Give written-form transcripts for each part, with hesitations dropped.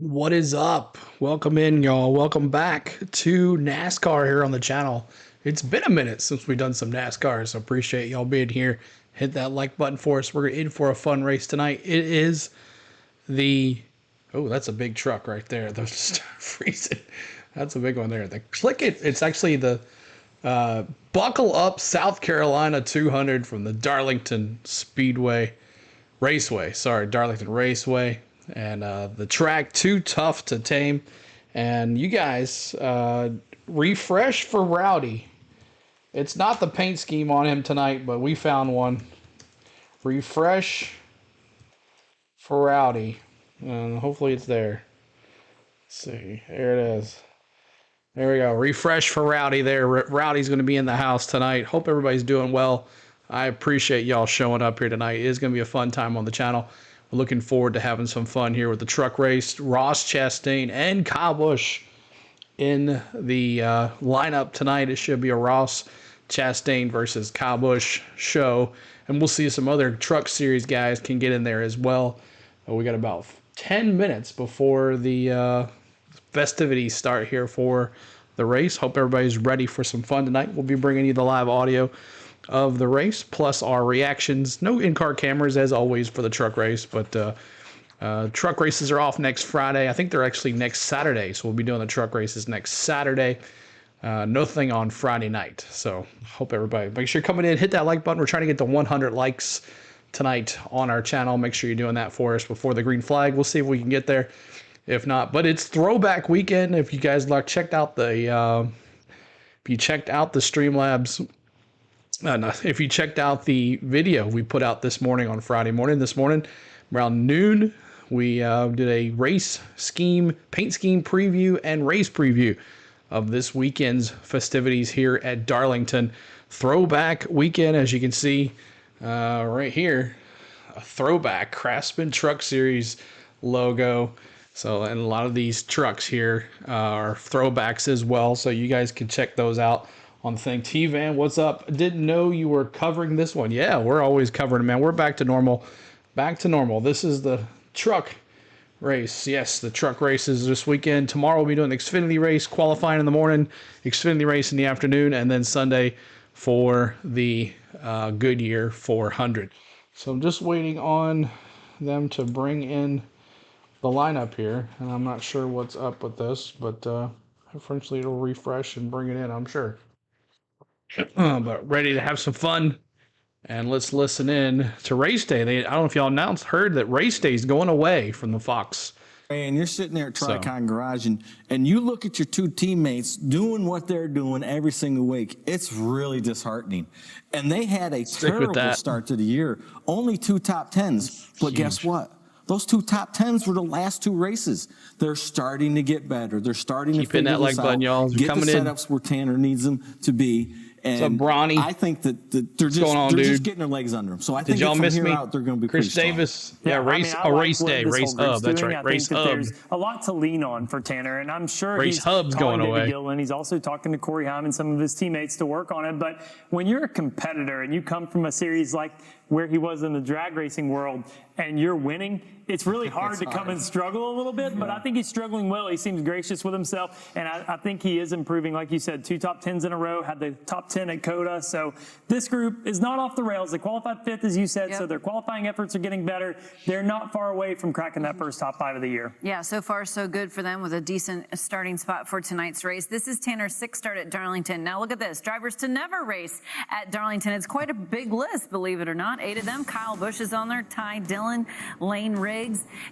What is up? Welcome in, y'all. Welcome back to NASCAR here on the channel. It's been a minute since we've done some NASCAR, so appreciate y'all being here. Hit that like button for us. We're in for a fun race tonight. It is the... Oh, that's a big truck right there. They're just freezing. That's a big one there. The click it. It's actually the Buckle Up South Carolina 200 from the Darlington Raceway. Sorry, Darlington Raceway. And the track too tough to tame. And you guys, refresh for Rowdy. It's not the paint scheme on him tonight, but we found one. Refresh for Rowdy. And hopefully it's there. Let's see. There it is. There we go. Refresh for Rowdy there. Rowdy's going to be in the house tonight. Hope everybody's doing well. I appreciate y'all showing up here tonight. It is going to be a fun time on the channel. We're looking forward to having some fun here with the truck race. Ross Chastain and Kyle Busch in the lineup tonight. It should be a Ross Chastain versus Kyle Busch show. And we'll see some other truck series guys can get in there as well. We got about 10 minutes before the festivities start here for the race. Hope everybody's ready for some fun tonight. We'll be bringing you the live audio of the race, plus our reactions. No in-car cameras, as always, for the truck race, but truck races are off next Friday. I think they're actually next Saturday, so we'll be doing the truck races next Saturday. Nothing on Friday night, so hope everybody, make sure you're coming in, hit that like button. We're trying to get to 100 likes tonight on our channel. Make sure you're doing that for us before the green flag. We'll see if we can get there. If not, but it's throwback weekend. If you guys checked out the Streamlabs, if you checked out the video we put out this morning on Friday morning, around noon, we did a paint scheme preview and race preview of this weekend's festivities here at Darlington. Throwback weekend, as you can see right here, a throwback Craftsman Truck Series logo. So, and a lot of these trucks here are throwbacks as well, so you guys can check those out on the thing. T-Van, what's up? Didn't know you were covering this one. Yeah, we're always covering it, man. We're back to normal. Back to normal. This is the truck race. Yes, the truck race is this weekend. Tomorrow we'll be doing the Xfinity race, qualifying in the morning, Xfinity race in the afternoon, and then Sunday for the Goodyear 400. So I'm just waiting on them to bring in the lineup here, and I'm not sure what's up with this, but eventually it'll refresh and bring it in, I'm sure. But ready to have some fun, and let's listen in to race day. I don't know if y'all heard that race day is going away from the Fox. And you're sitting there at Tricon Garage, and you look at your two teammates doing what they're doing every single week. It's really disheartening. And they had a terrible start to the year. Only 2 top 10s. But guess what? Those 2 top 10s were the last 2 races. They're starting to get better. They're starting to figure this out. Get the setups where Tanner needs them to be. And Bronny? I think that they're just getting their legs under them. So I think y'all from miss here me? out, they're going to be Chris pretty Davis. Yeah, race day, race hub. That's right, race hub. There's a lot to lean on for Tanner, and I'm sure race he's hub's going away. Gillen. He's also talking to Corey Heim and some of his teammates to work on it. But when you're a competitor and you come from a series like where he was in the drag racing world and you're winning, it's really hard to come and struggle a little bit, but I think he's struggling well. He seems gracious with himself, and I think he is improving. Like you said, 2 top 10s in a row, had the top 10 at COTA. So this group is not off the rails. They qualified 5th, as you said, so their qualifying efforts are getting better. They're not far away from cracking that first top 5 of the year. Yeah, so far so good for them with a decent starting spot for tonight's race. This is Tanner's 6th start at Darlington. Now look at this. Drivers to never race at Darlington. It's quite a big list, believe it or not. 8 of them. Kyle Busch is on there, Ty Dillon, Lane Riggs,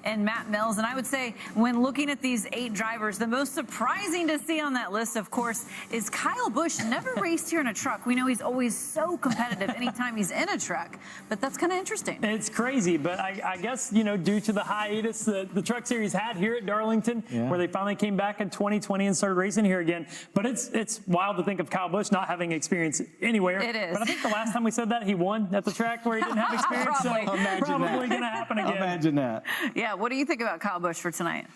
and Matt Mills. And I would say when looking at these 8 drivers, the most surprising to see on that list, of course, is Kyle Busch never raced here in a truck. We know he's always so competitive anytime he's in a truck, but that's kind of interesting. It's crazy, but I guess, you know, due to the hiatus the Truck Series had here at Darlington, where they finally came back in 2020 and started racing here again. But it's wild to think of Kyle Busch not having experience anywhere. It is. But I think the last time we said that, he won at the track where he didn't have experience. Probably. So probably going to happen again. Imagine that. Yeah, what do you think about Kyle Busch for tonight?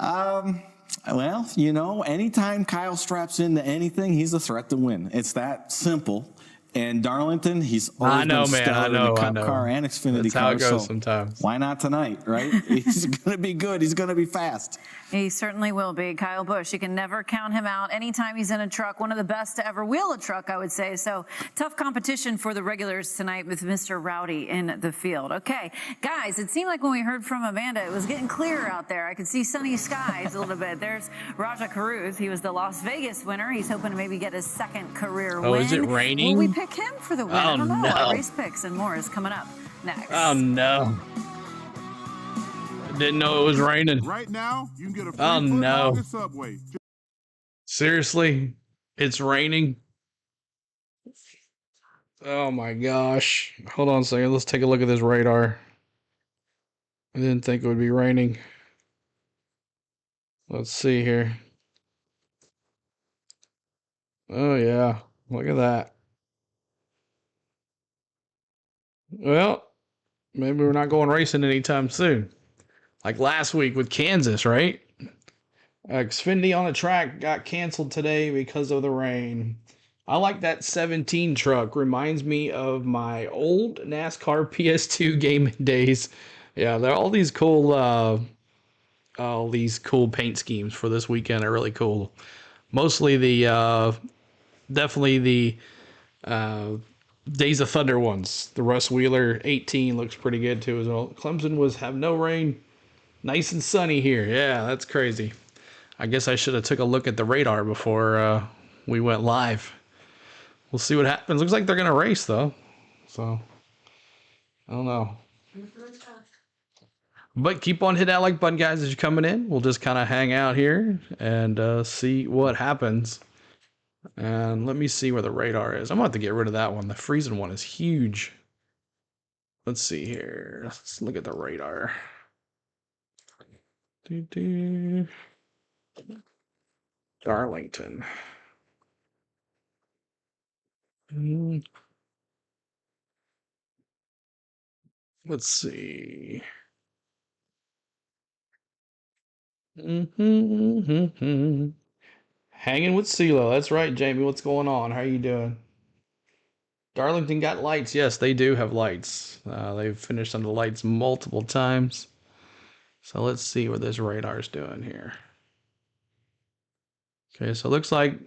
Well, you know, anytime Kyle straps into anything, he's a threat to win. It's that simple. And Darlington, he's always been stellar in the Cup car and Xfinity That's car. how it goes so sometimes. why not tonight, right? He's going to be good. He's going to be fast. He certainly will be. Kyle Busch, you can never count him out. Anytime he's in a truck, one of the best to ever wheel a truck, I would say. So tough competition for the regulars tonight with Mr. Rowdy in the field. Okay, guys, it seemed like when we heard from Amanda, it was getting clearer out there. I could see sunny skies a little bit. There's Raja Carruth. He was the Las Vegas winner. He's hoping to maybe get his second career win. Oh, is it raining? Will we pick him for the win? I don't know. No. Our race picks and more is coming up next. Oh, no. Didn't know it was raining. Right now, you can get a free foot on the subway. Seriously? It's raining? Oh my gosh. Hold on a second. Let's take a look at this radar. I didn't think it would be raining. Let's see here. Oh yeah. Look at that. Well, maybe we're not going racing anytime soon. Like last week with Kansas, right? Xfinity on the track got canceled today because of the rain. I like that 17 truck. Reminds me of my old NASCAR PS2 gaming days. Yeah, they're all these cool paint schemes for this weekend are really cool. Mostly definitely the Days of Thunder ones. The Russ Wheeler 18 looks pretty good too as well. Clemson have no rain. Nice and sunny here. Yeah, that's crazy. I guess I should have took a look at the radar before we went live. We'll see what happens. Looks like they're going to race, though. So, I don't know. But keep on hitting that like button, guys, as you're coming in. We'll just kind of hang out here and see what happens. And let me see where the radar is. I'm going to have to get rid of that one. The freezing one is huge. Let's see here. Let's look at the radar. Darlington. Let's see. Hanging with CeeLo. That's right, Jamie. What's going on? How are you doing? Darlington got lights. Yes, they do have lights. They've finished on the lights multiple times. So let's see what this radar's doing here. Okay, so it looks like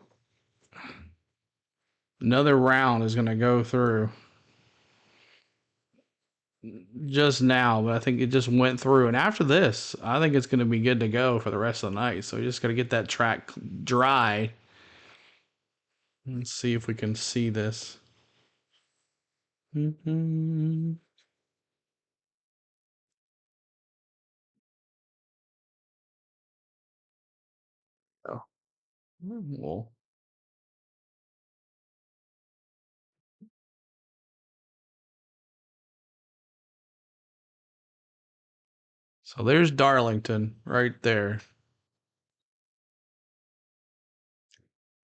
another round is going to go through just now, but I think it just went through. And after this, I think it's going to be good to go for the rest of the night. So we just got to get that track dry. Let's see if we can see this. Oh. Well. So there's Darlington right there.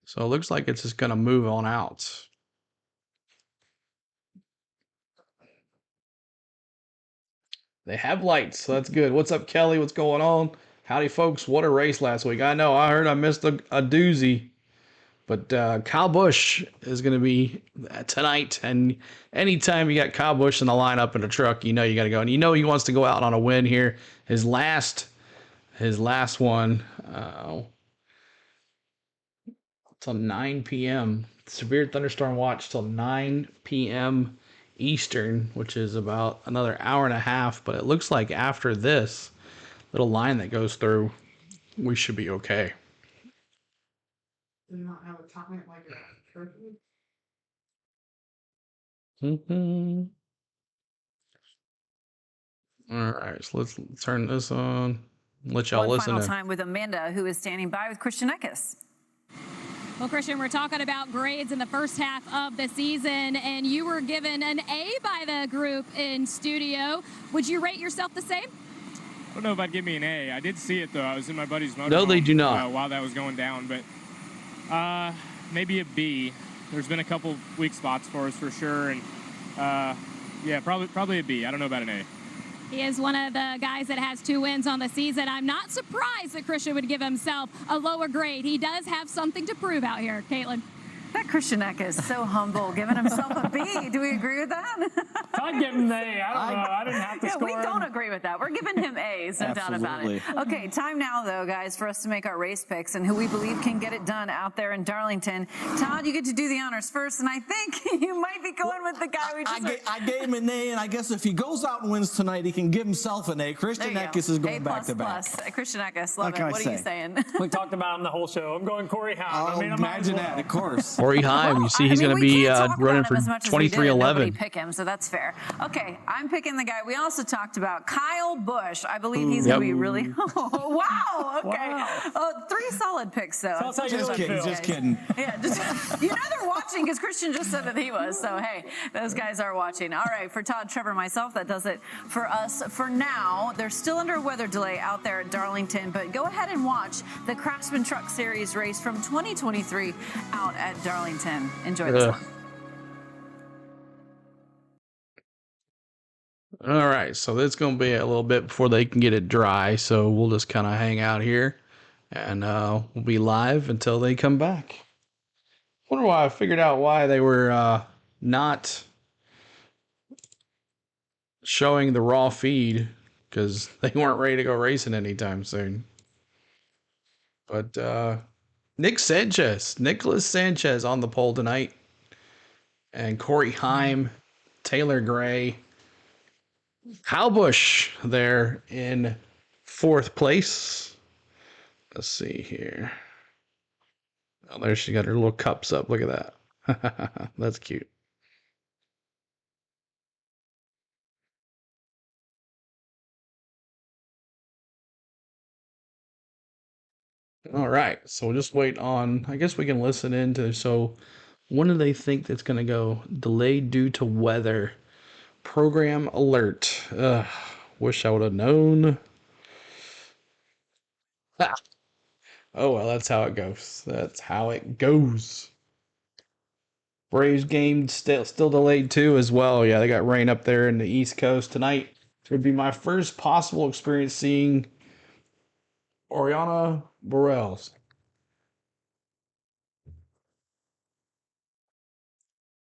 So it looks like it's just going to move on out. They have lights, so that's good. What's up, Kelly? What's going on? Howdy, folks. What a race last week. I know. I heard I missed a doozy. But Kyle Busch is going to be tonight. And anytime you got Kyle Busch in the lineup in a truck, you know you got to go. And you know he wants to go out on a win here. His last one till 9 p.m. Severe thunderstorm watch till 9 p.m. Eastern, which is about another hour and a half. But it looks like after this little line that goes through, we should be okay. Do not have a comment like a turkey. All right, so let's turn this on. Let y'all listen. One final time with Amanda, who is standing by with Christian Eckes. Well, Christian, we're talking about grades in the first half of the season, and you were given an A by the group in studio. Would you rate yourself the same? I don't know if I'd give me an A. I did see it, though. I was in my buddy's motorhome. No, they do not. While that was going down, but maybe a B. There's been a couple weak spots for us for sure, and yeah, probably a B. I don't know about an A. He is one of the guys that has 2 wins on the season. I'm not surprised that Christian would give himself a lower grade. He does have something to prove out here. Caitlin. That Christian Eck is so humble, giving himself a B. Do we agree with that? I'd give him the A. I don't know. I didn't have to score we don't agree with that. We're giving him A's, no doubt about it. Okay, time now, though, guys, for us to make our race picks and who we believe can get it done out there in Darlington. Todd, you get to do the honors first, and I think you might be going with the guy we just I gave him an A, and I guess if he goes out and wins tonight, he can give himself an A. Christian Eckes is going back to back. Christian Eckes, love it. What are you saying? We talked about him the whole show. I'm going Corey Haim. Oh, imagine that, of course. Corey Haim, you see he's going to be running for 23-11. Nobody pick him, so that's fair. Okay, I'm picking the guy we also talked about, Kyle Busch. I believe he's going to be really. Oh, wow. Okay. Wow. 3 solid picks, though. So just kidding. Yeah, you know they're watching because Christian just said that he was. So hey, those guys are watching. All right, for Todd, Trevor, myself, that does it for us for now. They're still under a weather delay out there at Darlington, but go ahead and watch the Craftsman Truck Series race from 2023 out at Darlington. Enjoy this one. All right, so it's going to be a little bit before they can get it dry, so we'll just kind of hang out here, and we'll be live until they come back. Wonder why I figured out why they were not showing the raw feed, because they weren't ready to go racing anytime soon. But Nicholas Sanchez on the pole tonight, and Corey Haim, Taylor Gray, Kyle Busch there in 4th place. Let's see here. Oh, there she got her little cups up. Look at that. That's cute. All right, so we'll just wait on, I guess we can listen into, so when do they think that's going to go? Delayed due to weather. Program alert. Wish I would have known. Oh, well, that's how it goes. That's how it goes. Braves game still delayed too as well. Yeah, they got rain up there in the East Coast tonight. It would be my first possible experience seeing Oriana Borrells.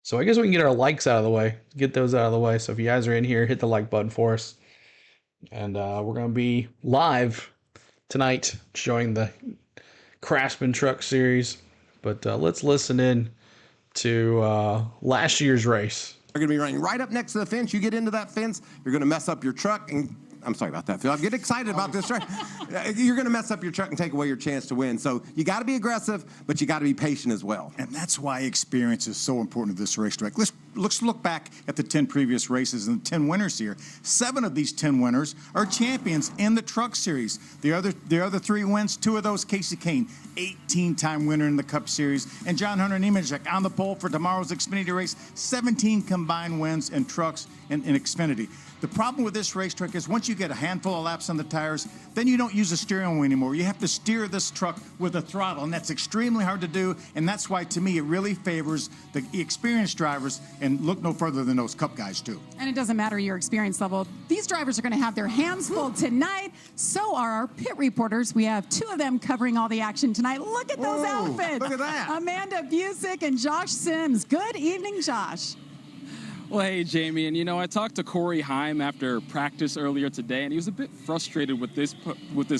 So I guess we can get our likes out of the way. Get those out of the way. So if you guys are in here, hit the like button for us. And we're going to be live tonight showing the Craftsman Truck Series. But let's listen in to last year's race. They're going to be running right up next to the fence. You get into that fence, you're going to mess up your truck. And I'm sorry about that, Phil. I'm getting excited about this track. You're going to mess up your truck and take away your chance to win. So you got to be aggressive, but you got to be patient as well. And that's why experience is so important to this racetrack. Let's look back at the 10 previous races and the 10 winners here. 7 of these 10 winners are champions in the Truck Series. The other 3 wins, 2 of those, Casey Kane, 18-time winner in the Cup Series, and John Hunter Nemechek on the pole for tomorrow's Xfinity race, 17 combined wins in trucks and in Xfinity. The problem with this racetrack is once you get a handful of laps on the tires, then you don't use the steering wheel anymore. You have to steer this truck with a throttle, and that's extremely hard to do, and that's why, to me, it really favors the experienced drivers, and look no further than those Cup guys, too. And it doesn't matter your experience level. These drivers are going to have their hands full tonight. So are our pit reporters. We have 2 of them covering all the action tonight. Look at those outfits. Look at that. Amanda Busick and Josh Sims. Good evening, Josh. Well, hey, Jamie, and I talked to Corey Haim after practice earlier today, and he was a bit frustrated with this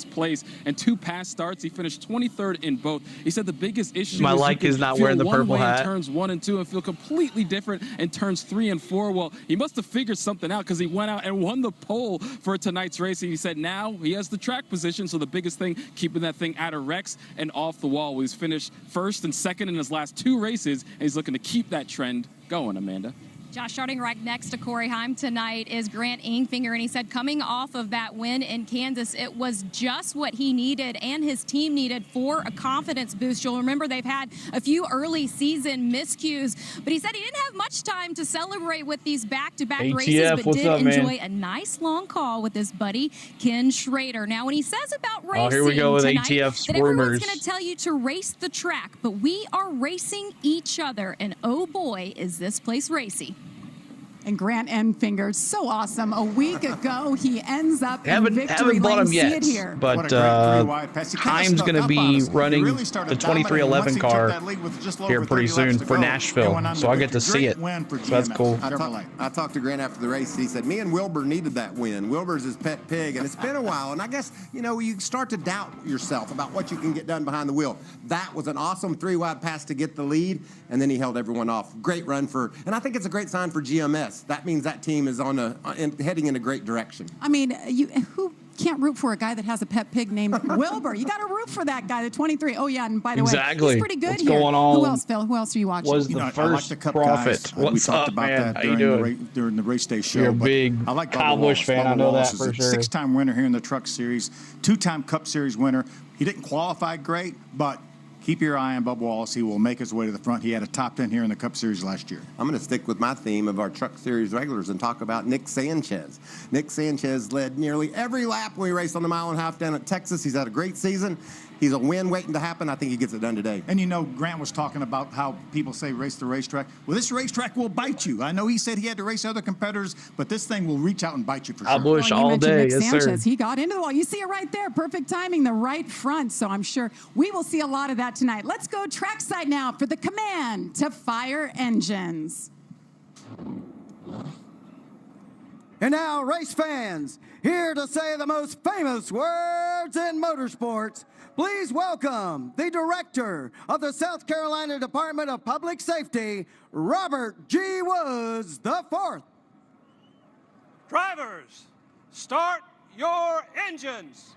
place. And 2 past starts, he finished 23rd in both. He said the biggest issue is not wearing the purple hat. In turns 1 and 2 and feel completely different in turns 3 and 4. Well, he must have figured something out because he went out and won the pole for tonight's race. And he said now he has the track position, so the biggest thing, keeping that thing out of wrecks and off the wall. He's finished 1st and 2nd in his last 2 races, and he's looking to keep that trend going, Amanda. Josh, starting right next to Corey Haim tonight is Grant Ingfinger, and he said coming off of that win in Kansas, it was just what he needed and his team needed for a confidence boost. You'll remember they've had a few early season miscues, but he said he didn't have much time to celebrate with these back-to-back races, but did enjoy a nice long call with his buddy Ken Schrader. Now, when he says about racing here we go with tonight, ATF that everyone's going to tell you to race the track, but we are racing each other, and oh boy, is this place racy. And Grant Enfinger, so awesome. A week ago, he ends up in Haven't victory bought lane. him yet, See it here. but Heim's going to be running the 2311 car here pretty soon for Nashville, so I get to see it. So that's cool. I talked to Grant after the race. He said, me and Wilbur needed that win. Wilbur's his pet pig, and it's been a while. And I guess, you know, you start to doubt yourself about what you can get done behind the wheel. That was an awesome 3-wide pass to get the lead, and then he held everyone off. Great run and I think it's a great sign for GMS. That means that team is heading in a great direction. I mean, who can't root for a guy that has a pet pig named Wilbur? You got to root for that guy, the 23. Oh, yeah, and by the way, he's pretty good What's here. going on? Who else, Phil? Who else are you watching? Was the first prophet. What's we talked up, about man? that How you doing? during the race day show. You're a big I like Kyle Busch fan. I know that for sure. 6-time winner here in the Truck Series, 2-time Cup Series winner. He didn't qualify great, but keep your eye on Bubba Wallace. He will make his way to the front. He had a top 10 here in the Cup Series last year. I'm going to stick with my theme of our Truck Series regulars and talk about Nick Sanchez. Nick Sanchez led nearly every lap when we raced on the mile and a half down at Texas. He's had a great season. He's a win waiting to happen. I think he gets it done today. And you know, Grant was talking about how people say race the racetrack. Well, this racetrack will bite you. I know he said he had to race other competitors, but this thing will reach out and bite you for sure. Busch all day, Nick yes, Sanchez. sir. He got into the wall. You see it right there. Perfect timing, the right front. So I'm sure we will see a lot of that tonight. Let's go trackside now for the command to fire engines. And now, race fans, here to say the most famous words in motorsports, please welcome the director of the South Carolina Department of Public Safety, Robert G. Woods IV. Drivers, start your engines.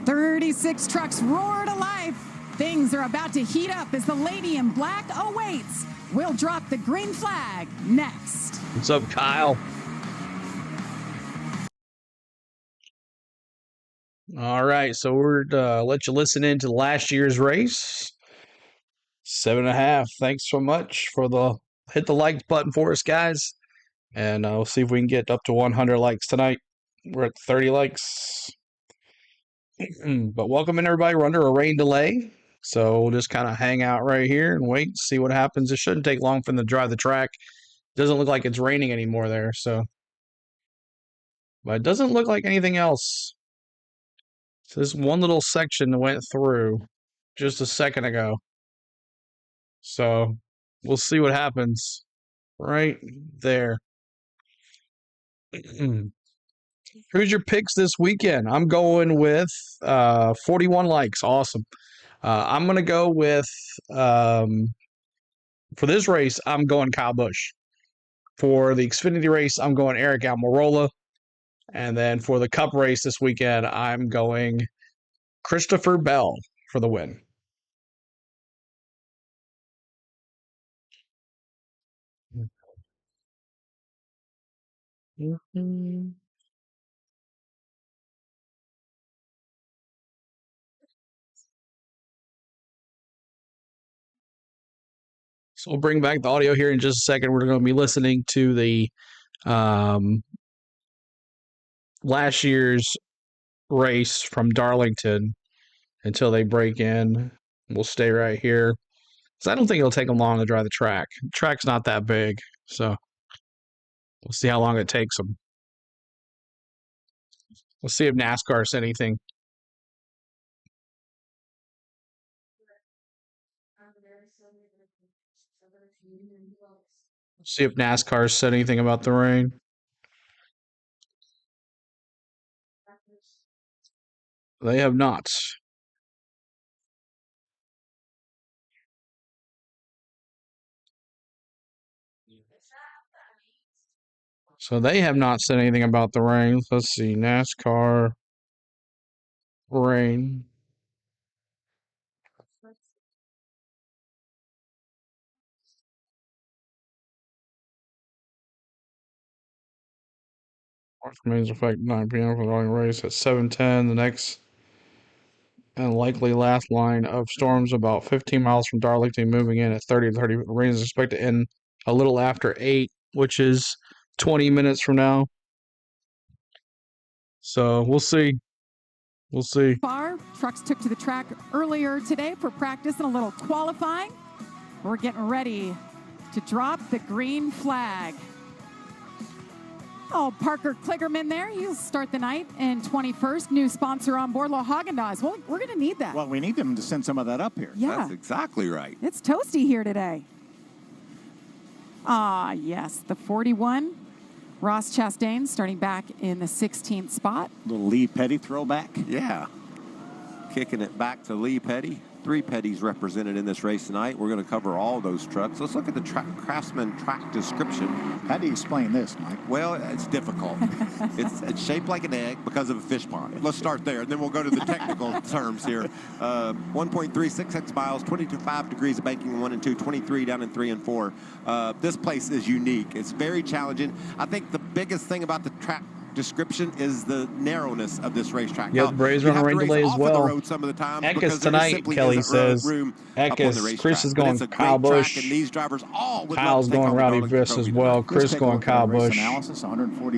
"36 trucks roar to life. Things are about to heat up as the lady in black awaits. We'll drop the green flag next." What's up, Kyle? All right, so we're let you listen into last year's race. 7.5. Thanks so much for hit the like button for us, guys, and we'll see if we can get up to 100 likes tonight. We're at 30 likes. But welcome in, everybody. We're under a rain delay, so we'll just kind of hang out right here and wait, see what happens. It shouldn't take long for them to drive the track. Doesn't look like it's raining anymore there, so. But it doesn't look like anything else. So this one little section went through just a second ago. So we'll see what happens right there. Who's your picks this weekend? I'm going with 41 likes. Awesome. I'm going to go with, for this race, I'm going Kyle Busch. For the Xfinity race, I'm going Eric Almirola. And then for the Cup race this weekend, I'm going Christopher Bell for the win. So we'll bring back the audio here in just a second. We're going to be listening to the last year's race from Darlington until they break in. We'll stay right here, because I don't think it'll take them long to drive the track. The track's not that big, so we'll see how long it takes them. We'll see if NASCAR said anything. See if NASCAR said anything about the rain. They have not. So they have not said anything about the rain. Let's see. NASCAR rain. Remains effect 9 p.m. for the running race at 7:10. The next and likely last line of storms about 15 miles from Darlington, moving in at 30 to 30. Rain is expected to end a little after 8, which is 20 minutes from now. So we'll see. We'll see. Far trucks took to the track earlier today for practice and a little qualifying. We're getting ready to drop the green flag. Oh, Parker Kligerman there. He'll start the night in 21st. New sponsor on board, La Haagen-Dazs. Well, we're going to need that. Well, we need them to send some of that up here. Yeah. That's exactly right. It's toasty here today. Ah, yes, the 41. Ross Chastain starting back in the 16th spot. Little Lee Petty throwback. Yeah. Kicking it back to Lee Petty. 3 Petties represented in this race tonight. We're going to cover all those trucks. Let's look at the Craftsman track description. How do you explain this, Mike? Well, it's difficult. It's shaped like an egg because of a fish pond. Let's start there, and then we'll go to the technical terms here. 1.366 miles, 22.5 degrees of banking, 1 and 2, 23 down in 3 and 4. This place is unique. It's very challenging. I think the biggest thing about the track description is the narrowness of this racetrack. Yep, Braves are on a rain delay as well. Eckes tonight, Kelly says. Eckes, Chris is going Kyle Busch. Kyle's going Rowdy Viss as well. Chris going Kyle Busch.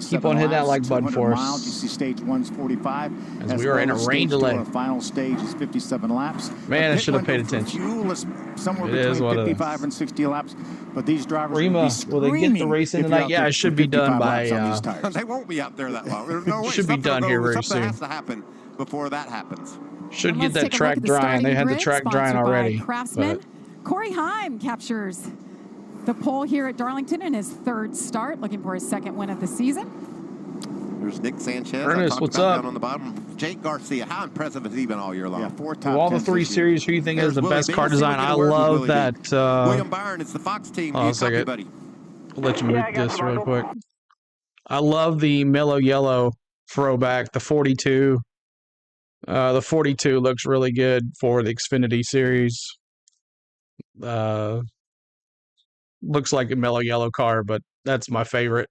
Keep on hitting that like button for us. You see stage 1's 45. As we are in a rain delay. Our final stage is 57 laps. Man, I should have paid attention. Fuel is somewhere between 55 and 60 laps. But these drivers Rima, will they get the race in tonight? Yeah, it should be done by... They won't be up there that long. There's no way. Should be done here very soon. Something has to happen before that happens. Should get that track drying. They had the track drying already. Craftsman. Corey Heim captures the pole here at Darlington in his 3rd start, looking for his 2nd win of the season. There's Nick Sanchez. Ernest, what's up? Down on the bottom. Jake Garcia. How impressive has he been all year long? Yeah, 4 top of all the 3 series, who do you think is the best car design? I love that. William Byron, it's the Fox team. Hold on a second. Buddy. I'll let you move this really quick. I love the mellow yellow throwback, the 42. The 42 looks really good for the Xfinity series. Looks like a mellow yellow car, but that's my favorite.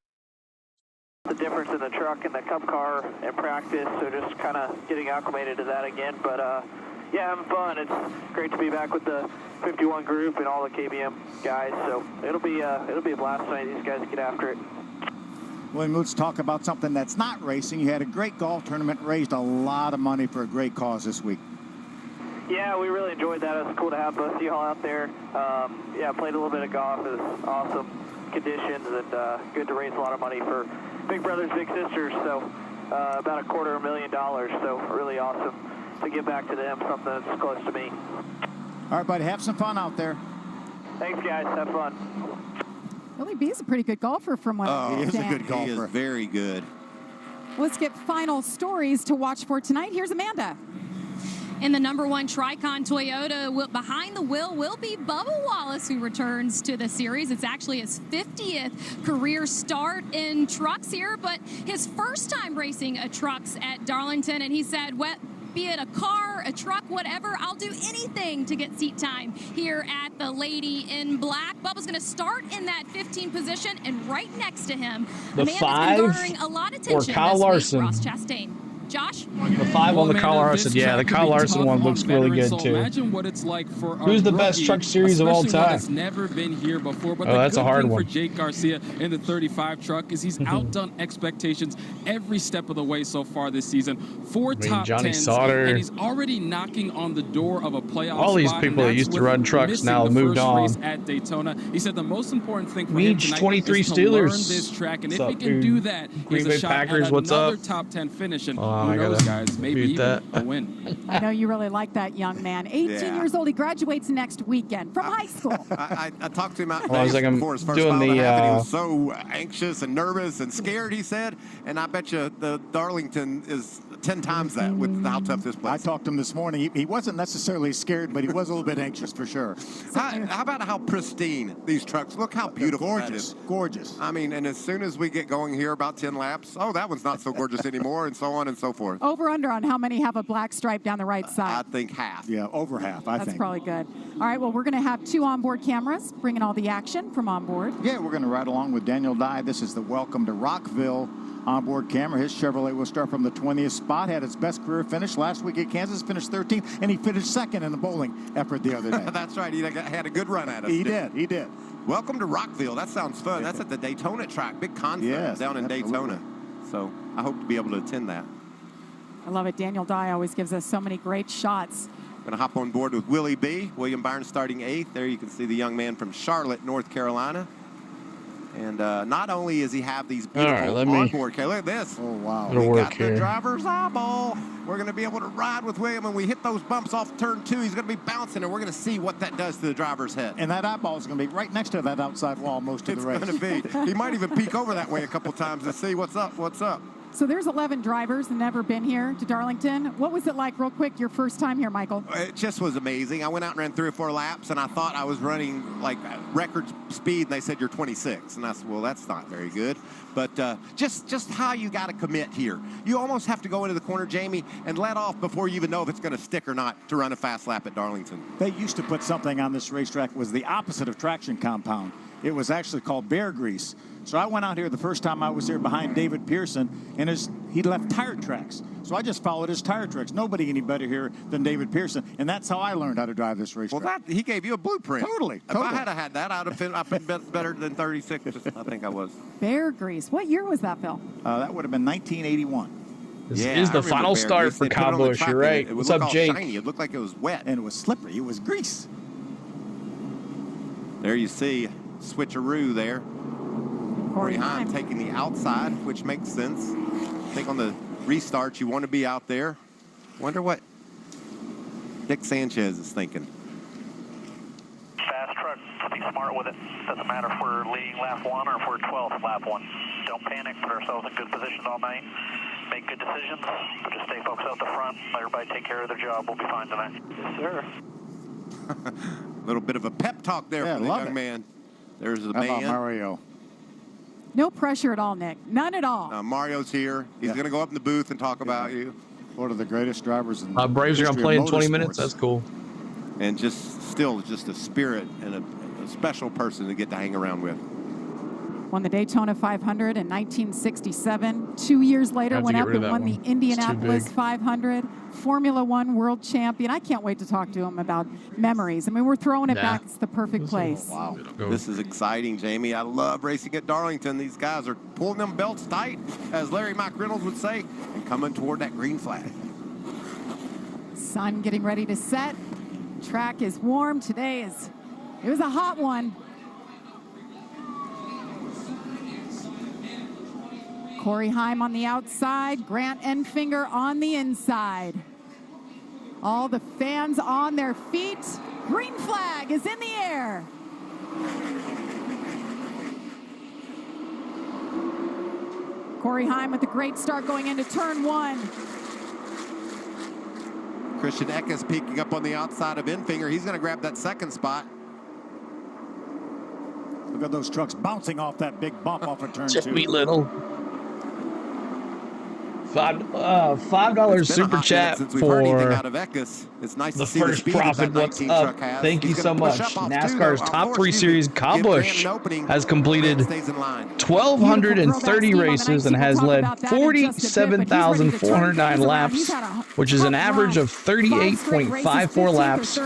The difference in the truck and the Cup car in practice, so just kind of getting acclimated to that again. But yeah, having fun. It's great to be back with the 51 group and all the KBM guys. So it'll be a blast tonight. These guys get after it. William, let's talk about something that's not racing. You had a great golf tournament, raised a lot of money for a great cause this week. Yeah, we really enjoyed that. It was cool to have both of y'all out there. Yeah, played a little bit of golf. It was awesome conditions and good to raise a lot of money for Big Brothers Big Sisters. So about $250,000. So really awesome to give back to them, something that's close to me. All right, buddy, have some fun out there. Thanks, guys. Have fun. Billy B is a pretty good golfer from what I he is understand. a good golfer. He is very good. Let's get final stories to watch for tonight. Here's Amanda. In the #1 Tricon Toyota, behind the wheel will be Bubba Wallace, who returns to the series. It's actually his 50th career start in trucks here, but his first time racing a trucks at Darlington, and he said, well, be it a car, a truck, whatever, I'll do anything to get seat time here at the Lady in Black. Bubba's going to start in that 15 position, and right next to him, the Amanda's 5 been garnering a lot of attention or Kyle this Larson. week, Ross Chastain. Josh? The 5 on the Kyle Larson. Yeah, the Kyle Larson one looks really good too. Imagine what it's like for who's the best truck series of all time? That's never been here before. But that's a hard thing one for Jake Garcia in the 35 truck is he's outdone expectations every step of the way so far this season. 4 top Johnny 10s, Sauter. and he's already knocking on the door of a playoff all these spot, people that used to run trucks now moved on. Race at Daytona. He said the most important thing for him tonight 23 is to Steelers. learn this track, and if he can do that, Green he's Bay a shot Packers, at what's another up? top 10 finish, and I who knows, gotta guys, maybe mute even a win. I know you really like that young man. 18 years old. He graduates next weekend from high school. I talked to him out I was like, I'm before his first doing mile and a half, and he the was so anxious and nervous and scared, he said. And I bet you the Darlington is 10 times that with how tough this place I talked to him this morning. He wasn't necessarily scared, but he was a little bit anxious for sure. How about how pristine these trucks look? How beautiful that is. Gorgeous. I mean, and as soon as we get going here, about 10 laps, oh, that one's not so gorgeous anymore, and so on and so forth. Over under on how many have a black stripe down the right side? I think half. Yeah, over half, I think. That's probably good. All right, well, we're going to have 2 onboard cameras bringing all the action from onboard. Yeah, we're going to ride along with Daniel Dye. This is the Welcome to Rockville onboard camera. His Chevrolet will start from the 20th spot. Had its best career finish last week at Kansas, finished 13th, and he finished 2nd in the bowling effort the other day. That's right. He had a good run at us. He did. Welcome to Rockville. That sounds fun. That's at the Daytona track. Big concert down in Daytona. So I hope to be able to attend that. I love it. Daniel Dye always gives us so many great shots. Going to hop on board with Willie B. William Byron starting 8th. There you can see the young man from Charlotte, North Carolina. And not only does he have these beautiful onboard, okay, look at this. Oh, wow. We got the driver's eyeball. We're going to be able to ride with William. When we hit those bumps off turn 2, he's going to be bouncing, and we're going to see what that does to the driver's head. And that eyeball is going to be right next to that outside wall most of the race. It's going to be. He might even peek over that way a couple times to see what's up, what's up. So there's 11 drivers that never been here to Darlington. What was it like, real quick, your first time here, Michael? It just was amazing. I went out and ran 3 or 4 laps, and I thought I was running like record speed, and they said you're 26. And I said, well, that's not very good. But just how you got to commit here. You almost have to go into the corner, Jamie, and let off before you even know if it's going to stick or not to run a fast lap at Darlington. They used to put something on this racetrack was the opposite of traction compound. It was actually called bear grease. So I went out here the first time I was here behind David Pearson, and he left tire tracks. So I just followed his tire tracks. Nobody any better here than David Pearson, and that's how I learned how to drive this racetrack. Well, he gave you a blueprint. Totally. If I had had that, I'd have been better than 36. I think I was. Bear grease. What year was that, Phil? That would have been 1981. This is the final start for Kyle Busch. You're right. What's up, Jake? Shiny. It looked like it was wet. And it was slippery. It was grease. There you see switcheroo there. Corey Heim taking the outside, which makes sense. I think on the restart, you want to be out there. Wonder what Dick Sanchez is thinking. Fast truck, be smart with it. Doesn't matter if we're leading lap 1 or if we're 12th lap 1. Don't panic, put ourselves in good positions all night. Make good decisions, but just stay focused out the front. Let everybody take care of their job. We'll be fine tonight. Yes, sir. A little bit of a pep talk there from the young man. There's the man. How about Mario? No pressure at all, Nick. None at all. Mario's here. He's going to go up in the booth and talk about you. One of the greatest drivers in Braves are going to play in 20 minutes. That's cool. And still a spirit and a special person to get to hang around with. Won the Daytona 500 in 1967. 2 years later, went up and won the Indianapolis 500. Formula One world champion. I can't wait to talk to him about memories. I mean, we're throwing it back. It's the perfect place. Wow. This is exciting, Jamie. I love racing at Darlington. These guys are pulling them belts tight, as Larry Mike Reynolds would say, and coming toward that green flag. Sun getting ready to set. Track is warm. It was a hot one. Corey Heim on the outside, Grant Enfinger on the inside. All the fans on their feet. Green flag is in the air. Corey Heim with a great start going into turn 1. Christian Eckes peeking up on the outside of Enfinger. He's going to grab that second spot. Look at those trucks bouncing off that big bump off of turn 2. Sweet little. $5 super chat for it's nice the to see first the profit. What's up? Thank you so much. NASCAR's top 3 series, Kyle Busch, has completed 1,230 races and has led 47,409 laps, which is an average of 38.54 laps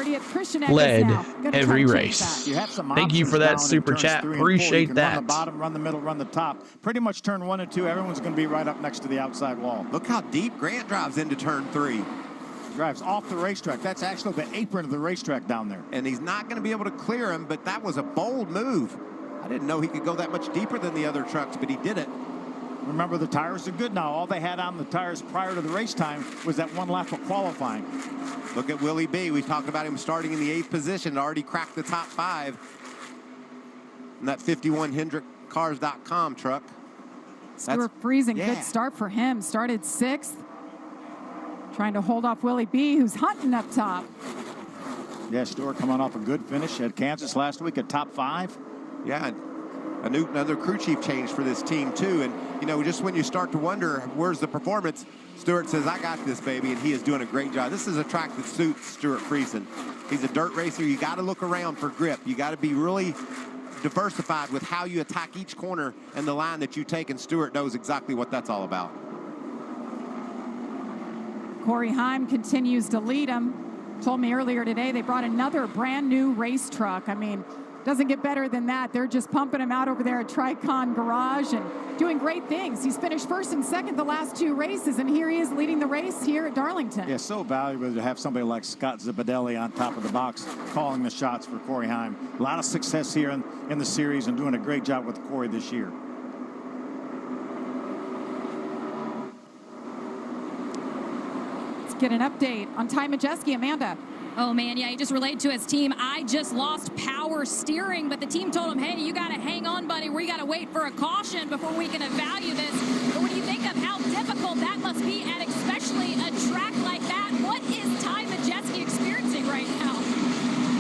led every race. Thank you for that super chat. Appreciate that. Run the bottom, run the middle, run the top. Pretty much turn 1 and 2, everyone's going to be right up next to the outside wall. Look how deep Grant drives into turn 3. Drives off the racetrack. That's actually the apron of the racetrack down there. And he's not going to be able to clear him, but that was a bold move. I didn't know he could go that much deeper than the other trucks, but he did it. Remember, the tires are good now. All they had on the tires prior to the race time was that 1 lap of qualifying. Look at Willie B. We talked about him starting in the 8th position, already cracked the top 5 in that 51HendrickCars.com truck. Stuart Friesen, good start for him. Started 6th. Trying to hold off Willie B., who's hunting up top. Yeah, Stuart coming off a good finish at Kansas last week at top 5. Yeah, another crew chief change for this team, too. And, you know, just when you start to wonder, where's the performance, Stuart says, I got this, baby, and he is doing a great job. This is a track that suits Stuart Friesen. He's a dirt racer. You got to look around for grip. You got to be really diversified with how you attack each corner and the line that you take, and Stuart knows exactly what that's all about. Corey Heim continues to lead him. Told me earlier today they brought another brand new race truck. I mean, Doesn't get better than that. They're just pumping him out over there at Tricon Garage and doing great things. He's finished first and second the last 2 races, and here he is leading the race here at Darlington. Yeah, so valuable to have somebody like Scott Zipadelli on top of the box calling the shots for Corey Heim. A lot of success here in the series and doing a great job with Corey this year. Let's get an update on Ty Majeski. Amanda. Oh, man, yeah, he just relayed to his team, I just lost power steering, but the team told him, hey, you got to hang on, buddy. We got to wait for a caution before we can evaluate this. But when you think of how difficult that must be at especially a track like that, what is Ty Majeski experiencing right now?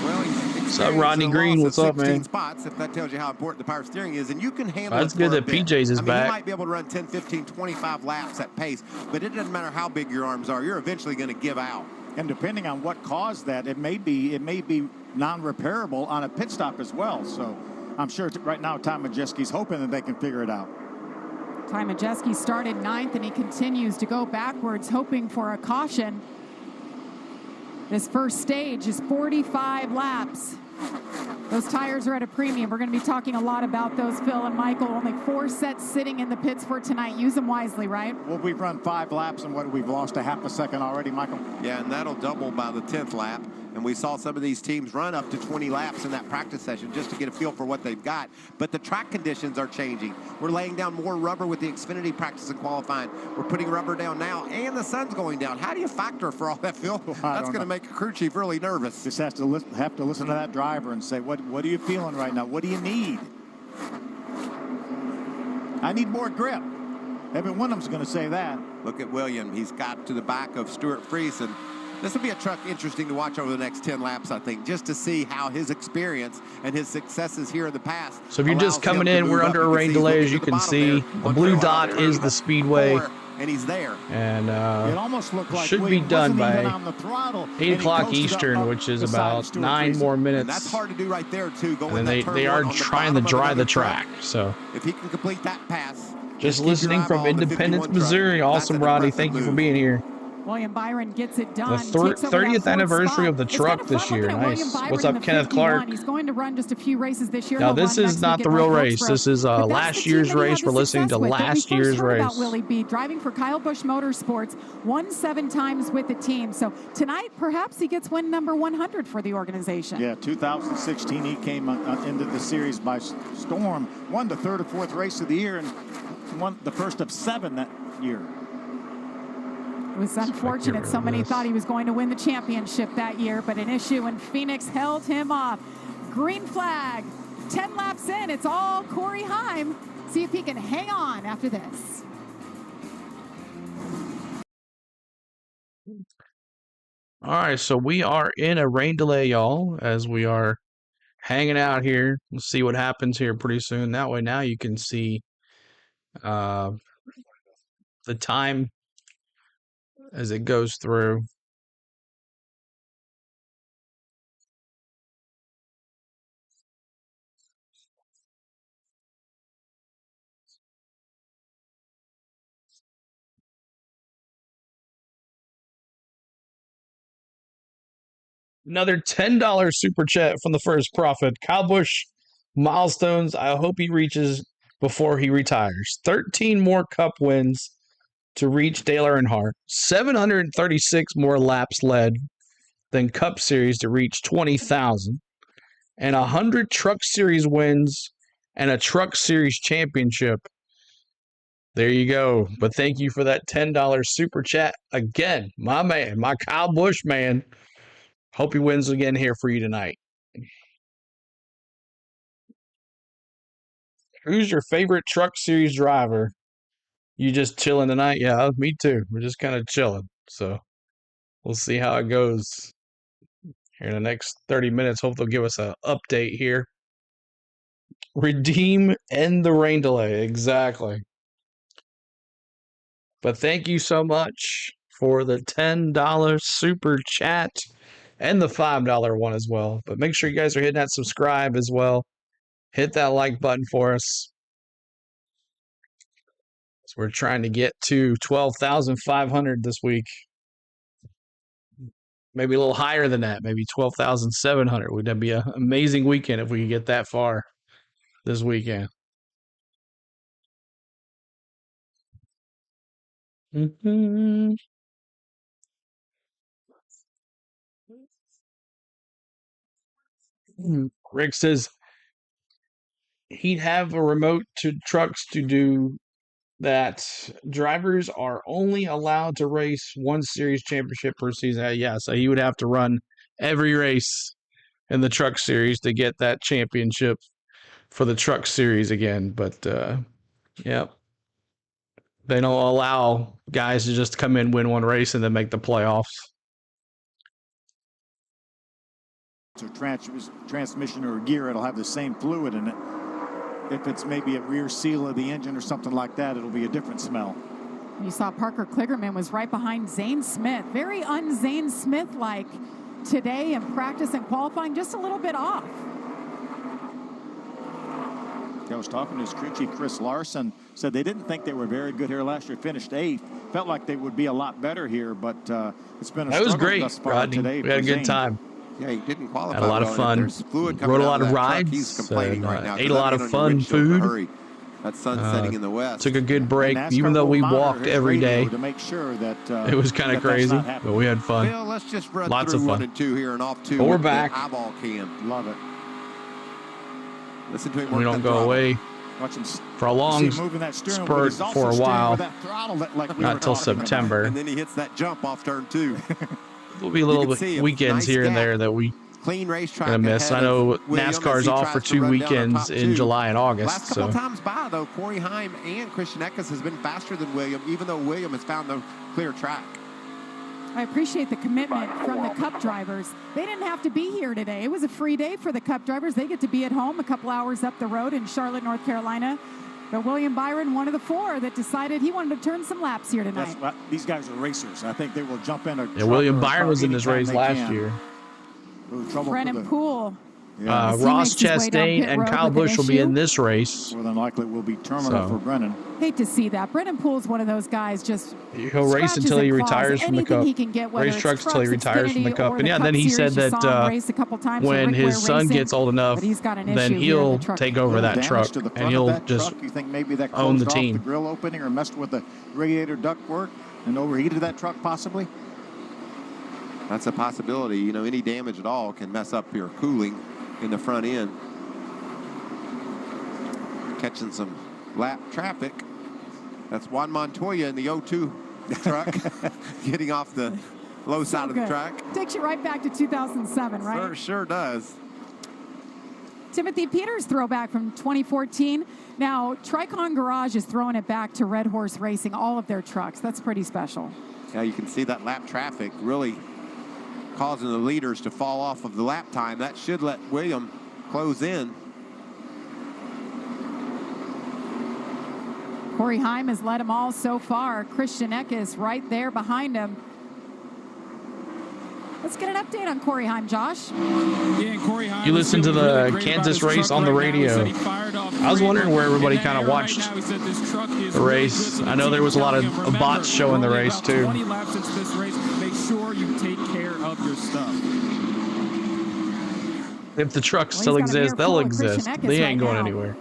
Well, what's up, Rodney Green? What's up, man? Spots, if that tells you how important the power steering is, and you can handle That's it good for a that bit. PJ's is back. You might be able to run 10, 15, 25 laps at pace, but it doesn't matter how big your arms are. You're eventually going to give out. And depending on what caused that, it may be non-repairable on a pit stop as well. So I'm sure right now Ty Majeski's hoping that they can figure it out. Ty Majeski started 9th, and he continues to go backwards, hoping for a caution. This first stage is 45 laps. Those tires are at a premium. We're going to be talking a lot about those, Phil and Michael. Only 4 sets sitting in the pits for tonight. Use them wisely, right? Well, we've run 5 laps, and we've lost a half a second already, Michael? Yeah, and that'll double by the 10th lap. And we saw some of these teams run up to 20 laps in that practice session just to get a feel for what they've got. But the track conditions are changing. We're laying down more rubber with the Xfinity practice and qualifying. We're putting rubber down now, and the sun's going down. How do you factor for all that, Phil? That's going to make a crew chief really nervous. Just have to listen to that driver and say, what are you feeling right now? What do you need? I need more grip. Evan Wyndham's going to say that. Look at William. He's got to the back of Stuart Friesen. This will be a truck interesting to watch over the next 10 laps, I think, just to see how his experience and his successes here in the past. So if you're just coming in, we're under a rain delay, as you can see. The blue dot is the speedway. And he's there. And it almost looked like should be done by 8 o'clock he Eastern, which is about 9 more minutes. And that's hard to do right there, too. And they are trying to dry the track. So if he can complete that pass. Just listening from Independence, Missouri. Awesome, Roddy. Thank you for being here. William Byron gets it done. The 30th anniversary of the truck this year. Nice. What's up, Kenneth Clark? He's going to run just a few races this year. Now, this is not the real race. This is last year's race. We're listening to last year's race. About Willie B, driving for Kyle Busch Motorsports, won 7 times with the team. So tonight, perhaps he gets win number 100 for the organization. Yeah, 2016, he came into the series by storm, won the 3rd or 4th race of the year, and won the first of 7 that year. It was unfortunate. So many thought he was going to win the championship that year, but an issue in Phoenix held him off. Green flag, 10 laps in. It's all Corey Heim. See if he can hang on after this. All right, so we are in a rain delay, y'all, as we are hanging out here. We'll see what happens here pretty soon. That way now you can see the time as it goes through. Another $10 super chat from the first prophet. Kyle Busch milestones. I hope he reaches before he retires. 13 more Cup wins to reach Dale Earnhardt. 736 more laps led than Cup Series to reach 20,000. And 100 Truck Series wins and a Truck Series championship. There you go. But thank you for that $10 super chat. Again, my man, my Kyle Busch man. Hope he wins again here for you tonight. Who's your favorite Truck Series driver? You just chilling tonight? Yeah, me too. We're just kind of chilling. So we'll see how it goes here in the next 30 minutes. Hope they'll give us an update here. Redeem, end the rain delay. Exactly. But thank you so much for the $10 super chat and the $5 one as well. But make sure you guys are hitting that subscribe as well. Hit that like button for us. So we're trying to get to 12,500 this week. maybe a little higher than that, maybe 12,700. Would that be an amazing weekend if we could get that far this weekend? Mm-hmm. Rick says he'd have a remote to trucks to do that. Drivers are only allowed to race one series championship per season. Yeah, so he would have to run every race in the truck series to get that championship for the truck series again. But yeah, they don't allow guys to just come in, win one race, and then make the playoffs. So transmission or gear, it'll have the same fluid in it. If it's maybe a rear seal of the engine or something like that, it'll be a different smell. You saw Parker Kligerman was right behind Zane Smith. Very un-Zane Smith-like today in practice and qualifying, just a little bit off. I was talking to his crew chief, Chris Larson, said they didn't think they were very good here last year, finished 8th. Felt like they would be a lot better here, but it's been a that was struggle great, thus far Rodney. today. We had a good time. Yeah, he didn't qualify. Had a lot of fun. Rode a lot of rides. He's complaining right now. Ate a lot of fun food. That sun's setting in the west. Took a good break, even though we walked every day. To make sure that it was kind of crazy, but we had fun. Phil, let's just run Lots through of 1 fun. and 2 here and off 2. But we're back. Eyeball cam. Love it. Listen to him. We don't go away for a long spurt for a while, not till September. And then he hits that jump off turn 2. There'll be a little bit weekends here and there that we clean racetrack gonna miss. I know NASCAR's off for 2 weekends in July and August. Last couple times by though, Corey Heim and Christian Eckes has been faster than William, even though William has found the clear track. I appreciate the commitment from the Cup drivers. They didn't have to be here today. It was a free day for the Cup drivers. They get to be at home a couple hours up the road in Charlotte, North Carolina. But William Byron, one of the 4 that decided he wanted to turn some laps here tonight. These guys are racers. I think they will jump in. William Byron was in this race last year. Brennan Poole. Ross Chastain and Kyle Busch will be in this race. More than likely, it will be terminal for Brennan. Hate to see that. Brennan Poole's one of those guys just he'll race until he retires from the Cup. Race trucks until he retires from the Cup. And yeah, then he said that when his son gets old enough, then he'll take over that truck and he'll just own the team. The grill opening or messed with the radiator ductwork and overheated that truck possibly? That's a possibility. You know, any damage at all can mess up your cooling in the front end. Catching some lap traffic. That's Juan Montoya in the 02 truck getting off the low side of the track. Takes you right back to 2007, right? Sure does. Timothy Peters throwback from 2014. Now, Tricon Garage is throwing it back to Red Horse Racing, all of their trucks. That's pretty special. Yeah, you can see that lap traffic really causing the leaders to fall off of the lap time. That should let William close in. Corey Heim has led them all so far. Christian Eckes right there behind him. Let's get an update on Corey Heim, Josh. Yeah, and Corey Heim. You listened to the Kansas race on the radio. I was wondering where everybody kind of watched the race. I know there was a lot of bots showing the race too. 20 laps into this race. Make sure you take care of your stuff. If the trucks still exist, they'll exist. They ain't going anywhere.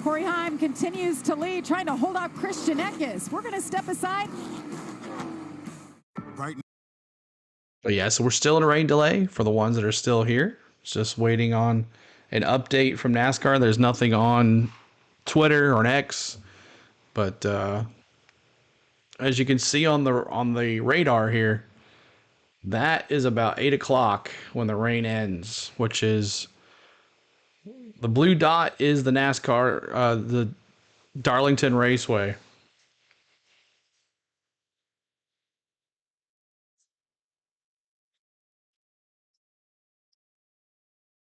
Corey Heim continues to lead, trying to hold off Christian Eckes. We're going to step aside. But yeah, so we're still in a rain delay for the ones that are still here. It's just waiting on an update from NASCAR. There's nothing on Twitter or on X, but as you can see on the radar here, that is about 8 o'clock when the rain ends, which is the blue dot is the NASCAR, the Darlington Raceway.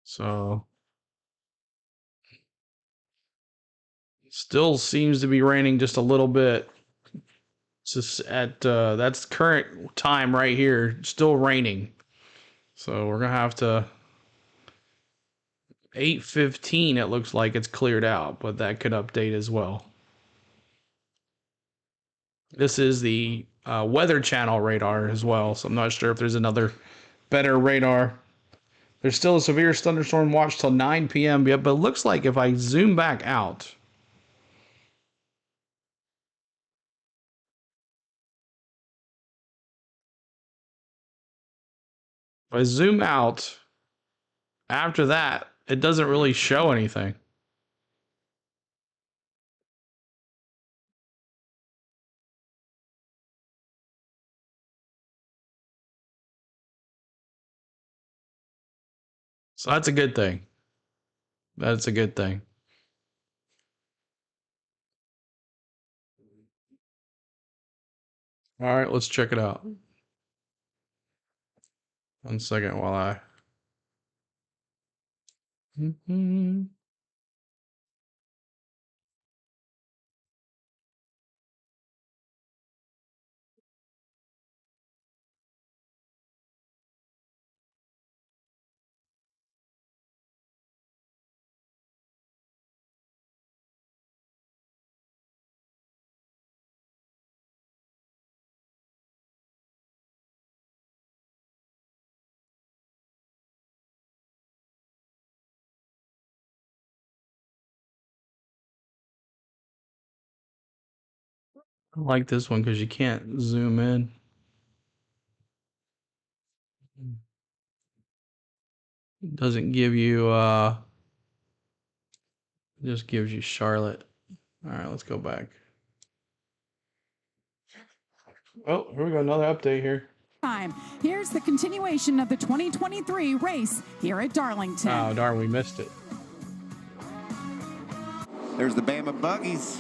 So still seems to be raining just a little bit. Just at that's current time right here, still raining. So we're gonna have to 8:15. It looks like it's cleared out, but that could update as well. This is the Weather Channel radar as well. So I'm not sure if there's another better radar. There's still a severe thunderstorm watch till 9 p.m. But it looks like if I zoom back out, if I zoom out, after that, it doesn't really show anything. So that's a good thing. That's a good thing. All right, let's check it out. 1 second while I... I like this one because you can't zoom in. It doesn't give you, it just gives you Charlotte. All right, let's go back. Oh, here we go, another update here. Here's the continuation of the 2023 race here at Darlington. Oh, darn, we missed it. There's the Bama buggies.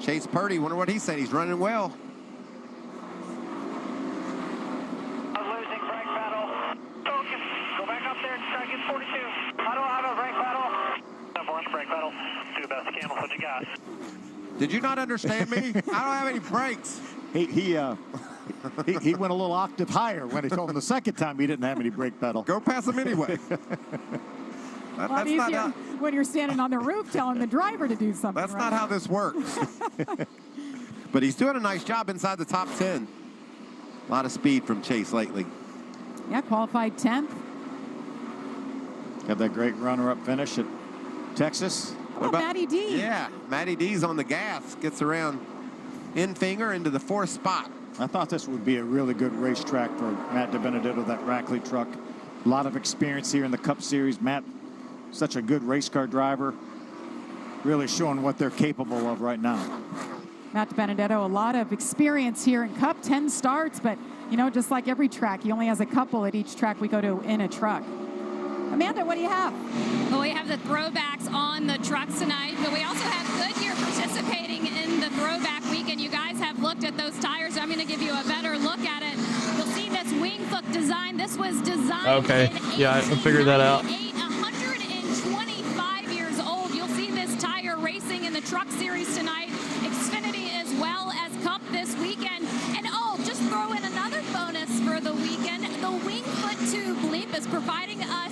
Chase Purdy, wonder what he said. He's running well. I'm losing brake pedal. Focus. Go back up there and try to get 42. I don't have a brake pedal. I'm on the brake pedal. Do the best you can with what you got. Did you not understand me? I don't have any brakes. He went a little octave higher when he told him the second time he didn't have any brake pedal. Go pass him anyway. That's easier not when you're standing on the roof telling the driver to do something. That's not how this works. But he's doing a nice job inside the top 10. A lot of speed from Chase lately. Yeah, qualified 10th. Got that great runner-up finish at Texas. What about Matty D? Yeah, Matty D's on the gas. Gets around in finger into the 4th spot. I thought this would be a really good racetrack for Matt DiBenedetto, that Rackley truck. A lot of experience here in the Cup Series. Matt, such a good race car driver, really showing what they're capable of right now. Matt DiBenedetto, a lot of experience here in Cup, 10 starts, but, you know, just like every track, he only has a couple at each track we go to in a truck. Amanda, what do you have? Well, we have the throwbacks on the trucks tonight, but we also have Goodyear participating in the throwback weekend. You guys have looked at those tires. I'm going to give you a better look at it. You'll see this wing foot design. This was designed Okay, yeah, I figured that out. 125 years old. You'll see this tire racing in the Truck Series tonight, Xfinity as well as Cup this weekend. And oh, just throw in another bonus for the weekend. The wing foot tube leap is providing us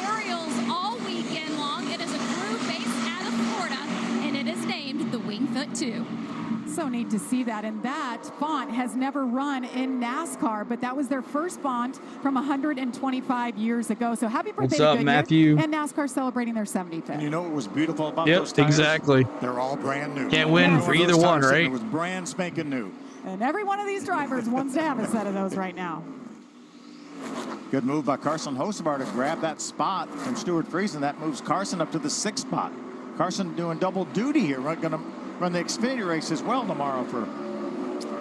aerials all weekend long. It is a crew based out of Florida, and it is named the Wingfoot 2. So neat to see that. And that font has never run in NASCAR, but that was their first font from 125 years ago. So happy birthday to Goodyear. Matthew? And NASCAR celebrating their 75th. And you know what was beautiful about those tires? Exactly. They're all brand new. Can't win for either one, right? It was brand spanking new. And every one of these drivers wants to have a set of those right now. Good move by Carson Hocevar to grab that spot from Stuart Friesen. That moves Carson up to the 6th spot. Carson doing double duty here. Going to run the Xfinity race as well tomorrow for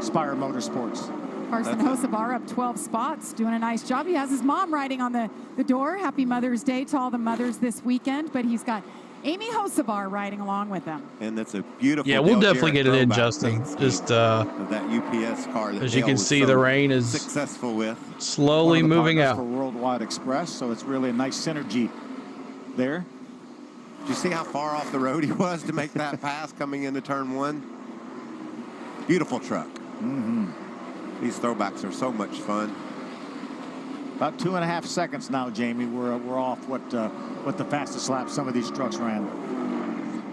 Spire Motorsports. Carson Hocevar up 12 spots, doing a nice job. He has his mom riding on the door. Happy Mother's Day to all the mothers this weekend, but he's got Amy Hocevar riding along with them. And that's a beautiful. Yeah, we'll definitely get it in, Justin. Just that UPS car. That as you Dale can was see, so the rain is successful with slowly moving out. For Worldwide Express, so it's really a nice synergy there. Did you see how far off the road he was to make that pass coming into turn 1? Beautiful truck. Mm-hmm. These throwbacks are so much fun. About 2.5 seconds now, Jamie. We're off what the fastest lap some of these trucks ran.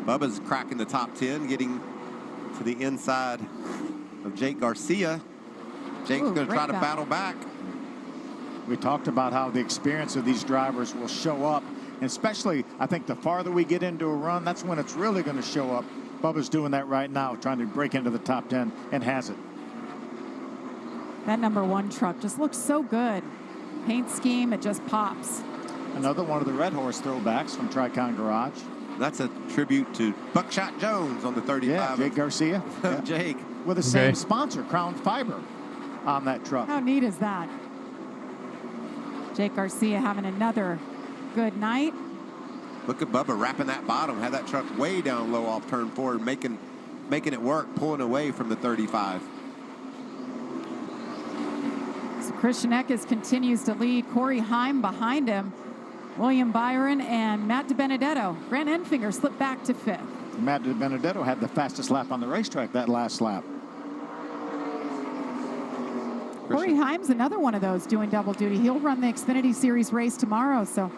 Bubba's cracking the top 10, getting to the inside of Jake Garcia. Jake's going to try to battle back. We talked about how the experience of these drivers will show up, and especially, I think, the farther we get into a run, that's when it's really going to show up. Bubba's doing that right now, trying to break into the top 10, and has it. That #1 truck just looks so good. Paint scheme, it just pops. Another one of the Red Horse throwbacks from Tricon Garage. That's a tribute to Buckshot Jones on the 35. Yeah, Jake Garcia. Yeah. Jake. With the same sponsor, Crown Fiber, on that truck. How neat is that? Jake Garcia having another good night. Look at Bubba wrapping that bottom. Had that truck way down low off turn 4, making it work, pulling away from the 35. So Christian Eckes continues to lead. Corey Heim behind him. William Byron and Matt DiBenedetto. Grant Enfinger slipped back to 5th. Matt DiBenedetto had the fastest lap on the racetrack that last lap. Corey Heim's another one of those doing double duty. He'll run the Xfinity Series race tomorrow, so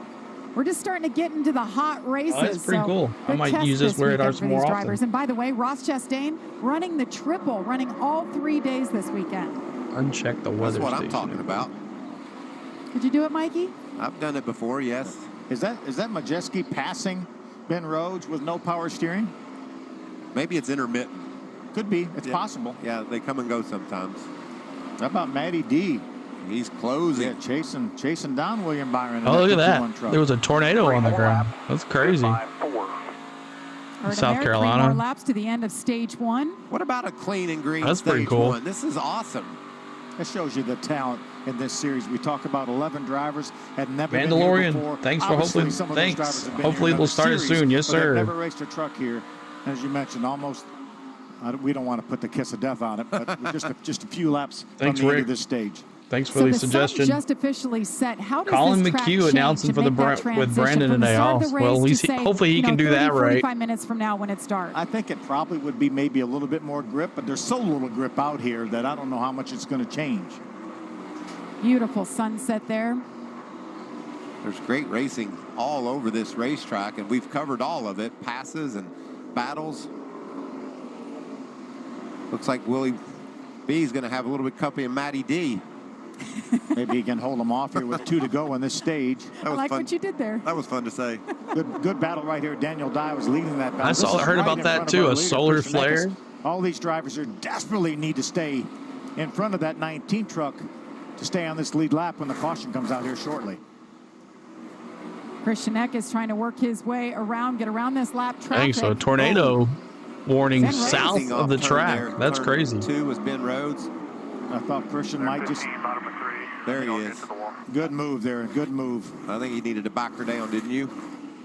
we're just starting to get into the hot races. Oh, that's pretty cool. I might use this where it are some more often. Drivers. And by the way, Ross Chastain running the triple, running all 3 days this weekend. Uncheck the weather. That's what I'm talking about. Did you do it, Mikey? I've done it before, yes. Is that Majeski passing Ben Rhodes with no power steering? Maybe it's intermittent. Could be. It's possible. Yeah, they come and go sometimes. How about Matty D? He's closing. Yeah, chasing down William Byron. Oh, look at that. There was a tornado on the ground. That's crazy. South Carolina. 3 more laps to the end of stage 1. What about a clean and green That's pretty cool. 1? This is awesome. That shows you the talent in this series. We talk about 11 drivers had never Mandalorian. been here before. Thanks for Obviously, hoping. some of Thanks. those drivers have been Hopefully here they'll start it series, soon. Yes, but they've sir. never raced a truck here. As you mentioned, almost. We don't want to put the kiss of death on it, but just a few laps Thanks, from the Rick. end of this stage. Thanks for the suggestion. Just officially set. How does Colin this track McHugh change announcing to for the make that with Brandon transition today from the start of off. the Well, at race least to say, hopefully he can do 30, that right. 45 minutes from now when it starts. I think it probably would be maybe a little bit more grip, but there's so little grip out here that I don't know how much it's going to change. Beautiful sunset there. There's great racing all over this racetrack, and we've covered all of it. Passes and battles. Looks like Willie B is going to have a little bit company of Matty D. Maybe he can hold them off here with 2 to go on this stage. I like fun. what you did there. That was fun to say. Good battle right here. Daniel Dye was leading that battle. I heard about that too, a solar flare. All these drivers are desperately need to stay in front of that 19 truck to stay on this lead lap when the caution comes out here shortly. Christian Eckes trying to work his way around, get around this lap traffic. Thanks. So a tornado warning Ben Rhodes. south of the track. That's Turn crazy. 2 was Ben Rhodes. I thought Christian might just. There he is. Good move there. Good move. I think he needed to back her down, didn't you?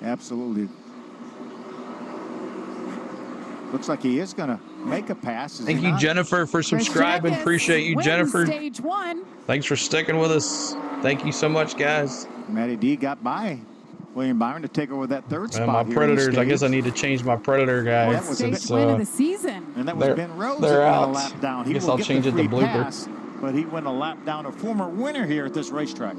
Absolutely. Looks like he is going to make a pass. Thank you, Jennifer, for subscribing. Appreciate you, Jennifer. Stage 1. Thanks for sticking with us. Thank you so much, guys. Matty D got by William Byron to take over that third spot. My here Predators. I guess I need to change my Predator, guys. That was stage win of the season. And that was Ben Rhodes that they're went out. a lap down. He I guess will I'll get change the it to free Blooper. pass, but he went a lap down. A former winner here at this racetrack.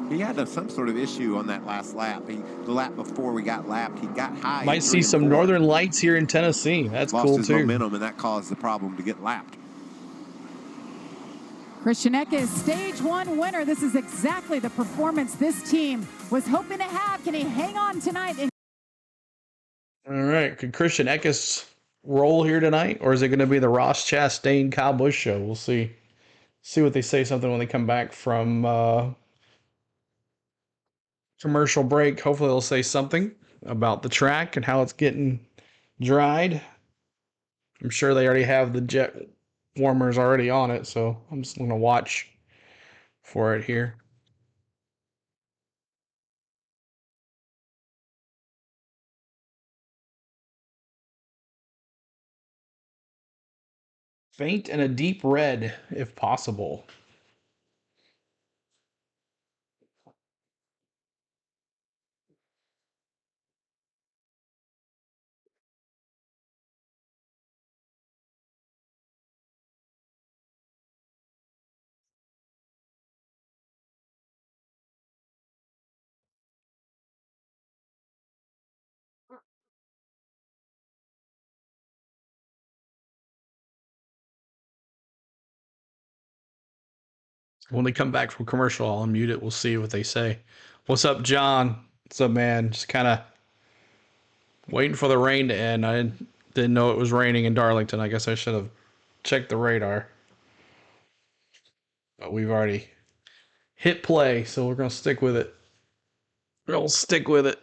He had some sort of issue on that last lap. The lap before we got lapped, he got high. Might see some northern lights here in Tennessee. That's Lost cool his too. momentum, and that caused the problem to get lapped. Christian Eckes, stage 1 winner. This is exactly the performance this team was hoping to have. Can he hang on tonight? All right. Could Christian Eckes roll here tonight, or is it going to be the Ross Chastain Kyle Busch show? We'll see. See what they say. Something when they come back from commercial break. Hopefully, they'll say something about the track and how it's getting dried. I'm sure they already have the jet warmers already on it, so I'm just going to watch for it here. Faint and a deep red, if possible. When they come back from commercial, I'll unmute it. We'll see what they say. What's up, John? What's up, man? Just kind of waiting for the rain to end. I didn't know it was raining in Darlington. I guess I should have checked the radar. But we've already hit play, so we're going to stick with it. We'll stick with it.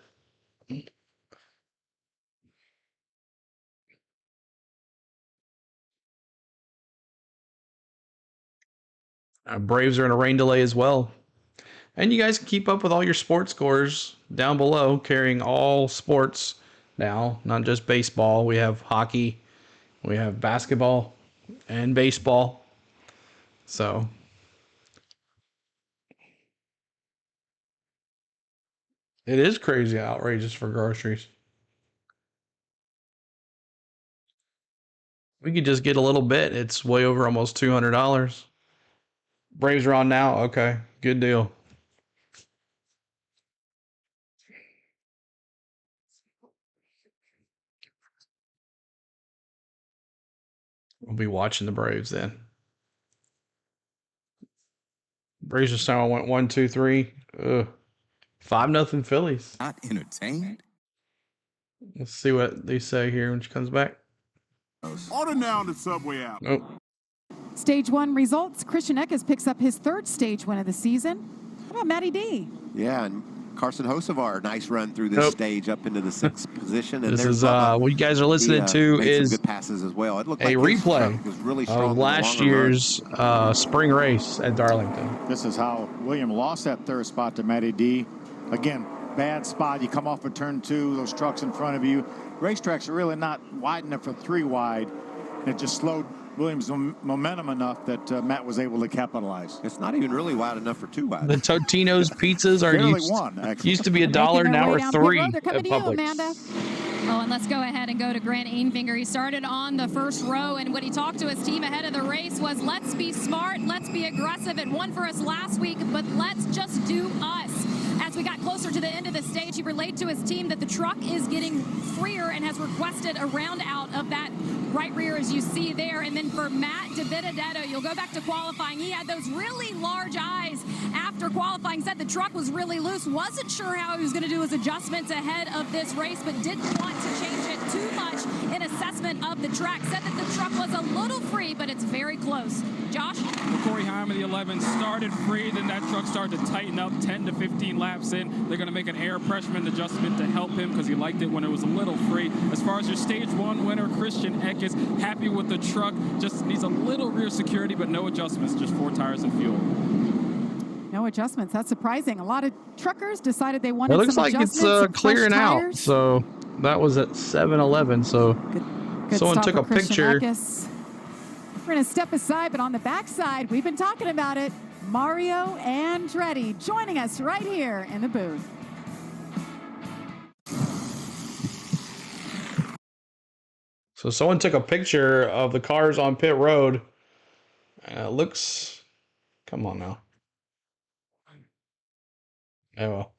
Braves are in a rain delay as well. And you guys can keep up with all your sports scores down below, carrying all sports now, not just baseball. We have hockey, we have basketball, and baseball. So it is crazy outrageous for groceries. We could just get a little bit. It's way over almost $200. Braves are on now. Okay, good deal. We'll be watching the Braves then. Braves just now went 1-2-3. 5-0 Phillies. Not entertained? Let's see what they say here when she comes back. Order now the Subway app. Oh. Stage 1 results. Christian Eckes picks up his 3rd stage win of the season. How about Matty D? Yeah, and Carson Hocevar, nice run through this stage up into the 6th position. And this is what you guys are listening to is good passes as well. It looked like a replay was really strong of last year's spring race at Darlington. This is how William lost that 3rd spot to Matty D. Again, bad spot. You come off of turn 2, those trucks in front of you. Racetracks are really not wide enough for 3 wide. And it just slowed Williams' momentum enough that Matt was able to capitalize. It's not even really wide enough for 2 wide. The Totino's pizzas are used to be $1, now are $3 at Publix. Oh, and let's go ahead and go to Grant Ingfinger. He started on the first row, and what he talked to his team ahead of the race was, let's be smart, let's be aggressive. It won for us last week, but let's just do us. As we got closer to the end of the stage, he relayed to his team that the truck is getting freer and has requested a round out of that right rear, as you see there. And then for Matt DiBenedetto, you'll go back to qualifying. He had those really large eyes after qualifying, said the truck was really loose, wasn't sure how he was going to do his adjustments ahead of this race, but didn't want to change it too much in assessment of the track. Said that the truck was a little free, but it's very close. Josh? Well, Corey Heim of the 11 started free, then that truck started to tighten up 10 to 15 laps in. They're going to make an air pressure adjustment to help him because he liked it when it was a little free. As far as your stage 1 winner, Christian Eckes, happy with the truck, just needs a little rear security, but no adjustments, just 4 tires and fuel. No adjustments. That's surprising. A lot of truckers decided they wanted It looks some like it's adjustments. clearing out. So that was at 7-11. So Good someone stop took for a Christian picture. Eckes. We're going to step aside, but on the backside, we've been talking about it. Mario Andretti joining us right here in the booth. So someone took a picture of the cars on pit road. And it looks, come on now. Oh well.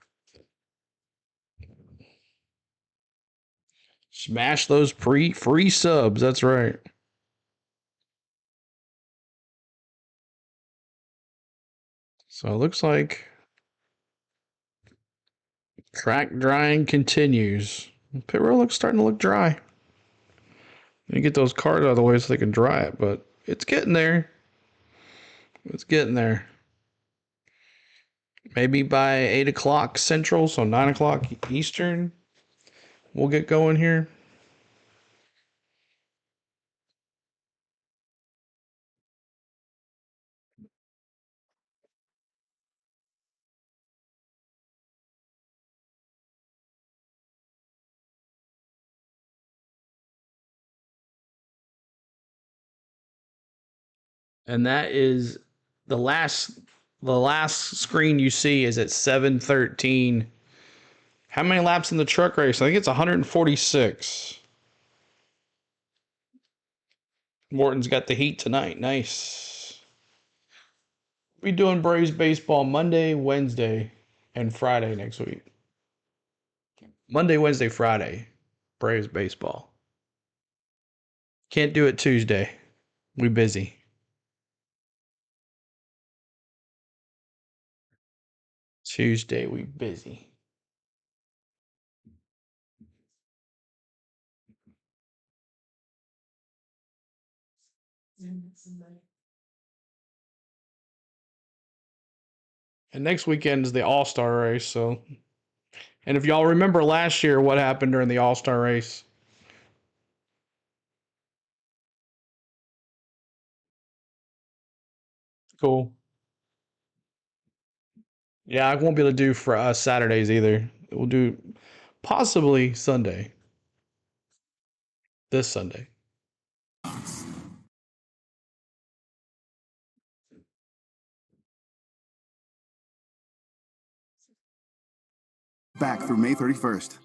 Smash those free subs. That's right. So it looks like track drying continues. Pit road looks starting to look dry. You get those cars out of the way so they can dry it, but it's getting there. It's getting there. Maybe by 8 o'clock Central, so 9 o'clock Eastern, we'll get going here. And that is the last screen you see is at 7:13. How many laps in the truck race? I think it's 146. Morton's got the heat tonight. Nice. We'll be doing Braves baseball Monday, Wednesday, and Friday next week. Monday, Wednesday, Friday. Braves baseball. Can't do it Tuesday. We busy. Tuesday, we busy. And next weekend is the All-Star race, so. And if y'all remember last year, what happened during the All-Star race? Cool. Yeah, I won't be able to do for Saturdays either. We'll do possibly Sunday. This Sunday. Back through May 31st.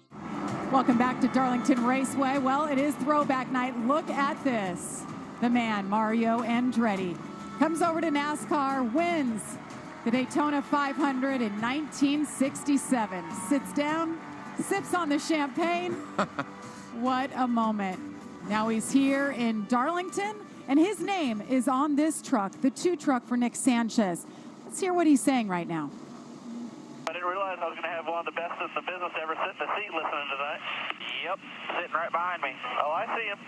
Welcome back to Darlington Raceway. Well, it is throwback night. Look at this. The man, Mario Andretti, comes over to NASCAR, wins the Daytona 500 in 1967. Sits down, sips on the champagne. What a moment. Now he's here in Darlington, and his name is on this truck, the 2 truck for Nick Sanchez. Let's hear what he's saying right now. I didn't realize I was going to have one of the best in the business ever sit in the seat listening to that. Yep, sitting right behind me. Oh, I see him.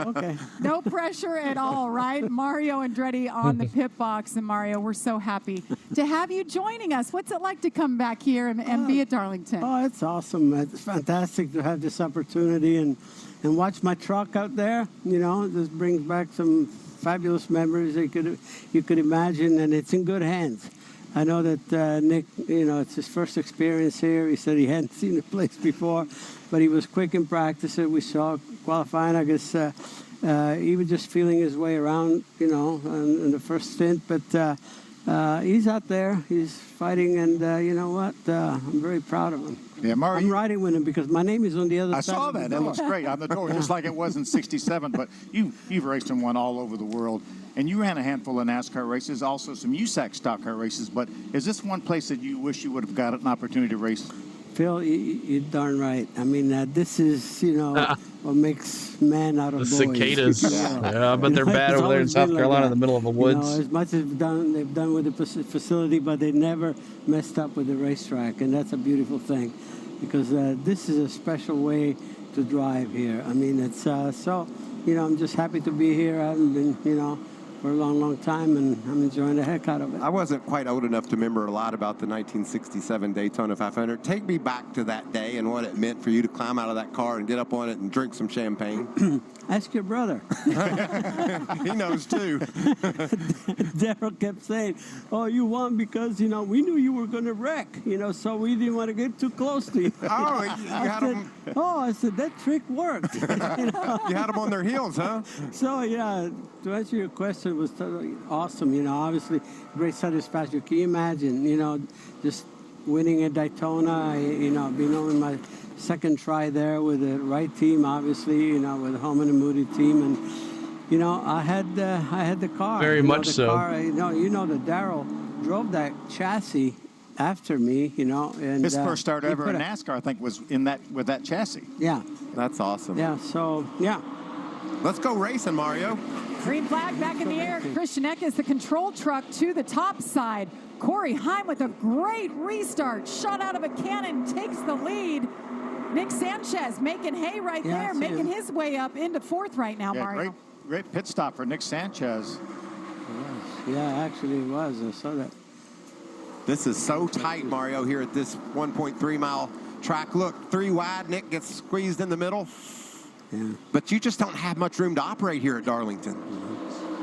Okay. No pressure at all, right? Mario Andretti on the pit box. And Mario, we're so happy to have you joining us. What's it like to come back here and be at Darlington? Oh, it's awesome. It's fantastic to have this opportunity and watch my truck out there. You know, this brings back some fabulous memories you could imagine, and it's in good hands. I know that Nick, you know, it's his first experience here. He said he hadn't seen the place before, but he was quick in practice. We saw qualifying. I guess he was just feeling his way around, you know, in the first stint. But he's out there. He's fighting, and you know what? I'm very proud of him. Yeah, Mario, I'm riding with him because my name is on the other side. I saw that. That looks great on the door, just like it was in '67. But you've raced and won all over the world, and you ran a handful of NASCAR races, also some USAC stock car races. But is this one place that you wish you would have got an opportunity to race? Phil, you're darn right. I mean, this is, you know, what makes man out of boys. The cicadas. Yeah, but they're bad over there in South Carolina in the middle of the woods. You know, as much as they've done with the facility, but they never messed up with the racetrack, and that's a beautiful thing, because this is a special way to drive here. I mean, it's so, you know, I'm just happy to be here. I haven't been, you know, for a long, long time, and I'm enjoying the heck out of it. I wasn't quite old enough to remember a lot about the 1967 Daytona 500. Take me back to that day and what it meant for you to climb out of that car and get up on it and drink some champagne. Ask your brother. He knows too. Daryl kept saying, "Oh, you won because, you know, we knew you were going to wreck, you know, so we didn't want to get too close to you." Oh, you had them. Oh, I said, that trick worked. You had them on their heels, huh? So, yeah, to answer your question, it was totally awesome. You know, obviously, great satisfaction. Can you imagine, you know, just winning at Daytona, you know, being on my second try there with the right team, obviously, you know, with the Holman and Moody team. And, you know, I had the car. Very much so. You know that Darrell drove that chassis after me, you know. And his first start ever in NASCAR, I think, was with that chassis. Yeah. That's awesome. Yeah, so, yeah. Let's go racing, Mario. Green flag back in the air. Christian Eckes, the control truck to the top side. Corey Heim with a great restart. Shot out of a cannon, takes the lead. Nick Sanchez making hay right there, making his way up into fourth right now, Mario. Great pit stop for Nick Sanchez. Yeah, actually it was. I saw that. This is so tight, Mario, here at this 1.3 mile track. Look, 3 wide. Nick gets squeezed in the middle. Yeah. But you just don't have much room to operate here at Darlington.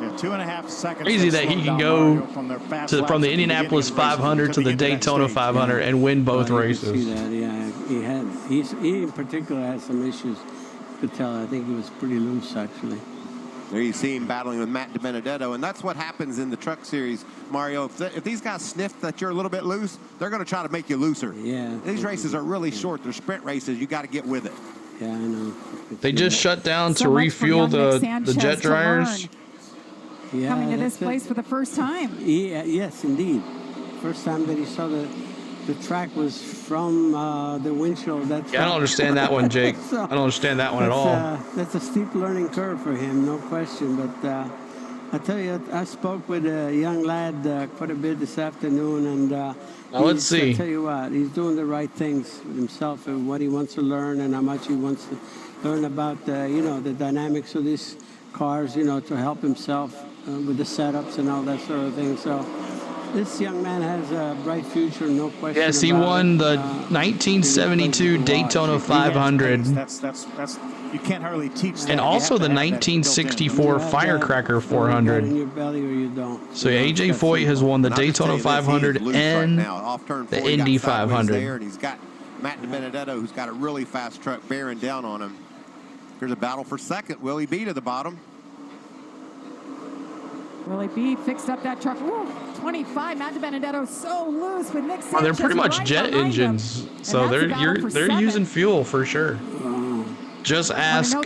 Yeah, 2.5 seconds. Crazy that he can go from the Indianapolis 500 to the Daytona 500 and win both races. See that? Yeah, he in particular had some issues. You could tell. I think he was pretty loose, actually. There you see him battling with Matt DiBenedetto, and that's what happens in the Truck Series, Mario. If these guys sniff that you're a little bit loose, they're going to try to make you looser. Yeah. These races are really short. They're sprint races. You got to get with it. Yeah, I know. They just shut down to refuel the jet dryers. Yeah, coming to this place for the first time. Yeah, yes, indeed. First time that he saw the track was from the windshield. Yeah, I don't understand that one, Jake. I don't understand that one at all. That's a steep learning curve for him, no question. But I tell you, I spoke with a young lad quite a bit this afternoon, and now let's see. I tell you what, he's doing the right things with himself and what he wants to learn and how much he wants to learn about, the dynamics of these cars, to help himself with the setups and all that sort of thing. So this young man has a bright future, no question. Yes, he won the 1972 Daytona 500. That's you can't hardly teach that. And also the 1964 Firecracker 400. So AJ Foyt has won the Daytona 500 and the Indy 500. And he's got Matt DiBenedetto, who's got a really fast truck bearing down on him. There's a battle for second. Will he be to the bottom? Willie B fixed up that truck. Ooh, 25. Matt DiBenedetto so loose with Nick Sanchez. They're pretty much jet engines, so they're using fuel for sure. Just ask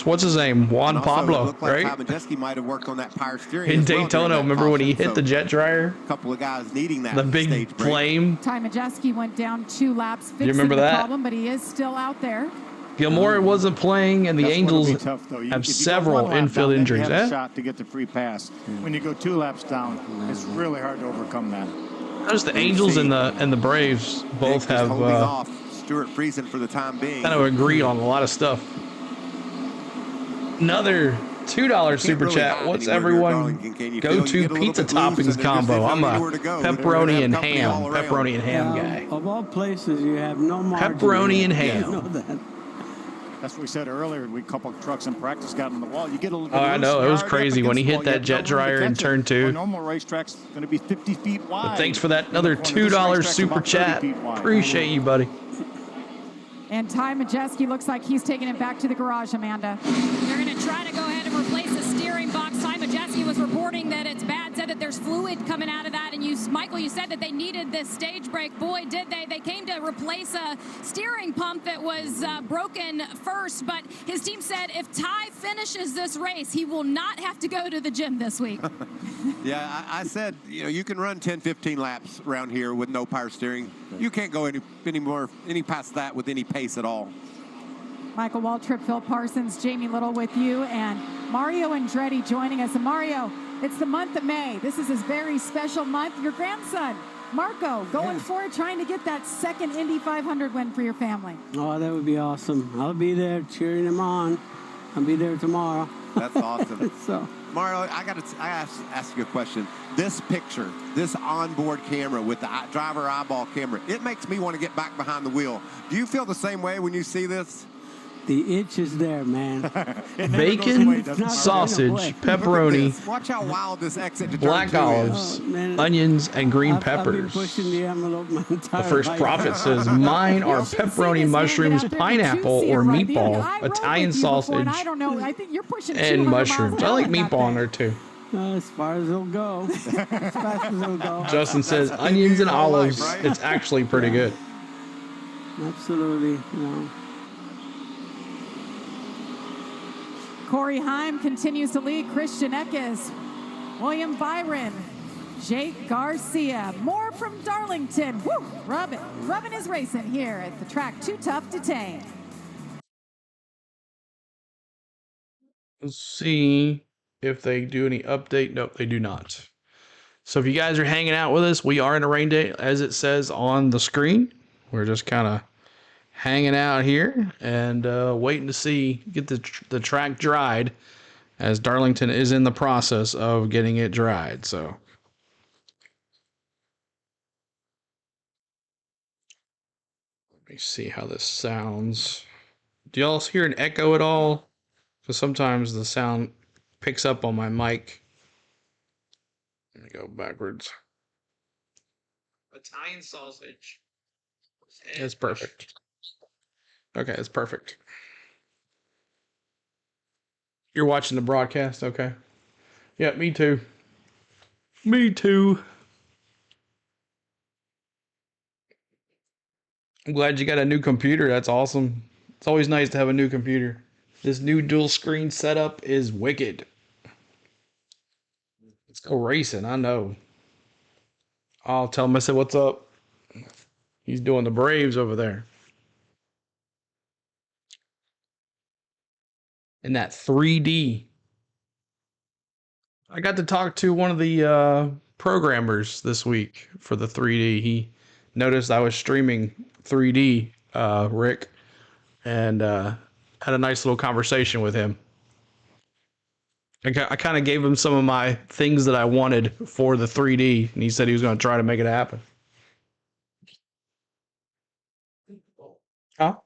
what's his name, Juan Pablo, right? Majeski might have worked on that power steering in Daytona. Remember when he hit the jet dryer? A couple of guys needing that. The big flame. Ty Majeski went down 2 laps fixing remember the that? problem, but he is still out there. Gilmore wasn't playing, and the Angels tough, have several infield injuries. You have a shot to get the free pass. When you go 2 laps down, it's really hard to overcome that. Notice the Angels and the Braves both have Stuart Friesen for the time being. kind of agreed on a lot of stuff. Another $2 super chat. What's everyone go-to pizza toppings combo? I'm a pepperoni and ham. Pepperoni and ham guy. Of all places, you have no margin. Pepperoni and ham. You know that. That's what we said earlier. We couple trucks in practice got on the wall. You get a little. Oh, I know. It was crazy when he hit that jet dryer in turn 2. A normal racetrack's going to be 50 feet wide. But thanks for that another $2 super chat. Appreciate you, buddy. And Ty Majeski looks like he's taking it back to the garage, Amanda. They're going to try to go ahead and replace the steering box. Ty Majeski was reporting that it's bad, said that there's fluid coming out of that. And Michael, you said that they needed this stage brake. Boy, did they. They came to replace a steering pump that was broken first. But his team said if Ty finishes this race, he will not have to go to the gym this week. Yeah, I said, you can run 10, 15 laps around here with no power steering. You can't go any past that with any pace at all. Michael Waltrip, Phil Parsons, Jamie Little with you, and Mario Andretti joining us. And Mario, it's the month of May. This is his very special month. Your grandson, Marco, going for it, trying to get that second Indy 500 win for your family. Oh, that would be awesome. I'll be there cheering him on. I'll be there tomorrow. That's awesome. So, Mario, I ask you a question. This picture, this onboard camera with the driver eyeball camera, it makes me want to get back behind the wheel. Do you feel the same way when you see this? The itch is there, man. Bacon, sausage, pepperoni, Watch how wild this exit to black olives, onions, and green peppers. Pushing the envelope my entire The first life. prophet says, mine are pepperoni, mushrooms, pineapple, or meatball, Italian sausage, I don't know. I think you're pushing and 200 mushrooms. miles I like an hour meatball on there too. As far as it'll go. As fast as it'll go. Justin says, onions and olives. It's actually pretty good. Absolutely, Corey Heim continues to lead. Christian Eckes, William Byron, Jake Garcia. More from Darlington. Woo! Rubbin is racing here at the track Too Tough to Tame. Let's see if they do any update. Nope, they do not. So if you guys are hanging out with us, we are in a rain day, as it says on the screen. We're just kind of hanging out here and waiting to get the track dried, as Darlington is in the process of getting it dried. So let me see how this sounds. Do y'all hear an echo at all? Because sometimes the sound picks up on my mic. Let me go backwards. Italian sausage. It's perfect. Okay, it's perfect. You're watching the broadcast, okay? Yeah, me too. Me too. I'm glad you got a new computer. That's awesome. It's always nice to have a new computer. This new dual screen setup is wicked. Let's go racing, I know. I'll tell him, I said, what's up? He's doing the Braves over there. And that 3D I got to talk to one of the programmers this week for the 3D. He noticed I was streaming 3D, Rick, and had a nice little conversation with him. I kind of gave him some of my things that I wanted for the 3D, and he said he was going to try to make it happen. Huh?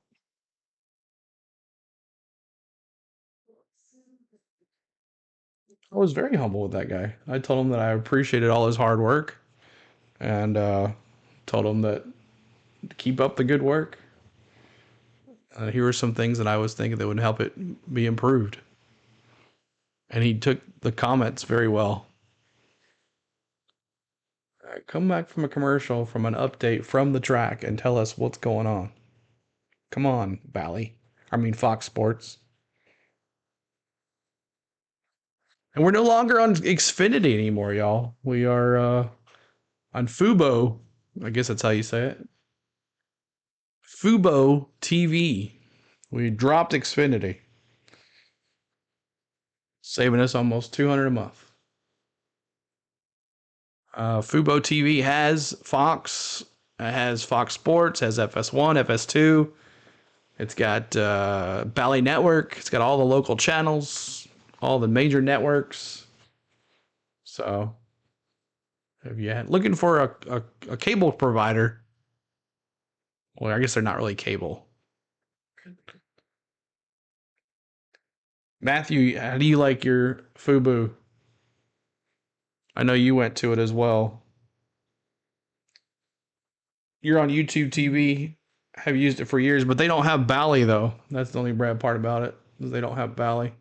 I was very humble with that guy. I told him that I appreciated all his hard work, and told him that to keep up the good work. Here were some things that I was thinking that would help it be improved. And he took the comments very well. Come back from a commercial, from an update from the track, and tell us what's going on. Come on, Fox Sports. And we're no longer on Xfinity anymore, y'all. We are on Fubo. I guess that's how you say it. Fubo TV. We dropped Xfinity. Saving us almost $200 a month. Fubo TV has Fox. It has Fox Sports, has FS1, FS2. It's got Bally Network. It's got all the local channels, all the major networks. So, if you're looking for a cable provider, well, I guess they're not really cable. Matthew, how do you like your Fubo? I know you went to it as well. You're on YouTube TV. Have used it for years, but they don't have Bally though. That's the only bad part about it, is they don't have Bally.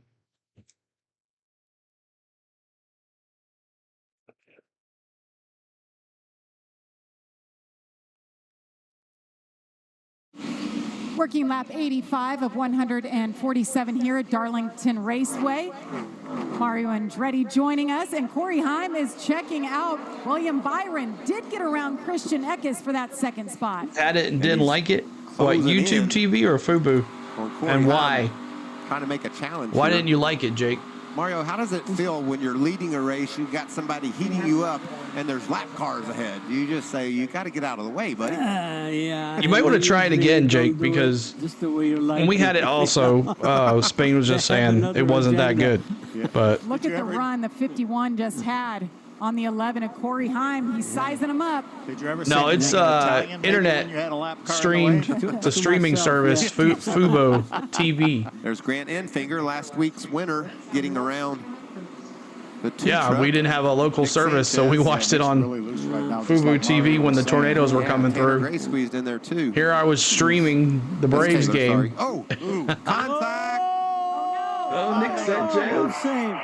Working lap 85 of 147 here at Darlington Raceway. Mario Andretti joining us, and Corey Heim is checking out. William Byron did get around Christian Eckes for that second spot. Had it and didn't like it? What, YouTube TV or Fubo? And why? Trying to make a challenge. Why didn't you like it, Jake? Mario, how does it feel when you're leading a race, you've got somebody heating you up, and there's lap cars ahead? You just say, you got to get out of the way, buddy. Yeah. You might want to try it again, Jake, because when we had it also, Spain was just saying it wasn't that good. But look at the run the 51 just had on the 11 of Corey Heim. He's sizing him up. Did you ever no, it's internet streamed. It's a streaming service, Fubo TV. There's Grant Enfinger, last week's winner, getting around the two truck. We didn't have a local service, so we watched it on Fubo TV when the tornadoes were coming through. Gray squeezed in there too. Here I was streaming the Braves game. Oh, contact! Oh, Nick said Good save.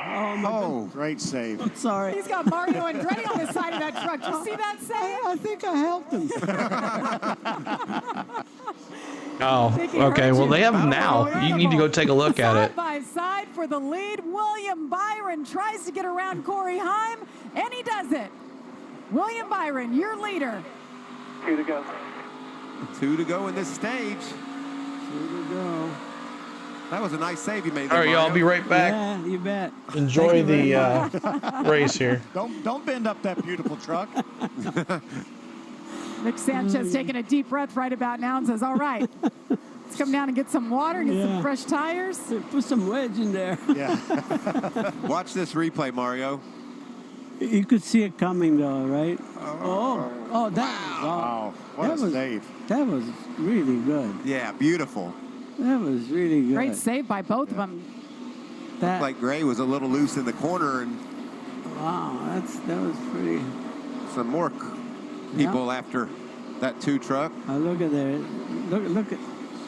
Oh, great save. Sorry. He's got Mario Andretti on the side of that truck. Did you see that save? I think I helped him. Oh, okay. Well, they have them now. You need to go take a look at it. Side by side for the lead. William Byron tries to get around Corey Heim, and he does it. William Byron, your leader. 2 to go. 2 to go in this stage. 2 to go. That was a nice save you made there, All right, y'all. I'll be right back. Yeah, you bet. Enjoy the race here. Don't bend up that beautiful truck. Nick Sanchez taking a deep breath right about now and says, all right, let's come down and get some water, get some fresh tires. Put some wedge in there. Yeah. Watch this replay, Mario. You could see it coming, though, right? Wow. What a save. That was really good. Yeah, beautiful. That was really good. Great save by both of them. Looked like Gray was a little loose in the corner, and wow, that was pretty. Some more people after that 2 truck. Look at there. Look at.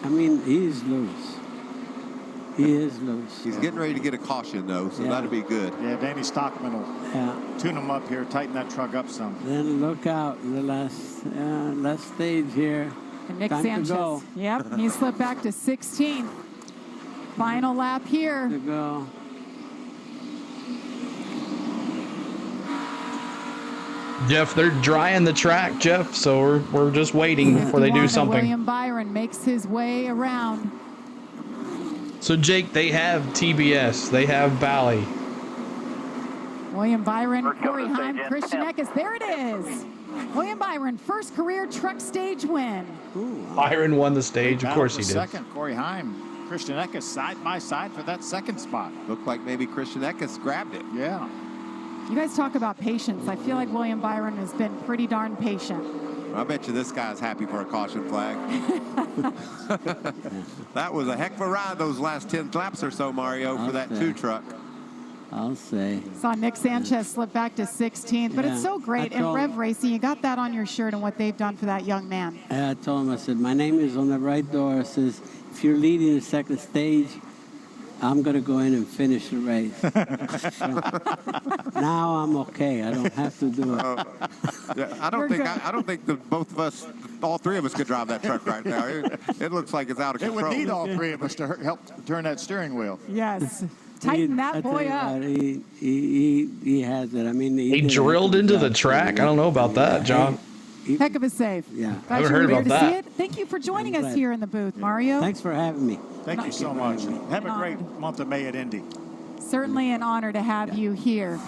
I mean, he's loose. He is loose. He's getting ready to get a caution, though, so that'll be good. Yeah, Danny Stockman will tune him up here, tighten that truck up some. Then look out, the last stage here. And Nick Time Sanchez. to go. Yep, he slipped back to 16th. Final lap here. To go. Jeff, they're drying the track, Jeff, so we're just waiting before they do something. William Byron makes his way around. So, Jake, they have TBS. They have Bally. William Byron, Corey Heim, Christian Eckes. There it is. William Byron, first career truck stage win. Byron won the stage. Of course he did. Second, Corey Heim, Christian Eckes side by side for that second spot. Looked like maybe Christian Eckes grabbed it. Yeah. You guys talk about patience. I feel like William Byron has been pretty darn patient. I bet you this guy's happy for a caution flag. That was a heck of a ride those last 10 laps or so, Mario, for that 2 truck. I'll say. Saw Nick Sanchez slip back to 16th, but it's so great. And Rev Racing, you got that on your shirt and what they've done for that young man. I told him, I said, my name is on the right door. It says, if you're leading the second stage, I'm going to go in and finish the race. So, now I'm okay. I don't have to do it. Yeah, I don't think the both of us, all 3 of us, could drive that truck right now. It looks like it's out of control. It would need all 3 of us to help turn that steering wheel. Yes. Tighten that boy up. He has it. I mean, he drilled into the track. I don't know about that, John. Heck of a save. Yeah. I haven't heard about that. See it. Thank you for joining us here in the booth, Mario. Thanks for having me. Thank you so much. Have a great month of May at Indy. Certainly an honor to have you here.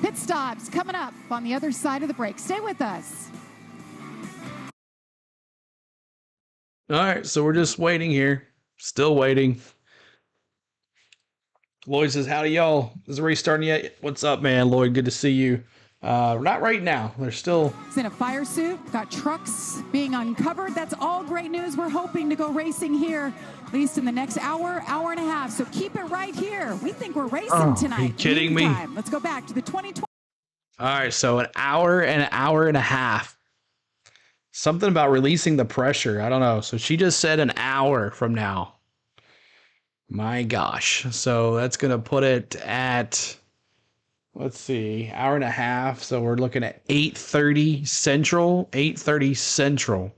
Pit stops coming up on the other side of the break. Stay with us. All right, so we're just waiting here. Still waiting. Lloyd says, howdy, y'all. Is the race starting yet? What's up, man? Lloyd, good to see you. Not right now. They're still... He's in a fire suit. Got trucks being uncovered. That's all great news. We're hoping to go racing here, at least in the next hour, hour and a half. So keep it right here. We think we're racing tonight. Are you kidding me? Let's go back to the 2020. All right, so an hour and a half. Something about releasing the pressure. I don't know. So she just said an hour from now. My gosh. So that's going to put it at, let's see, hour and a half. So we're looking at 8:30 Central. 8:30 Central.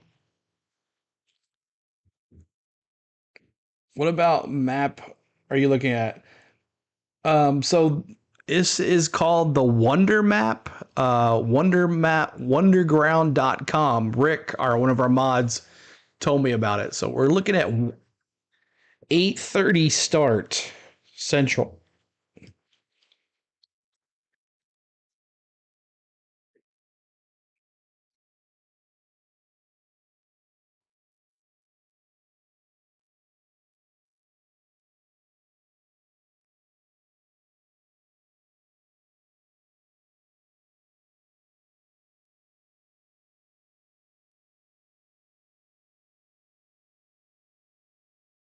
What about map are you looking at? So this is called the Wonder Map. Wonderground.com. Rick, one of our mods, told me about it. So we're looking at 8:30 start Central.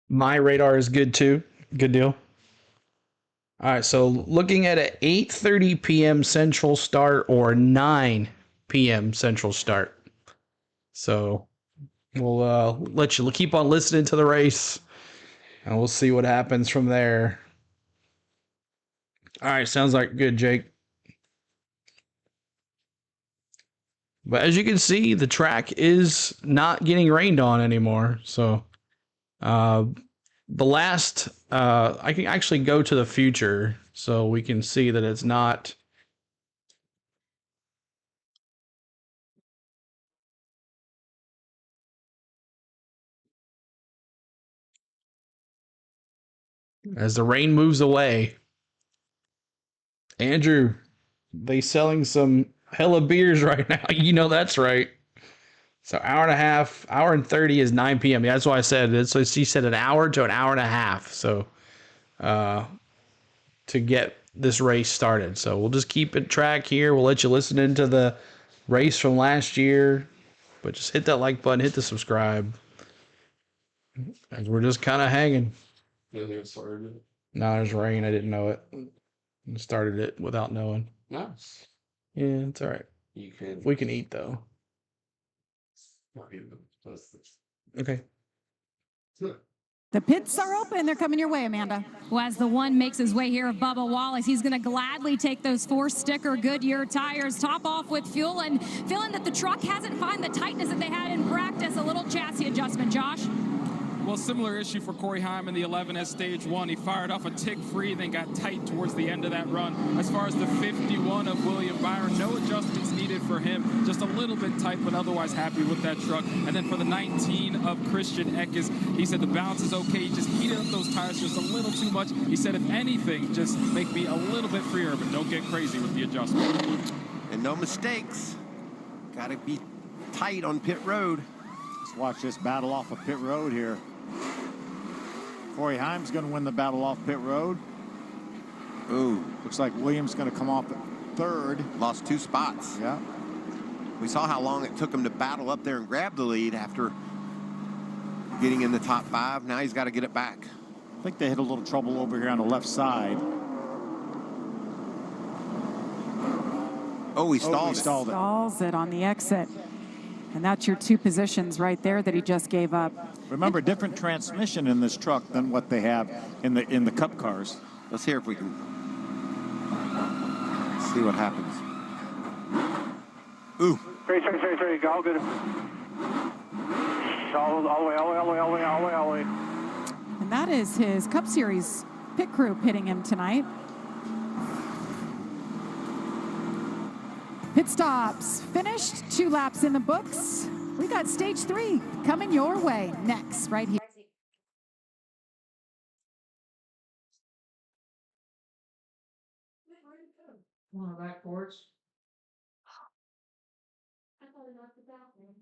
My radar is good too. Good deal. All right, so looking at an 8:30 p.m. Central start or 9 p.m. Central start. So we'll let you keep on listening to the race, and we'll see what happens from there. All right, sounds like good, Jake. But as you can see, the track is not getting rained on anymore. So the last, I can actually go to the future so we can see that it's not. As the rain moves away. Andrew, they selling some hella beers right now. You know that's right. So hour and a half, hour and 30 is 9 p.m. Yeah, that's why I said it. So she said an hour to an hour and a half. So to get this race started. So we'll just keep it track here. We'll let you listen into the race from last year. But just hit that like button, hit the subscribe. And we're just kind of hanging. No, there's rain. I didn't know it. I started it without knowing. Nice. Yeah, it's all right. We can eat though. Okay. The pits are open. They're coming your way, Amanda. Well, as the one makes his way here of Bubba Wallace, he's going to gladly take those 4-sticker Goodyear tires, top off with fuel, and feeling that the truck hasn't found the tightness that they had in practice. A little chassis adjustment, Josh. Well, similar issue for Corey Heim in the 11S Stage 1. He fired off a tick free, then got tight towards the end of that run. As far as the 51 of William Byron, no adjustments needed for him. Just a little bit tight, but otherwise happy with that truck. And then for the 19 of Christian Eckes, he said the balance is okay. He just heated up those tires just a little too much. He said, if anything, just make me a little bit freer, but don't get crazy with the adjustment. And no mistakes. Got to be tight on pit road. Let's watch this battle off of pit road here. Corey Heim's going to win the battle off pit road. Ooh. Looks like Williams going to come off at third. Lost 2 spots. Yeah. We saw how long it took him to battle up there and grab the lead after getting in the top 5. Now he's got to get it back. I think they hit a little trouble over here on the left side. Oh, he stalled it. Stalls it on the exit. And that's your 2 positions right there that he just gave up. Remember, different transmission in this truck than what they have in the Cup cars. Let's hear if we can see what happens. Ooh. Straight, all good. All the way. And that is his Cup Series pit crew pitting him tonight. Pit stops finished, 2 laps in the books. We got stage 3 coming your way next, right here. One of the backboards. I thought it was the bathroom.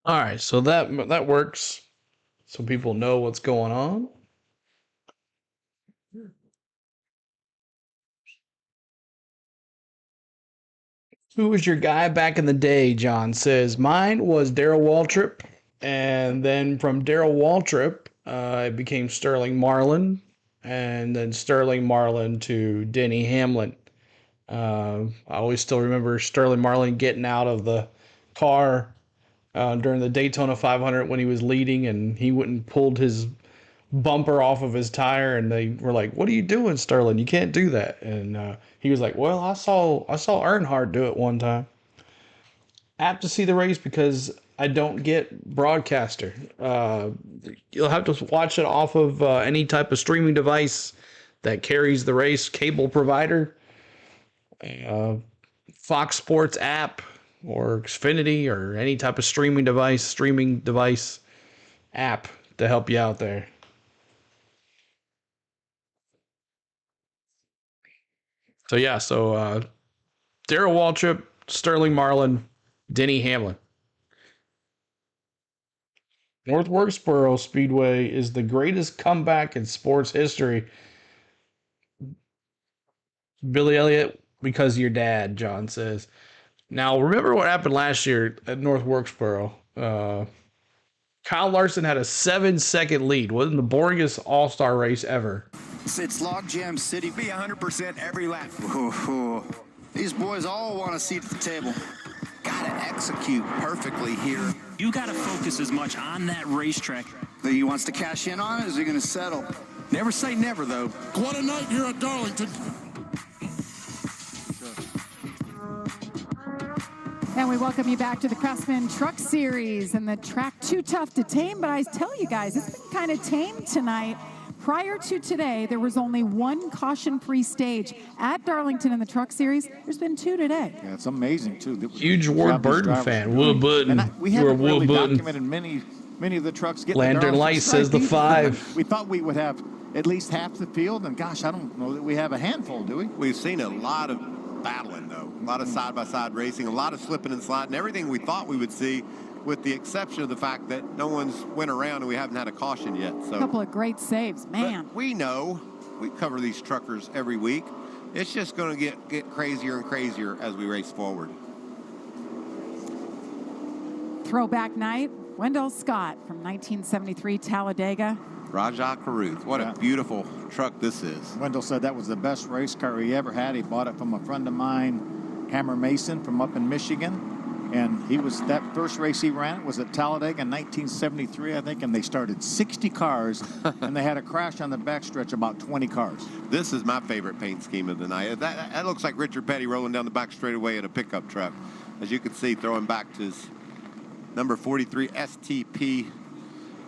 All right, so that works. So people know what's going on. Who was your guy back in the day? John says mine was Darrell Waltrip, and then from Darrell Waltrip, it became Sterling Marlin, and then Sterling Marlin to Denny Hamlin. I always still remember Sterling Marlin getting out of the car during the Daytona 500 when he was leading, and he went and pulled his bumper off of his tire, and they were like, "What are you doing, Sterling? You can't do that." And he was like, "Well, I saw Earnhardt do it one time." Apt to see the race because I don't get broadcaster. You'll have to watch it off of any type of streaming device that carries the race, cable provider, Fox Sports app, or Xfinity, or any type of streaming device app to help you out there. So yeah, Darrell Waltrip, Sterling Marlin, Denny Hamlin. North Wilkesboro Speedway is the greatest comeback in sports history. Billy Elliott, because of your dad, John says. Now, remember what happened last year at North Wilkesboro. Kyle Larson had a 7-second lead. Wasn't the boringest all-star race ever. It's Logjam City. Be 100% every lap. Ooh. These boys all want a seat at the table. Gotta execute perfectly here. You gotta focus as much on that racetrack. He wants to cash in on it, or is he gonna settle? Never say never, though. What a night here at Darlington. And we welcome you back to the Craftsman Truck Series, and the track too tough to tame, but I tell you guys, it's been kind of tame tonight. Prior to today, there was only 1 caution-free stage at Darlington in the Truck Series. There's been 2 today. Yeah, it's amazing, too. Huge Ward Burton fan. Will Burton. We haven't really documented many of the trucks getting Lantern Light says the 5. We thought we would have at least half the field. And gosh, I don't know that we have a handful, do we? We've seen a lot of battling, though. A lot of side-by-side racing, a lot of slipping and sliding, everything we thought we would see, with the exception of the fact that no one's went around and we haven't had a caution yet. So a couple of great saves, man. But we know, we cover these truckers every week. It's just going to get crazier and crazier as we race forward. Throwback night, Wendell Scott from 1973 Talladega. Rajah Caruth, what a beautiful truck this is. Wendell said that was the best race car he ever had. He bought it from a friend of mine, Hammer Mason, from up in Michigan. And that first race he ran was at Talladega in 1973, I think, and they started 60 cars, and they had a crash on the backstretch, about 20 cars. This is my favorite paint scheme of the night. That looks like Richard Petty rolling down the back straightaway in a pickup truck. As you can see, throwing back to his number 43 STP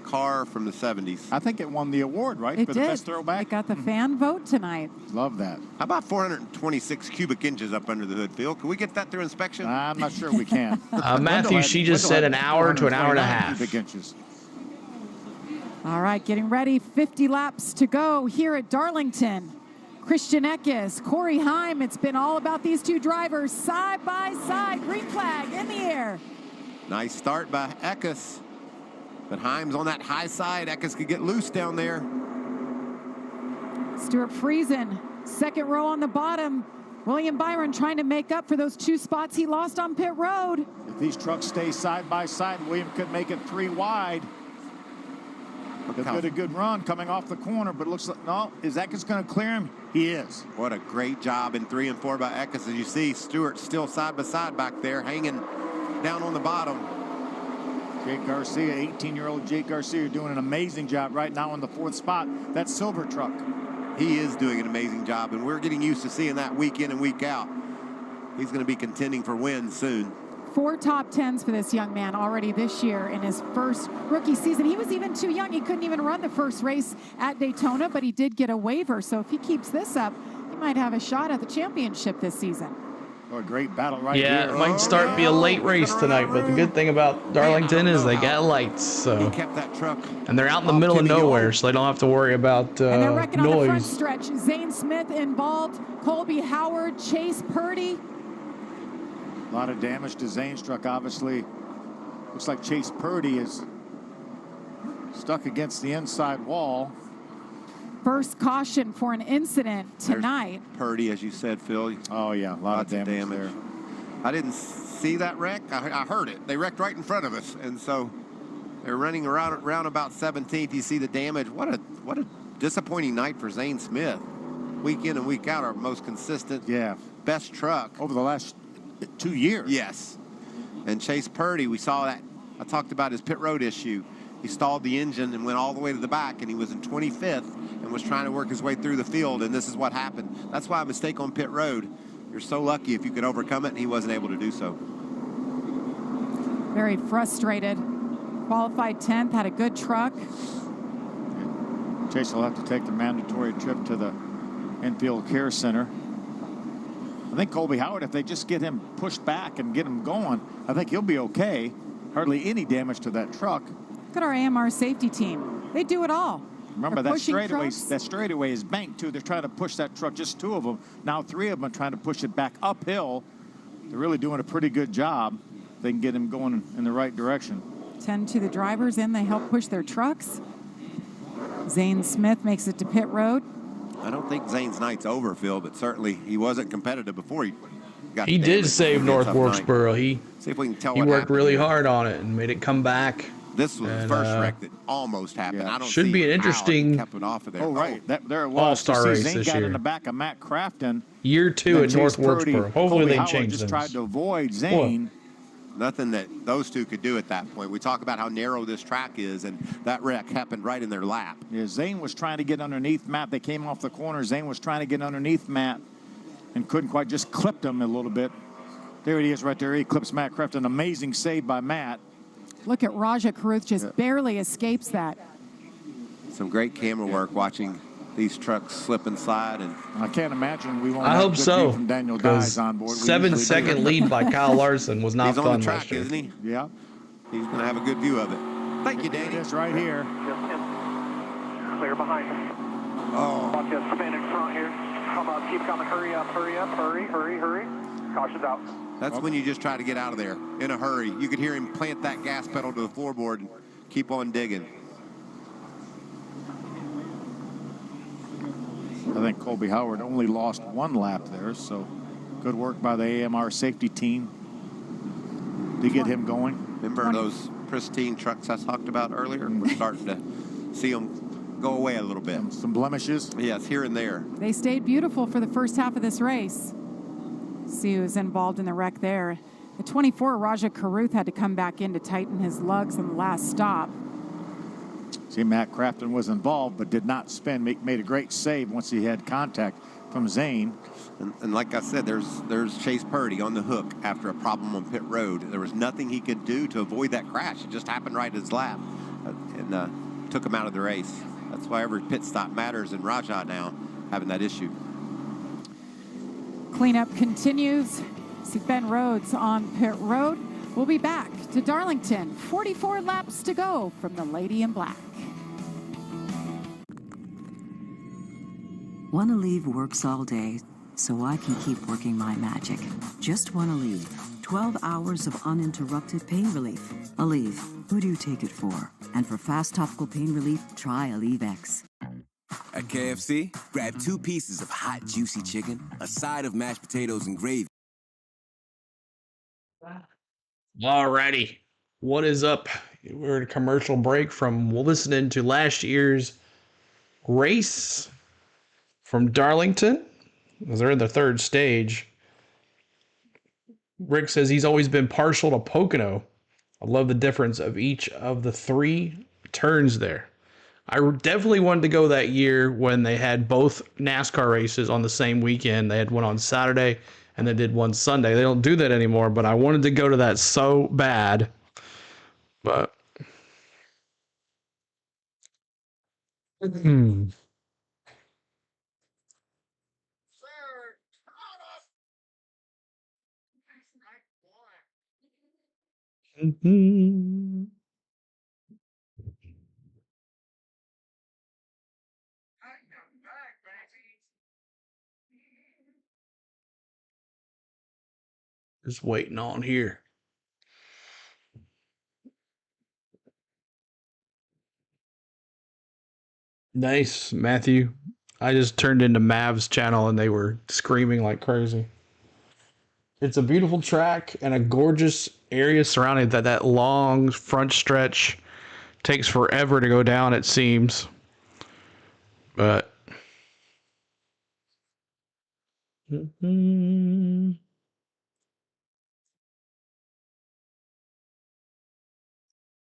car from the 70s. I think it won the award, right? It for did. The best throwback? It got the fan vote tonight. Love that. How about 426 cubic inches up under the hood, Phil? Can we get that through inspection? I'm not sure we can. Matthew, she just said an hour to an hour and a half. Cubic inches. All right, getting ready. 50 laps to go here at Darlington. Christian Eckes, Corey Heim. It's been all about these two drivers side by side. Green flag in the air. Nice start by Eckes. But Heim's on that high side. Eckes could get loose down there. Stuart Friesen, second row on the bottom. William Byron trying to make up for those 2 spots he lost on pit road. If these trucks stay side by side, William could make it 3 wide. They did a good run coming off the corner, but it looks like, no, is Eckes going to clear him? He is. What a great job in 3 and 4 by Eckes. As you see, Stewart still side by side back there, hanging down on the bottom. Jake Garcia, 18-year-old Jake Garcia, doing an amazing job right now in the 4th spot. That silver truck. He is doing an amazing job, and we're getting used to seeing that week in and week out. He's going to be contending for wins soon. 4 top 10s for this young man already this year in his first rookie season. He was even too young. He couldn't even run the first race at Daytona, but he did get a waiver. So if he keeps this up, he might have a shot at the championship this season. Oh, a great battle right here. Yeah, it might be a late race tonight, but the good thing about Darlington is they got lights, so. He kept that truck. And they're out in the middle of nowhere, so they don't have to worry about and they're wrecking on the front noise. stretch. Zane Smith involved, Colby Howard, Chase Purdy. A lot of damage to Zane's truck, obviously. Looks like Chase Purdy is stuck against the inside wall. First caution for an incident tonight. There's Purdy, as you said, Phil. Oh, yeah, a lot of damage there. I didn't see that wreck. I heard it. They wrecked right in front of us, and so they're running around about 17th. You see the damage. What a disappointing night for Zane Smith. Week in and week out, our most consistent, best truck over the last 2 years. Yes. And Chase Purdy, we saw that. I talked about his pit road issue. He stalled the engine and went all the way to the back, and he was in 25th and was trying to work his way through the field, and this is what happened. That's why a mistake on pit road. You're so lucky if you could overcome it, and he wasn't able to do so. Very frustrated. Qualified 10th, had a good truck. Chase will have to take the mandatory trip to the infield care center. I think Colby Howard, if they just get him pushed back and get him going, I think he'll be okay. Hardly any damage to that truck. Look at our AMR safety team. They do it all. Remember, that straightaway is banked, too. They're trying to push that truck, just 2 of them. Now 3 of them are trying to push it back uphill. They're really doing a pretty good job. They can get him going in the right direction. 10 to the drivers in. They help push their trucks. Zane Smith makes it to pit road. I don't think Zane's night's over, Phil, but certainly he wasn't competitive before he got He did save North Wilkesboro. See if we can tell he what worked happened really here. hard on it and made it come back. This was the first wreck that almost happened. I don't Should see be an how interesting he kept it off of there. Oh, right. There it was. All-star race Zane this got year. in the back of Matt Crafton. Year 2 at North Wilkesboro. Hopefully Colby they Howard change just things. tried to avoid Zane. Nothing that those two could do at that point. We talk about how narrow this track is, and that wreck happened right in their lap. Yeah, Zane was trying to get underneath Matt. They came off the corner. Zane was trying to get underneath Matt and couldn't quite, just clipped him a little bit. There it is right there. He clips Matt Crafton. Amazing save by Matt. Look at Rajah Caruth, just barely escapes that. Some great camera work watching these trucks slip and slide. And I can't imagine we won't I have hope a good so. view from Daniel Dyes on board. 7-second lead by Kyle Larson was not he's fun on the track, last year. isn't he? Yeah. He's going to have a good view of it. Thank you, Danny. It is right here. Clear behind us. Oh. Watch that spin in front here. Come on, keep coming. Hurry up, hurry up, hurry. Caution's out. That's when you just try to get out of there in a hurry. You could hear him plant that gas pedal to the floorboard and keep on digging. I think Colby Howard only lost 1 lap there, so good work by the AMR safety team to get him going. Remember those pristine trucks I talked about earlier? We're starting to see them go away a little bit. Some blemishes? Yes, here and there. They stayed beautiful for the first half of this race. See who was involved in the wreck there. The 24, Raja Karuth, had to come back in to tighten his lugs on the last stop. See, Matt Crafton was involved, but did not spin. Made a great save once he had contact from Zane. And like I said, there's Chase Purdy on the hook after a problem on pit road. There was nothing he could do to avoid that crash. It just happened right in his lap and took him out of the race. That's why every pit stop matters in Raja now, having that issue. Cleanup continues. See Ben Rhodes on pit road. We'll be back to Darlington. 44 laps to go from the Lady in Black. Wanna Leave works all day, so I can keep working my magic. Just Wanna Leave. 12 hours of uninterrupted pain relief. Aleve, who do you take it for? And for fast topical pain relief, try Aleve X. At KFC, grab 2 pieces of hot, juicy chicken, a side of mashed potatoes and gravy. Alrighty, what is up? We're in a commercial break from listening to last year's race from Darlington. They're in the 3rd stage. Rick says he's always been partial to Pocono. I love the difference of each of the 3 turns there. I definitely wanted to go that year when they had both NASCAR races on the same weekend. They had one on Saturday and they did one Sunday. They don't do that anymore, but I wanted to go to that so bad. But just waiting on here. Nice, Matthew. I just turned into Mav's channel and they were screaming like crazy. It's a beautiful track and a gorgeous area surrounding that long front stretch. Takes forever to go down, it seems. But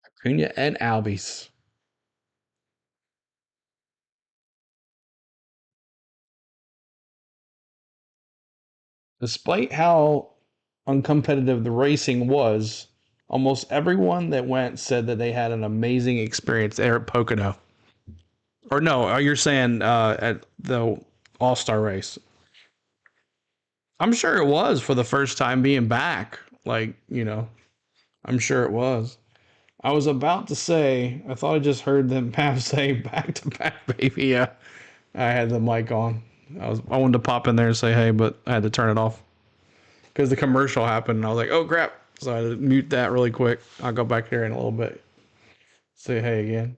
Acuna and Albies. Despite how uncompetitive the racing was, almost everyone that went said that they had an amazing experience there at Pocono. Or no, you're saying at the All-Star race. I'm sure it was for the first time being back. Like, you know, I'm sure it was. I was about to say, I thought I just heard them say back to back, baby. Yeah, I had the mic on. I wanted to pop in there and say hey, but I had to turn it off because the commercial happened and I was like, oh crap. So I had to mute that really quick. I'll go back here in a little bit. Say hey again.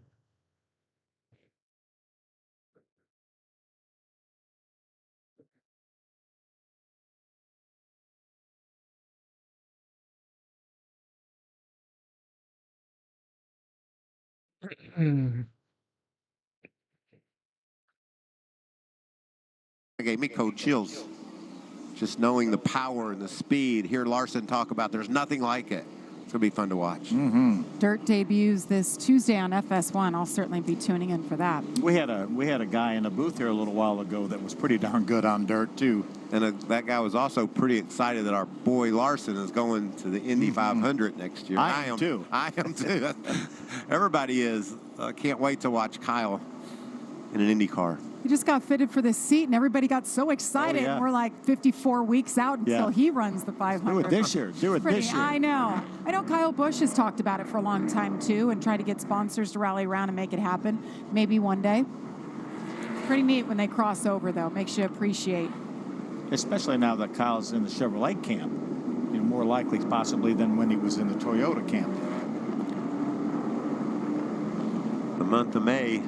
It gave me cold chills. Just knowing the power and the speed. Hear Larson talk about there's nothing like it. It's going to be fun to watch. Dirt debuts this Tuesday on FS1. I'll certainly be tuning in for that. We had a guy in the booth here a little while ago that was pretty darn good on dirt too. And that guy was also pretty excited that our boy Larson is going to the Indy 500 next year. I am too. I am too. Everybody is. Can't wait to watch Kyle in an Indy car. He just got fitted for this seat, and everybody got so excited. Oh, yeah. We're like 54 weeks out until he runs the 500. Do it this year. Do it this year. I know. Kyle Busch has talked about it for a long time, too, and tried to get sponsors to rally around and make it happen. Maybe one day. Pretty neat when they cross over, though. Makes you appreciate. Especially now that Kyle's in the Chevrolet camp. You know, more likely possibly than when he was in the Toyota camp. The month of May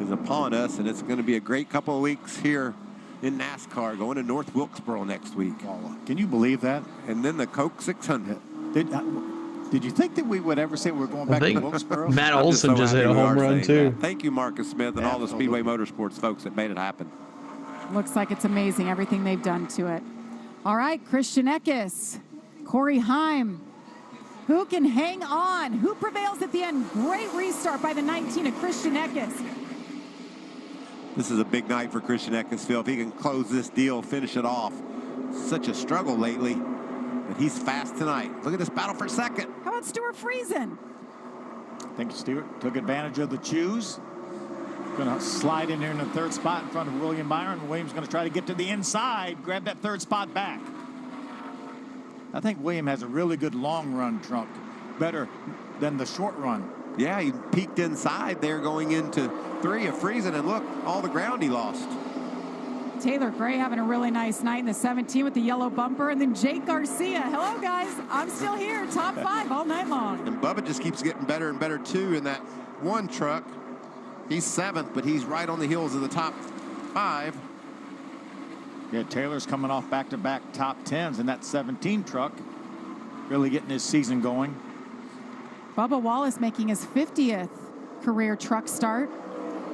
is upon us, and it's going to be a great couple of weeks here in NASCAR, going to North Wilkesboro next week. Can you believe that? And then the Coke 600. Did you think that we would ever say we're going back to Wilkesboro? Matt Olson just hit a home run, too. That. Thank you, Marcus Smith, and all the Speedway Motorsports folks that made it happen. Looks like it's amazing, everything they've done to it. All right, Christian Eckes, Corey Heim. Who can hang on? Who prevails at the end? Great restart by the 19 of Christian Eckes. This is a big night for Christian Eckes, Phil. If he can close this deal, finish it off. Such a struggle lately, but he's fast tonight. Look at this battle for second. How about Stuart Friesen? I think Stewart took advantage of the choose. Going to slide in there in the third spot in front of William Byron. William's going to try to get to the inside, grab that third spot back. I think William has a really good long run truck, better than the short run. Yeah, he peaked inside there going into 3 of Friesen, and look, all the ground he lost. Taylor Gray having a really nice night in the 17 with the yellow bumper, and then Jake Garcia. Hello, guys. I'm still here, top 5 all night long. And Bubba just keeps getting better and better, too, in that one truck. He's 7th, but he's right on the heels of the top 5. Yeah, Taylor's coming off back-to-back top 10s in that 17 truck. Really getting his season going. Bubba Wallace making his 50th career truck start.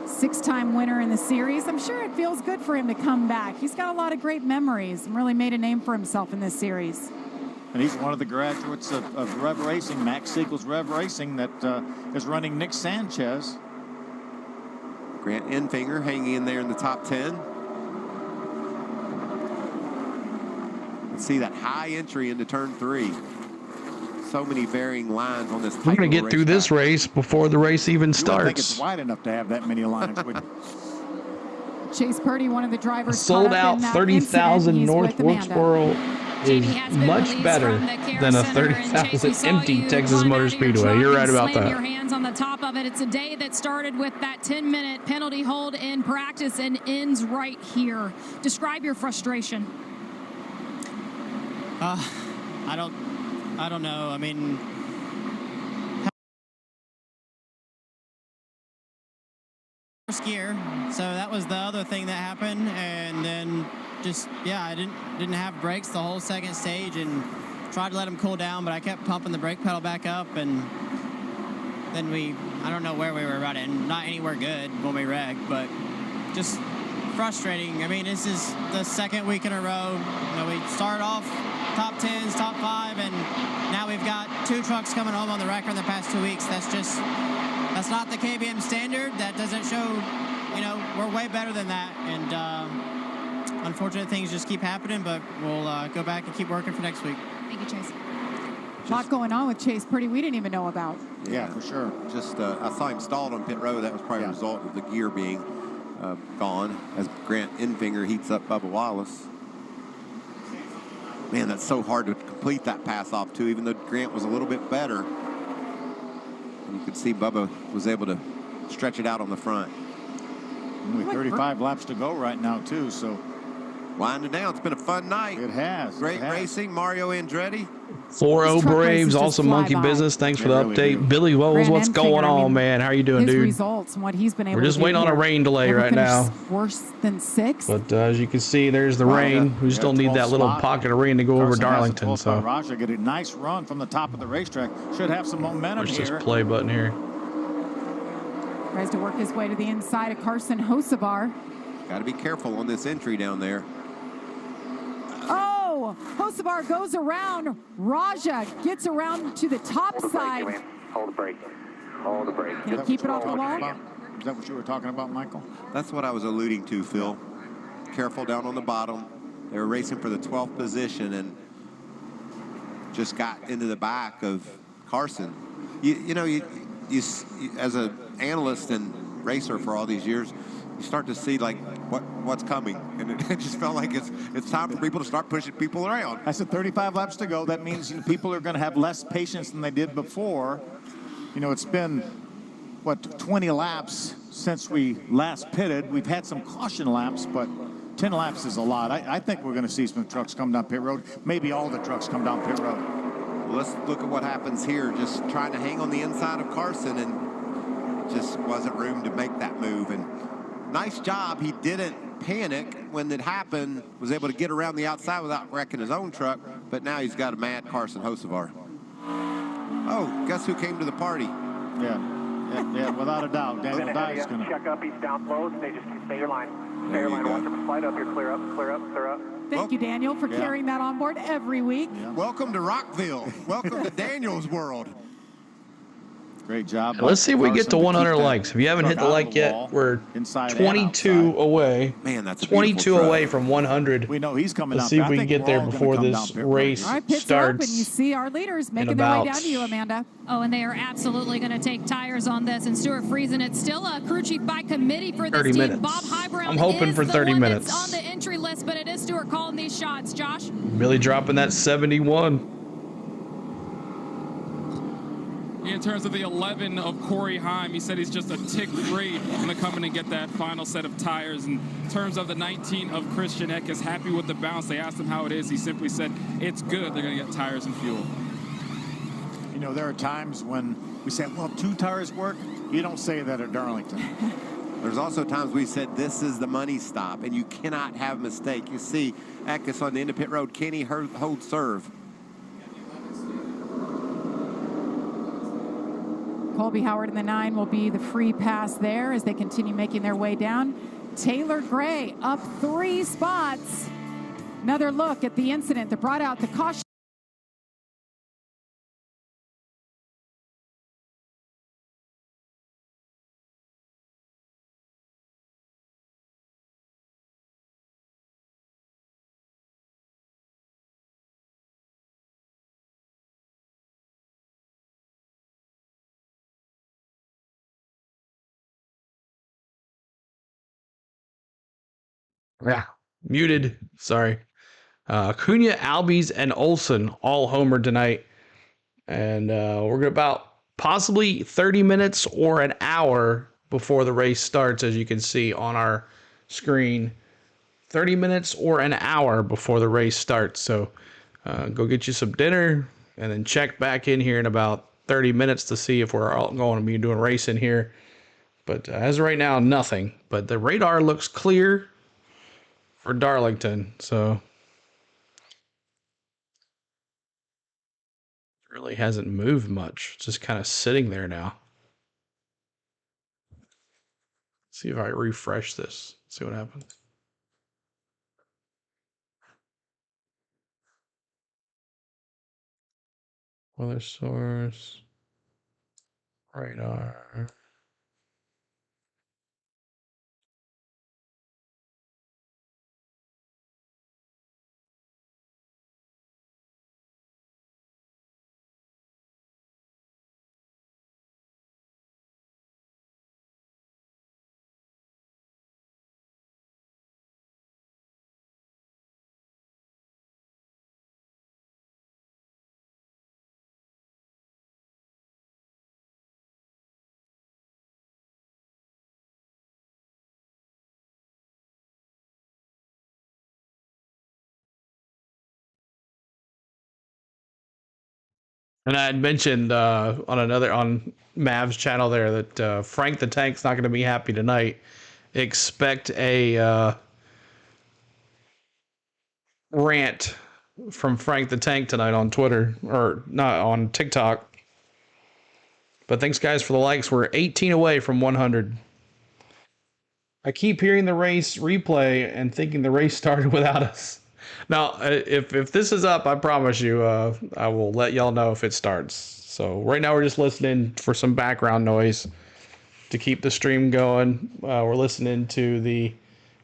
6-time winner in the series. I'm sure it feels good for him to come back. He's got a lot of great memories and really made a name for himself in this series. And he's one of the graduates of Rev Racing, Max Siegel's Rev Racing, that is running Nick Sanchez. Grant Enfinger hanging in there in the top 10. Let's see that high entry into turn 3. So many varying lines on this. We're going to get through this race before the race even starts. I think it's wide enough to have that many lines. Chase Purdy, one of the drivers. Sold out 30,000 North Wilkesboro is much better than a 30,000 empty Texas Motor Speedway. You're right about that. Your hands on the top of it. It's a day that started with that 10-minute penalty hold in practice and ends right here. Describe your frustration. I don't know. I mean, first gear, so that was the other thing that happened, and then just I didn't have brakes the whole second stage, and tried to let them cool down, but I kept pumping the brake pedal back up, and then I don't know where we were running, not anywhere good when we wrecked, but just frustrating. I mean, this is the second week in a row. You know, we started off top 10s, top 5, and now we've got 2 trucks coming home on the record in the past 2 weeks. That's not the KBM standard. That doesn't show, you know, we're way better than that. And unfortunate things just keep happening, but we'll go back and keep working for next week. Thank you, Chase. A lot going on with Chase Purdy we didn't even know about. Yeah, for sure. Just I saw him stalled on pit road. That was probably a result of the gear being gone as Grant Enfinger heats up Bubba Wallace. Man, that's so hard to complete that pass off, too, even though Grant was a little bit better. And you could see Bubba was able to stretch it out on the front. Only 35 laps to go right now, too, so. Winding down. It's been a fun night. It has. Great racing. Mario Andretti. 4-0 Braves, also Monkey Business. Thanks for the update. Billy Wells, what's going on, man? How are you doing, his dude? Results and what he's been able We're just to do waiting on a rain delay right now. Worse than 6. But as you can see, there's the rain. We still need that little pocket of rain to go over Darlington. So Raja get a nice run from the top of the racetrack. Should have some momentum push here. this play button here. Tries to work his way to the inside of Carson Hocevar. Got to be careful on this entry down there. Oh, Hocevar goes around. Raja gets around to the top side. Hold the brake. Hold the brake. Can he keep it off the wall? Is that what you were talking about, Michael? That's what I was alluding to, Phil. Careful down on the bottom. They were racing for the 12th position and just got into the back of Carson. You know, you as an analyst and racer for all these years, you start to see like what's coming, and it just felt like it's time for people to start pushing people around. I said 35 laps to go. That means people are going to have less patience than they did before. You know, it's been what, 20 laps since we last pitted. We've had some caution laps, but 10 laps is a lot. I think we're going to see some trucks come down pit road. Maybe all the trucks come down pit road. Well, let's look at what happens here. Just trying to hang on the inside of Carson, and just wasn't room to make that move. And nice job. He didn't panic when it happened, was able to get around the outside without wrecking his own truck, but now he's got a mad Carson Hocevar. Oh, guess who came to the party? Yeah, without a doubt. Daniel Dye's going to check up. He's down low. Stay your line. Stay your line. Watch him slide up. You're clear up, clear up, clear up. Thank you, Daniel, for carrying that on board every week. Yeah. Welcome to Rockville. Welcome to Daniel's world. Great job. Let's see if we get to 100 likes. If you haven't hit the like yet, we're 22 away. Man, that's 22 away from 100. We know he's coming. Let's see if we can get there before this race All right, pits are open. starts. You see our leaders making their way down to you, Amanda. Oh, and they are absolutely going to take tires on this. And Stuart Friesen, it's still a crew chief by committee for this 30 team. minutes. Bob Highbrow I'm hoping is for the 30 one minutes. that's on the entry list, but it is Stuart calling these shots. Josh? Billy dropping that 71. In terms of the 11 of Corey Heim, he said he's just a tick great going to come in and get that final set of tires. In terms of the 19 of Christian Eck, is happy with the balance. They asked him how it is. He simply said, it's good. They're going to get tires and fuel. You know, there are times when we say, well, 2 tires work. You don't say that at Darlington. There's also times we said this is the money stop, and you cannot have a mistake. You see Eckes on the end of pit road. Can he hold serve? Colby Howard in the 9 will be the free pass there as they continue making their way down. Taylor Gray up 3 spots. Another look at the incident that brought out the caution. Yeah, muted. Sorry. Cunha, Albies, and Olson all homered tonight. And we're about possibly 30 minutes or an hour before the race starts, as you can see on our screen. 30 minutes or an hour before the race starts. So go get you some dinner and then check back in here in about 30 minutes to see if we're all going to be doing racing here. But as of right now, nothing. But the radar looks clear for Darlington, so it really hasn't moved much. It's just kind of sitting there now. Let's see if I refresh this. See what happens. Weather source. Radar. And I had mentioned on Mav's channel there that Frank the Tank's not going to be happy tonight. Expect a rant from Frank the Tank tonight on Twitter, or not on TikTok. But thanks, guys, for the likes. We're 18 away from 100. I keep hearing the race replay and thinking the race started without us. Now, if this is up, I promise you, I will let y'all know if it starts. So right now we're just listening for some background noise to keep the stream going. We're listening to the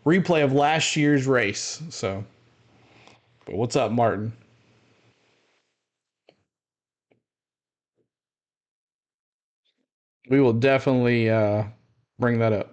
replay of last year's race. So, but what's up, Martin? We will definitely bring that up.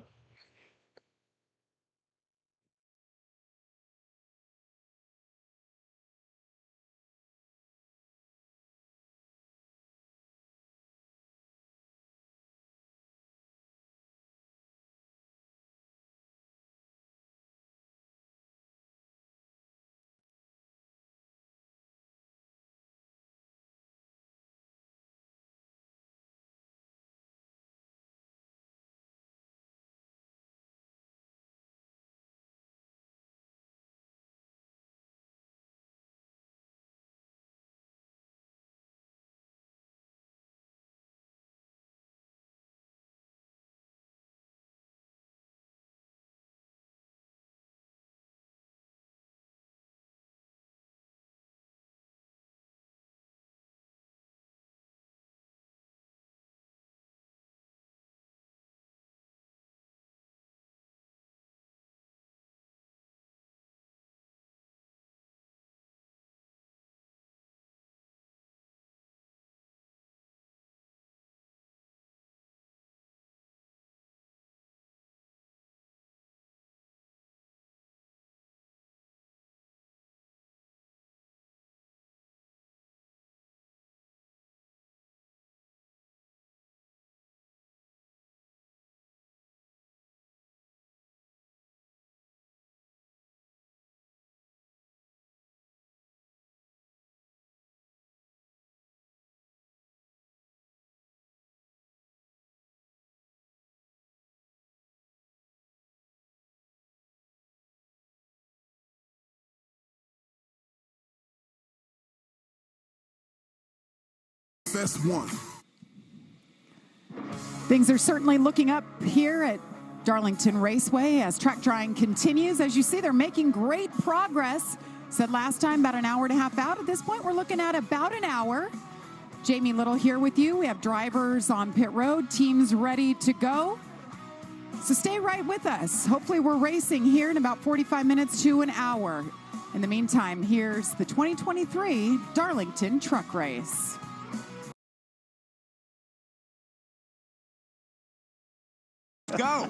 FS1. Things are certainly looking up here at Darlington Raceway as track drying continues. As you see, they're making great progress. Said last time about an hour and a half out. At this point, we're looking at about an hour. Jamie Little here with you. We have drivers on pit road, teams ready to go. So stay right with us. Hopefully we're racing here in about 45 minutes to an hour. In the meantime, here's the 2023 Darlington Truck Race. Go.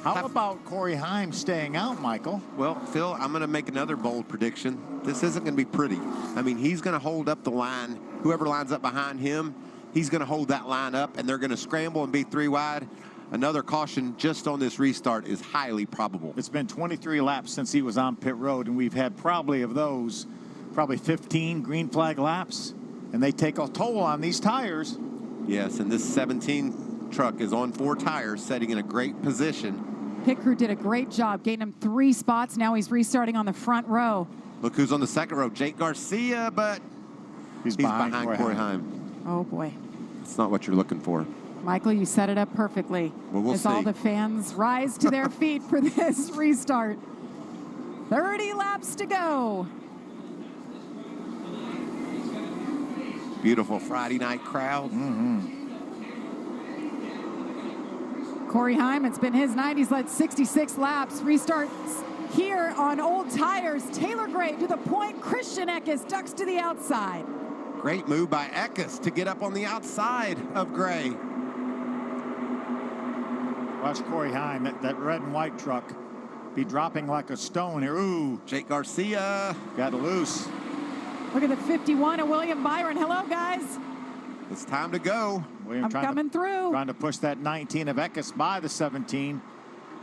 How about Corey Heim staying out, Michael? Well, Phil, I'm going to make another bold prediction. This isn't going to be pretty. I mean, he's going to hold up the line. Whoever lines up behind him, he's going to hold that line up, and they're going to scramble and be 3 wide. Another caution just on this restart is highly probable. It's been 23 laps since he was on pit road, and we've had probably 15 green flag laps, and they take a toll on these tires. Yes, and this 17 truck is on 4 tires, setting in a great position. Pit crew did a great job, gained him 3 spots. Now he's restarting on the front row. Look who's on the second row, Jake Garcia, but he's behind Corey Heim. Oh, boy. That's not what you're looking for. Michael, you set it up perfectly. Well, we'll as see. All the fans rise to their feet for this restart. 30 laps to go. Beautiful Friday night crowd. Corey Heim, it's been his night. He's led 66 laps. Restarts here on old tires. Taylor Gray to the point. Christian Eckes ducks to the outside. Great move by Eckes to get up on the outside of Gray. Watch Corey Heim, that red and white truck, be dropping like a stone here. Ooh. Jake Garcia. Got loose. Look at the 51 of William Byron. Hello, guys. It's time to go. William I'm coming through. Trying to push that 19 of Eckes by the 17.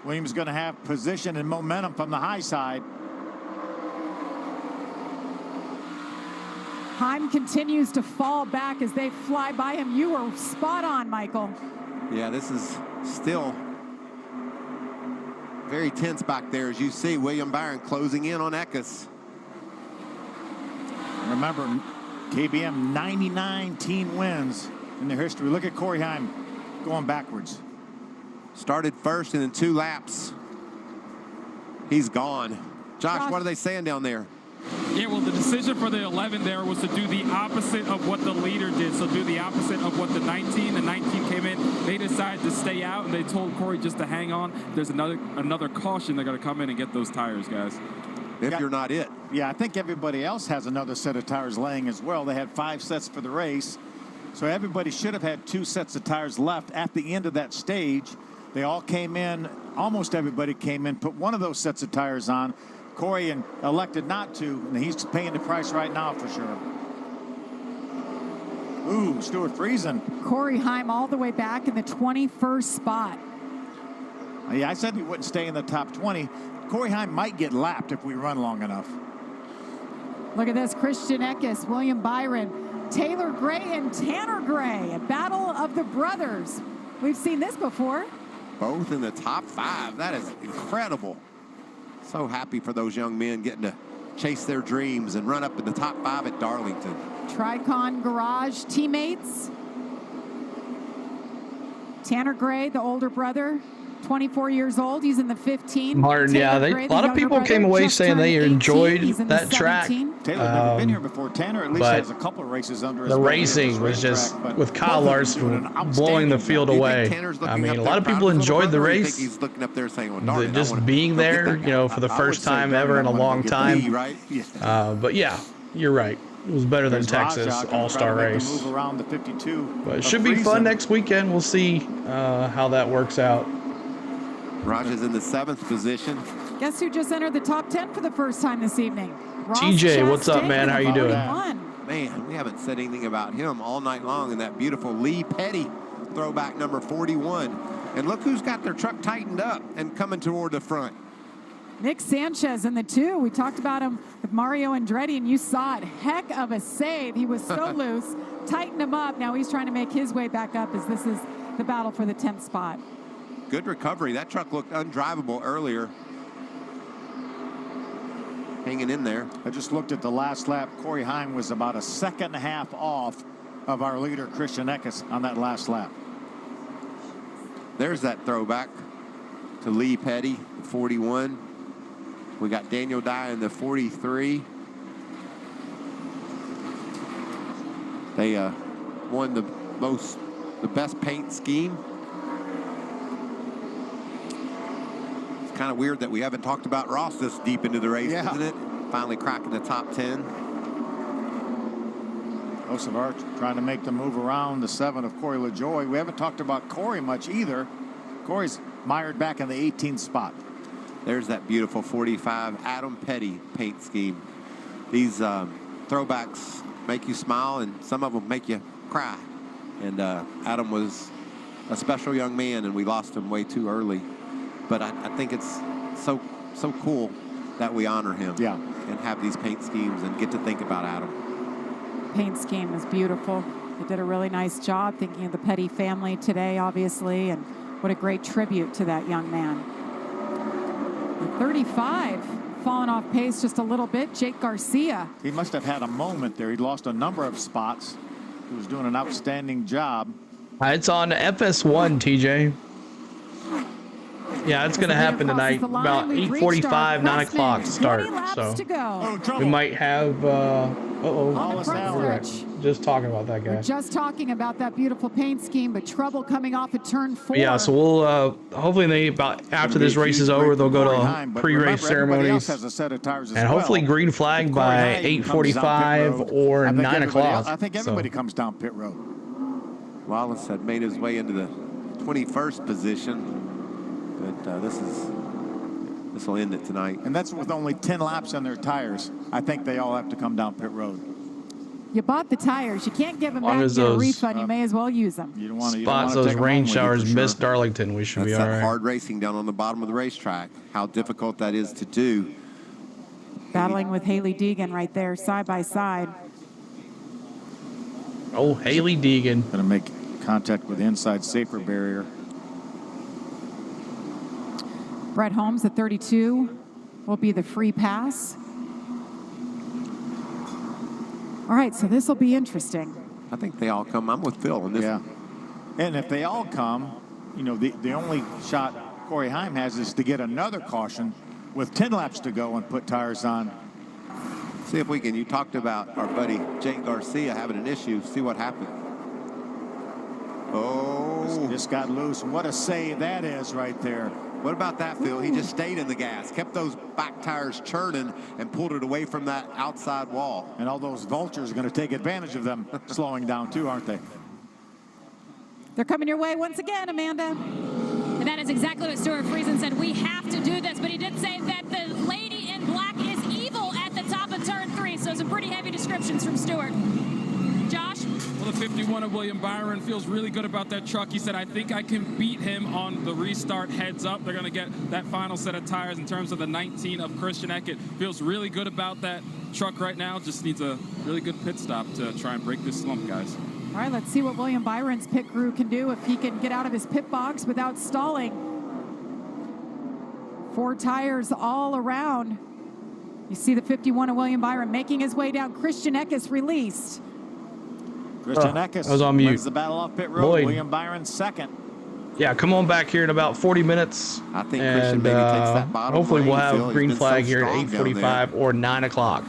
Williams going to have position and momentum from the high side. Heim continues to fall back as they fly by him. You were spot on, Michael. Yeah, this is still very tense back there, as you see William Byron closing in on Eckes. Remember, KBM 99 team wins in their history. Look at Corey Heim going backwards. Started first and in 2 laps. He's gone. Josh, what are they saying down there? Yeah, well, the decision for the 11 there was to do the opposite of what the leader did. So do the opposite of what the 19. The 19 came in. They decided to stay out, and they told Corey just to hang on. There's another caution. They're going to come in and get those tires, guys. If you're not it. Yeah, I think everybody else has another set of tires laying as well. They had 5 sets for the race. So everybody should have had 2 sets of tires left at the end of that stage. They all came in. Almost everybody came in, put one of those sets of tires on. Corey elected not to, and he's paying the price right now for sure. Ooh, Stuart Friesen. Corey Heim all the way back in the 21st spot. Yeah, I said he wouldn't stay in the top 20. Corey Heim might get lapped if we run long enough. Look at this, Christian Eckes, William Byron, Taylor Gray, and Tanner Gray. A battle of the brothers. We've seen this before. Both in the top 5. That is incredible. So happy for those young men getting to chase their dreams and run up in the top 5 at Darlington. Tricon Garage teammates. Tanner Gray, the older brother, 24 years old. He's in the 15. Martin, Taylor yeah, Gray, a lot of people came away saying they enjoyed that track. Taylor never been here before. Tanner at least has a couple of races under his the belt racing was just with Kyle Larson blowing the field away. I mean, a lot of people enjoyed the race. He's looking up there saying, well, darn it, just being there, you know, for the first time ever in a long time. But yeah, you're right. It was better than Texas All-Star race. Move around the 52. But it should be fun next weekend. We'll see how that works out. Raj is in the 7th position. Guess who just entered the top 10 for the first time this evening? Ross TJ, what's up, man? How you doing? Man, we haven't said anything about him all night long in that beautiful Lee Petty throwback number 41. And look who's got their truck tightened up and coming toward the front. Nick Sanchez in the 2. We talked about him with Mario Andretti, and you saw it. Heck of a save. He was so loose. Tightened him up. Now he's trying to make his way back up as this is the battle for the 10th spot. Good recovery. That truck looked undrivable earlier. Hanging in there. I just looked at the last lap. Corey Heim was about a 1.5 seconds off of our leader, Christian Eckes, on that last lap. There's that throwback to Lee Petty, 41. We got Daniel Dye in the 43. They won the best paint scheme. It's kind of weird that we haven't talked about Ross this deep into the race, isn't it? Finally cracking the top 10. Osavar trying to make the move around the 7 of Corey LaJoie. We haven't talked about Corey much either. Corey's mired back in the 18th spot. There's that beautiful 45 Adam Petty paint scheme. These throwbacks make you smile, and some of them make you cry. And Adam was a special young man, and we lost him way too early. But I think it's so cool that we honor him and have these paint schemes and get to think about Adam. Paint scheme is beautiful. They did a really nice job thinking of the Petty family today, obviously, and what a great tribute to that young man. The 35 falling off pace just a little bit. Jake Garcia. He must have had a moment there. He lost a number of spots. He was doing an outstanding job. It's on FS1, TJ. Yeah, it's going to happen tonight. About 8:45, 9 o'clock start. So we might have. Just talking about that guy. We're just talking about that beautiful paint scheme, but trouble coming off at turn 4. But yeah, so we'll hopefully after this race is over, they'll go to pre-race ceremonies, and hopefully green flag by 8:45 or 9 o'clock. I think everybody comes down pit road. Wallace had made his way into the 21st position. But this will end it tonight. And that's with only 10 laps on their tires. I think they all have to come down pit road. You bought the tires. You can't give them back and get a refund. You may as well use them. You don't want to spots those rain showers missed Darlington. We should be all right. Hard racing down on the bottom of the racetrack. How difficult that is to do. Battling with Haley Deegan right there, side by side. Oh, Haley Deegan. Going to make contact with the inside safer barrier. Brett Holmes at 32 will be the free pass. All right, so this will be interesting. I think they all come. I'm with Phil on this. Yeah. And if they all come, you know, the only shot Corey Heim has is to get another caution with 10 laps to go and put tires on. See if we can. You talked about our buddy Jake Garcia having an issue. See what happened. Oh. Just got loose. What a save that is right there. What about that, Phil? He just stayed in the gas, kept those back tires churning, and pulled it away from that outside wall. And all those vultures are going to take advantage of them slowing down too, aren't they? They're coming your way once again, Amanda. And that is exactly what Stuart Friesen said. We have to do this, but he did say that the lady in black is evil at the top of turn 3. So some pretty heavy descriptions from Stuart. Josh? Well, the 51 of William Byron feels really good about that truck. He said, I think I can beat him on the restart heads up. They're going to get that final set of tires in terms of the 19 of Christian Eckes. Feels really good about that truck right now. Just needs a really good pit stop to try and break this slump, guys. All right, let's see what William Byron's pit crew can do if he can get out of his pit box without stalling. 4 tires all around. You see the 51 of William Byron making his way down. Christian Eckes released. Christian Eckes was on mute. wins the battle off pit road. Lloyd. William Byron second. Yeah, come on back here in about 40 minutes. I think Christian maybe takes that bottom hopefully lane, we'll have Phil. green He's been flag so here at strong down 8:45 or 9 o'clock.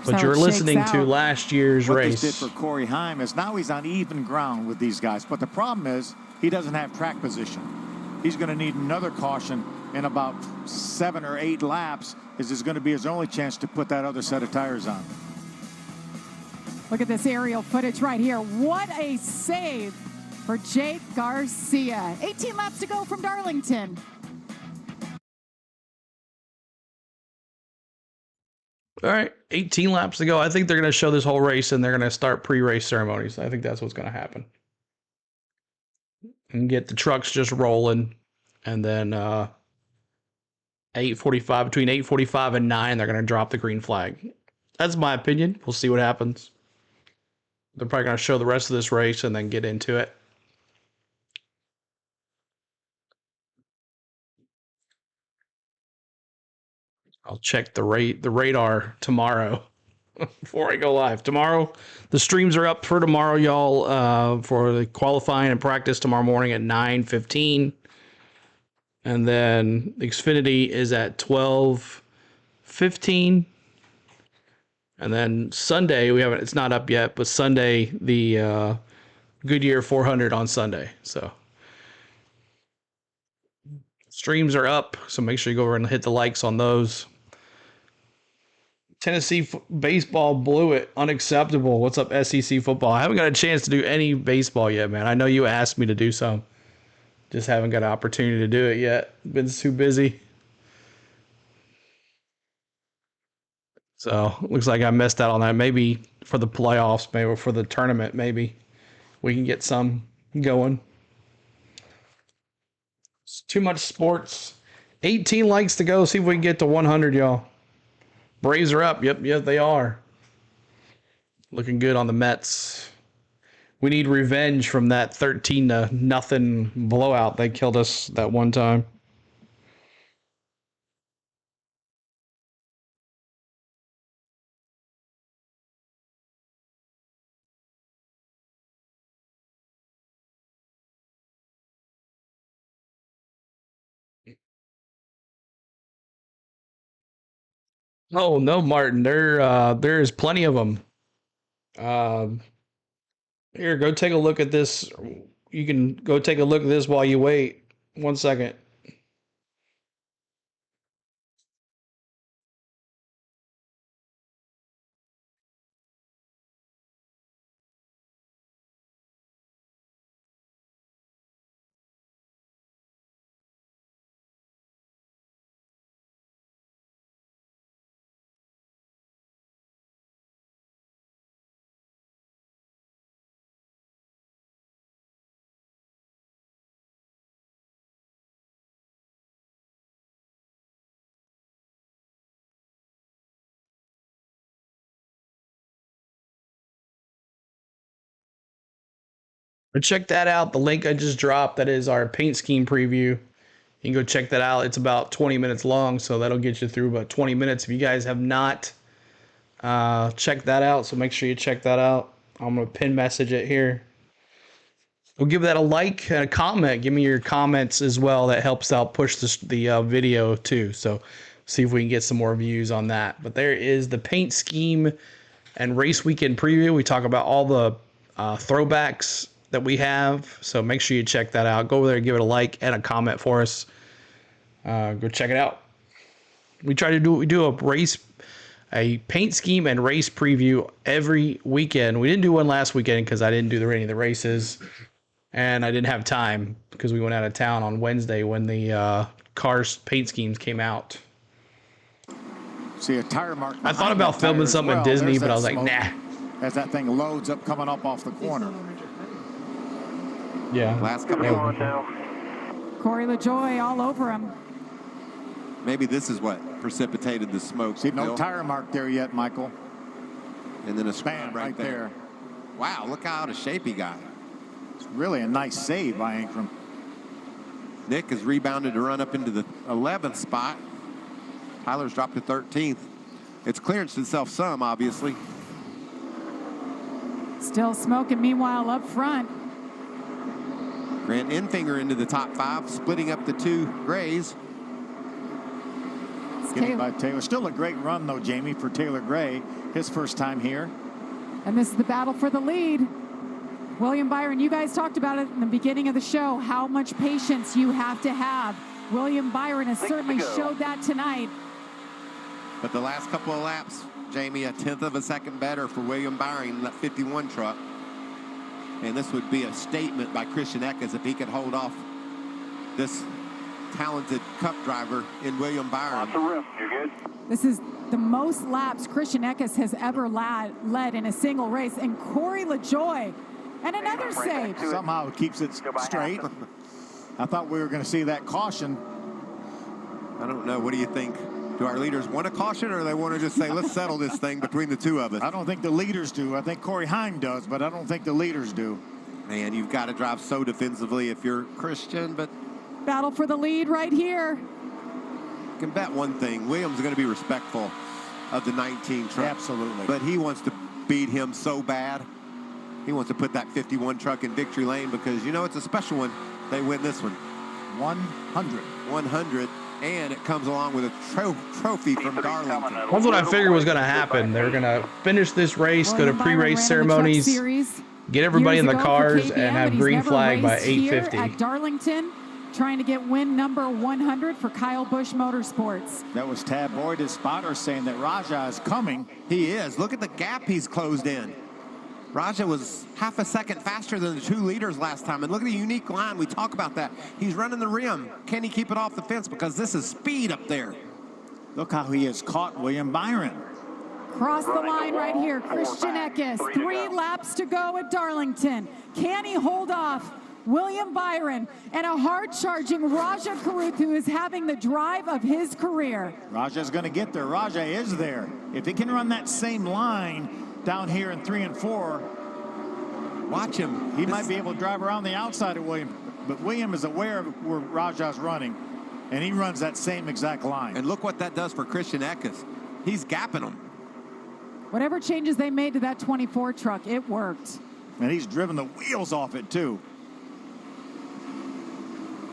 But So you're it listening shakes to out. last year's What race. this did for Corey Heim is now he's on even ground with these guys. But the problem is he doesn't have track position. He's going to need another caution in about 7 or 8 laps. This is going to be his only chance to put that other set of tires on. Look at this aerial footage right here. What a save for Jake Garcia. 18 laps to go from Darlington. All right, 18 laps to go. I think they're going to show this whole race and they're going to start pre-race ceremonies. I think that's what's going to happen. And get the trucks just rolling. And then 8:45, between 8:45 and 9, they're going to drop the green flag. That's my opinion. We'll see what happens. They're probably going to show the rest of this race and then get into it. I'll check the radar tomorrow. before I go live. Tomorrow, the streams are up for tomorrow, y'all, for the qualifying and practice tomorrow morning at 9:15. And then Xfinity is at 12:15. And then Sunday, it's not up yet, but Sunday, the Goodyear 400 on Sunday. So streams are up, so make sure you go over and hit the likes on those. Tennessee baseball blew it. Unacceptable. What's up, SEC football? I haven't got a chance to do any baseball yet, man. I know you asked me to do some. Just haven't got an opportunity to do it yet. Been too busy. So looks like I missed out on that. Maybe for the playoffs, maybe for the tournament, maybe we can get some going. It's too much sports. 18 likes to go. See if we can get to 100, y'all. Braves are up. Yep, they are. Looking good on the Mets. We need revenge from that 13-0 blowout. They killed us that one time. Oh no, Martin. There's plenty of them. Here, go take a look at this. You can go take a look at this while you wait. 1 second. But check that out. The link I just dropped, that is our paint scheme preview. You can go check that out. It's about 20 minutes long, so that'll get you through about 20 minutes. If you guys have not checked that out, so make sure you check that out. I'm going to pin message it here. We'll give that a like and a comment. Give me your comments as well. That helps out push the video too. So see if we can get some more views on that. But there is the paint scheme and race weekend preview. We talk about all the throwbacks that we have. So make sure you check that out. Go over there and give it a like and a comment for us. Go check it out. We do a paint scheme and race preview every weekend. We didn't do one last weekend because I didn't do any of the races. And I didn't have time because we went out of town on Wednesday when the cars paint schemes came out. See a tire mark. I thought about filming something in Disney, but I was like, nah. As that thing loads up coming up off the corner. Yeah. Last couple of Corey LaJoy all over him. Maybe this is what precipitated the smoke. See, no tire mark there yet, Michael. And then a scrap right there. Wow, look how out of shape he got. It's really a nice save by Ankrum. Nick has rebounded to run up into the 11th spot. Tyler's dropped to 13th. It's clearanced itself some, obviously. Still smoking, meanwhile, up front. Grant Enfinger into the top 5, splitting up the 2 Grays. Getting by Taylor. Still a great run, though, Jamie, for Taylor Gray. His first time here. And this is the battle for the lead. William Byron, you guys talked about it in the beginning of the show, how much patience you have to have. William Byron has certainly showed that tonight. But the last couple of laps, Jamie, a 1/10 of a second better for William Byron in that 51 truck. And this would be a statement by Christian Eckes if he could hold off this talented Cup driver in William Byron. You're good. This is the most laps Christian Eckes has ever led in a single race. And Corey LaJoy, and another save. Somehow it keeps it straight. I thought we were going to see that caution. I don't know. What do you think? Do our leaders want a caution, or they want to just say, let's settle this thing between the two of us? I don't think the leaders do. I think Corey Heim does, but I don't think the leaders do. Man, you've got to drive so defensively if you're Christian, but... Battle for the lead right here. You can bet one thing. Williams is going to be respectful of the 19 truck. Absolutely. But he wants to beat him so bad. He wants to put that 51 truck in victory lane because, you know, it's a special one. They win this one. 100. 100. And it comes along with a trophy from Darlington. That's what I figured was going to happen. They're going to finish this race, go to pre-race ceremonies, get everybody in the cars, and have green flag by 8:50. At Darlington, trying to get win number 100 for Kyle Busch Motorsports. That was Tab Boyd, his spotter, saying that Raja is coming. He is. Look at the gap he's closed in. Raja was half a second faster than the 2 leaders last time. And look at the unique line. We talk about that. He's running the rim. Can he keep it off the fence? Because this is speed up there. Look how he has caught William Byron. Cross the line right here. Christian Eckes, 3 laps to go at Darlington. Can he hold off William Byron and a hard-charging Raja Karuth, who is having the drive of his career? Raja's going to get there. Raja is there. If he can run that same line down here in 3 and 4, watch him. He might be able to drive around the outside of William, but William is aware of where Raja's running, and he runs that same exact line. And look what that does for Christian Eckes. He's gapping him. Whatever changes they made to that 24 truck, it worked. And he's driven the wheels off it, too.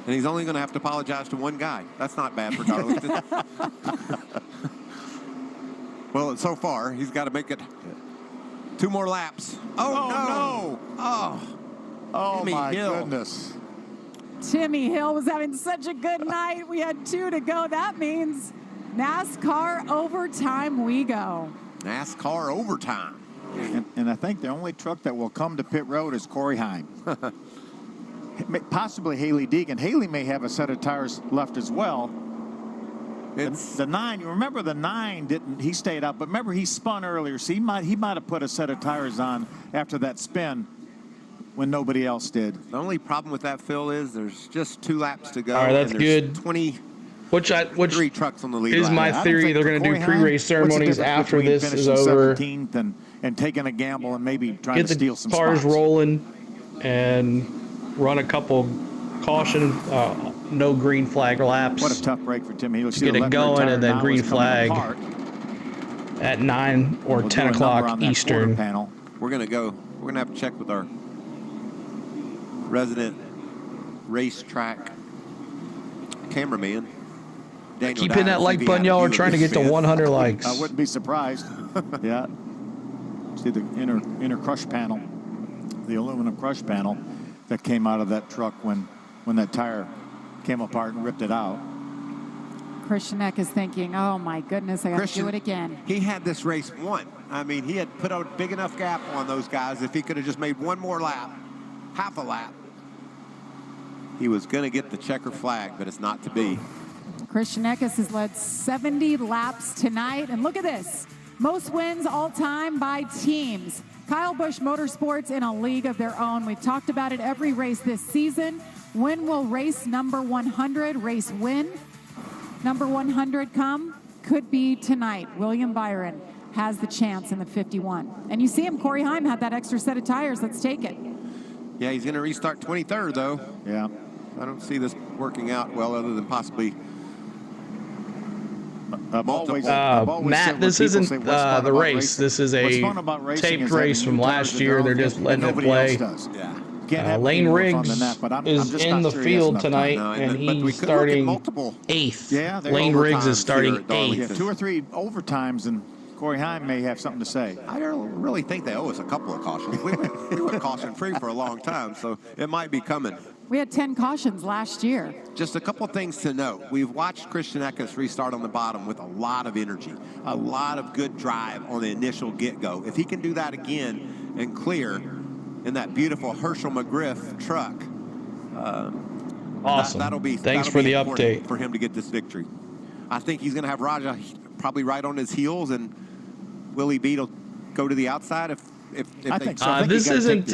And he's only going to have to apologize to one guy. That's not bad for Darlington. Well, so far, he's got to make it 2 more laps. Oh, no. Oh, my Hill. goodness. Timmy Hill was having such a good night. We had 2 to go. That means NASCAR overtime we go. NASCAR overtime. And I think the only truck that will come to pit road is Corey Heim. Possibly Haley Deegan. Haley may have a set of tires left as well. It's the 9. You remember the 9 didn't. He stayed out, but remember he spun earlier. So he might have put a set of tires on after that spin when nobody else did. The only problem with that, Phil, is there's just 2 laps to go. All right, that's good. 23 trucks on the lead. Is lap. my theory they're going to do pre-race ceremonies after this is over. 17th and taking a gamble and maybe trying to steal some spots. Get the cars rolling and run a couple caution, no green flag laps. What a tough break for Timmy. Get it going and then green flag at 9 or 10 o'clock Eastern. We're going to have to check with our resident racetrack cameraman. Daniel Keep hitting that like button, y'all are trying to get to 100 likes. I wouldn't be surprised. Yeah. See the inner crush panel, the aluminum crush panel that came out of that truck when that tire came apart and ripped it out. Christian Eck is thinking, oh my goodness, I got to do it again. He had this race won. I mean, he had put a big enough gap on those guys. If he could have just made 1 more lap, half a lap, he was going to get the checker flag, but it's not to be. Christian Eckes has led 70 laps tonight. And look at this. Most wins all time by teams. Kyle Busch Motorsports in a league of their own. We've talked about it every race this season. When will race number 100 race win? Number 100 come? Could be tonight. William Byron has the chance in the 51. And you see him, Corey Heim had that extra set of tires. Let's take it. Yeah, he's going to restart 23rd, though. Yeah. I don't see this working out well other than possibly Matt, this isn't the race. This is a taped race from last year. They're just letting it play. Lane Riggs is in the field tonight, and he's starting 8th. Yeah, Lane Riggs is starting 8th. 2 or 3 overtimes, and Corey Heim may have something to say. I don't really think they owe us a couple of cautions. We went caution-free for a long time, so it might be coming. We had 10 cautions last year. Just a couple things to note. We've watched Christian Eckes restart on the bottom with a lot of energy, a lot of good drive on the initial get-go. If he can do that again and clear in that beautiful Herschel McGriff truck, awesome. That'll be Thanks for the update for him to get this victory. I think he's going to have Raja probably right on his heels, and Willie Beat will go to the outside if I think so. This isn't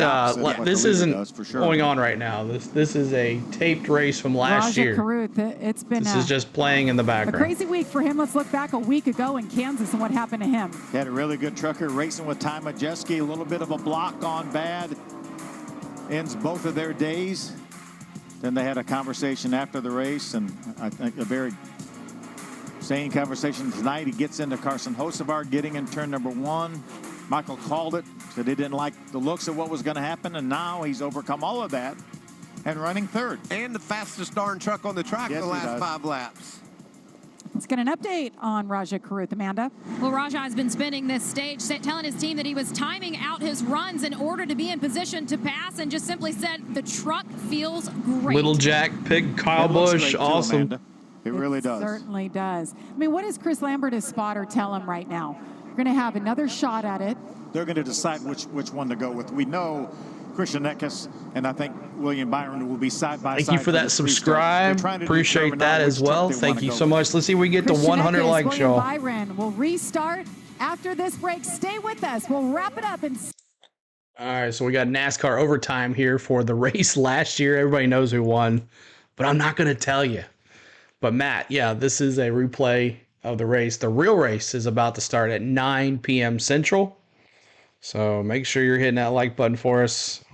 going on right now. This is a taped race from last year. Karuth, it's been this is just playing in the background. A crazy week for him. Let's look back a week ago in Kansas and what happened to him. He had a really good trucker racing with Ty Majeski. A little bit of a block on bad. Ends both of their days. Then they had a conversation after the race, and I think a very Same conversation tonight. He gets into Carson Hocevar, getting in turn number 1. Michael called it, said he didn't like the looks of what was going to happen, and now he's overcome all of that and running third. And the fastest darn truck on the track the last 5 laps. Let's get an update on Rajah Caruth, Amanda. Well, Rajah has been spinning this stage, telling his team that he was timing out his runs in order to be in position to pass, and just simply said the truck feels great. Little Jack picked Kyle Busch. Awesome. Too, it really does. Certainly does. I mean, what does Chris Lambert, his spotter, tell him right now? We're going to have another shot at it. They're going to decide which one to go with. We know Christian Eckes and I think William Byron will be side by side. Thank you for that subscribe. Appreciate that as well. Thank you so much. Let's see if we get to 100 likes, y'all. William Byron will restart after this break. Stay with us. We'll wrap it up. All right, so we got NASCAR overtime here for the race last year. Everybody knows who won, but I'm not going to tell you. But Matt, yeah, this is a replay of the race. The real race is about to start at 9 p.m. Central. So make sure you're hitting that like button for us.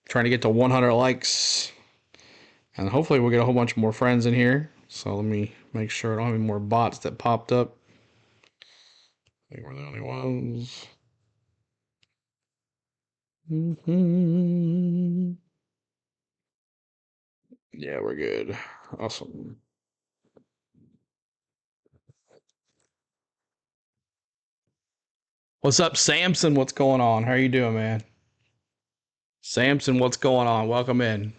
Trying to get to 100 likes. And hopefully we'll get a whole bunch more friends in here. So let me make sure I don't have any more bots that popped up. I think we're the only ones. Yeah, we're good. Awesome. What's up, Samson? What's going on? How are you doing, man? Samson, what's going on? Welcome in.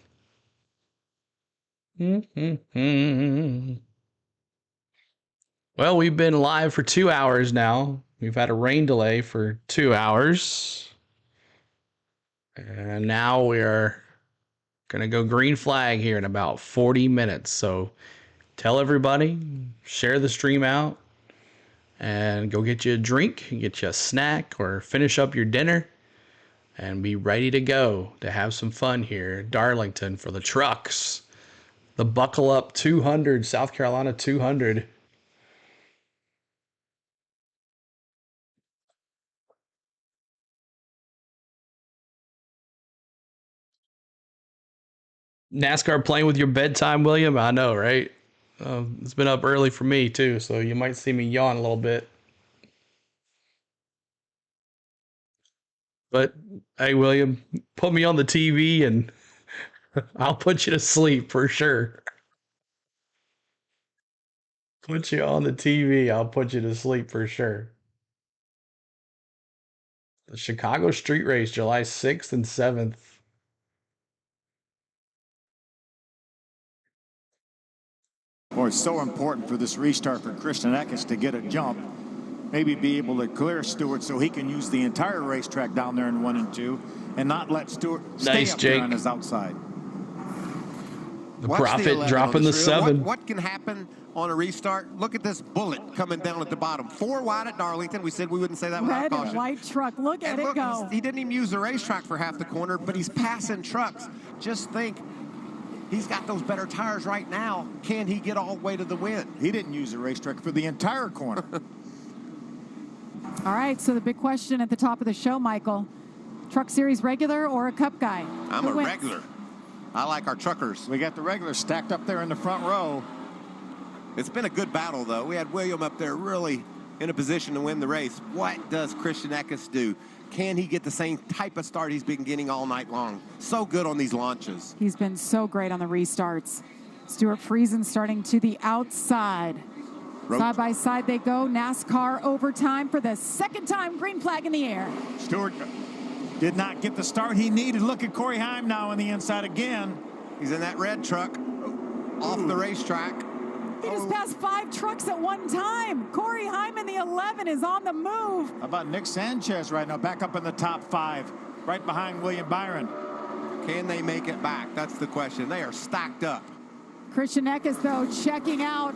Well, we've been live for 2 hours now. We've had a rain delay for 2 hours. And now we're going to go green flag here in about 40 minutes. So tell everybody, share the stream out, and go get you a drink, get you a snack, or finish up your dinner, and be ready to go to have some fun here at Darlington for the trucks. The Buckle Up 200, South Carolina 200. NASCAR playing with your bedtime, William? I know, right? It's been up early for me, too, so you might see me yawn a little bit. But, hey, William, put me on the TV and I'll put you to sleep for sure. Put you on the TV, I'll put you to sleep for sure. The Chicago Street Race, July 6th and 7th. Boy, it's so important for this restart for Christian Eckes to get a jump. Maybe be able to clear Stewart so he can use the entire racetrack down there in 1 and 2 and not let Stewart stay up there on his outside. The Prophet dropping the 7. What can happen on a restart? Look at this bullet coming down at the bottom. 4 wide at Darlington. We said we wouldn't say that without caution. Red and white truck. Look at it go. He didn't even use the racetrack for half the corner, but he's passing trucks. Just think, he's got those better tires right now. Can he get all the way to the win? He didn't use the racetrack for the entire corner. All right, so the big question at the top of the show, Michael, Truck Series regular or a Cup guy? I'm a regular. I like our truckers. We got the regulars stacked up there in the front row. It's been a good battle, though. We had William up there really in a position to win the race. What does Christian Eckes do? Can he get the same type of start he's been getting all night long? So good on these launches. He's been so great on the restarts. Stuart Friesen starting to the outside. Side by side they go. NASCAR overtime for the second time. Green flag in the air. Stewart did not get the start he needed. Look at Corey Heim now on the inside again. He's in that red truck off the racetrack. He just passed 5 trucks at one time. Corey Heim in the 11 is on the move. How about Nick Sanchez right now, back up in the top 5, right behind William Byron. Can they make it back? That's the question. They are stacked up. Christian Eckes, though, checking out.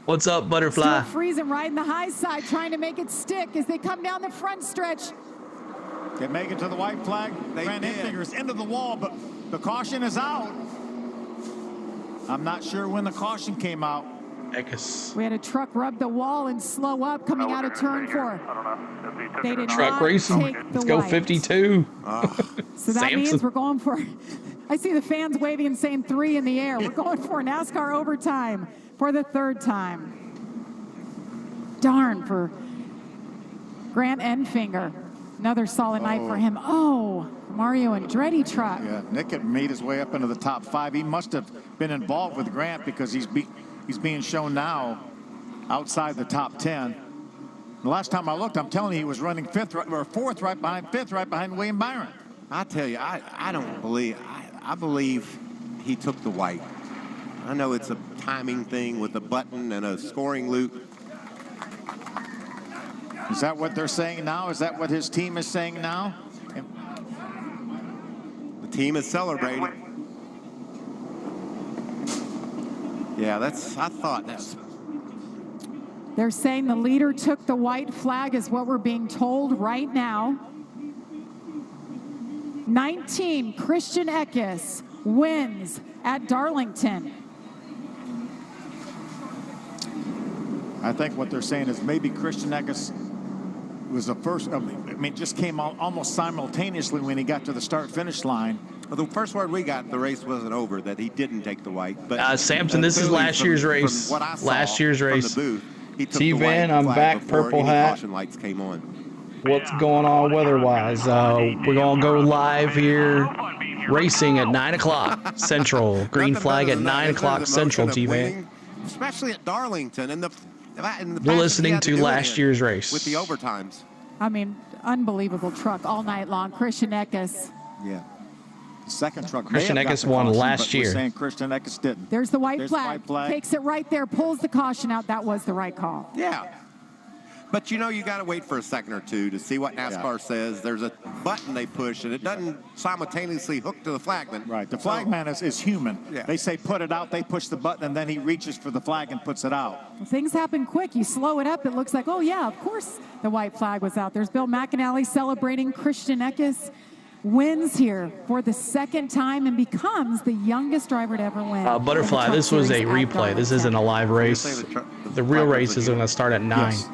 What's up, Butterfly? Stuart Friesen riding the high side, trying to make it stick as they come down the front stretch. They make it to the white flag. Grant Enfinger's into the wall, but the caution is out. I'm not sure when the caution came out. Eckes. We had a truck rub the wall and slow up coming out of turn 4. They did Truck not racing. take the Let's go white. 52. So that means we're going for, I see the fans waving and saying 3 in the air. We're going for NASCAR overtime for the 3rd time. darn for Grant Enfinger. Another solid night for him. Oh, Mario Andretti truck. Yeah, Nick had made his way up into the top 5. He must have been involved with Grant because he's being shown now outside the top 10. The last time I looked, I'm telling you, he was running 5th or 4th, right behind William Byron. I tell you, I don't believe. I believe he took the white. I know it's a timing thing with a button and a scoring loop. Is that what they're saying now? Is that what his team is saying now? The team is celebrating. Yeah, I thought that's. They're saying the leader took the white flag is what we're being told right now. 19, Christian Eckes wins at Darlington. I think what they're saying is maybe Christian Eckes was the first, just came out almost simultaneously when he got to the start-finish line. Well, the first word we got, the race wasn't over, that he didn't take the white. But Sampson, this is last year's race. Last year's race. T-Van, I'm back, purple hat. Caution lights came on. What's going on weather-wise? We're going to go live here, racing at 9 o'clock Central. Green flag at 9 o'clock Central, T-Van. Especially at Darlington. And we're listening to last year's race. With the overtimes. I mean, unbelievable truck all night long. Christian Eckes. Yeah. The second truck. Christian Eckes won last year. We're saying Christian Eckes didn't. There's the white flag. Takes it right there, pulls the caution out. That was the right call. Yeah. But you got to wait for a second or two to see what NASCAR says. There's a button they push, and it doesn't simultaneously hook to the flagman. Right. The flagman is human. Yeah. They say put it out. They push the button, and then he reaches for the flag and puts it out. Well, things happen quick. You slow it up. It looks like, oh, yeah, of course the white flag was out. There's Bill McAnally celebrating. Christian Eckes wins here for the second time and becomes the youngest driver to ever win. Butterfly, this was a replay. This isn't a live race. The real race is going to start at 9. Yes.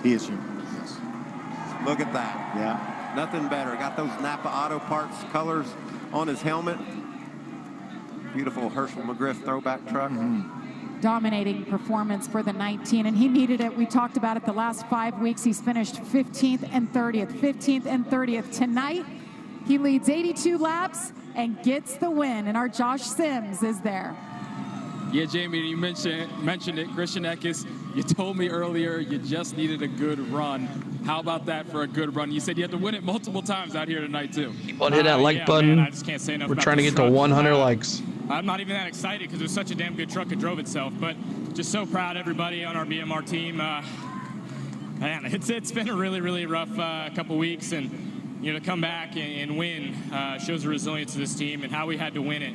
He is human. Yes. Look at that. Yeah. Nothing better. Got those Napa Auto Parts colors on his helmet. Beautiful Herschel McGriff throwback truck. Dominating performance for the 19, and he needed it. We talked about it the last 5 weeks. He's finished 15th and 30th, 15th and 30th. Tonight, he leads 82 laps and gets the win, and our Josh Sims is there. Yeah, Jamie, you mentioned it. Christian Eckes, you told me earlier you just needed a good run. How about that for a good run? You said you had to win it multiple times out here tonight, too. Keep on hitting that like button. Man, I just can't say enough. We're trying to get to 100 likes. I'm not even that excited because it was such a damn good truck. It drove itself. But just so proud of everybody on our BMR team. Man, it's been a really, really rough couple weeks. And, to come back and win shows the resilience of this team, and how we had to win it.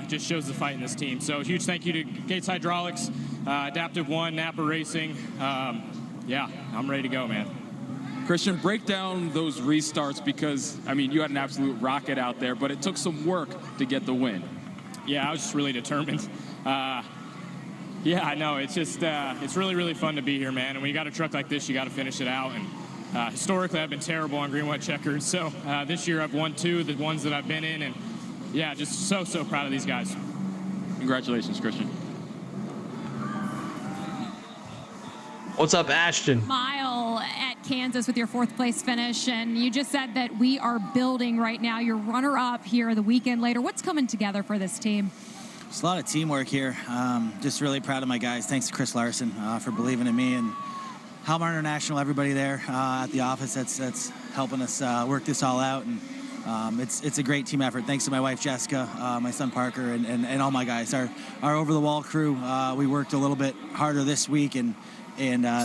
Just shows the fight in this team. So huge thank you to Gates Hydraulics, Adaptive One, Napa Racing. Yeah, I'm ready to go, man. Christian, break down those restarts because, you had an absolute rocket out there, but it took some work to get the win. Yeah, I was just really determined. Yeah, I know. It's just, it's really, really fun to be here, man. And when you got a truck like this, you got to finish it out. And historically, I've been terrible on green, white checkers. So this year I've won 2, the ones that I've been in. And yeah, just so proud of these guys. Congratulations, Christian. What's up, Ashton? Mile at Kansas with your 4th place finish, and you just said that we are building right now. You're runner-up here the weekend later. What's coming together for this team? There's a lot of teamwork here. Just really proud of my guys. Thanks to Chris Larson for believing in me, and Halmar International, everybody there at the office that's helping us work this all out. And it's a great team effort. Thanks to my wife Jessica, my son Parker, and all my guys. Our over-the-wall crew, we worked a little bit harder this week, and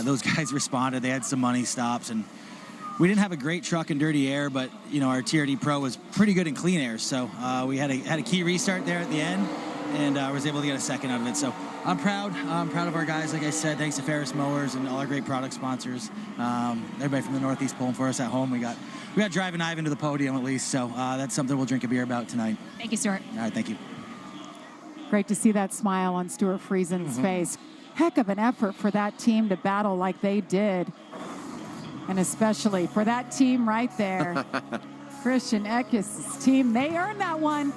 those guys responded. They had some money stops, and we didn't have a great truck in dirty air, but our TRD Pro was pretty good in clean air. So we had a key restart there at the end, and was able to get a second out of it. So I'm proud. I'm proud of our guys. Like I said, thanks to Ferris Mowers and all our great product sponsors. Everybody from the Northeast pulling for us at home. We got driving Ivan to the podium at least. So that's something we'll drink a beer about tonight. Thank you, Stuart. All right, thank you. Great to see that smile on Stuart Friesen's face. Heck of an effort for that team to battle like they did. And especially for that team right there. Christian Eckes' team, they earned that one.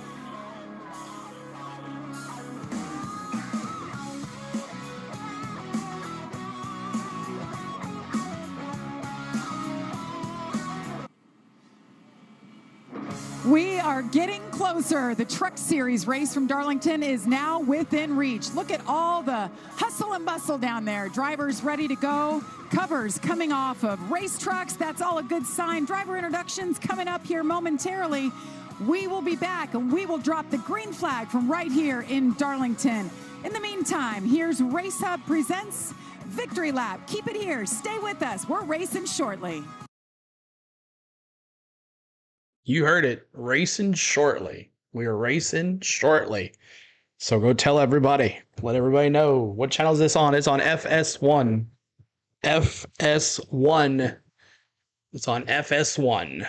We are getting closer. The Truck Series race from Darlington is now within reach. Look at all the hustle and bustle down there. Drivers ready to go. Covers coming off of race trucks. That's all a good sign. Driver introductions coming up here momentarily. We will be back and we will drop the green flag from right here in Darlington. In the meantime, here's Race Hub presents Victory Lap. Keep it here. Stay with us. We're racing shortly. You heard it. Racing shortly. We are racing shortly. So go tell everybody. Let everybody know. What channel is this on? It's on FS1. FS1. It's on FS1.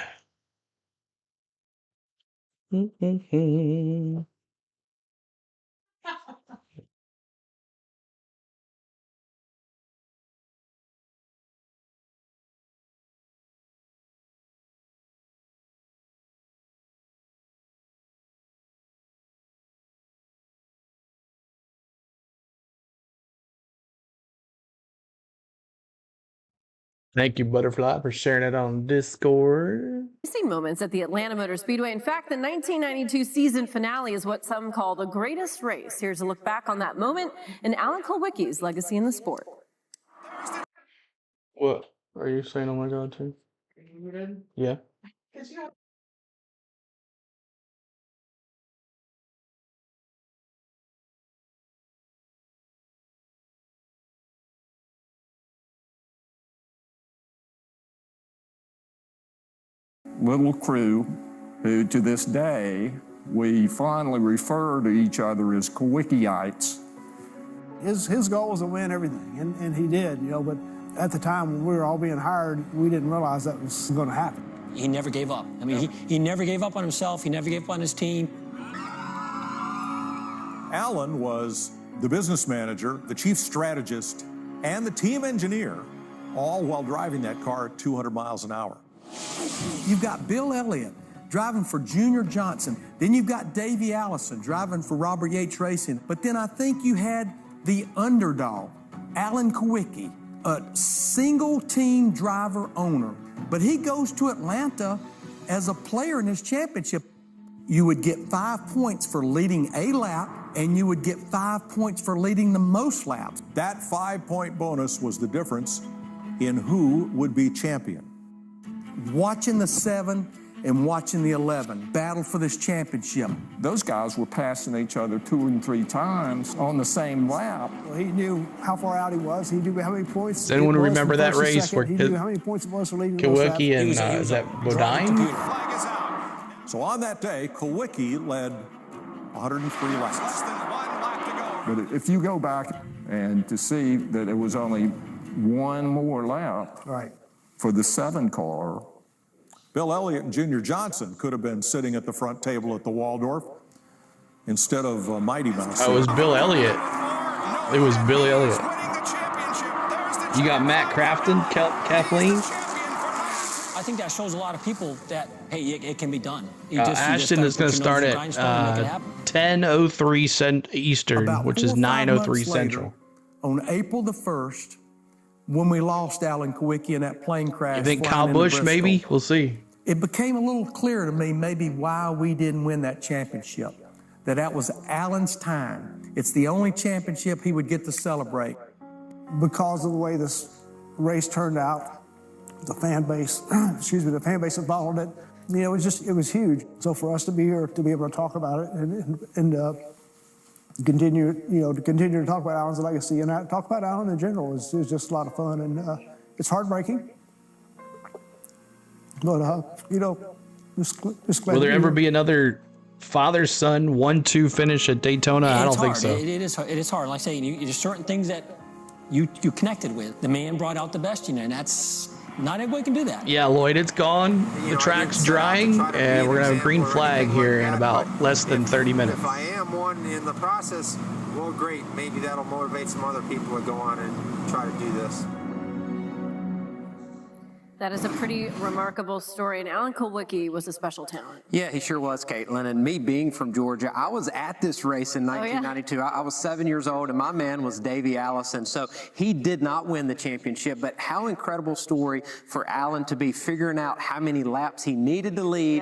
Thank you, Butterfly, for sharing it on Discord. Racing moments at the Atlanta Motor Speedway. In fact, the 1992 season finale is what some call the greatest race. Here's a look back on that moment and Alan Kulwicki's legacy in the sport. What are you saying? Oh my God, too? Yeah. Little crew who, to this day, we fondly refer to each other as Kulwickyites. His goal was to win everything, and he did, you know, but at the time when we were all being hired, we didn't realize that was going to happen. He never gave up. I mean, he never gave up on himself. He never gave up on his team. Alan was the business manager, the chief strategist, and the team engineer, all while driving that car at 200 miles an hour. You've got Bill Elliott driving for Junior Johnson. Then you've got Davey Allison driving for Robert Yates Racing. But then I think you had the underdog, Alan Kulwicki, a single team driver owner. But he goes to Atlanta as a player in his championship. You would get 5 points for leading a lap, and you would get 5 points for leading the most laps. That 5-point bonus was the difference in who would be champion. Watching the 7 and watching the 11 battle for this championship. Those guys were passing each other 2 and 3 times on the same lap. Well, he knew how far out he was. He knew how many points. Does anyone remember that race where he knew how many points it was for leading Kulwicki and is that Bodine? So on that day, Kulwicki led 103 laps. Less than 1 lap to go. But if you go back and to see that it was only 1 more lap for the 7 car. Bill Elliott and Junior Johnson could have been sitting at the front table at the Waldorf instead of Mighty Mouse. Oh, it was Bill Elliott. It was Bill Elliott. You got Matt Crafton, Kathleen. I think that shows a lot of people that, hey, it can be done. Ashton is going to start at 10:03 Eastern, which is 9:03 Central. On April the 1st, when we lost Alan Kulwicki in that plane crash. You think Kyle Busch maybe? We'll see. It became a little clear to me maybe why we didn't win that championship. That was Alan's time. It's the only championship he would get to celebrate. Because of the way this race turned out, the fan base, the fan base that followed it, you know, it was huge. So for us to be here, to be able to talk about it and continue to talk about Alan's legacy and talk about Alan in general is just a lot of fun, and it's heartbreaking. But just glad. Will there ever be another father-son 1-2 finish at Daytona? I don't think so. It is hard. Like I say, there's certain things that you connected with. The man brought out the best in you, and that's not everybody can do that. Yeah, Lloyd, it's gone. The track's drying, and we're gonna have a green flag here in about less than 30 minutes. If I am one in the process, well, great. Maybe that'll motivate some other people to go on and try to do this. That is a pretty remarkable story, and Alan Kulwicki was a special talent. Yeah, he sure was, Caitlin. And me being from Georgia, I was at this race in 1992. I was 7 years old, and my man was Davey Allison. So he did not win the championship, but how incredible story for Alan to be figuring out how many laps he needed to lead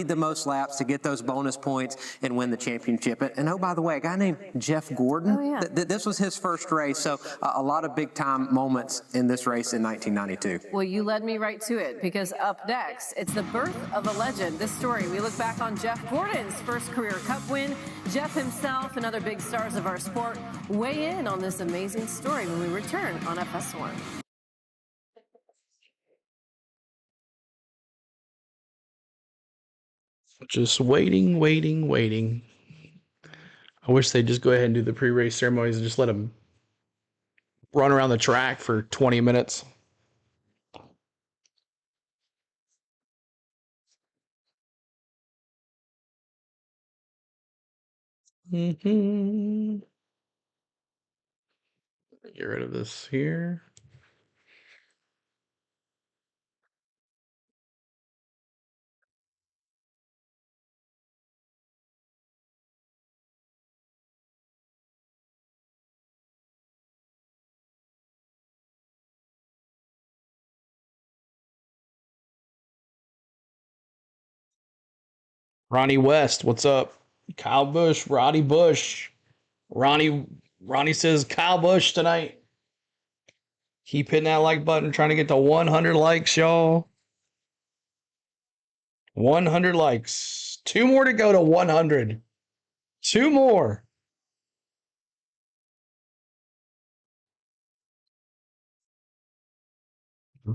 the most laps to get those bonus points and win the championship. And oh, by the way, a guy named Jeff Gordon, this was his first race. So a lot of big-time moments in this race in 1992. Well, you led me right to it, because up next, it's the birth of a legend. This story, we look back on Jeff Gordon's first career Cup win. Jeff himself and other big stars of our sport weigh in on this amazing story when we return on FS1. Just waiting. I wish they'd just go ahead and do the pre-race ceremonies and just let them run around the track for 20 minutes. Get rid of this here. Ronnie West, what's up? Kyle Busch, Roddy Bush. Ronnie says Kyle Busch tonight. Keep hitting that like button, trying to get to 100 likes, y'all. 100 likes. 2 more to go to 100. 2 more.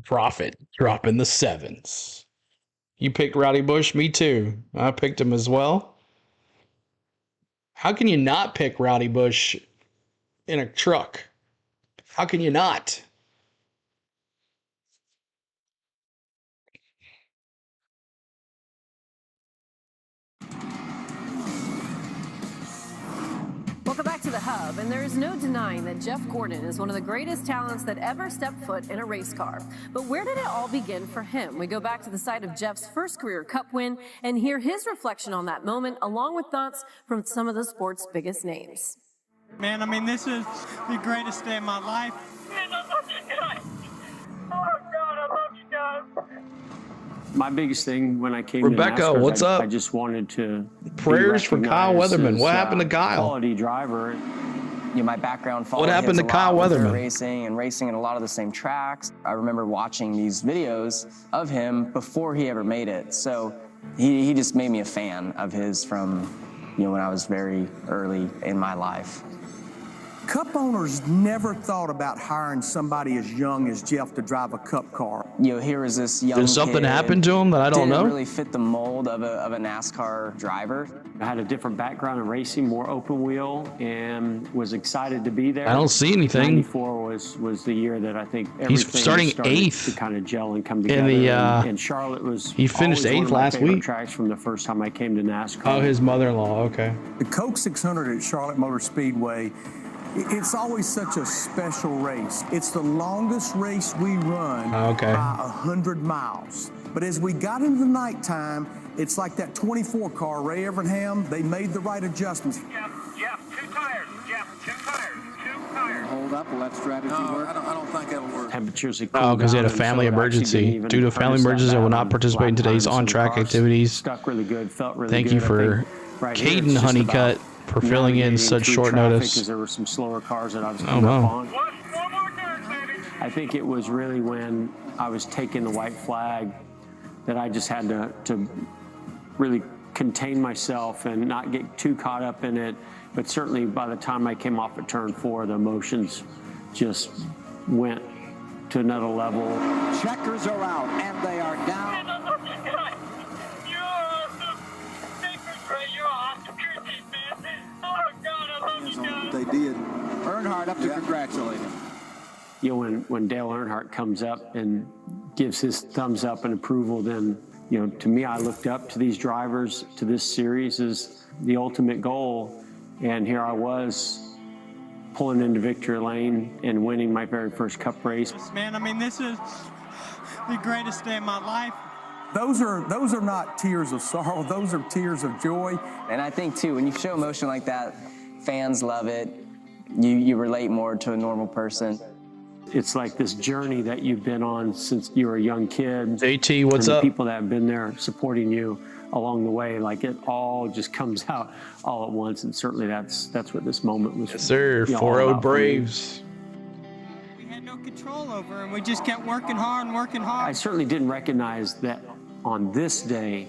Profit dropping the 7s. You picked Roddy Bush? Me too. I picked him as well. How can you not pick Roddy Bush in a truck? How can you not? Welcome back to the Hub, and there is no denying that Jeff Gordon is one of the greatest talents that ever stepped foot in a race car. But where did it all begin for him? We go back to the site of Jeff's first career Cup win and hear his reflection on that moment, along with thoughts from some of the sport's biggest names. Man, I mean, this is the greatest day of my life. Man, I love you guys. Oh, God, I love you guys. My biggest thing when I came Rebecca, to NASCAR, what's up? I just wanted to prayers for Kyle Weatherman. What happened to Kyle? Quality driver. You know, my background What happened to Kyle Weatherman? Racing in a lot of the same tracks. I remember watching these videos of him before he ever made it. So he just made me a fan of his from, you know, when I was very early in my life. Cup owners never thought about hiring somebody as young as Jeff to drive a Cup car. You know, here was this young Did something kid, happen to him that I don't know? Didn't really fit the mold of a NASCAR driver. I had a different background in racing, more open wheel, and was excited to be there. I don't see anything. 94 was the year that I think everything He's starting started 8th to kind of gel and come in together. the, and Charlotte was he finished always 8th one of my last favorite week. tracks from the first time I came to NASCAR. Oh, his mother-in-law. Okay. The Coke 600 at Charlotte Motor Speedway, it's always such a special race. It's the longest race we run by 100 miles. But as we got into the nighttime, it's like that 24 car, Ray Evernham, they made the right adjustments. Jeff, 2 tires. Jeff, 2 tires. 2 tires. Hold up, let strategy work. I don't think that'll work. Temperatures Oh, because he had a family emergency. Due to a family emergency, I will not participate in today's on-track activities. Stuck really good, felt really Thank good. you for Caden Honeycutt for filling in such short notice. Because there were some slower cars that I was Oh, coming up wow. on. I think it was really when I was taking the white flag that I just had to really contain myself and not get too caught up in it. But certainly by the time I came off at turn 4, the emotions just went to another level. Checkers are out, and they are down. Man, I love you guys. You're awesome. Thanks for Ray. You're awesome. You're a team, man. Oh, God, I love you guys. They did. Earnhardt up to congratulate him. You know, when Dale Earnhardt comes up and gives his thumbs up and approval, then, you know, to me, I looked up to these drivers, to this series as the ultimate goal. And here I was pulling into victory lane and winning my very first Cup race. Man, I mean, this is the greatest day of my life. Those are not tears of sorrow. Those are tears of joy. And I think, too, when you show emotion like that, fans love it. You relate more to a normal person. It's like this journey that you've been on since you were a young kid. JT, what's and the up? People that have been there supporting you along the way, like it all just comes out all at once. And certainly that's what this moment was. Yes, sir. 4-0 Braves. We had no control over, and we just kept working hard and working hard. I certainly didn't recognize that on this day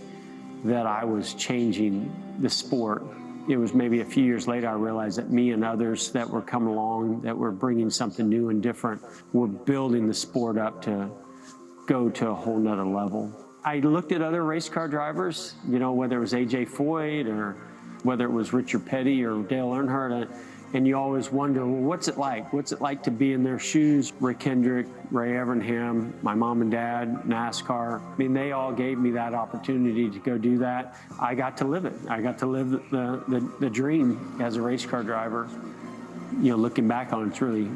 that I was changing the sport. It was maybe a few years later I realized that me and others that were coming along, that were bringing something new and different, were building the sport up to go to a whole nother level. I looked at other race car drivers, you know, whether it was A.J. Foyt or whether it was Richard Petty or Dale Earnhardt, and you always wonder, well, what's it like? What's it like to be in their shoes? Rick Hendrick, Ray Evernham, my mom and dad, NASCAR. I mean, they all gave me that opportunity to go do that. I got to live it. I got to live the dream as a race car driver. You know, looking back on it, it's really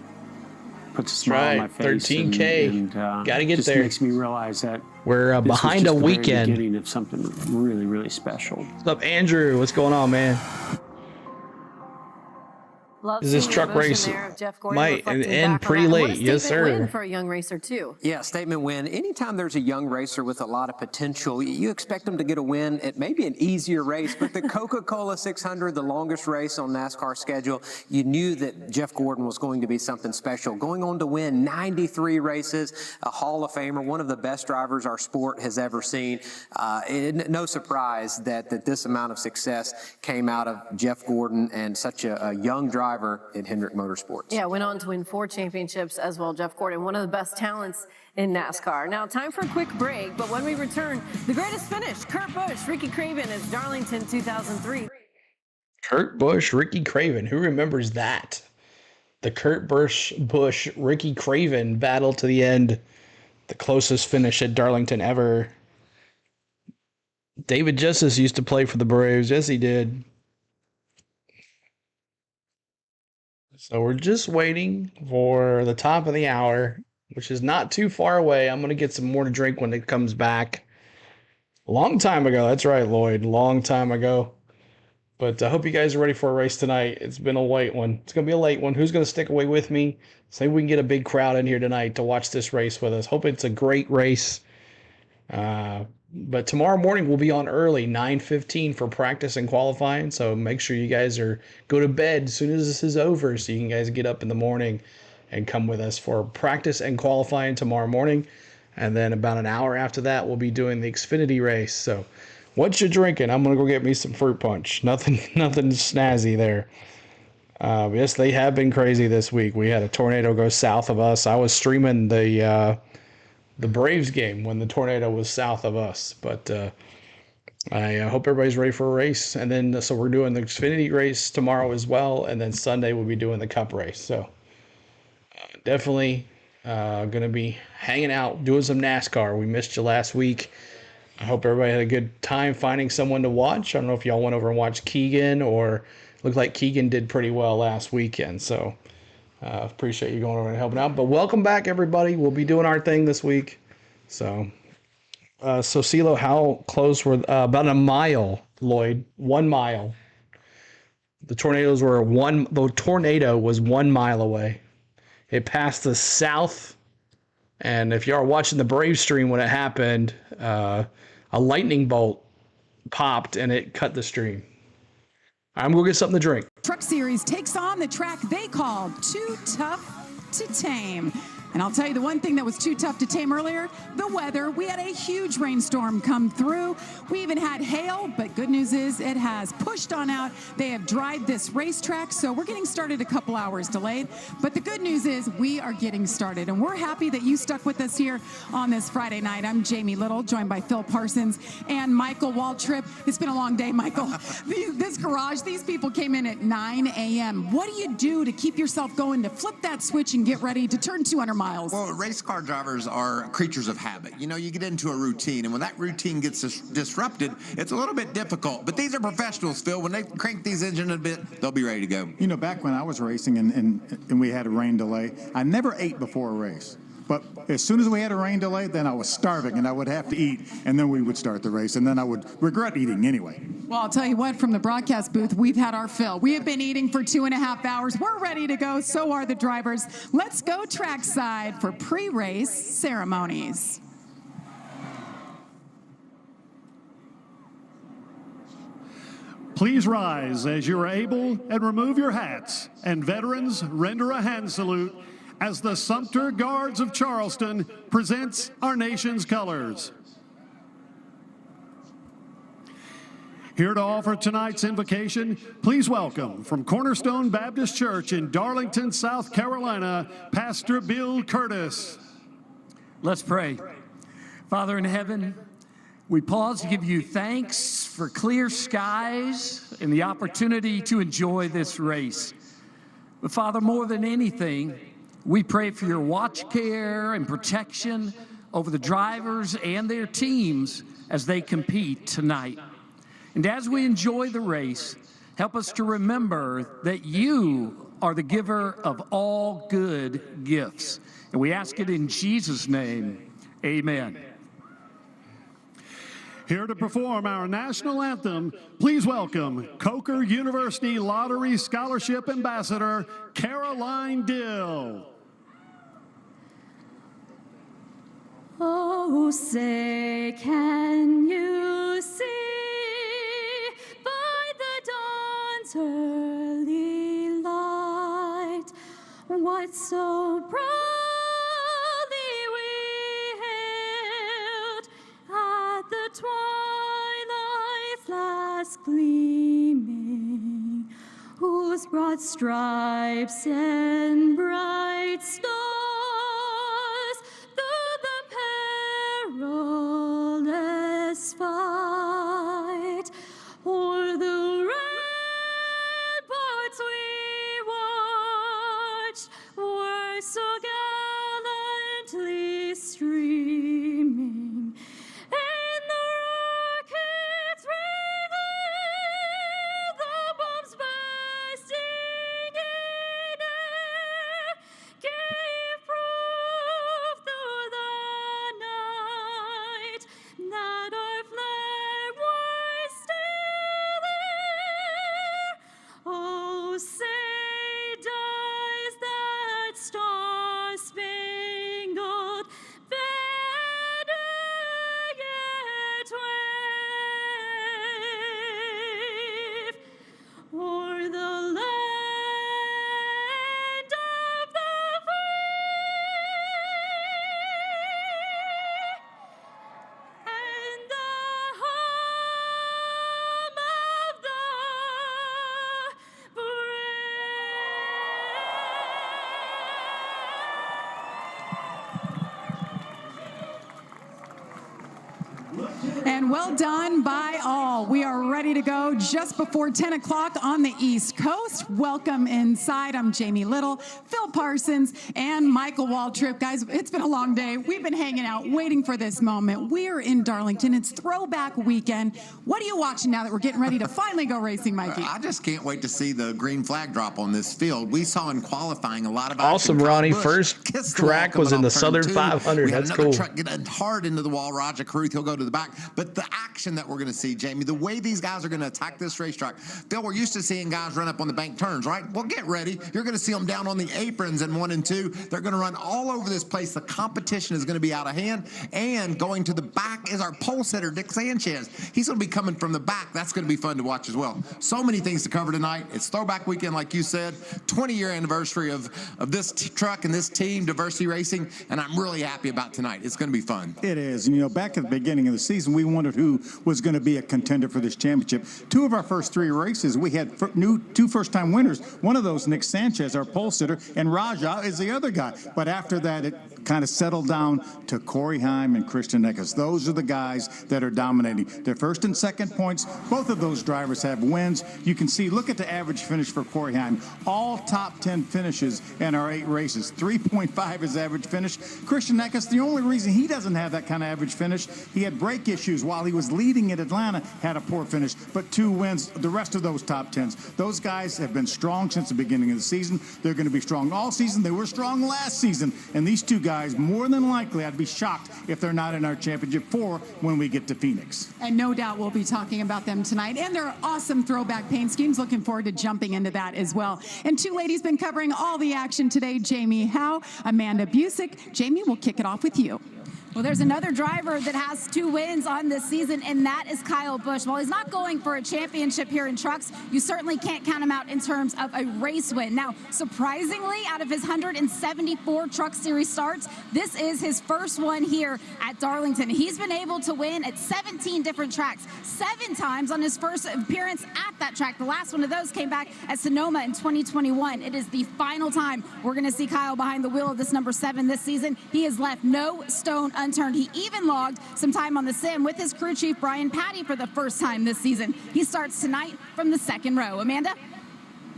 puts a smile on my face. 13K. And Got to get just there. Makes me realize that we're this was behind just a the very weekend. beginning of something really, really special. What's up, Andrew? What's going on, man? Love Is this seeing the truck emotion race there of Jeff Gordon might reflecting end back on pretty that. late? What a Yes, statement sir. win for a young racer too. Yeah, statement win. Anytime there's a young racer with a lot of potential, you expect them to get a win. It may be an easier race, but the Coca-Cola 600, the longest race on NASCAR's schedule, you knew that Jeff Gordon was going to be something special. Going on to win 93 races, a Hall of Famer, one of the best drivers our sport has ever seen. No surprise that this amount of success came out of Jeff Gordon and such a young driver in Hendrick Motorsports. Yeah, went on to win 4 championships as well. Jeff Gordon, one of the best talents in NASCAR. Now, time for a quick break, but when we return, the greatest finish, Kurt Busch, Ricky Craven is Darlington 2003. Kurt Busch, Ricky Craven. Who remembers that? The Kurt Busch, Ricky Craven battle to the end. The closest finish at Darlington ever. David Justice used to play for the Braves. Yes, he did. So we're just waiting for the top of the hour, which is not too far away. I'm going to get some more to drink when it comes back. A long time ago. That's right, Lloyd. Long time ago. But I hope you guys are ready for a race tonight. It's been a late one. It's going to be a late one. Who's going to stick away with me? So maybe we can get a big crowd in here tonight to watch this race with us. Hope it's a great race. But tomorrow morning we'll be on early, 9:15 for practice and qualifying. So make sure you guys go to bed as soon as this is over so you can guys get up in the morning and come with us for practice and qualifying tomorrow morning. And then about an hour after that, we'll be doing the Xfinity race. So what you drinking? I'm going to go get me some fruit punch. Nothing snazzy there. Yes, they have been crazy this week. We had a tornado go south of us. I was streaming the Braves game when the tornado was south of us. But I hope everybody's ready for a race. And then, so we're doing the Xfinity race tomorrow as well. And then Sunday we'll be doing the Cup race. So definitely going to be hanging out, doing some NASCAR. We missed you last week. I hope everybody had a good time finding someone to watch. I don't know if y'all went over and watched Keegan, or looked like Keegan did pretty well last weekend. So appreciate you going over and helping out. But welcome back, everybody. We'll be doing our thing this week. So CeeLo, how close were about a mile, Lloyd? 1 mile. The tornado was 1 mile away. It passed the south, and if you are watching the Brave stream when it happened, a lightning bolt popped and it cut the stream. I'm going to get something to drink. Truck Series takes on the track they call Too Tough to Tame. And I'll tell you the one thing that was too tough to tame earlier, the weather. We had a huge rainstorm come through. We even had hail, but good news is it has pushed on out. They have dried this racetrack, so we're getting started a couple hours delayed. But the good news is we are getting started, and we're happy that you stuck with us here on this Friday night. I'm Jamie Little, joined by Phil Parsons and Michael Waltrip. It's been a long day, Michael. This garage, these people came in at 9 a.m. What do you do to keep yourself going, to flip that switch and get ready to turn 200 miles? Well, race car drivers are creatures of habit. You know, you get into a routine, and when that routine gets disrupted, it's a little bit difficult. But these are professionals, Phil. When they crank these engines a bit, they'll be ready to go. You know, back when I was racing and we had a rain delay, I never ate before a race. But as soon as we had a rain delay, then I was starving and I would have to eat, and then we would start the race, and then I would regret eating anyway. Well, I'll tell you what, from the broadcast booth, we've had our fill. We have been eating for 2.5 hours. We're ready to go. So are the drivers. Let's go trackside for pre-race ceremonies. Please rise as you are able and remove your hats, and veterans render a hand salute as the Sumter Guards of Charleston presents our nation's colors. Here to offer tonight's invocation, please welcome from Cornerstone Baptist Church in Darlington, South Carolina, Pastor Bill Curtis. Let's pray. Father in heaven, we pause to give you thanks for clear skies and the opportunity to enjoy this race. But Father, more than anything, we pray for your watch care and protection over the drivers and their teams as they compete tonight. And as we enjoy the race, help us to remember that you are the giver of all good gifts. And we ask it in Jesus' name, amen. Here to perform our national anthem, please welcome Coker University Lottery Scholarship Ambassador, Caroline Dill. Oh, say, can you see by the dawn's early light what so proudly we hailed at the twilight's last gleaming, whose broad stripes and bright stars through the perilous fight o'er the ramparts we watched were so gallantly streaming, and the rockets revealed, the bombs bursting in air gave proof through the night that our flag was still there. Oh, say does that star-spangled banner yet wave o'er the land of the free and the home of the And well done by all. We are ready to go just before 10 o'clock on the East Coast. Welcome inside. I'm Jamie Little, Phil Parsons, and Michael Waltrip. Guys, it's been a long day. We've been hanging out, waiting for this moment. We're in Darlington. It's throwback weekend. What are you watching now that we're getting ready to finally go racing, Mikey? I just can't wait to see the green flag drop on this field. We saw in qualifying a lot of awesome, action. Ronnie. Busch First track was in the Southern 500. We had That's another cool. truck get hard into the wall. Roger Caruth, he'll go to the back. But the action that we're going to see, Jamie, the way these guys are going to attack this racetrack. Phil, we're used to seeing guys run up on the bank turns, right? Well, get ready. You're going to see them down on the aprons in 1 and 2. They're going to run all over this place. The competition is going to be out of hand. And going to the back is our pole sitter, Dick Sanchez. He's going to be coming from the back. That's going to be fun to watch as well. So many things to cover tonight. It's throwback weekend, like you said. 20-year anniversary of this truck and this team, Diversity Racing, and I'm really happy about tonight. It's going to be fun. It is. And, you know, back at the beginning of the season, we wondered who was going to be a contender for this championship. 2 of our first 3 races, we had 2 first-time winners. One of those, Nick Sanchez, our pole sitter, and Raja is the other guy. But after that, it kind of settled down to Corey Heim and Christian Eckes. Those are the guys that are dominating. Their first and second points, both of those drivers have wins. You can see, look at the average finish for Corey Heim. All top 10 finishes in our 8 races. 3.5 is average finish. Christian Eckes, the only reason he doesn't have that kind of average finish, he had brake issues while he was leading at Atlanta, had a poor finish, but 2 wins. The rest of those top 10s, those guys have been strong since the beginning of the season. They're going to be strong all season. They were strong last season, and these 2 guys guys, more than likely, I'd be shocked if they're not in our championship 4 when we get to Phoenix. And no doubt we'll be talking about them tonight and their awesome throwback paint schemes. Looking forward to jumping into that as well. And two ladies been covering all the action today. Jamie Howe, Amanda Busick. Jamie, we'll kick it off with you. Well, there's another driver that has 2 wins on this season, and that is Kyle Busch. While he's not going for a championship here in trucks, you certainly can't count him out in terms of a race win. Now, surprisingly, out of his 174 Truck Series starts, this is his first one here at Darlington. He's been able to win at 17 different tracks, 7 times on his first appearance at that track. The last one of those came back at Sonoma in 2021. It is the final time we're going to see Kyle behind the wheel of this number 7 this season. He has left no stone unturned. He even logged some time on the sim with his crew chief, Brian Patty, for the first time this season. He starts tonight from the 2nd row. Amanda?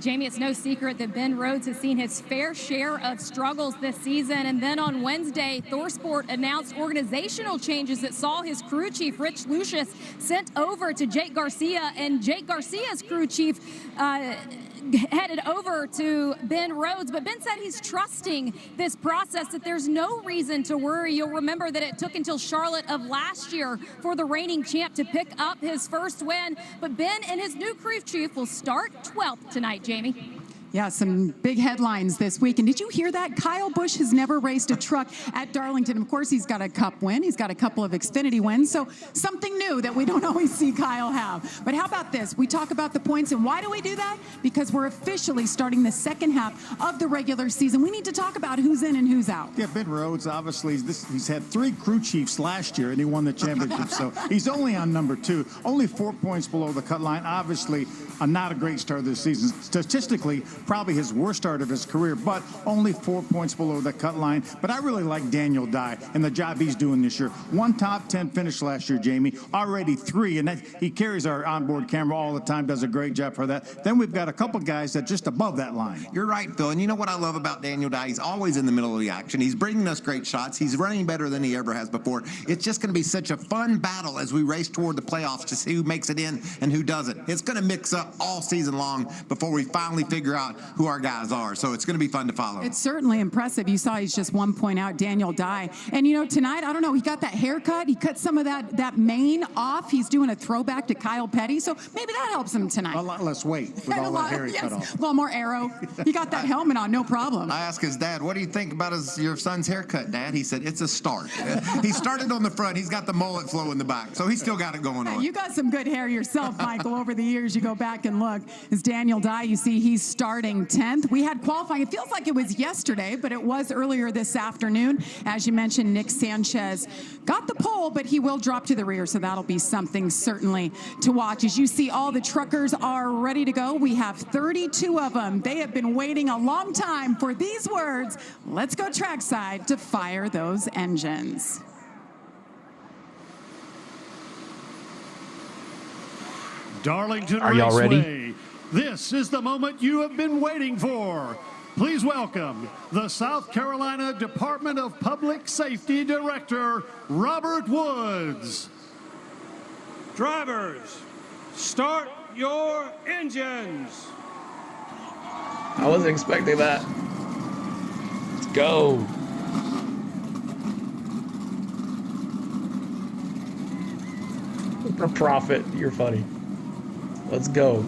Jamie, it's no secret that Ben Rhodes has seen his fair share of struggles this season. And then on Wednesday, ThorSport announced organizational changes that saw his crew chief, Rich Lucius, sent over to Jake Garcia, and Jake Garcia's crew chief headed over to Ben Rhodes. But Ben said he's trusting this process, that there's no reason to worry. You'll remember that it took until Charlotte of last year for the reigning champ to pick up his first win. But Ben and his new crew chief will start 12th tonight, Jamie. Yeah, some big headlines this week. And did you hear that? Kyle Busch has never raced a truck at Darlington. Of course, he's got a Cup win. He's got a couple of Xfinity wins. So something new that we don't always see Kyle have. But how about this? We talk about the points. And why do we do that? Because we're officially starting the second half of the regular season. We need to talk about who's in and who's out. Yeah, Ben Rhodes, obviously, he's had 3 crew chiefs last year, and he won the championship. So he's only on number 2. Only 4 points below the cut line. Obviously, not a great start this season. Statistically, probably his worst start of his career, but only 4 points below the cut line. But I really like Daniel Dye and the job he's doing this year. 1 top 10 finish last year, Jamie. Already 3, and he carries our onboard camera all the time, does a great job for that. Then we've got a couple guys that just above that line. You're right, Phil. And you know what I love about Daniel Dye? He's always in the middle of the action. He's bringing us great shots. He's running better than he ever has before. It's just going to be such a fun battle as we race toward the playoffs to see who makes it in and who doesn't. It's going to mix up all season long before we finally figure out who our guys are. So it's going to be fun to follow. It's certainly impressive. You saw he's just 1 point out, Daniel Dye. And, you know, tonight, I don't know, he got that haircut. He cut some of that mane off. He's doing a throwback to Kyle Petty. So maybe that helps him tonight. A lot less weight with all that hair he cut off. A little more arrow. He got that helmet on, no problem. I asked his dad, what do you think about your son's haircut, Dad? He said, it's a start. He started on the front. He's got the mullet flow in the back. So he's still got it going on. You got some good hair yourself, Michael, over the years. You go back and look. It's Daniel Dye. You see he's starting 10th. We had qualifying. It feels like it was yesterday, but it was earlier this afternoon. As you mentioned, Nick Sanchez got the pole, but he will drop to the rear, so that'll be something certainly to watch. As you see, all the truckers are ready to go. We have 32 of them. They have been waiting a long time for these words. Let's go trackside to fire those engines. Darlington Are y'all Raceway. ready? This is the moment you have been waiting for. Please welcome the South Carolina Department of Public Safety Director, Robert Woods. Drivers, start your engines. I wasn't expecting that. Let's go. For profit, you're funny. Let's go.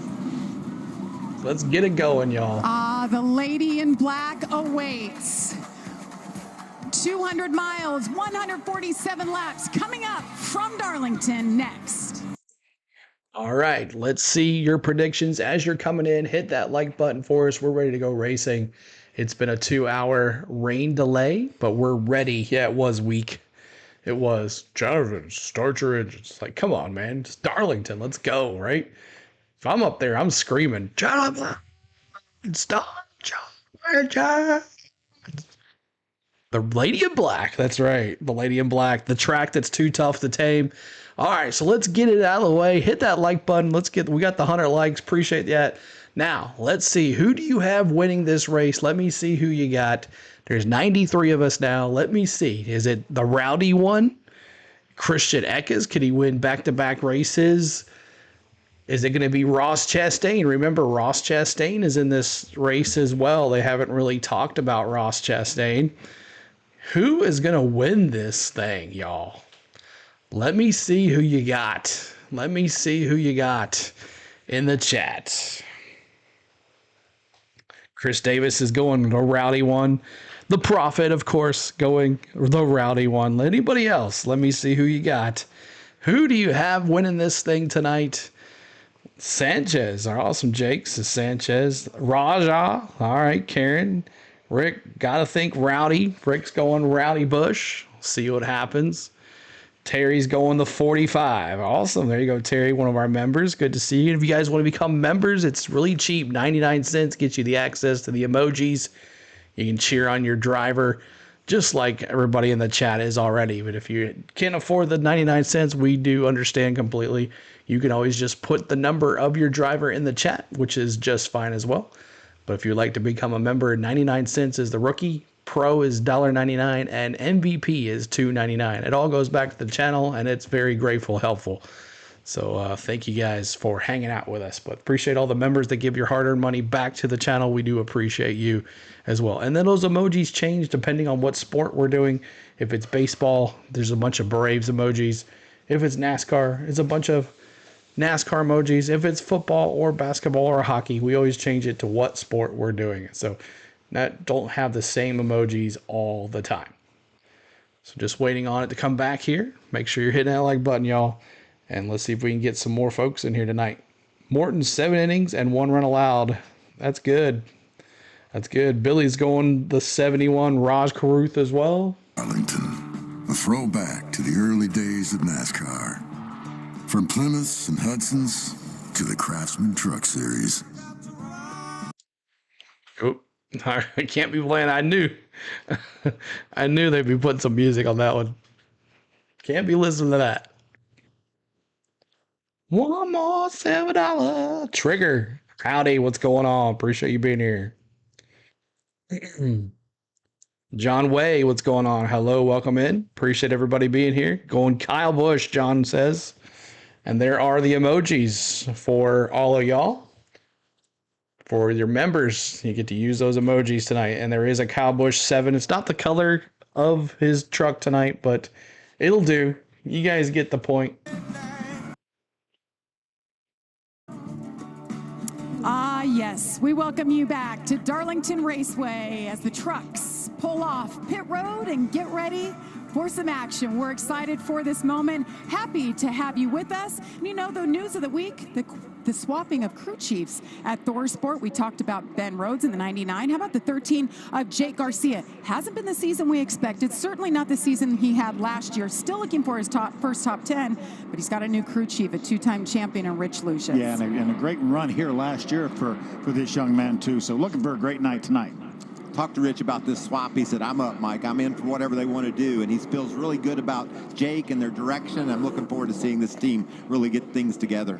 Let's get it going, y'all. The lady in black awaits. 200 miles, 147 laps coming up from Darlington next. All right, let's see your predictions as you're coming in. Hit that like button for us. We're ready to go racing. It's been a 2-hour rain delay, but we're ready. Yeah, it was weak. It was. Jarvis, start your engines. Like, come on, man. It's Darlington. Let's go, right? If I'm up there, I'm screaming, Jonathan, stop, Jonathan. The lady in black. That's right. The lady in black. The track that's too tough to tame. All right, so let's get it out of the way. Hit that like button. We got the 100 likes. Appreciate that. Now, let's see. Who do you have winning this race? Let me see who you got. There's 93 of us now. Let me see. Is it the rowdy one? Christian Eckes? Could he win back-to-back races? Is it going to be Ross Chastain? Remember, Ross Chastain is in this race as well. They haven't really talked about Ross Chastain. Who is going to win this thing, y'all? Let me see who you got. Let me see who you got in the chat. Chris Davis is going the rowdy one. The Prophet, of course, going the rowdy one. Anybody else? Let me see who you got. Who do you have winning this thing tonight? Sanchez. Awesome, Jake. So Sanchez. Raja. All right, Karen. Rick, got to think rowdy. Rick's going Rowdy Bush. See what happens. Terry's going the 45. Awesome. There you go, Terry, one of our members. Good to see you. If you guys want to become members, it's really cheap. 99 cents gets you the access to the emojis. You can cheer on your driver just like everybody in the chat is already. But if you can't afford the 99 cents, we do understand completely. You can always just put the number of your driver in the chat, which is just fine as well. But if you'd like to become a member, 99 cents is the rookie. Pro is $1.99 and MVP is $2.99. It all goes back to the channel and it's very grateful, helpful. So thank you guys for hanging out with us. But appreciate all the members that give your hard-earned money back to the channel. We do appreciate you as well. And then those emojis change depending on what sport we're doing. If it's baseball, there's a bunch of Braves emojis. If it's NASCAR, it's a bunch of NASCAR emojis. If it's football or basketball or hockey, we always change it to what sport we're doing. So that don't have the same emojis all the time. So just waiting on it to come back here. Make sure you're hitting that like button, y'all. And let's see if we can get some more folks in here tonight. Morton, 7 innings and 1 run allowed. That's good. That's good. Billy's going the 71. Raj Caruth as well. Darlington, a throwback to the early days of NASCAR. From Plymouths and Hudsons to the Craftsman Truck Series. Oh, I can't be playing. I knew. I knew they'd be putting some music on that one. Can't be listening to that. One more $7 trigger. Howdy, what's going on? Appreciate you being here. John Way, what's going on? Hello, welcome in. Appreciate everybody being here. Going Kyle Busch, John says. And there are the emojis for all of y'all. For your members, you get to use those emojis tonight. And there is a Kyle Busch 7. It's not the color of his truck tonight, but it'll do. You guys get the point. Ah, yes. We welcome you back to Darlington Raceway as the trucks pull off pit road and get ready for some action. We're excited for this moment. Happy to have you with us. And you know, the news of the week, the swapping of crew chiefs at ThorSport. We talked about Ben Rhodes in the 99. How about the 13 of Jake Garcia? Hasn't been the season we expected. Certainly not the season he had last year. Still looking for his first top 10, but he's got a new crew chief, a 2-time champion in Rich Lucius. Yeah, and a great run here last year for this young man, too. So looking for a great night tonight. Talked to Rich about this swap. He said, I'm up, Mike. I'm in for whatever they want to do. And he feels really good about Jake and their direction. I'm looking forward to seeing this team really get things together.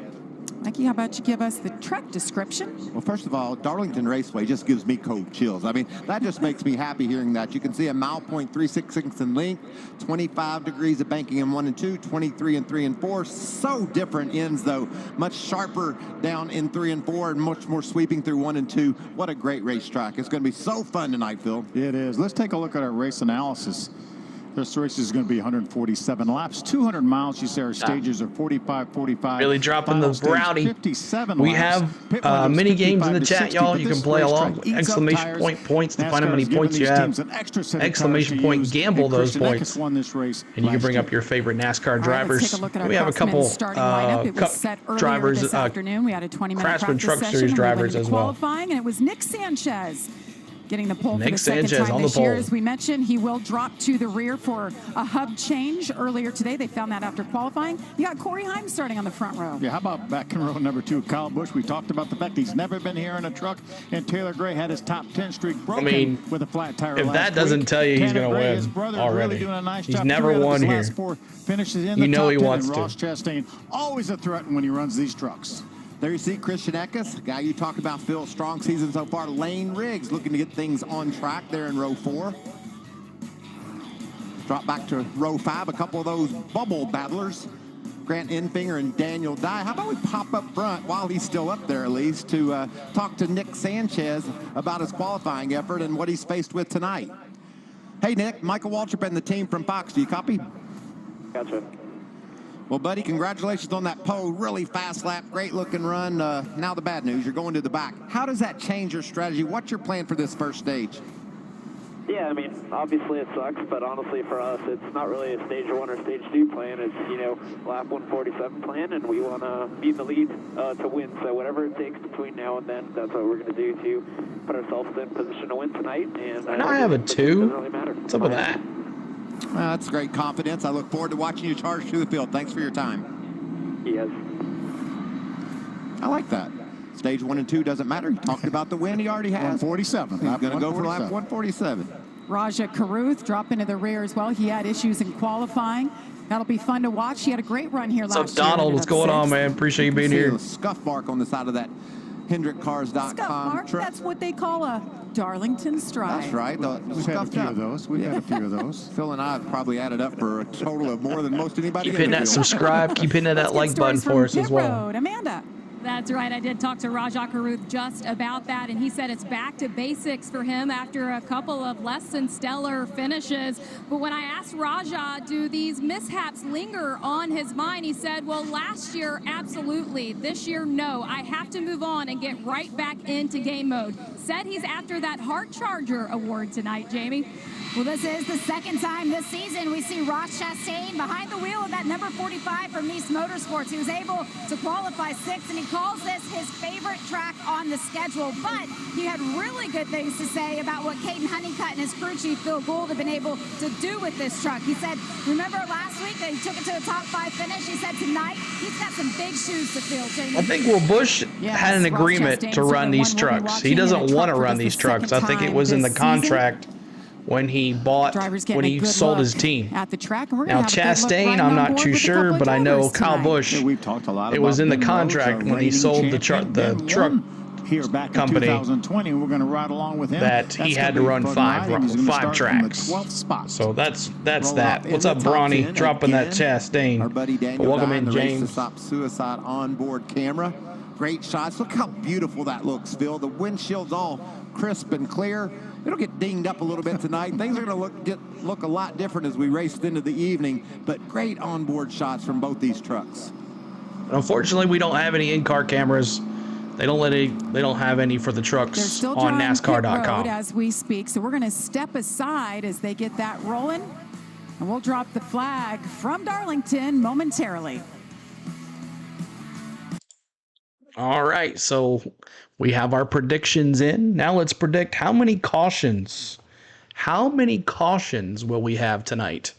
Mikey, how about you give us the track description? Well, first of all, Darlington Raceway just gives me cold chills. I mean, that just makes me happy hearing that. You can see a 1.366 in length, 25 degrees of banking in 1 and 2, 23 in 3 and 4. So different ends, though. Much sharper down in 3 and 4 and much more sweeping through 1 and 2. What a great racetrack. It's going to be so fun tonight, Phil. It is. Let's take a look at our race analysis. This race is going to be 147 laps, 200 miles. You say our stages are 45. Really dropping the rowdy. 57 we laps. have mini games in the chat, y'all. You can play along. Exclamation point points to find how many points you have. Exclamation point gamble those points. And you can bring up your favorite NASCAR drivers. We have a couple cup drivers, this afternoon. We had a 20-minute Craftsman Truck Series drivers as well. Qualifying, and it was Nick Sanchez getting the pole for the second Sanchez time on this the year. pole. As we mentioned, he will drop to the rear for a hub change earlier today. They found that after qualifying. You got Corey Heim starting on the front row. Yeah, how about back in row number 2, Kyle Busch? We talked about the fact he's never been here in a truck, and Taylor Gray had his top 10 streak broken with a flat tire. If that doesn't tell you he's going to win already, he's never won here. Finishes in you the know top he 10, wants and to. Ross Chastain, always a threat when he runs these trucks. There you see Christian Eckes, guy you talked about, Phil, strong season so far. Lane Riggs looking to get things on track there in row 4. Drop back to row 5, a couple of those bubble battlers. Grant Enfinger and Daniel Dye. How about we pop up front while he's still up there at least to talk to Nick Sanchez about his qualifying effort and what he's faced with tonight. Hey, Nick, Michael Waltrip and the team from Fox. Do you copy? Gotcha. Well, buddy, congratulations on that pole. Really fast lap, great looking run. Now the bad news, you're going to the back. How does that change your strategy? What's your plan for this first stage? Yeah, I mean, obviously it sucks, but honestly for us, it's not really a stage 1 or stage 2 plan. It's, lap 147 plan, and we want to be in the lead to win. So whatever it takes between now and then, that's what we're going to do to put ourselves in position to win tonight. And I have a 2. Doesn't really matter. What's up with that? That's great confidence. I look forward to watching you charge through the field. Thanks for your time. Yes. I like that. Stage 1 and 2 doesn't matter. He talked about the win he already has. 147. He's going to go for lap 147. Raja Caruth drop into the rear as well. He had issues in qualifying. That'll be fun to watch. He had a great run here last year. What's up, Donald? What's going on, man? Appreciate you being here. A scuff mark on the side of that HendrickCars.com. Scuff mark, that's what they call a Darlington stride. That's right. We've had a few of those. We've had a few of those. Phil and I have probably added up for a total of more than most anybody. Keep hitting that subscribe. Keep hitting that like button for us as well. Road. Amanda. That's right. I did talk to Raja Caruth just about that, and he said it's back to basics for him after a couple of less than stellar finishes. But when I asked Raja, do these mishaps linger on his mind, he said, well, last year, absolutely. This year, no. I have to move on and get right back into game mode. Said he's after that Heart Charger award tonight, Jamie. Well, this is the second time this season we see Ross Chastain behind the wheel of that number 45 from Nice Motorsports. He was able to qualify 6th, and he calls this his favorite track on the schedule. But he had really good things to say about what Caden Honeycutt and his crew chief, Phil Gould, have been able to do with this truck. He said, remember last week that he took it to the top 5 finish? He said tonight he's got some big shoes to fill, Jamie. I think, well, Busch had an agreement to run these trucks. He doesn't want to run these trucks. I think it was in the contract when he sold his team. At the track. And we're now Chastain, I'm not too sure, but I know Kyle Busch. Yeah, we've talked a lot. It was in the contract when he sold the truck here back company in 2020. We're going to ride along with him. That he had to run five tracks. So that's that. What's up, Bronny? Dropping that Chastain. Our buddy Daniel. Welcome in, James. Stop suicide onboard camera. Great shots. Look how beautiful that looks, Phil. The windshield's all crisp and clear. It'll get dinged up a little bit tonight. Things are going to look a lot different as we race into the evening, but great onboard shots from both these trucks. Unfortunately, we don't have any in-car cameras. They don't have any for the trucks on NASCAR.com as we speak. So we're going to step aside as they get that rolling, and we'll drop the flag from Darlington momentarily. All right, so we have our predictions in. Now let's predict how many cautions. How many cautions will we have tonight?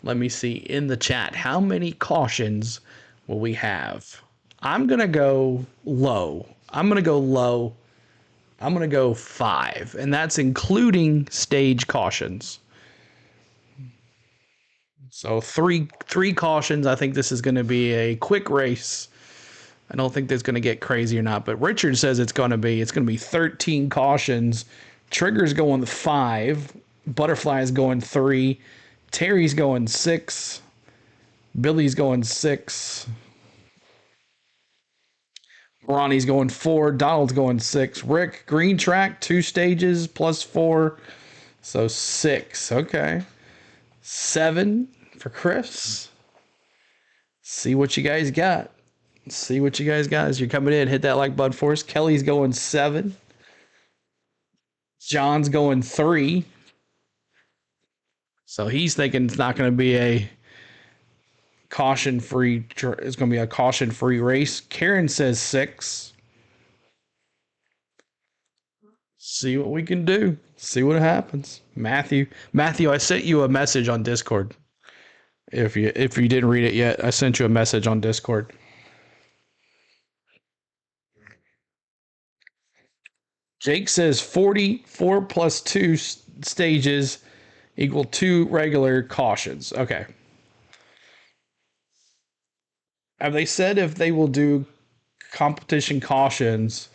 Let me see in the chat. How many cautions will we have? I'm going to go low. I'm going to go 5, and that's including stage cautions. So three cautions. I think this is going to be a quick race. I don't think that's going to get crazy or not, but Richard says it's going to be 13 cautions. Trigger's going 5, Butterfly's going 3, Terry's going 6, Billy's going 6, Ronnie's going 4, Donald's going 6, Rick, green track, 2 stages plus 4, so 6. Okay, 7 for Chris. See what you guys got. See what you guys got as you're coming in. Hit that like button for us. Kelly's going 7. John's going 3. So he's thinking it's not going to be a caution-free. It's going to be a caution-free race. Karen says 6. See what we can do. See what happens. Matthew, I sent you a message on Discord. If you didn't read it yet, I sent you a message on Discord. Jake says 44 plus 2 stages equal 2 regular cautions. Okay. Have they said if they will do competition cautions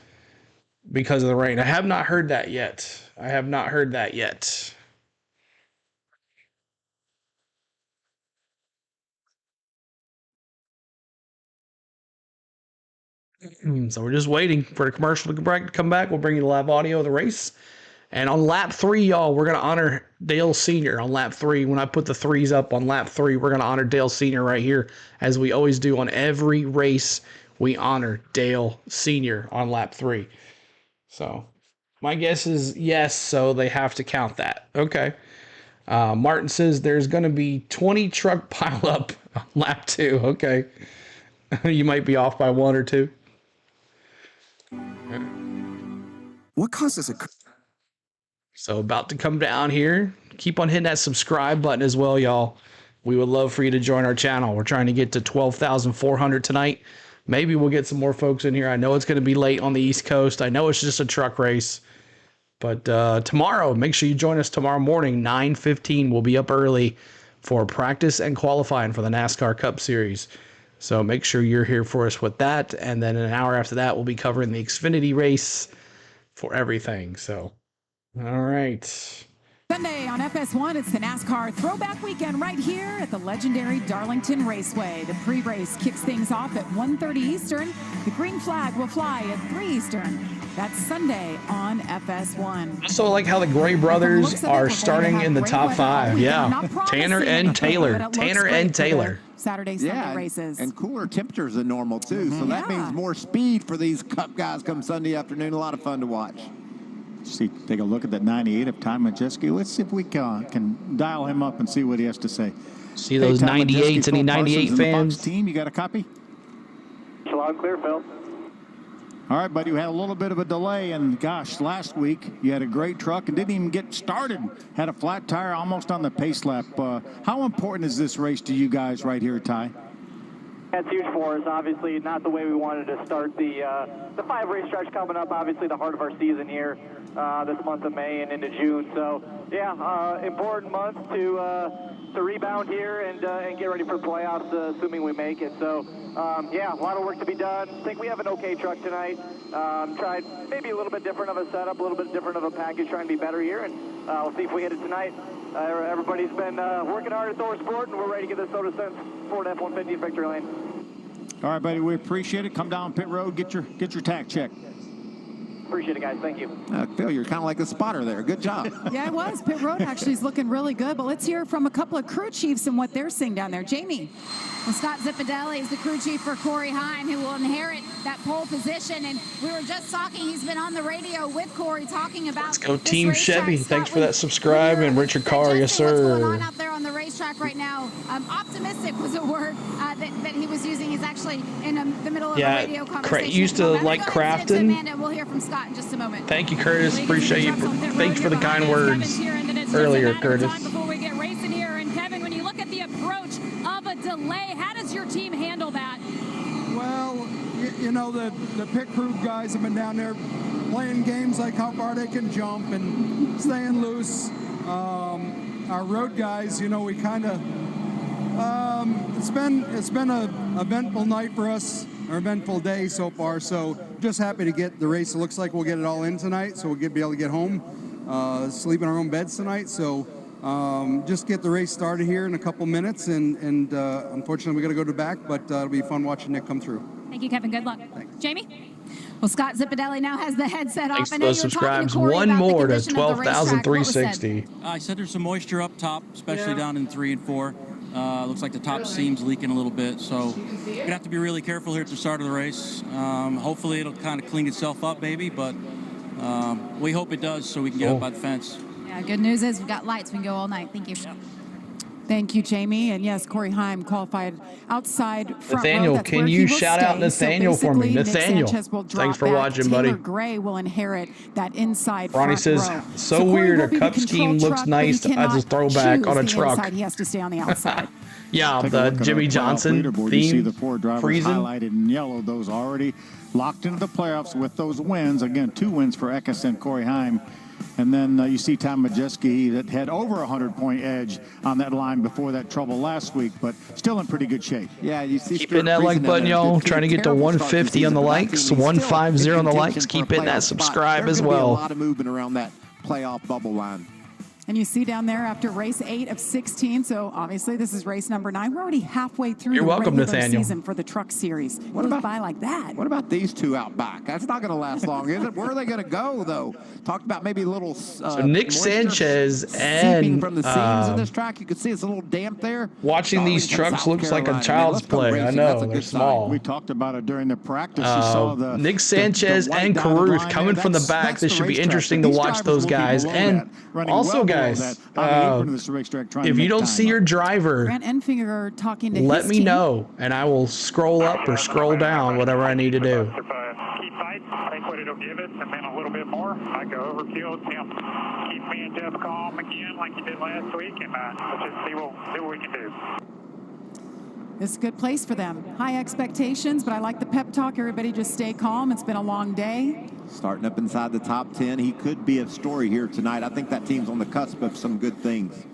because of the rain? I have not heard that yet. So we're just waiting for the commercial to come back. We'll bring you the live audio of the race, And on lap 3, y'all, we're going to honor Dale Sr. on lap 3. When I put the 3s up on lap 3, we're going to honor Dale Sr. right here, as we always do on every race. We honor Dale Sr. on lap 3. So my guess is yes, so they have to count that. Okay. Martin says there's going to be 20 truck pileup on lap 2. Okay. You might be off by 1 or 2. What causes a... So about to come down here. Keep on hitting that subscribe button as well, y'all. We would love for you to join our channel. We're trying to get to 12,400 tonight. Maybe we'll get some more folks in here. I know it's going to be late on the East Coast. I know it's just a truck race. But tomorrow, make sure you join us tomorrow morning, 9:15. We'll be up early for practice and qualifying for the NASCAR Cup Series. So make sure you're here for us with that. And then an hour after that, we'll be covering the Xfinity race for everything. So, all right. Sunday on FS1, it's the NASCAR Throwback Weekend right here at the legendary Darlington Raceway. The pre-race kicks things off at 1:30 Eastern. The green flag will fly at 3 Eastern. That's Sunday on FS1. So I like how the Gray brothers are starting in the top 5. Yeah, Tanner and Taylor. Tanner and Taylor. Saturday, Sunday races. And cooler temperatures than normal, too. So that means more speed for these Cup guys come Sunday afternoon. A lot of fun to watch. See, take a look at that 98 of Ty Majeski. Let's see if we can dial him up and see what he has to say. See those 98s, any 98 fans? Team, you got a copy? Loud and clear, Phil. All right, buddy, we had a little bit of a delay, and gosh, last week you had a great truck and didn't even get started. Had a flat tire almost on the pace lap. How important is this race to you guys right here, Ty? That's huge for us. Obviously, not the way we wanted to start the 5-race stretch coming up. Obviously, the heart of our season here this month of May and into June. So, yeah, important month to rebound here and get ready for the playoffs, assuming we make it. So, yeah, a lot of work to be done. I think we have an okay truck tonight. Tried maybe a little bit different of a setup, a little bit different of a package, trying to be better here, and we'll see if we hit it tonight. Everybody's been working hard at Thor Sport, and we're ready to get this Soda Sense Ford F-150 victory lane. All right, buddy, we appreciate it. Come down pit road, get your tack check. Appreciate it, guys. Thank you. Phil, you're kind of like a spotter there. Good job. Yeah, it was. Pit road actually is looking really good, but let's hear from a couple of crew chiefs and what they're seeing down there. Jamie. Well, Scott Zippadelli is the crew chief for Corey Heim, who will inherit that pole position. And we were just talking, he's been on the radio with Corey talking about Let's go Team Chevy. Thanks for that subscribe. And Richard Carr, yes, sir. What's going on out there on the racetrack right now? Optimistic was a word that he was using. He's actually in the middle of a radio conversation. Used to like Crafton. Amanda, we'll hear from Scott in just a moment. Thank you, Curtis. Appreciate you. Thanks for the kind words earlier, Curtis. Before we get racing here, and Kevin, when you look at the approach of a delay, how does your team handle that? Well, you know, the pit crew guys have been down there playing games like how far they can jump and staying loose. Our road guys, you know, we kind of it's been a eventful night for us, or eventful day so far. So just happy to get the race. It looks like we'll get it all in tonight, so we'll be able to get home, sleep in our own beds tonight. So just get the race started here in a couple minutes, and unfortunately we got to go to back, but it'll be fun watching Nick come through. Thank you, Kevin. Good luck. Thanks. Jamie? Well, Scott Zippadelli now has the headset off. Thanks for those subscribes. One more to 12,360. I said there's some moisture up top, especially down in 3 and 4. Looks like the top seam's leaking a little bit, so we're gonna have to be really careful here at the start of the race. Hopefully it'll kind of clean itself up, maybe, but we hope it does, so we can get up by the fence. Yeah, good news is we've got lights. We can go all night. Thank you. Thank you, Jamie. And yes, Corey Heim qualified outside front Nathaniel, row. can you shout out Nathaniel for me? Nathaniel, thanks for watching, buddy. Taylor Gray will inherit that inside Ronnie front says, row. so weird, a Cup scheme looks nice as a throwback on a truck. Inside, he has to stay on the outside. Yeah, the Jimmy Johnson leaderboard. theme. You see the 4 drivers freezing. highlighted in yellow. Those already locked into the playoffs with those wins. Again, 2 wins for Eckes and Corey Heim. And then you see Tom Majeski that had over a 100-point edge on that line before that trouble last week, but still in pretty good shape. Yeah, you see. Keep hitting that like button, y'all. Trying to get to 150 on the likes, 150 on the likes. Keep hitting that subscribe as well. A lot of movement around that playoff bubble line. And you see down there after race 8 of 16, so obviously this is race number 9. We're already halfway through You're the welcome, regular Nathaniel. season for the Truck Series. What goes by like that? What about these two out back? That's not going to last long, is it? Where are they going to go, though? Talked about maybe a little So Nick Sanchez seeping and from the seams of this track. You can see it's a little damp there. watching these Darlington, trucks South looks like a Carolina. child's Let's go play. I racing. know, That's a they're good sign. small. We talked about it during the practice. You saw the Nick Sanchez the white and dotted Caruth line coming there. from the That's back. This the should be racetrack. interesting to These watch drivers those will be guys. below And that, running also, well below guys, that on the apron of this racetrack, trying to if you make don't time. see your driver, Grant Enfinger talking to let his me team. know, and I will scroll up or scroll down, whatever I need to do. Keep fighting. I think what it'll give us, and then a little bit more. I go overkill, keep me and Jeff calm again like you did last week, and let's just see what we can do. It's a good place for them. High expectations, but I like the pep talk. Everybody just stay calm. It's been a long day. Starting up inside the top 10. He could be a story here tonight. I think that team's on the cusp of some good things.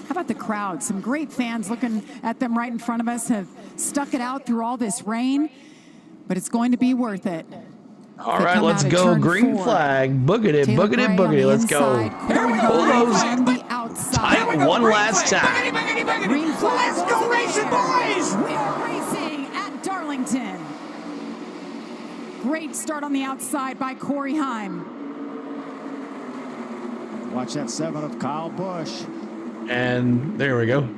How about the crowd? Some great fans looking at them right in front of us have stuck it out through all this rain, but it's going to be worth it. All right, let's go. Green flag. Boogity it, boogity it, boogity. Let's go. Pull those tight one last time. Green flag. Let's go racing, boys! We are racing at Darlington. Great start on the outside by Corey Heim. Watch that 7 of Kyle Busch. And there we go.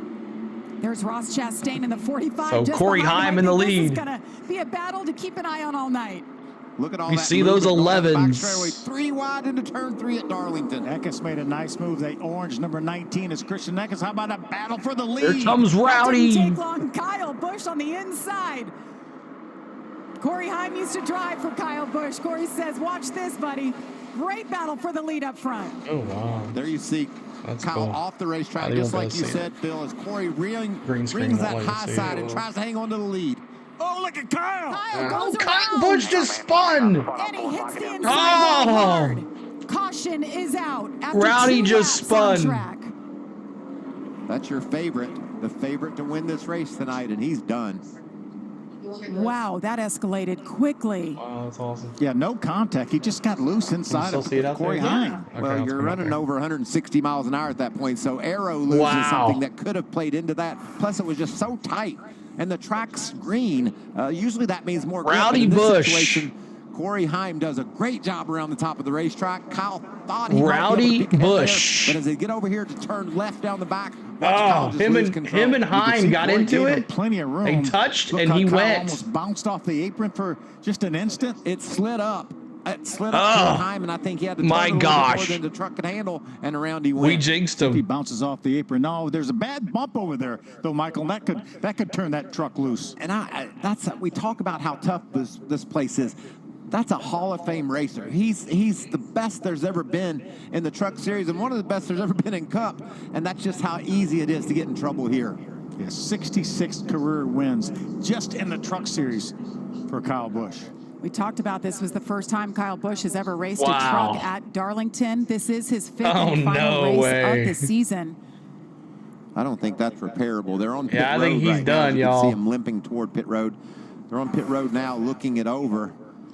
There's Ross Chastain in the 45. So just Corey behind him. Heim in the I think lead. This is going to be a battle to keep an eye on all night. Look at all We that see those movement going down the back 11s. straightaway. 3 wide into turn 3 at Darlington. Eckes made a nice move. The orange number 19 is Christian Eckes. How about a battle for the lead? Here comes Rowdy. Didn't take long. Kyle Busch on the inside. Corey Heim used to drive for Kyle Busch. Corey says, watch this, buddy. Great battle for the lead up front. Oh, wow. There you see That's Kyle cool. off the racetrack, I think just we'll like be you able to see said, Phil, as Corey Green rings screen that won't let you high see side it. and tries to hang on to the lead. Oh, look at Kyle. Kyle goes Kyle around. Busch just spun. And he hits the inside Oh. hard. Caution is out after Rowdy 2 just laps on spun. track. That's your favorite, the favorite to win this race tonight, and he's done. Wow, that escalated quickly. Wow, that's awesome. Yeah, no contact. He just got loose inside still of see it out Corey there? Heim. Okay, Well, let's you're come out running there. over 160 miles an hour at that point, so aero loses Wow. something that could have played into that. Plus, it was just so tight, and the track's green. Usually that means more grip. Rowdy In this Busch. situation, Corey Heim does a great job around the top of the racetrack. Kyle thought he Rowdy might be able to peek ahead Busch. there, but as they get over here to turn left down the back, watch Kyle Oh, just him lose and control. him and You can Heim see got Corey into gave him it. Plenty of room. They touched, Look and how he Kyle went. almost bounced off the apron for just an instant. It slid up. It slid Oh, up to Heim, and I think he had to turn my a little bit gosh. more than the truck could handle, and around he went. We jinxed If he him. bounces off the apron. No, there's a bad bump over there, though, Michael. That could turn that truck loose. And we talk about how tough this place is. That's a Hall of Fame racer. He's the best there's ever been in the Truck Series and one of the best there's ever been in Cup. And that's just how easy it is to get in trouble here. Yeah, 66 career wins just in the Truck Series for Kyle Busch. We talked about this was the first time Kyle Busch has ever raced Wow. a truck at Darlington. This is his 5th Oh, and final no race way. of the season. I don't think that's repairable. They're on pit Yeah, I road think he's right now. done, You can y'all. see him limping toward pit road. They're on pit road now looking it over.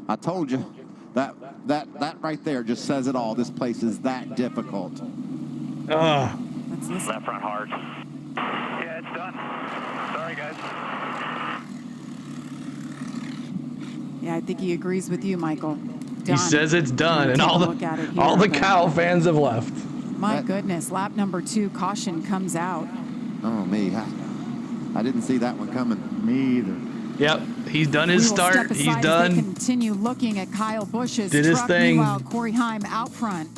I told you, that right there just says it all. This place is that difficult. Left front hard. Yeah, it's done. Sorry, guys. Yeah, I think he agrees with you, Michael. He Done. says it's done, and Take a all look at it here, the but- Kyle fans have left. My goodness, lap number 2, caution comes out. Oh, me. I didn't see that one coming. Me either. Yep, he's done his We will step start. aside He's as done. They continue looking at Kyle Busch's Did his truck. thing. Meanwhile, Corey Heim out front.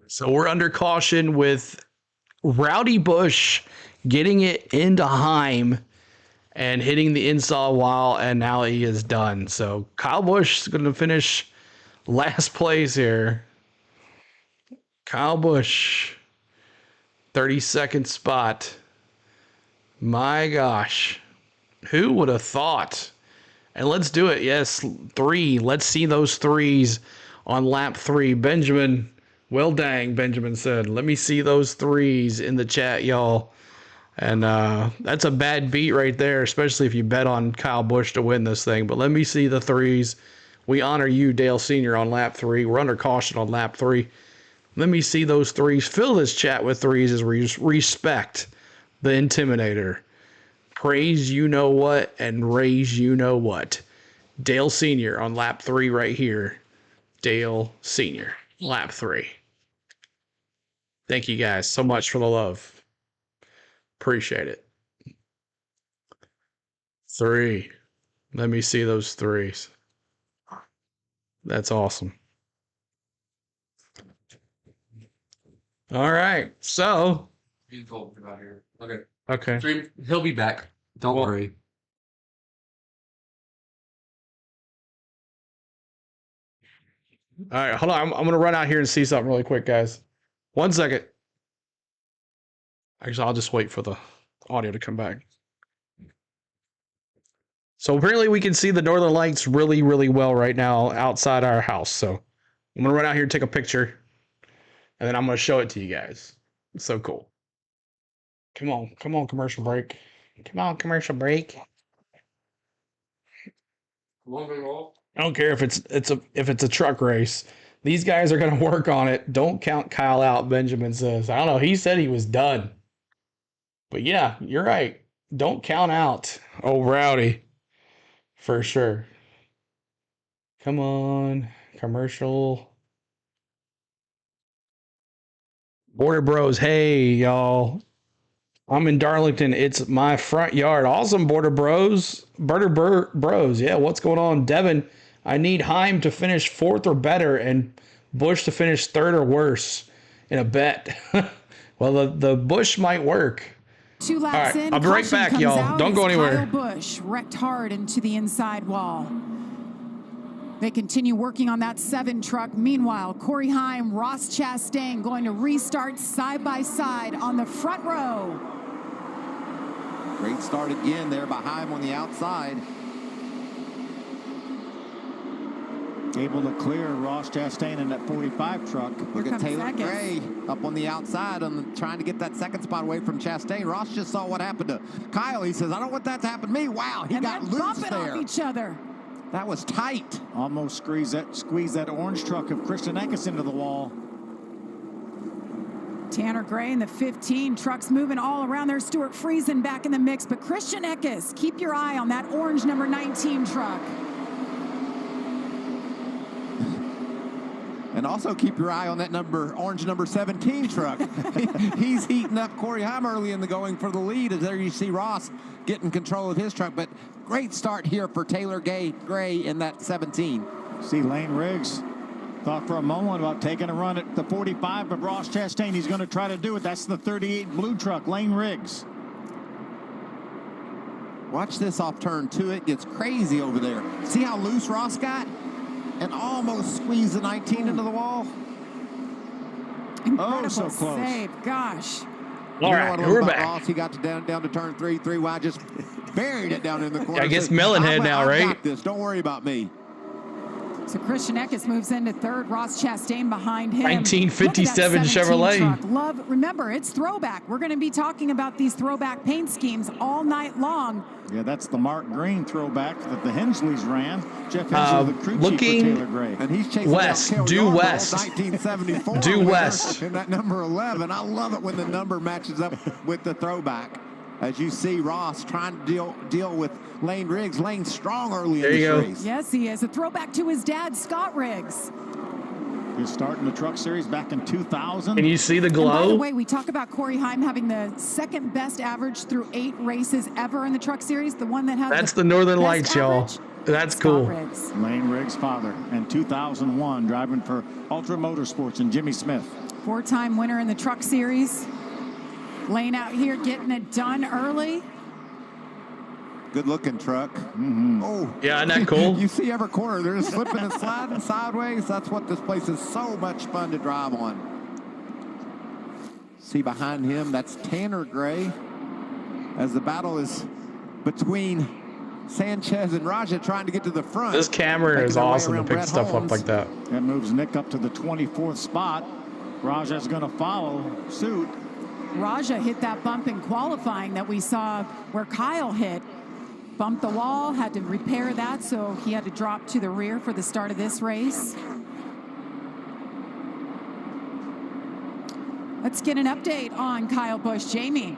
So we're under caution with Rowdy Busch getting it into Heim and hitting the install wall, and now he is done. So Kyle Busch is going to finish last place here. Kyle Busch, 32nd spot. My gosh, who would have thought? And let's do it. Yes, 3. Let's see those 3s on lap 3. Benjamin, well dang, Benjamin said. Let me see those 3s in the chat, y'all. And that's a bad beat right there, especially if you bet on Kyle Busch to win this thing. But let me see the 3s. We honor you, Dale Sr., on lap 3. We're under caution on lap 3. Let me see those threes. Fill this chat with threes as we respect the Intimidator. Praise you know what and raise you know what. Dale Sr. on lap 3 right here. Dale Sr. lap 3. Thank you guys so much for the love. Appreciate it. 3. Let me see those threes. That's awesome. All right. So. He's talking about here. Okay. Okay. Stream, he'll be back. Don't worry. All right. Hold on. I'm going to run out here and see something really quick, guys. 1 second. Actually, I'll just wait for the audio to come back. So apparently we can see the northern lights really, really well right now outside our house. So I'm going to run out here and take a picture. And then I'm going to show it to you guys. It's so cool. Come on. Come on, commercial break. Come on, commercial break. I don't care if it's a truck race. These guys are going to work on it. Don't count Kyle out, Benjamin says. I don't know. He said he was done. But yeah, you're right. Don't count out old Rowdy. For sure. Come on. Commercial. Border Bros. Hey, y'all. I'm in Darlington. It's my front yard. Awesome, Border Bros. Bros. Yeah, what's going on? Devin, I need Heim to finish 4th or better and Bush to finish 3rd or worse in a bet. Well, the Bush might work. 2 laps in. I'll be right back, y'all. Don't go anywhere. Kyle Busch wrecked hard into the inside wall. They continue working on that 7 truck. Meanwhile, Corey Heim, Ross Chastain going to restart side by side on the front row. Great start again there by Heim on the outside. Able to clear Ross Chastain in that 45 truck. Look at Taylor Gray up on the outside trying to get that 2nd spot away from Chastain. Ross just saw what happened to Kyle. He says, I don't want that to happen to me. Wow, he got loose there. Off each other. That was tight. Almost squeezed that orange truck of Christian Eckes into the wall. Tanner Gray in the 15. Trucks moving all around there. Stuart Friesen back in the mix. But Christian Eckes, keep your eye on that orange number 19 truck. And also keep your eye on that orange number 17 truck. He's heating up Corey Heim early in the going for the lead. As there you see Ross getting control of his truck. But great start here for Taylor Gray in that 17. See Lane Riggs thought for a moment about taking a run at the 45, but Ross Chastain, he's going to try to do it. That's the 38 blue truck, Lane Riggs. Watch this off turn 2. It gets crazy over there. See how loose Ross got? And almost squeezed the 19 into the wall. Incredible so close. save. Gosh. All right, we're back. Ross, he got down to turn 3 wide, just buried it down in the corner. I guess Melonhead now, right? I got this. Don't worry about me. So Christian Eckes moves into 3rd. Ross Chastain behind him. 1957 Chevrolet. Truck. Love, remember, it's throwback. We're going to be talking about these throwback paint schemes all night long. Yeah, that's the Mark Green throwback that the Hensleys ran. Jeff Hensley, the crew chief for Taylor Gray. And he's chasing west, due west. 1974. Due west. And that number 11. I love it when the number matches up with the throwback. As you see Ross trying to deal with Lane Riggs. Lane strong early in this race. Yes, he is. A throwback to his dad, Scott Riggs. He's starting the Truck Series back in 2000. Can you see the glow? And by the way, we talk about Corey Heim having the 2nd best average through 8 races ever in the Truck Series. The one that has That's the Northern Lights, y'all. That's cool. Riggs. Lane Riggs' father in 2001, driving for Ultra Motorsports and Jimmy Smith. 4-time winner in the Truck Series. Lane out here getting it done early. Good looking truck. Oh, yeah, isn't that cool? You see every corner. They're just slipping and sliding sideways. That's what this place is so much fun to drive on. See behind him, that's Tanner Gray. As the battle is between Sanchez and Raja trying to get to the front. This camera is awesome to pick stuff up like that. That moves Nick up to the 24th spot. Raja's going to follow suit. Raja hit that bump in qualifying that we saw where Kyle hit. Bumped the wall, had to repair that, so he had to drop to the rear for the start of this race. Let's get an update on Kyle Busch. Jamie.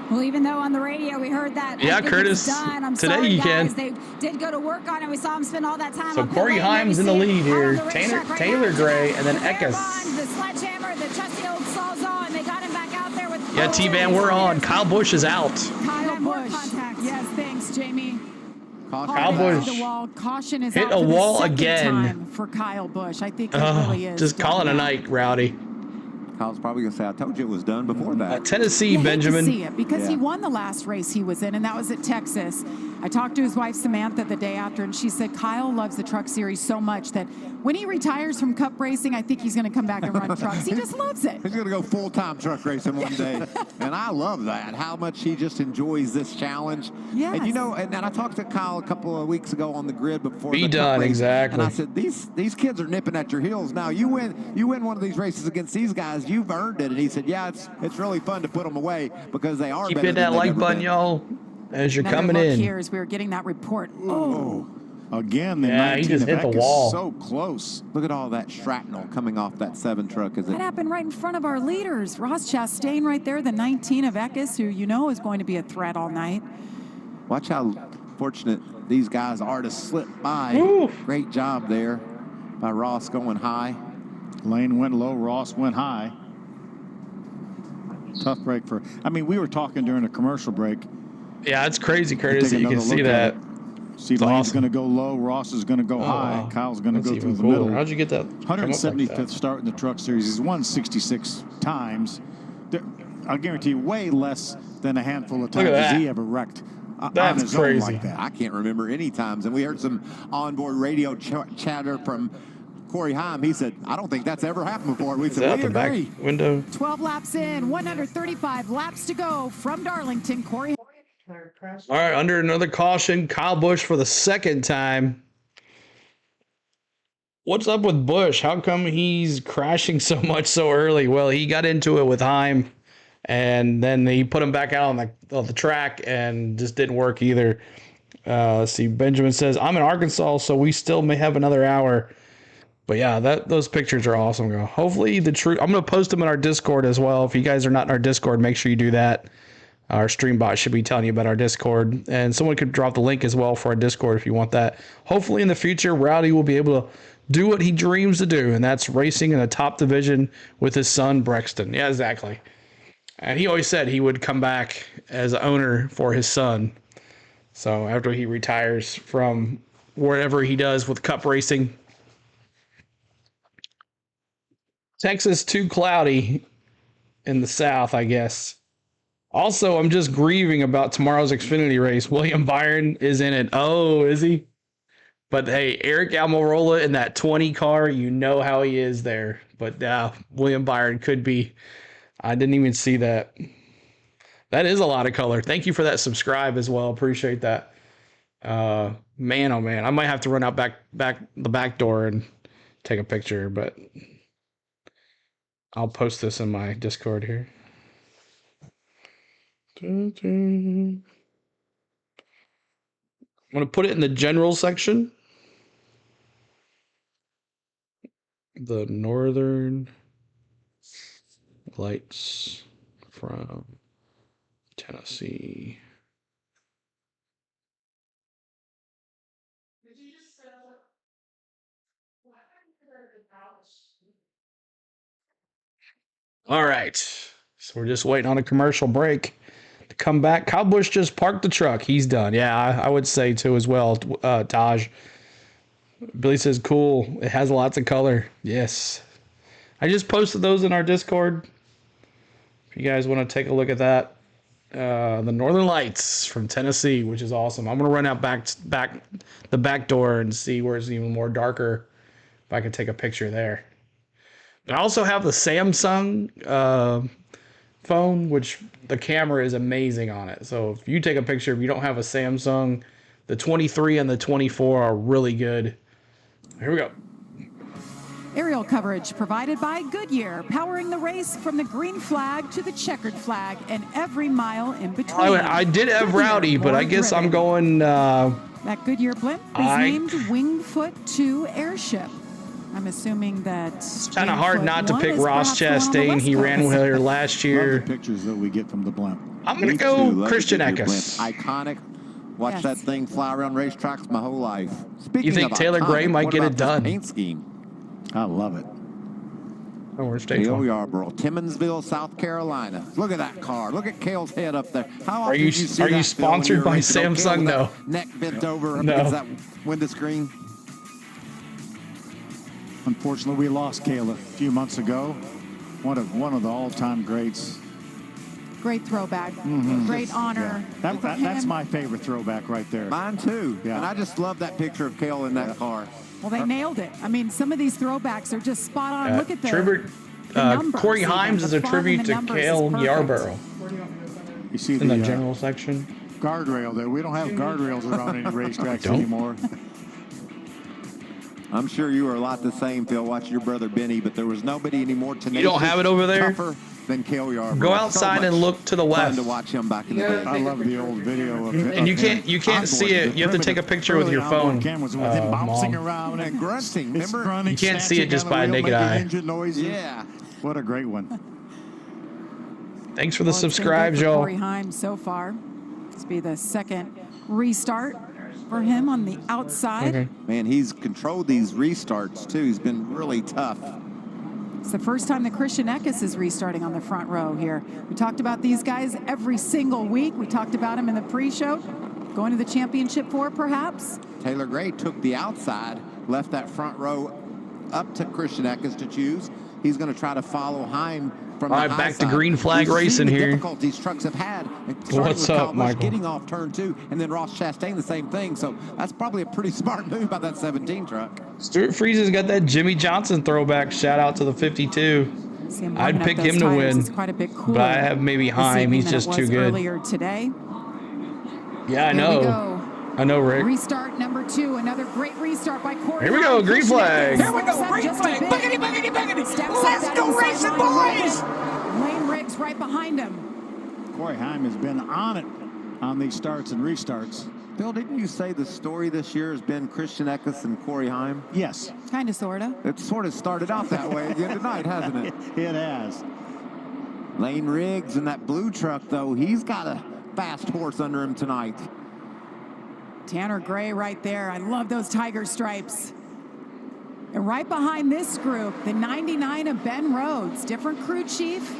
Well, even though on the radio we heard that Curtis, done, I'm today sorry, you guys. can. They did go to work on it. We saw him spend all that time So on Corey pit lane. Haim's in the lead here. Taylor Right Gray, now. and then The Eckes. Bond, the sledgehammer, the trusty old Sawzall, and they got him back out there with. Yeah, T-Van, we're on. Kyle Busch is out. Kyle Busch. Yes, thanks, Jamie. Kyle Busch The wall. Caution is hit out a for the wall second again. time for Kyle Busch. I think it really is. Just call it a night, Rowdy. Kyle's probably going to say, I told you it was done before that. Tennessee, You hate Benjamin. to see it because he won the last race he was in, and that was at Texas. I talked to his wife, Samantha, the day after, and she said Kyle loves the Truck Series so much that when he retires from Cup racing, I think he's going to come back and run trucks. He just loves it. He's going to go full-time truck racing one day. And I love that, how much he just enjoys this challenge. Yes. And, you know, and I talked to Kyle a couple of weeks ago on the grid before Be the done, Cup race, exactly. And I said, these kids are nipping at your heels now. You win one of these races against these guys, you've earned it. And he said, yeah, it's really fun to put them away because they are Keep better hitting that than they've like ever button, been. y'all, as you're Another coming look in. here as we were getting that report. Oh. Again, the Yeah, he 19 just of hit the Eck wall. is so close. Look at all that shrapnel coming off that 7 truck. Is That it? happened right in front of our leaders. Ross Chastain right there, the 19 of Eckes, who you know is going to be a threat all night. Watch how fortunate these guys are to slip by. Ooh. Great job there by Ross going high. Lane went low, Ross went high. Tough break for, I mean, we were talking during a commercial break. Yeah, it's crazy, Curtis, Take that you can another see look that. at See, It's Lane's awesome. going to go low, Ross is going to go high, wow. Kyle's going to That's go through even the cooler. middle. How'd you get that? come up like 175th that? start in the Truck Series. He's won 66 times. I'll guarantee you way less than a handful of Look times at has that. he ever wrecked on That's his own crazy. like that. I can't remember any times. And we heard some onboard radio chatter from Corey Haim. He said, I don't think that's ever happened before. We Is that said, out we the agree. back window? 12 laps in, 135 laps to go from Darlington. Corey. All right, under another caution, Kyle Busch for the second time. What's up with Busch? How come he's crashing so much so early? Well, he got into it with Haim, and then he put him back out on the track, and just didn't work either. See, Benjamin says, I'm in Arkansas, so we still may have another hour. But yeah, those pictures are awesome. Hopefully I'm going to post them in our Discord as well. If you guys are not in our Discord, make sure you do that. Our stream bot should be telling you about our Discord. And someone could drop the link as well for our Discord if you want that. Hopefully in the future, Rowdy will be able to do what he dreams to do, and that's racing in the top division with his son, Brexton. Yeah, exactly. And he always said he would come back as owner for his son. So after he retires from whatever he does with Cup racing. Texas, too cloudy in the south, I guess. Also, I'm just grieving about tomorrow's Xfinity race. William Byron is in it. Oh, is he? But hey, Eric Almirola in that 20 car, you know how he is there. But William Byron could be. I didn't even see that. That is a lot of color. Thank you for that subscribe as well. Appreciate that. Man, oh man, I might have to run out the back door and take a picture, but I'll post this in my Discord here. I'm going to put it in the general section. The Northern Lights from Tennessee. All right. So we're just waiting on a commercial break to come back. Kyle Busch just parked the truck. He's done. Yeah, I would say too as well, Taj. Billy says, cool. It has lots of color. Yes. I just posted those in our Discord. If you guys want to take a look at that. The Northern Lights from Tennessee, which is awesome. I'm going to run out the back door and see where it's even more darker. If I can take a picture there. I also have the Samsung phone, which the camera is amazing on it. So if you take a picture, if you don't have a Samsung, the 23 and the 24 are really good. Here we go. Aerial coverage provided by Goodyear, powering the race from the green flag to the checkered flag and every mile in between. I did have Rowdy, but I guess I'm going... that Goodyear blimp is named Wingfoot 2 Airship. I'm assuming that It's kind of hard not to pick Ross Chastain. He ran with her last year. Love the pictures that we get from the blimp. I'm going to go Christian Eckes. Iconic. Watch that thing fly around racetracks my whole life. Speaking You think of Taylor iconic, Gray might what get about it this done? Paint scheme. I love it. Oh, where's State Cale Farm? Yarborough, Timmonsville, South Carolina. Look at that car. Look at Cale's head up there. How Are often you do see are you that, Phil, when sponsored you're by racing? Cale Samsung? with No. that neck bent over No. against that window screen. Unfortunately, we lost Cale a few months ago. One of the all-time greats. Great throwback. Great honor. Yeah. for That's him. my favorite throwback right there. Mine too. Yeah. And I just love that picture of Cale in that car. Well, they nailed it. I mean, some of these throwbacks are just spot on. Look at the numbers Corey even. Himes The is a font tribute and the to numbers is Cale perfect. Yarborough You see in the general section. guardrail there. We don't have guardrails around any racetracks Don't. anymore. I'm sure you were a lot the same, Phil, watching your brother Benny, but there was nobody any more tenacious, don't have it over there? tougher than Cale Yarborough. Go outside and look to the Fun left. to watch him back in the day. I love the old video of And you can't see it. You have to take a picture with your phone. Cameras with him bouncing Mom. around and grunting. Remember? grunting, You can't see it snatching just on by the a wheel, naked making eye. engine noises. Yeah. What a great one. Thanks for the Well, it's been subscribes, good for y'all. Corey Himes so far. This will be the second restart for him on the outside. Okay. Man, he's controlled these restarts, too. He's been really tough. It's the first time that Christian Eckes is restarting on the front row here. We talked about these guys every single week. We talked about him in the pre-show. Going to the championship for perhaps. Taylor Gray took the outside, left that front row up to Christian Eckes to choose. He's going to try to follow Heim from All the right, high back to side. green flag We've racing seen the here. difficulties trucks have had. Starting What's with up, Kyle Busch Michael? Getting off turn 2, and then Ross Chastain the same thing. So that's probably a pretty smart move by that 17 truck. Stuart Fries's got that Jimmy Johnson throwback. Shout out to the 52. See him I'd warming up pick those him to tires. win, It's quite a bit cooler but I have maybe this Heim. evening He's than just it too was good. Earlier today. Yeah, I Here we know. go. I know, Rick. Restart number 2. Another great restart by Corey. Here we go, Himes. green Christian flag. Eckes Here we steps go, up green just a flag. bit. Boogity, boogity, boogity. Steps Let's up that go inside racing, line a little boys. bit. Lane Riggs right behind him. Corey Heim has been on it on these starts and restarts. Bill, didn't you say the story this year has been Christian Eckes and Corey Heim? Yes. Kind of, sort of. It sort of started out that way again tonight, hasn't it? It has. Lane Riggs in that blue truck, though, he's got a fast horse under him tonight. Tanner Gray right there. I love those tiger stripes. And right behind this group, the 99 of Ben Rhodes, different crew chief.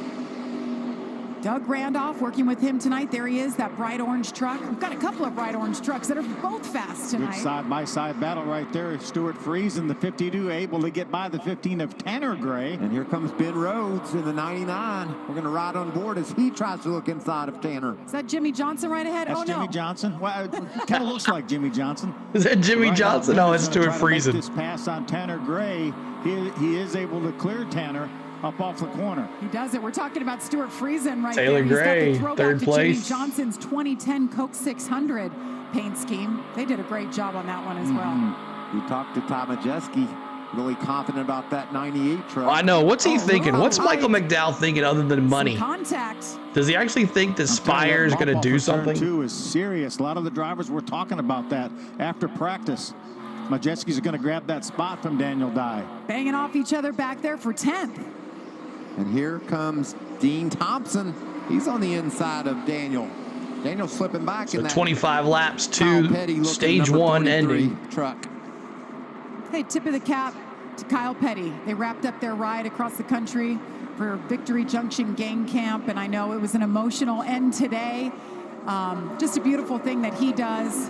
Doug Randolph working with him tonight. There he is, that bright orange truck. We've got a couple of bright orange trucks that are both fast Good tonight. side-by-side battle right there. Stuart Fries in the 52 able to get by the 15 of Tanner Gray. And here comes Ben Rhodes in the 99. We're going to ride on board as he tries to look inside of Tanner. Is that Jimmy Johnson right ahead? That's oh, no. Jimmy Johnson. Well, it kind of looks like Jimmy Johnson. Is that Jimmy Right Johnson? now, No, Ben's it's gonna Stuart try to make Friesen. This pass on Tanner Gray. He is able to clear Tanner up off the corner. He does it. We're talking about Stuart Friesen right Taylor there. He's Gray, got the throwback third to place. Jimmy Johnson's 2010 Coke 600 paint scheme. They did a great job on that one as well. We talked to Tom Majeski, really confident about that 98 truck. I know. What's he Oh, thinking? What's Michael McDowell thinking other than money? Contact. Does he actually think the Spire is going to do something? Turn 2 is serious. A lot of the drivers were talking about that after practice. Majeski's going to grab that spot from Daniel Dye. Banging off each other back there for 10th. And here comes Dean Thompson. He's on the inside of Daniel. Daniel slipping back So in that 25 laps Kyle to Petty looking stage number 1 43 ending. truck. Hey, tip of the cap to Kyle Petty. They wrapped up their ride across the country for Victory Junction Gang Camp, and I know it was an emotional end today. Just a beautiful thing that he does.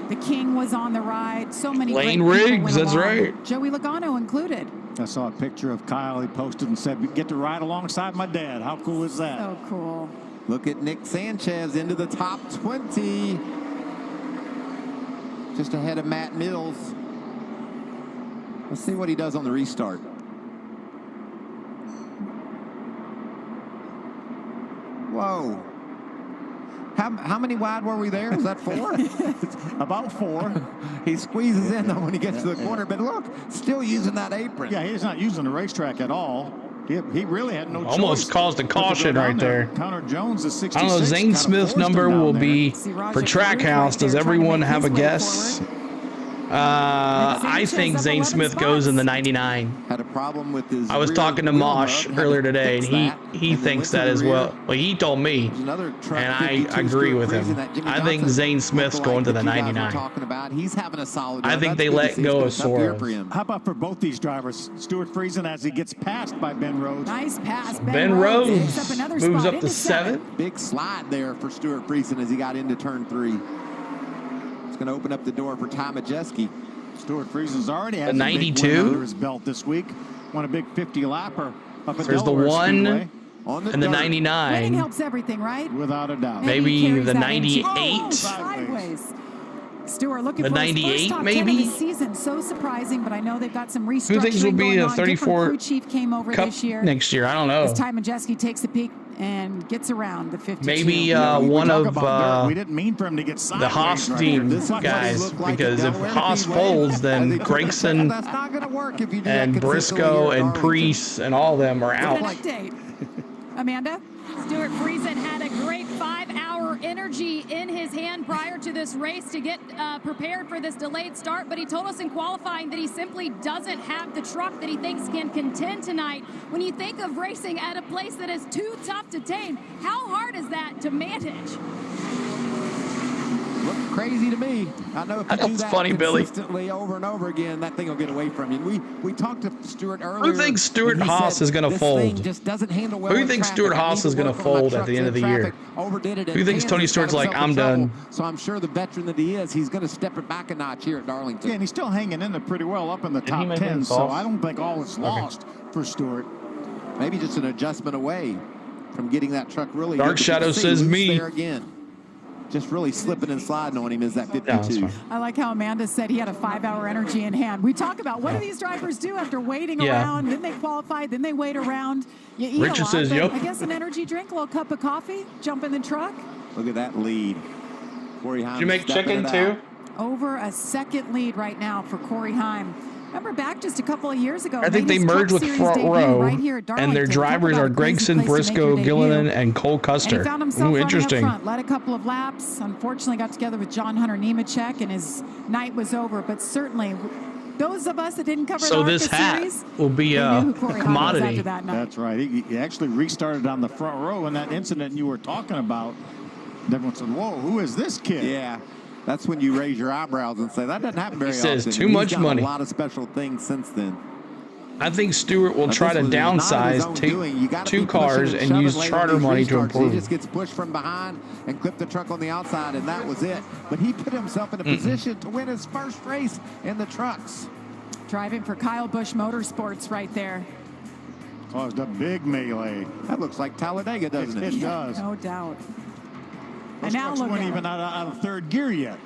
The King was on the ride. So many Lane great people Riggs, went that's along. right. Joey Logano included. I saw a picture of Kyle. He posted and said, "Get to ride alongside my dad." How cool is that? So cool. Look at Nick Sanchez into the top 20. Just ahead of Matt Mills. Let's see what he does on the restart. Whoa. How many wide were we there? Was that 4? About 4. He squeezes in though when he gets to the corner, but look, still using that apron. Yeah, he's not using the racetrack at all. He really had no choice. Almost caused a but to go caution down right there. Connor Jones is 66. I don't know. Zane kinda Smith's forced him number down will there. be See Rajah for Cruz Trackhouse. right Does there trying to everyone make have a his way guess? forward. I think Zane Smith goes in the 99. Had a problem with his. I was talking to Mosh earlier today, and he thinks that as well. Well, he told me, and I agree with him. I think Zane Smith's going to the 99. Talking about, he's having a solid. I think they let go of Soros. How about for both these drivers? Stuart Friesen as he gets passed by Ben Rhodes. Nice pass. Ben Rhodes moves up to 7. Big slide there for Stuart Friesen as he got into turn 3. It's going to open up the door for Ty Majeski. Stuart Friesen's already has the 92 a big win under his belt this week. Won a big 50-lapper up at There's Delaware the 1 Speedway. and the 99. Winning helps everything, right? Without a doubt. Maybe the 98. Sideways. Stuart looking the for 98 his first top maybe 10 of the season. So surprising, but I know they've got some restructuring. Who thinks will be a 34 crew chief came over Cup this year. next year? I don't know. As Ty Majeski takes a peek and gets around the 52. Maybe one of we didn't mean for him to get the Haas team guys, because if Haas folds, then Gregson and Briscoe and Priest and all of them are out. Update. Amanda? Stuart Friesen had a great 5-hour energy in his hand prior to this race to get prepared for this delayed start, but he told us in qualifying that he simply doesn't have the truck that he thinks can contend tonight. When you think of racing at a place that is too tough to tame, how hard is that to manage? Look crazy to me. I know if you do that consistently over and over again, that thing will get away from you. We talked to Stuart earlier. Who thinks Stuart Haas is going to fold? Just doesn't handle well. Who thinks Stuart Haas is going to fold at the end of the year? Who thinks Tony Stewart's like, I'm done? So I'm sure the veteran that he is, he's going to step it back a notch here at Darlington. Yeah, and he's still hanging in there pretty well up in the top 10, so I don't think all is lost for Stuart. Maybe just an adjustment away from getting that truck really. Dark Shadow says me. There again. Just really slipping and sliding on him is that 52. I like how Amanda said he had a 5-hour energy in hand. We talk about what do these drivers do after waiting around, then they qualify, then they wait around. You eat Richard a lot, says, but yep. I guess an energy drink, a little cup of coffee, jump in the truck. Look at that lead. Corey Heim. Did you make chicken too? Over a second lead right now for Corey Heim. Remember back just a couple of years ago. I think they merged with Front Row, and their drivers are Gregson, Briscoe, Gilliland, and Cole Custer. And he found himself interesting. Up front, led a couple of laps. Unfortunately, got together with John Hunter Nemechek, and his night was over. But certainly, those of us that didn't cover the this hat series, will be a commodity. That's right. He actually restarted on the front row in that incident you were talking about. Everyone said, "Whoa, who is this kid?" Yeah. That's when you raise your eyebrows and say, that doesn't happen very often. He says too much money. A lot of special things since then. I think Stewart will try to downsize, take 2 cars, and use charter money to improve. He just gets pushed from behind and clipped the truck on the outside, and that was it. But he put himself in a position to win his first race in the trucks. Driving for Kyle Busch Motorsports right there. Caused a big melee. That looks like Talladega, doesn't it? It does. No doubt. Those and now trucks look weren't at even out of third gear yet.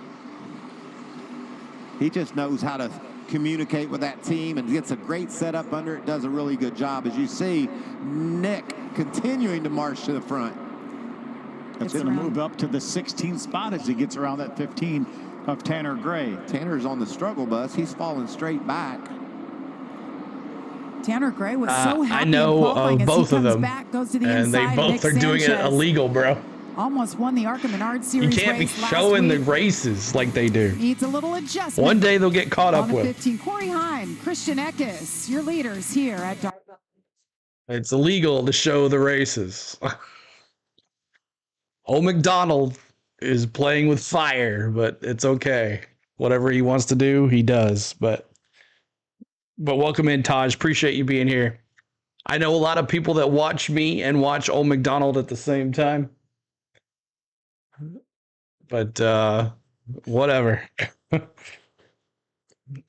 He just knows how to communicate with that team and gets a great setup under it, does a really good job. As you see, Nick continuing to march to the front. That's going to move up to the 16th spot as he gets around that 15 of Tanner Gray. Tanner's on the struggle bus. He's falling straight back. Tanner Gray was so happy. I know of both of them, back, goes to the and inside, they both Nick are doing it Sanchez illegal, bro. Almost won the ARCA Menard You Series can't be race last showing week. the races like they do. Needs a little adjustment. One day they'll get caught up on the with. 15. Corey Heim, Christian Eckes, your leaders here at Darlington. It's illegal to show the races. Old McDonald is playing with fire, but it's okay. Whatever he wants to do, he does. But welcome in, Taj. Appreciate you being here. I know a lot of people that watch me and watch Old McDonald at the same time. But whatever.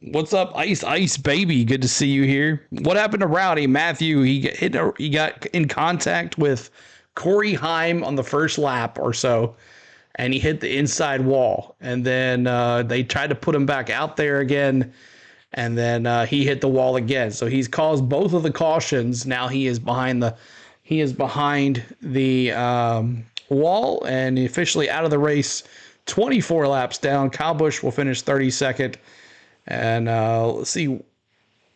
What's up, Ice Baby? Good to see you here. What happened to Rowdy Matthew? He got in contact with Corey Heim on the first lap or so, and he hit the inside wall. And then they tried to put him back out there again, and then he hit the wall again. So he's caused both of the cautions. Now he is behind the wall and officially out of the race. 24 laps down. Kyle Busch will finish 32nd. And let's see,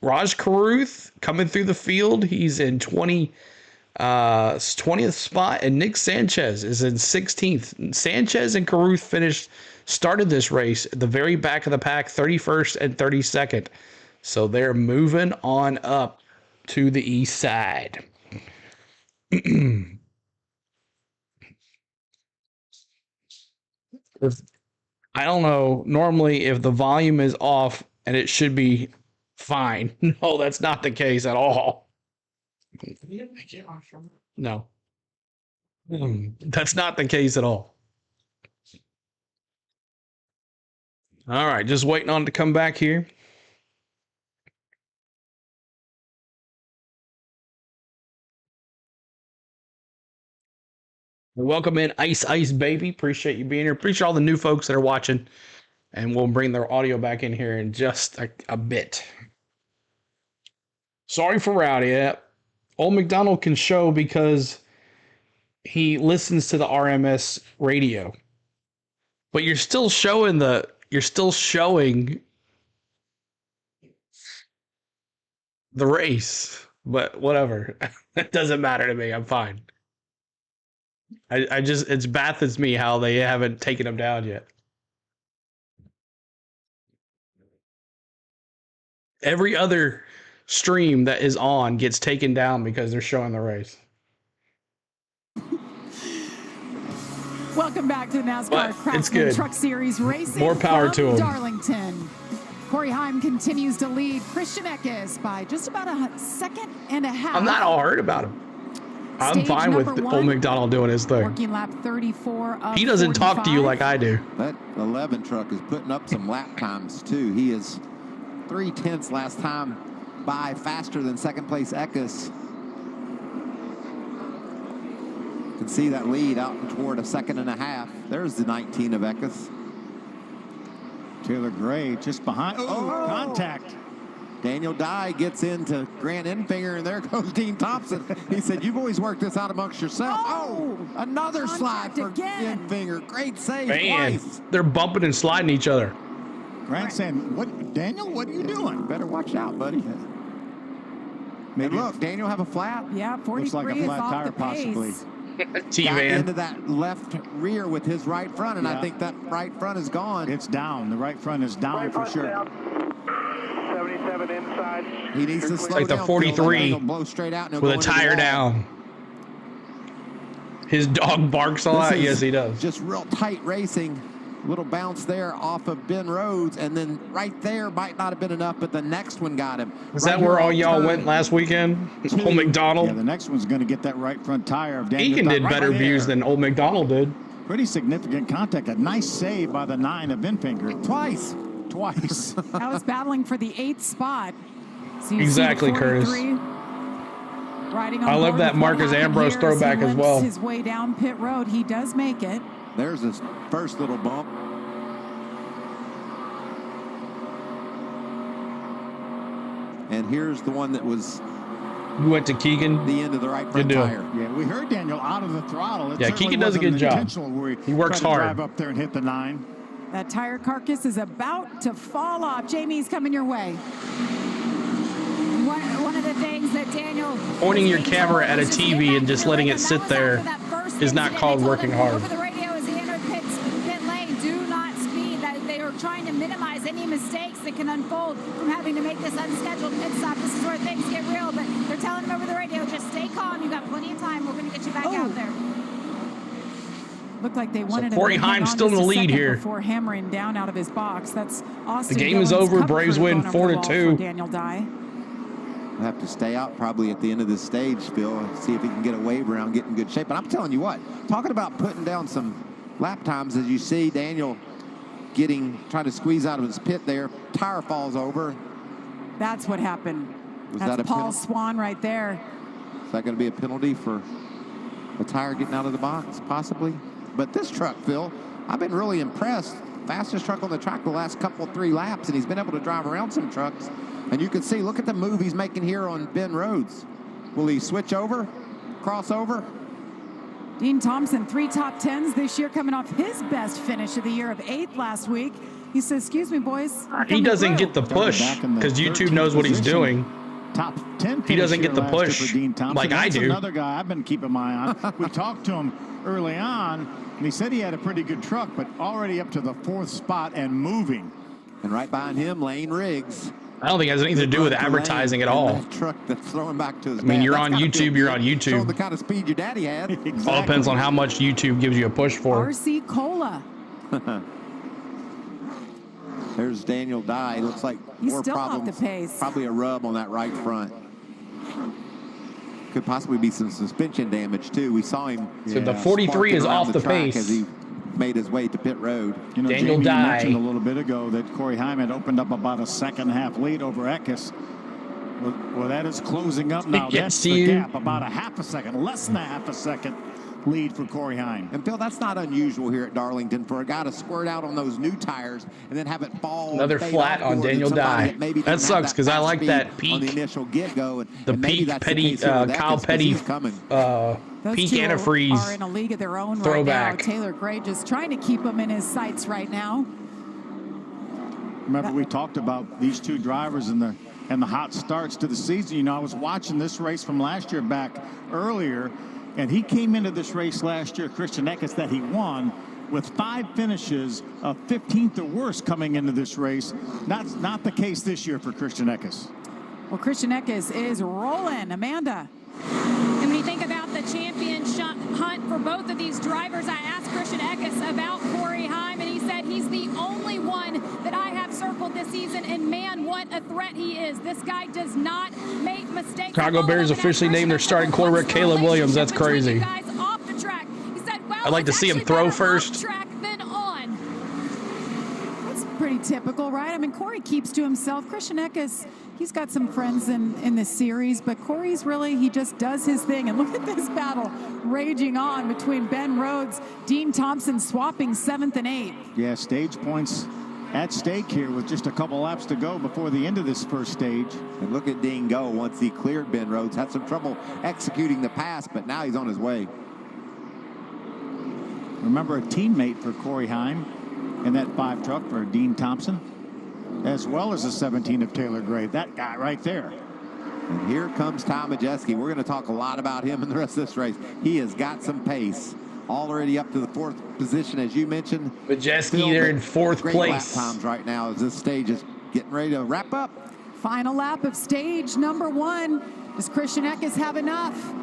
Raj Caruth coming through the field. He's in 20th spot, and Nick Sanchez is in 16th. Sanchez and Caruth finished started this race at the very back of the pack, 31st and 32nd. So they're moving on up to the east side. I don't know, normally if the volume is off and it should be fine. No, that's not the case at all. No. That's not the case at all. All right, just waiting on it to come back here. Welcome in, Ice Baby. Appreciate you being here. Appreciate all the new folks that are watching. And we'll bring their audio back in here in just a bit. Sorry for Rowdy. Old McDonald can show because he listens to the RMS radio. But you're still showing the race. But whatever. It doesn't matter to me. I'm fine. I just, it's baffles me how they haven't taken him down yet. Every other stream that is on gets taken down because they're showing the race. Welcome back to the NASCAR Craftsman Truck Series racing. More power to him. Darlington. Corey Heim continues to lead Christian Eckes by just about a second and a half. I'm not all hurt about him. I'm fine with old McDonald doing his thing. Working lap 34 of He doesn't 45. talk to you like I do. That 11 truck is putting up some lap times, too. He is 3/10 last time by faster than second place Eckes. You can see that lead out toward a second and a half. There's the 19 of Eckes. Taylor Gray just behind. Oh, contact. Daniel Dye gets into Grant Enfinger, and there goes Dean Thompson. He said, "You've always worked this out amongst yourself." Oh, another slide for Enfinger. Great save twice. They're bumping and sliding each other. Grant saying, "What, Daniel? What are you doing? Better watch out, buddy." Maybe look, Daniel have a flat. Yeah, 43 looks like a flat tire, possibly. Got into that left rear with his right front, and I think that right front is gone. It's down. The right front is down for sure. 77 inside. He needs to slow like down. the 43 blow straight out and with a tire down. His dog barks a lot. Yes, he does. Just real tight racing. Little bounce there off of Ben Rhodes, and then right there might not have been enough, but the next one got him. Is that where all y'all went last weekend? Old McDonald? Yeah, the next one's going to get that right front tire of Daniel. Egan did better views than Old McDonald did. Pretty significant contact. A nice save by the 9 of Enfinger. Twice. I was battling for the 8th spot. So exactly, Curtis. I love that Marcus Ambrose throwback as well. His way down pit road. He does make it. There's his first little bump. And here's the one that was. You went to Keegan. The end of the right front tire. Yeah, we heard Daniel out of the throttle. Yeah, Keegan does a good job. He works hard. Drive up there and hit the 9. That tire carcass is about to fall off. Jamie's coming your way. One of the things that Daniel... Pointing your camera at a TV and just letting it sit there is not called working hard. Over the radio as he entered pit lane, do not speed. They are trying to minimize any mistakes that can unfold from having to make this unscheduled pit stop. This is where things get real, but they're telling him over the radio, just stay calm. You've got plenty of time. We're going to get you back out there. Looked like they wanted so Corey Heim still in the lead here. Before hammering down out of his box. That's Austin. The game is over. Braves win 4-2. Daniel Dye. We'll have to stay out probably at the end of this stage, Phil, see if he can get a wave around, get in good shape. But I'm telling you what, talking about putting down some lap times, as you see Daniel trying to squeeze out of his pit there, tire falls over. That's what happened. Was That's that a Paul penalty? Swan right there. Is that going to be a penalty for a tire getting out of the box, possibly? But this truck, Phil, I've been really impressed. Fastest truck on the track the last couple, 3 laps, and he's been able to drive around some trucks. And you can see, look at the move he's making here on Ben Rhodes. Will he switch over, cross over? Dean Thompson, 3 top 10s this year, coming off his best finish of the year of 8th last week. He says, excuse me, boys. He doesn't get the push because YouTube knows what he's doing. top 10 He doesn't finish get the here last year push for Dean Thompson. like I That's do. another guy I've been keeping my eye on. We talked to him early on, and he said he had a pretty good truck, but already up to the 4th spot and moving. And right behind him, Lane Riggs. I don't think it has anything to do with advertising at all. That truck that's throwing back to his I mean, dad. you're That's on gotta YouTube, feel you're good, on YouTube. showing the kind of speed your daddy had. Exactly. All depends on how much YouTube gives you a push for. RC Cola. There's Daniel Dye. Looks like He's more still off problems. the pace. Probably a rub on that right front. Could possibly be some suspension damage too. We saw him. So the 43 sparking is around off the track pace. as he made his way to pit road. You know, Daniel Jamie, you Dye. mentioned a little bit ago that Corey Heim had opened up about a second-half lead over Eckes. Well, that is closing up now. That's the gap, about a half a second, less than a half a second lead for Corey Heim. And Phil, that's not unusual here at Darlington for a guy to squirt out on those new tires and then have it fall. Another flat on Daniel Dye. That sucks because I like that peak. On the initial get-go. The peak Petty, Kyle Petty, peak antifreeze are in a league of their own throwback. right now. Taylor Gray just trying to keep him in his sights right now. Remember, we talked about these two drivers and the hot starts to the season. You know, I was watching this race from last year back earlier, and he came into this race last year, Christian Eckes, that he won, with 5 finishes of 15th or worse coming into this race. Not the case this year for Christian Eckes. Well, Christian Eckes is rolling. Amanda. And when you think about the championship hunt for both of these drivers, I asked Christian Eckes about Corey Heim, and he said he's the only one that I have circled this season, and man, what a threat he is. This guy does not make mistakes. Chicago Bears officially named their starting quarterback Caleb Williams. That's crazy. I'd like to see him throw first. That's pretty typical, right? I mean, Corey keeps to himself. Christian Eckes, he's got some friends in this series, but Corey's really, he just does his thing. And look at this battle raging on between Ben Rhodes, Dean Thompson swapping 7th and 8th. Yeah, stage points at stake here with just a couple laps to go before the end of this first stage. And look at Dean go once he cleared Ben Rhodes. Had some trouble executing the pass, but now he's on his way. Remember, a teammate for Corey Heim in that 5 truck for Dean Thompson, as well as the 17 of Taylor Gray. That guy right there. And here comes Tom Majeski. We're going to talk a lot about him in the rest of this race. He has got some pace. Already up to the 4th position, as you mentioned. Majeski, they're in 4th great place. Lap times right now as this stage is getting ready to wrap up. Final lap of stage number 1. Does Christian Eckes have enough?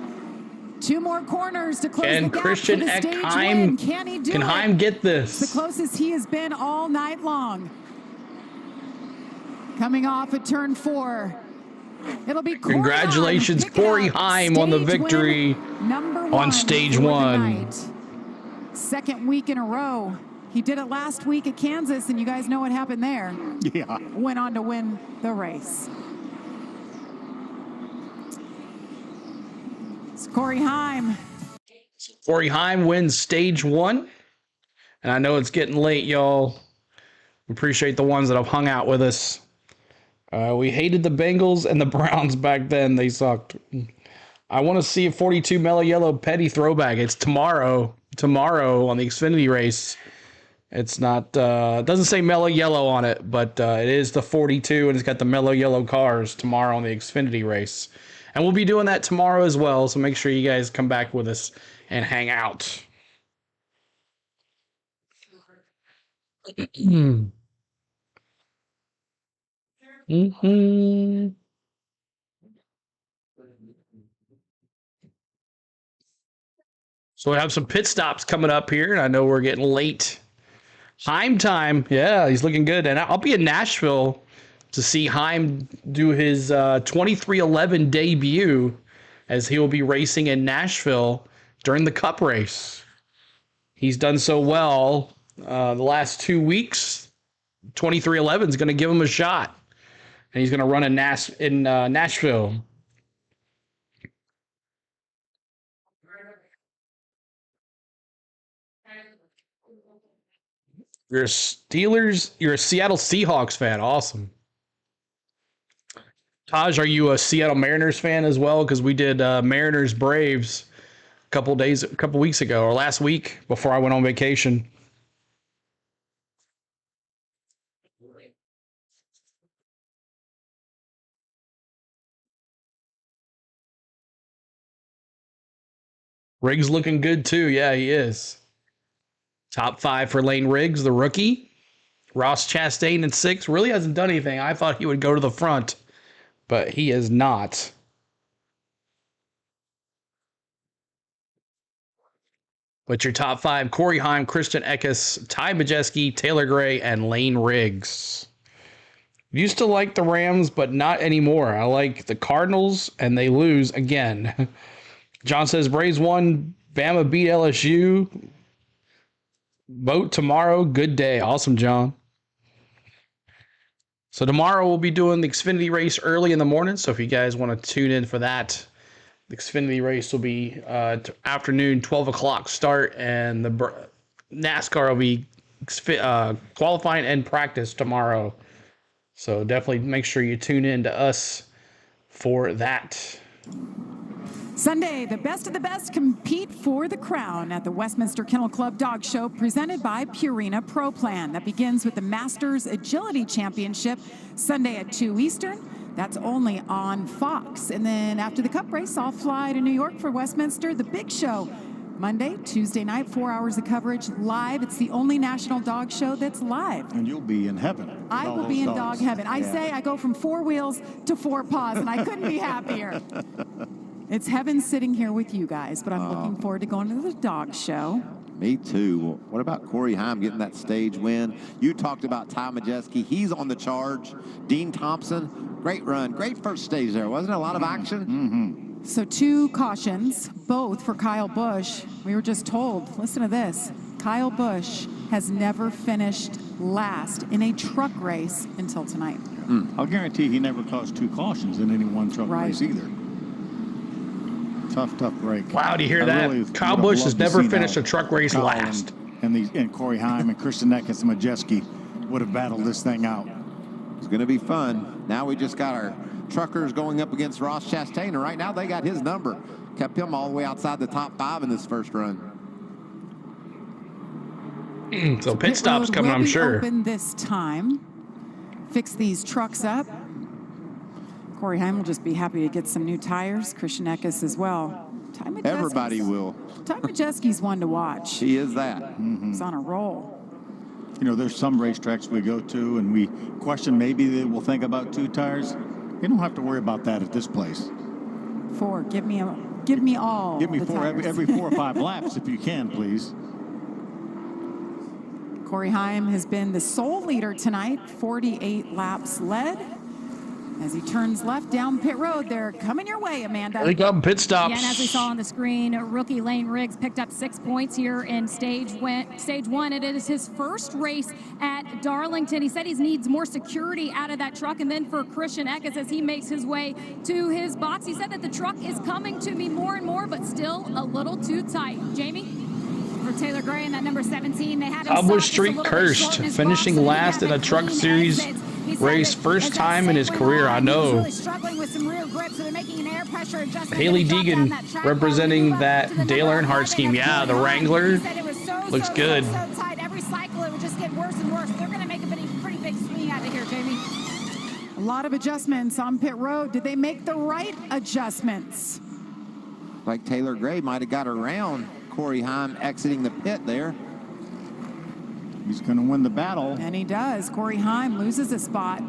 2 more corners to close the gap Christian to the stage Eckheim, win. Can he do can it? Heim get this? It's the closest he has been all night long. Coming off at turn 4. It'll be Corey Congratulations, Corey Heim, on the victory on stage 1. 2nd week in a row. He did it last week at Kansas, and you guys know what happened there. Yeah. Went on to win the race. It's Corey Heim. Corey Heim wins stage 1. And I know it's getting late, y'all. Appreciate the ones that have hung out with us. We hated the Bengals and the Browns back then. They sucked. I want to see a 42 Mellow Yellow Petty throwback. It's tomorrow on the Xfinity race. It's not, it doesn't say Mellow Yellow on it, but it is the 42, and it's got the Mellow Yellow cars tomorrow on the Xfinity race. And we'll be doing that tomorrow as well, so make sure you guys come back with us and hang out. So we have some pit stops coming up here, and I know we're getting late. Heim time. Yeah, he's looking good. And I'll be in Nashville to see Heim do his 2311 debut, as he will be racing in Nashville during the Cup race. He's done so well the last 2 weeks. 2311 is going to give him a shot. And he's going to run in Nashville. You're a Seattle Seahawks fan. Awesome. Taj, are you a Seattle Mariners fan as well? Because we did Mariners Braves a couple weeks ago, or last week before I went on vacation. Riggs looking good too. Yeah, he is. Top 5 for Lane Riggs, the rookie. Ross Chastain in 6th. Really hasn't done anything. I thought he would go to the front, but he is not. But your top 5, Corey Heim, Christian Eckes, Ty Majeski, Taylor Gray, and Lane Riggs. Used to like the Rams, but not anymore. I like the Cardinals, and they lose again. John says, Braves won. Bama beat LSU. Vote tomorrow. Good day. Awesome, John. So tomorrow we'll be doing the Xfinity race early in the morning. So if you guys want to tune in for that, the Xfinity race will be afternoon, 12 o'clock start, and the NASCAR will be qualifying and practice tomorrow. So definitely make sure you tune in to us for that. Sunday, the best of the best compete for the crown at the Westminster Kennel Club Dog Show presented by Purina Pro Plan. That begins with the Masters Agility Championship Sunday at 2 Eastern. That's only on Fox. And then after the Cup race, I'll fly to New York for Westminster, the big show. Monday, Tuesday night, 4 hours of coverage live. It's the only national dog show that's live. And you'll be in heaven. I will be in dog heaven. I say I go from 4 wheels to 4 paws, and I couldn't be happier. It's heaven sitting here with you guys, but I'm looking forward to going to the dog show. Me too. What about Corey Heim getting that stage win? You talked about Ty Majeski. He's on the charge. Dean Thompson, great run. Great first stage there. Wasn't it? A lot of action? Mm-hmm. So 2 cautions, both for Kyle Busch. We were just told, listen to this, Kyle Busch has never finished last in a truck race until tonight. I'll guarantee he never caused 2 cautions in any one truck race either. Tough break. Wow, do you hear that? Really, Kyle Busch has never finished a truck race Kyle last. And Corey Heim and Christian Eckes and Majeski would have battled this thing out. It's going to be fun. Now we just got our truckers going up against Ross Chastain, and right now they got his number. Kept him all the way outside the top 5 in this first run. So pit stops coming, I'm sure. Open this time. Fix these trucks up. Corey Heim will just be happy to get some new tires. Christian Eckes as well. Everybody will. Ty Majeski's one to watch. He is that. He's on a roll. You know, there's some racetracks we go to and we question maybe they will think about 2 tires. You don't have to worry about that at this place. 4. Give me all. Give me 4 tires. every 4 or 5 laps if you can, please. Corey Heim has been the sole leader tonight. 48 laps led. As he turns left down pit road, they're coming your way, Amanda. They come pit stops. Yeah, and as we saw on the screen, rookie Lane Riggs picked up 6 points here in stage 1. It is his first race at Darlington. He said he needs more security out of that truck. And then for Christian Eckes, as he makes his way to his box, he said that the truck is coming to me more and more, but still a little too tight. Jamie? For Taylor Gray in that number 17, they had him Kyle Busch streak cursed, finishing last in a truck series race, first time in his career. I know. Really struggling with some rear grip, so they're making an air pressure adjustment. Haley Deegan representing that Dale Earnhardt scheme. Yeah, the Wrangler looks good. So tight. Every cycle, it would just get worse and worse. They're going to make a pretty big swing out of here, Jamie. A lot of adjustments on pit road. Did they make the right adjustments? Like Taylor Gray might have got around Corey Heim exiting the pit there. He's going to win the battle. And he does. Corey Heim loses a spot.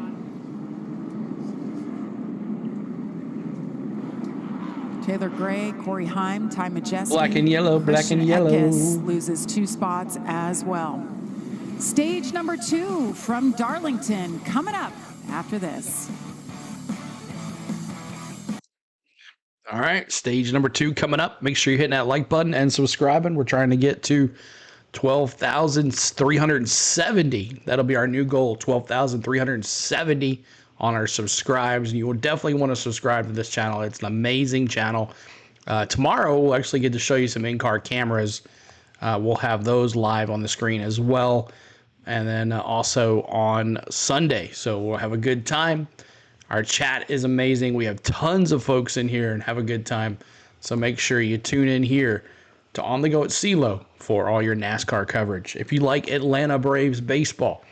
Taylor Gray, Corey Heim, Ty Majeski. Black and yellow, black and yellow. Eckes loses 2 spots as well. Stage number 2 from Darlington coming up after this. All right, stage number 2 coming up. Make sure you're hitting that like button and subscribing. We're trying to get to 12,370. That'll be our new goal, 12,370 on our subscribes. You will definitely want to subscribe to this channel. It's an amazing channel. Tomorrow, we'll actually get to show you some in-car cameras. We'll have those live on the screen as well. And then also on Sunday. So we'll have a good time. Our chat is amazing. We have tons of folks in here and have a good time. So make sure you tune in here to On the Go at CeeLo for all your NASCAR coverage. If you like Atlanta Braves baseball,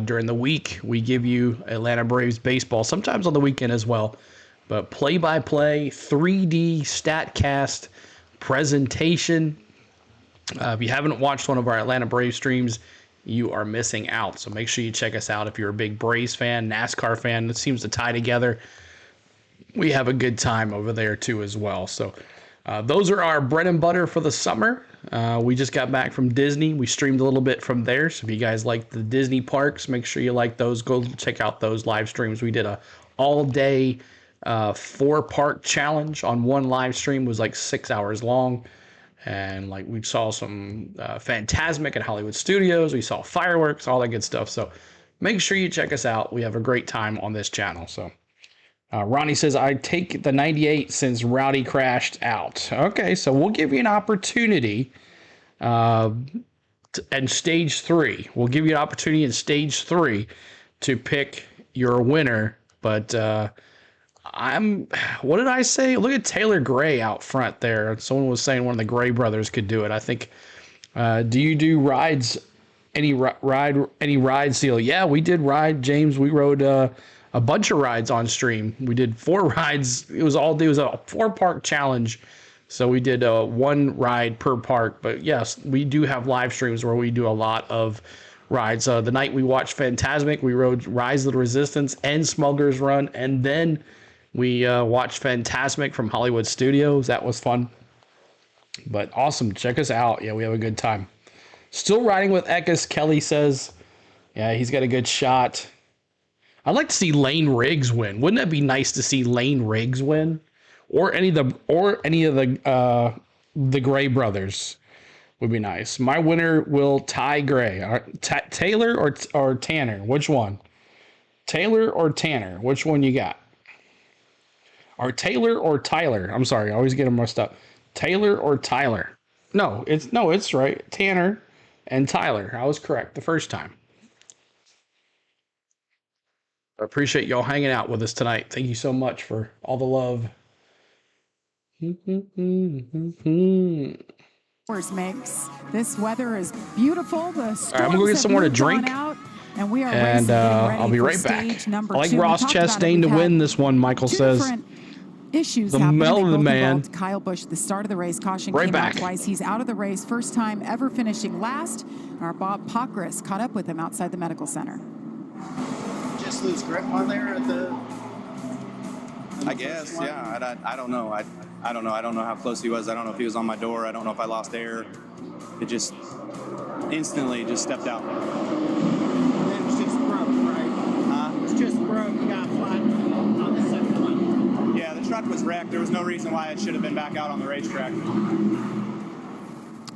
during the week, we give you Atlanta Braves baseball, sometimes on the weekend as well. But play-by-play, 3D StatCast, presentation. If you haven't watched one of our Atlanta Braves streams, you are missing out. So make sure you check us out if you're a big Braves fan, NASCAR fan. It seems to tie together. We have a good time over there too as well. So those are our bread and butter for the summer. We just got back from Disney. We streamed a little bit from there. So if you guys like the Disney parks, make sure you like those. Go check out those live streams. We did a all-day 4-park challenge on one live stream. It was like 6 hours long. And like we saw some Fantasmic at Hollywood Studios. We saw fireworks, all that good stuff. So make sure you check us out. We have a great time on this channel. So Ronnie says, I'd take the 98 since Rowdy crashed out. Okay, so we'll give you an opportunity and stage 3. We'll give you an opportunity in stage 3 to pick your winner. But what did I say? Look at Taylor Gray out front there. Someone was saying one of the Gray brothers could do it. I think, do you do rides, any rides deal? Yeah, we did ride, James. We rode a bunch of rides on stream. We did 4 rides. It was a 4-park challenge. So we did 1 ride per park. But yes, we do have live streams where we do a lot of rides. The night we watched Fantasmic, we rode Rise of the Resistance and Smuggler's Run, and then we watched Fantasmic from Hollywood Studios. That was fun. But awesome. Check us out. Yeah, we have a good time. Still riding with Ekus, Kelly says. Yeah, he's got a good shot. I'd like to see Lane Riggs win. Wouldn't that be nice to see Lane Riggs win? Or any of the Gray brothers would be nice. My winner will tie Gray. Taylor or Tanner? Which one? Taylor or Tanner? Which one you got? Or Taylor or Tyler? I'm sorry, I always get them messed up. Taylor or Tyler? No, it's right. Tanner and Tyler. I was correct the first time. I appreciate y'all hanging out with us tonight. Thank you so much for all the love. Makes this weather is beautiful. The storms I'm gonna go get somewhere to drink. Out, and we are I'll be right back. I like Ross Chastain to win this one, Michael says. Issues the Mel of the man. Kyle Busch, the start of the race, caution right came back. out twice. He's out of the race, first time ever finishing last. Our Bob Pockris caught up with him outside the medical center. Just lose grip on there at the. I guess, yeah. I don't know. I don't know. I don't know how close he was. I don't know if he was on my door. I don't know if I lost air. It just instantly just stepped out. It's just broke, right? Huh? It's just broke. You got flat on the second one. Yeah, the truck was wrecked. There was no reason why it should have been back out on the racetrack.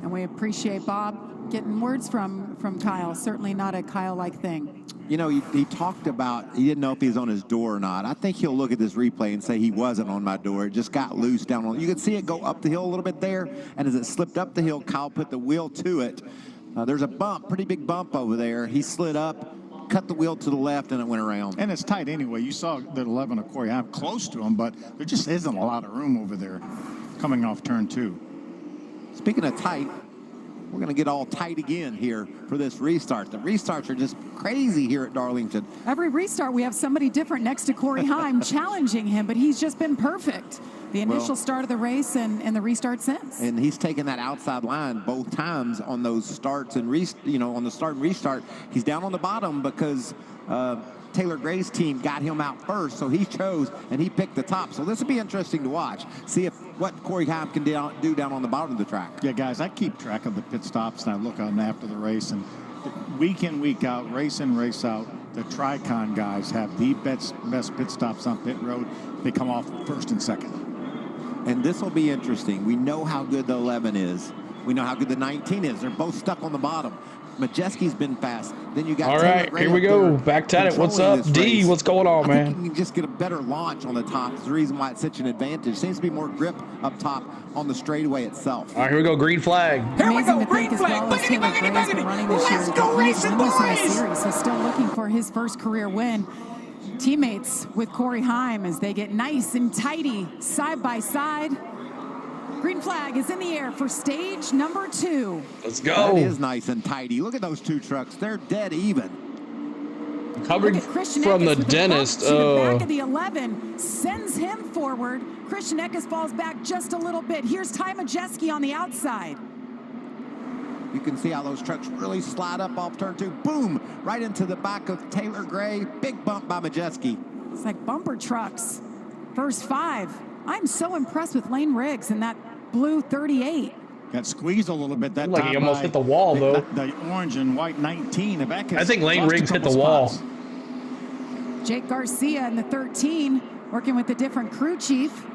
And we appreciate Bob getting words from Kyle. Certainly not a Kyle-like thing. You know, he talked about he didn't know if he was on his door or not. I think he'll look at this replay and say he wasn't on my door. It just got loose down on. You could see it go up the hill a little bit there, and as it slipped up the hill, Kyle put the wheel to it. There's a bump, pretty big bump over there. He slid up, cut the wheel to the left, and it went around. And it's tight anyway. You saw the 11 of Corey. I'm close to him, but there just isn't a lot of room over there coming off turn 2. Speaking of tight, we're going to get all tight again here for this restart. The restarts are just crazy here at Darlington. Every restart, we have somebody different next to Corey Heim challenging him, but he's just been perfect. The initial start of the race and the restart since. And he's taken that outside line both times on those starts and on the start and restart. He's down on the bottom because Taylor Gray's team got him out first, so he chose and he picked the top. So this will be interesting to watch. See what Corey Heim can do down on the bottom of the track. Yeah, guys, I keep track of the pit stops and I look on after the race, and week in, week out, race in, race out, the Tricon guys have the best pit stops on pit road. They come off first and second. And this will be interesting. We know how good the 11 is. We know how good the 19 is. They're both stuck on the bottom. Majeski's been fast. Then you got all right, here we go. Back at it. What's up, D? What's going on, man? I think you can just get a better launch on the top. It's the reason why it's such an advantage. Seems to be more grip up top on the straightaway itself. All right, here we go. Green flag. Here we go. Green flag. Let's go racing, boys. He's still looking for his first career win. Teammates with Corey Heim as they get nice and tidy side by side. Green flag is in the air for stage number 2. Let's go. That is nice and tidy. Look at those two trucks. They're dead even. Covered from the dentist. To the back of the 11, sends him forward. Christian Eckes falls back just a little bit. Here's Ty Majeski on the outside. You can see how those trucks really slide up off turn 2. Boom! Right into the back of Taylor Gray. Big bump by Majeski. It's like bumper trucks. First 5. I'm so impressed with Lane Riggs and that blue 38. Got squeezed a little bit that like time. He almost hit the wall, though. The orange and white 19 of Eckes. I think Lane Riggs hit the wall. Jake Garcia in the 13, working with a different crew chief.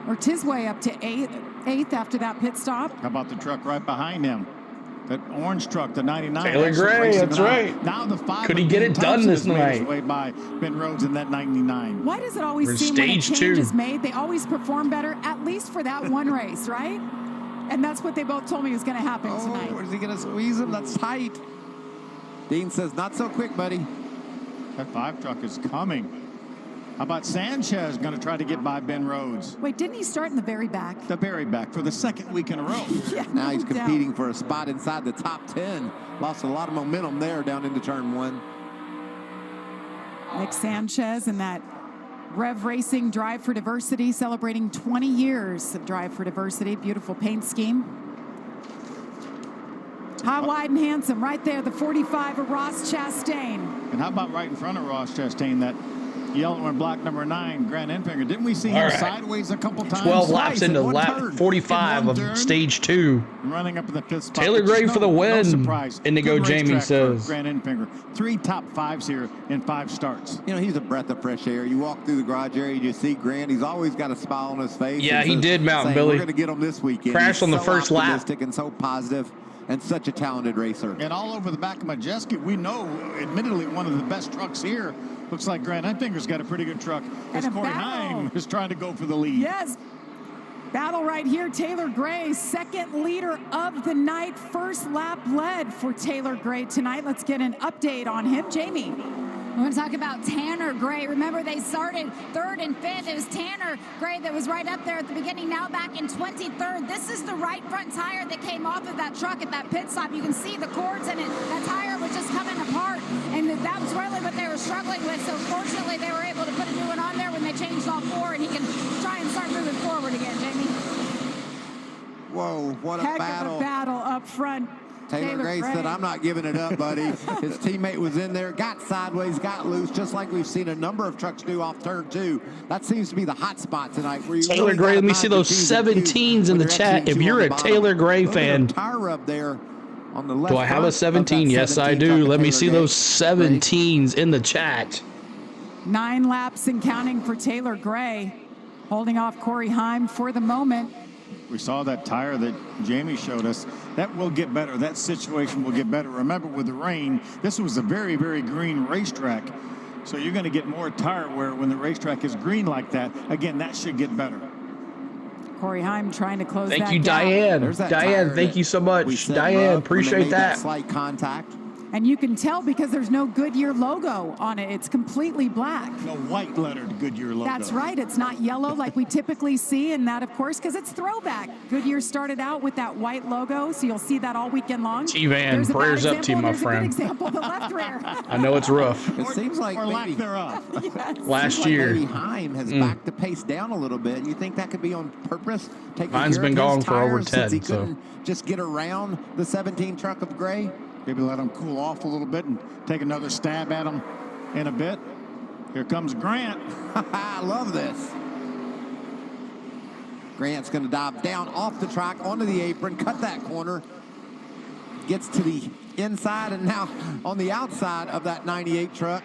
Worked his way up to 8th after that pit stop. How about the truck right behind him? That orange truck, the 99. Taylor Gray, that's right. Now the 5. Could he get it done this night? Way by Ben Rhodes in that 99. Why does it always seem when a change is made, they always perform better, at least for that one race, right? And that's what they both told me was going to happen tonight. Is he going to squeeze him? That's tight. Dean says, not so quick, buddy. That 5 truck is coming. How about Sanchez going to try to get by Ben Rhodes? Wait, didn't he start in the very back? The very back for the 2nd week in a row. Yeah, now he's competing for a spot inside the top 10. Lost a lot of momentum there down into turn 1. Nick Sanchez and that Rev Racing Drive for Diversity, celebrating 20 years of Drive for Diversity. Beautiful paint scheme. High, wide, and handsome. Right there, the 45 of Ross Chastain. And how about right in front of Ross Chastain, that yellow and black number 9, Grant Enfinger? Didn't we see him sideways a couple times? 12 laps into lap 45 of stage 2. Running up in the 5th spot. Taylor Gray for the win. No surprise. Indigo Jamie says. Grant Enfinger. 3 top 5s here in 5 starts. You know, he's a breath of fresh air. You walk through the garage area, you see Grant. He's always got a smile on his face. Yeah, he did, Mountain Billy. We're going to get him this weekend. Crashed on the first lap. Optimistic and so positive. And such a talented racer. And all over the back of Majeski, we know, admittedly, one of the best trucks here. Looks like Grant Enfinger's got a pretty good truck. As Corey Heim is trying to go for the lead. Yes. Battle right here. Taylor Gray, 2nd leader of the night. First lap led for Taylor Gray tonight. Let's get an update on him. Jamie. We want to talk about Tanner Gray. Remember, they started 3rd and 5th. It was Tanner Gray that was right up there at the beginning, now back in 23rd. This is the right front tire that came off of that truck at that pit stop. You can see the cords in it. That tire was just coming apart, and that was really what they were struggling with. So fortunately, they were able to put a new one on there when they changed all 4, and he can try and start moving forward again, Jamie. Whoa, what a Heck battle. of a battle up front. Taylor Gray said, I'm not giving it up, buddy. His teammate was in there, got sideways, got loose, just like we've seen a number of trucks do off turn 2. That seems to be the hot spot tonight. Where you Taylor Gray, let me see those 17s in the chat. If you're a Taylor Gray fan. Tire rub there on the left. Do I have a 17? Yes, I do. Let me see those 17s in the chat. 9 laps and counting for Taylor Gray, holding off Corey Heim for the moment. We saw that tire that Jamie showed us. That will get better. That situation will get better. Remember, with the rain, this was a very, very green racetrack. So you're going to get more tire wear when the racetrack is green like that. Again, that should get better. Corey Heim trying to close that gap. Thank you, Diane. Diane, thank you so much. Diane, appreciate that. Slight contact. And you can tell because there's no Goodyear logo on it. It's completely black. No white lettered Goodyear logo. That's right. It's not yellow like we typically see. And that, of course, because it's throwback. Goodyear started out with that white logo, so you'll see that all weekend long. T-Van, prayers up to you, my friend. There's a good example, the left rear. I know it's rough. It seems like lack thereof. Yes. Last year. Maybe Heim has backed the pace down a little bit. You think that could be on purpose? Mine's been gone for over 10. He couldn't just get around the 17 truck of Gray. Maybe let him cool off a little bit and take another stab at him in a bit. Here comes Grant. I love this. Grant's going to dive down off the track onto the apron, cut that corner, gets to the inside, and now on the outside of that 98 truck.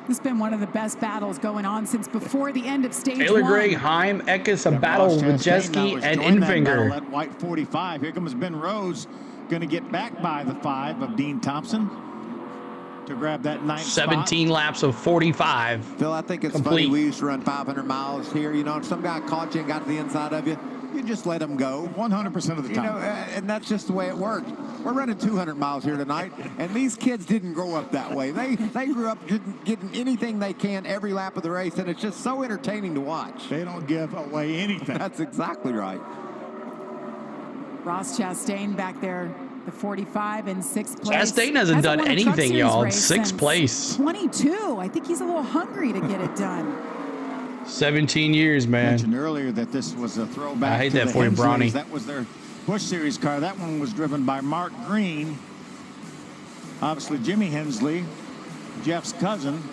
This has been one of the best battles going on since before the end of stage Taylor 1. Gray, Heim, Eckes, a battle with Majeski and Enfinger. That white 45. Here comes Ben Rhodes. Going to get back by the 5 of Dean Thompson to grab that 9th 17 laps of 45. Phil, I think it's funny. We used to run 500 miles here. You know, if some guy caught you and got to the inside of you, you just let him go. 100% of the time. You know, and that's just the way it worked. We're running 200 miles here tonight, and these kids didn't grow up that way. They grew up getting anything they can every lap of the race, and it's just so entertaining to watch. They don't give away anything. That's exactly right. Ross Chastain back there The 45 in 6th place. Chastain hasn't done won a Truck anything, Series y'all. race 6th since place. 22. I think he's a little hungry to get it done. 17 years, man. I mentioned earlier that this was a throwback I hate to that the for you, Bronny. Hensleys. That was their Busch Series car. That one was driven by Mark Green. Obviously, Jimmy Hensley, Jeff's cousin,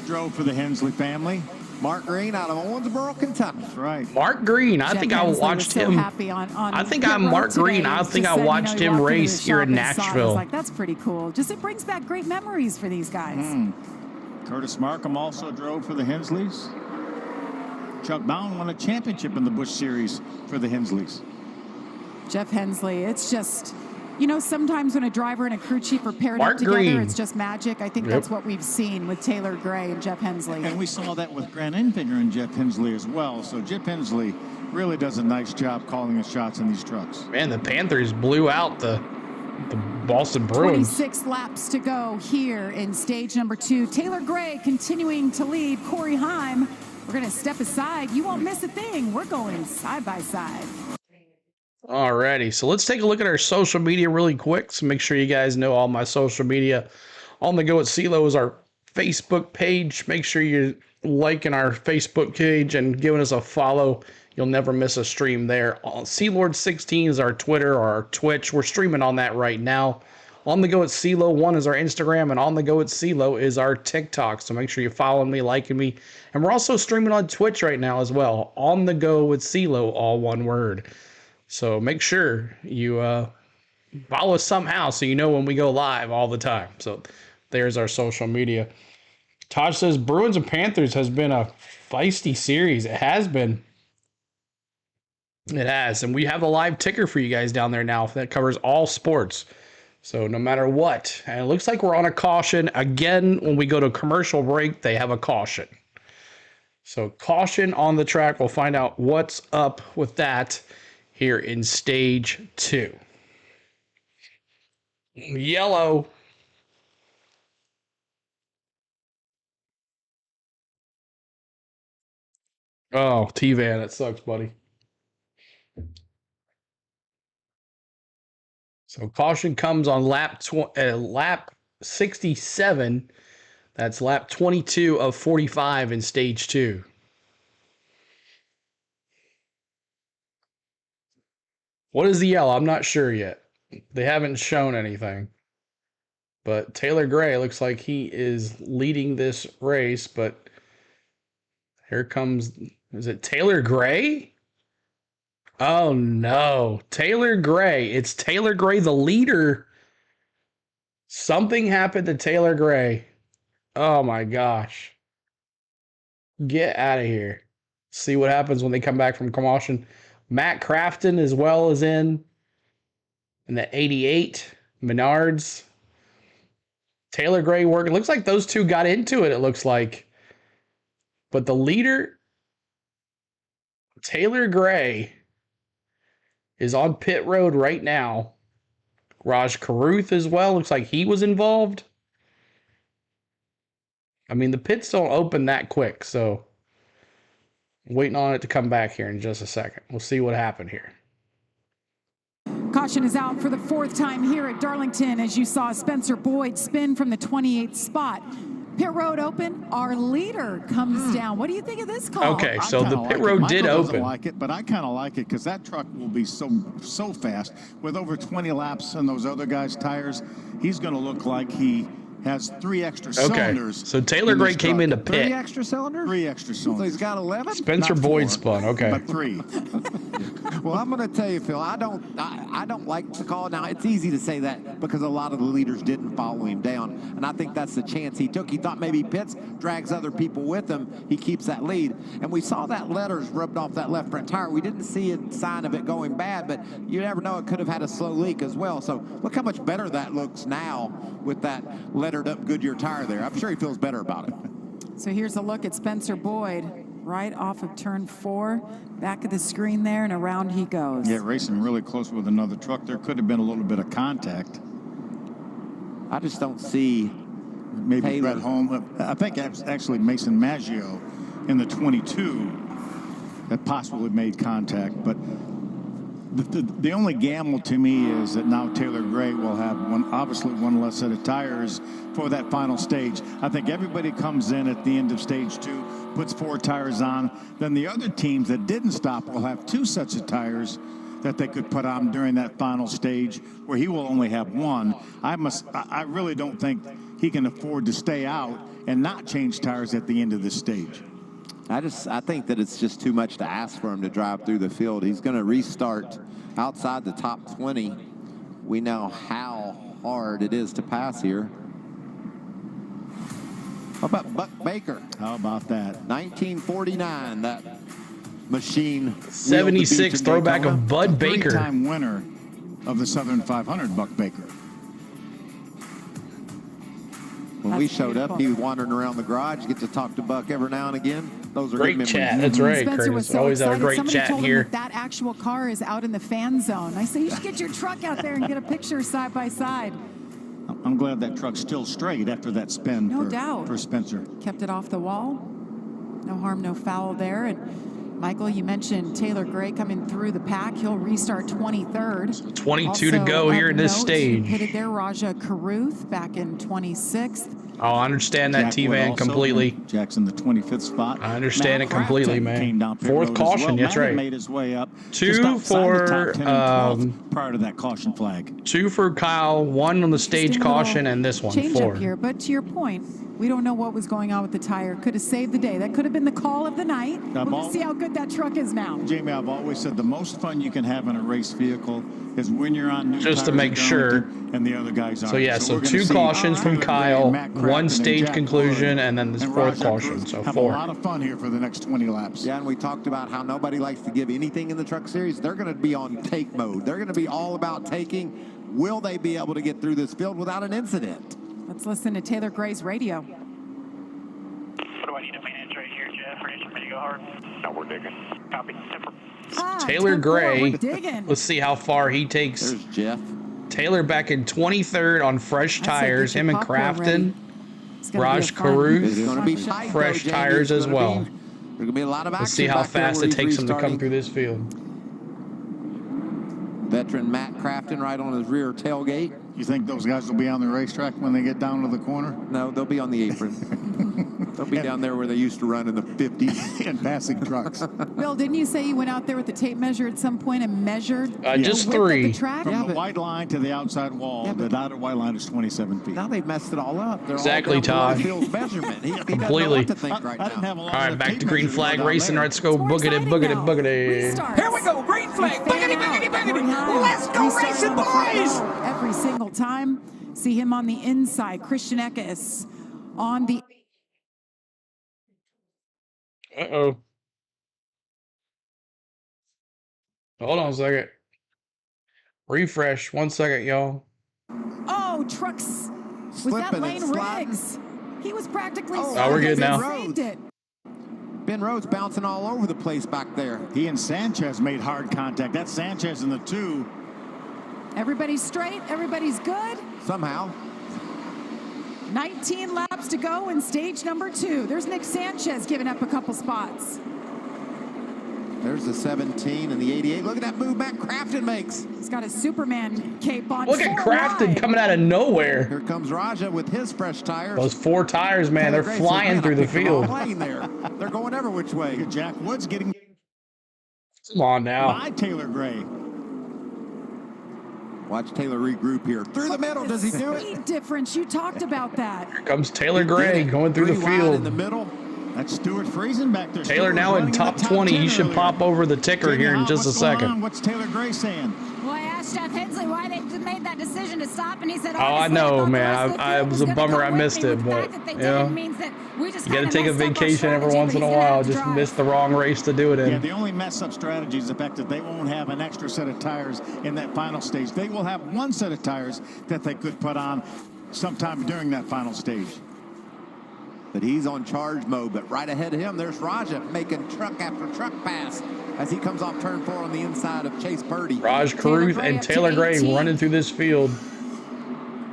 drove for the Hensley family. Mark Green out of Owensboro, Kentucky. That's right. Mark Green, I Jeff think I Hensley watched was so him. happy on I think pit I'm road Mark today. Green. He I just think I said, watched he him walked into race the here in shop and saw it. I was Nashville. like, that's pretty cool. Just it brings back great memories for these guys. Curtis Markham also drove for the Hensleys. Chuck Bowen won a championship in the Busch Series for the Hensleys. Jeff Hensley, it's just, you know, sometimes when a driver and a crew chief are paired Mark up together, Green. it's just magic. I think that's what we've seen with Taylor Gray and Jeff Hensley. And we saw that with Grant Enfinger and Jeff Hensley as well. So Jeff Hensley really does a nice job calling the shots in these trucks. Man, the Panthers blew out the Boston Bruins. 26 laps to go here in stage number 2. Taylor Gray continuing to lead. Corey Heim, we're going to step aside. You won't miss a thing. We're going side by side. Alrighty, so let's take a look at our social media really quick. So make sure you guys know all my social media. On the Go at CeeLo is our Facebook page. Make sure you're liking our Facebook page and giving us a follow. You'll never miss a stream there. Sealord16 is our Twitter or our Twitch. We're streaming on that right now. On the Go at CeeLo 1 is our Instagram, and On the Go at CeeLo is our TikTok. So make sure you're following me, liking me. And we're also streaming on Twitch right now as well. On the Go with CeeLo, all one word. So make sure you follow us somehow so you know when we go live all the time. So there's our social media. Tosh says Bruins and Panthers has been a feisty series. It has been. It has. And we have a live ticker for you guys down there now that covers all sports. So no matter what. And it looks like we're on a caution. Again, when we go to commercial break, they have a caution. So caution on the track. We'll find out what's up with that here in stage 2. Yellow. Oh, T-Van, that sucks, buddy. So caution comes on lap 67. That's lap 22 of 45 in stage 2. What is the yellow? I'm not sure yet. They haven't shown anything. But Taylor Gray looks like he is leading this race, but here comes, is it Taylor Gray? Oh no, Taylor Gray. It's Taylor Gray, the leader. Something happened to Taylor Gray. Oh my gosh. Get out of here. See what happens when they come back from caution. Matt Crafton as well is in the 88 Menards. Taylor Gray working. Looks like those two got into it, it looks like. But the leader, Taylor Gray, is on pit road right now. Raj Caruth as well. Looks like he was involved. I mean, the pits don't open that quick, so waiting on it to come back here in just a second. We'll see what happened here. Caution is out for the 4th time here at Darlington as you saw Spencer Boyd spin from the 28th spot. Pit road open. Our leader comes down. What do you think of this call? Okay, so the pit road did open. I like it, but I kind of like it because that truck will be so fast. With over 20 laps on those other guys' tires, he's going to look like he has 3 extra cylinders. So Taylor Gray came into pit. 3 extra cylinders? 3 extra cylinders. So he's got 11? Spencer Boyd spun. Okay. But 3. Well, I'm going to tell you, Phil, I don't like the call. Now, it's easy to say that because a lot of the leaders didn't follow him down, and I think that's the chance he took. He thought maybe he pits, drags other people with him, he keeps that lead. And we saw that letters rubbed off that left front tire. We didn't see a sign of it going bad, but you never know, it could have had a slow leak as well. So look how much better that looks now with that lettered up Goodyear tire there. I'm sure he feels better about it. So here's a look at Spencer Boyd right off of turn 4. Back of the screen there, and around he goes. Yeah, racing really close with another truck. There could have been a little bit of contact. I just don't see maybe Taylor. Brett Holm. I think actually Mason Maggio in the 22 that possibly made contact, but The only gamble to me is that now Taylor Gray will have obviously one less set of tires for that final stage. I think everybody comes in at the end of stage 2, puts 4 tires on. Then the other teams that didn't stop will have 2 sets of tires that they could put on during that final stage, where he will only have 1. I really don't think he can afford to stay out and not change tires at the end of this stage. I think that it's just too much to ask for him to drive through the field. He's going to restart outside the top 20. We know how hard it is to pass here. How about Buck Baker? How about that? 1949, that machine. 76 throwback of Bud Baker. 3-time winner of the Southern 500, Buck Baker. When we showed up, he was wandering around the garage. You get to talk to Buck every now and again. Those are great good chat. memories. That's right, Spencer was Curtis. so Always have a excited. great Somebody chat told him here. that actual car is out in the fan zone. I said, you should get your truck out there and get a picture side by side. I'm glad that truck's still straight after that spin No doubt. for Spencer. Kept it off the wall. No harm, no foul there. And Michael, you mentioned Taylor Gray coming through the pack. He'll restart 23rd. 22 to go here in this stage. Pitted there, Raja Caruth back in 26th. Oh, I understand that, Jack T-Van, Wood also completely. Jackson, the 25th spot. I understand Matt it completely, Crafton man. came down pit Fourth road caution, as well. that's Matt right. made his way up. 2 just outside for the top 10 and 12 prior to that caution flag. 2 for Kyle, 1 on the stage Interesting caution, little and this one, change 4. up here, but to your point, we don't know what was going on with the tire. Could have saved the day. That could have been the call of the night. We'll see how good that truck is now. Jamie, I've always said the most fun you can have in a race vehicle is when you're on new Just to tires make at sure. Darlington and the other guys aren't. So yeah, we're so gonna 2 see cautions from Taylor Gray, Kyle, Matt Crafton, 1 and stage Jack conclusion, Wood and then this and 4th Raja caution, Cruz. so Have 4. a lot of fun here for the next 20 laps. Yeah, and we talked about how nobody likes to give anything in the Truck Series. They're going to be on take mode. They're going to be all about taking. Will they be able to get through this field without an incident? Let's listen to Taylor Gray's radio. What do I need to manage right here, Jeff? Ready for me to go hard? No, we're digging. Copy. Temper. Taylor Gray, We're digging. let's see how far he takes. There's Jeff. Taylor back in 23rd on fresh tires. Him and Crafton. Raj It's Caruth, going to be tight, fresh though, tires Jamie. as well. There's going to be a lot of action. Let's see how back there fast where it he's takes him to come restarting. through this field. Veteran Matt Crafton right on his rear tailgate. You think those guys will be on the racetrack when they get down to the corner? No, they'll be on the apron. They'll be down there where they used to run in the 50s. and passing trucks. Bill, didn't you say you went out there with the tape measure at some point and measured just the width 3. of the track? From the white line to the outside wall, the dotted white line is 27 feet. Now they've messed it all up. They're Exactly, all down Todd. below Phil's measurement. He doesn't know Completely. what to think right I didn't now. have a lot All right, of back tape to green measures flag down racing. there. Let's go boogity, boogity, boogity. Here we go, green flag, boogity, boogity, boogity. Let's go racing, boys! Every single time. See him on the inside. Christian Eckes on the... Uh-oh. Hold on a second. Refresh. 1 second, y'all. Oh, trucks. Was that Slipping Lane and sliding. Riggs? He was practically... we're good now. Saved it. Ben Rhodes bouncing all over the place back there. He and Sanchez made hard contact. That's Sanchez in the 2. Everybody's straight. Everybody's good. Somehow. 19 laps to go in stage number 2. There's Nick Sanchez giving up a couple spots. There's the 17 and the 88. Look at that move Matt Crafton makes. He's got his Superman cape on. Look at 4 Crafton wide. coming out of nowhere. Here comes Raja with his fresh tires. Those 4 tires, man, they're Taylor Gray said, flying "Man, through I the picked the wrong field. lane there. They're going every which way. Jack Wood's getting Come on now. by Taylor Gray. Watch Taylor regroup here. Through the middle, does he do it? Speed difference. You talked about that. Here comes Taylor Gray going through the 3 wide in the field. middle. That's Stuart Friesen back there. Taylor Stewart now was in running top the 20. 10 He should earlier. pop over the ticker Jamie, here in Hall, just a what's going second. on? What's Taylor Gray saying? Well, I asked Jeff Hensley why they made that decision to stop, and he said, Oh, I "Honestly, know, thought the man. rest of the I field was a gonna bummer come I with missed me. it, The but, fact that they you did know, means that we just You got to kinda take a messed up our vacation every strategy, once but in a he's gonna while. have to Just drive. miss the wrong race to do it Yeah, in. the only mess up strategy is the fact that they won't have an extra set of tires in that final stage. They will have 1 set of tires that they could put on sometime during that final stage. But he's on charge mode. But right ahead of him, there's Raja making truck after truck pass as he comes off turn 4 on the inside of Chase Purdy. Raj Caruth and Taylor Gray running through this field.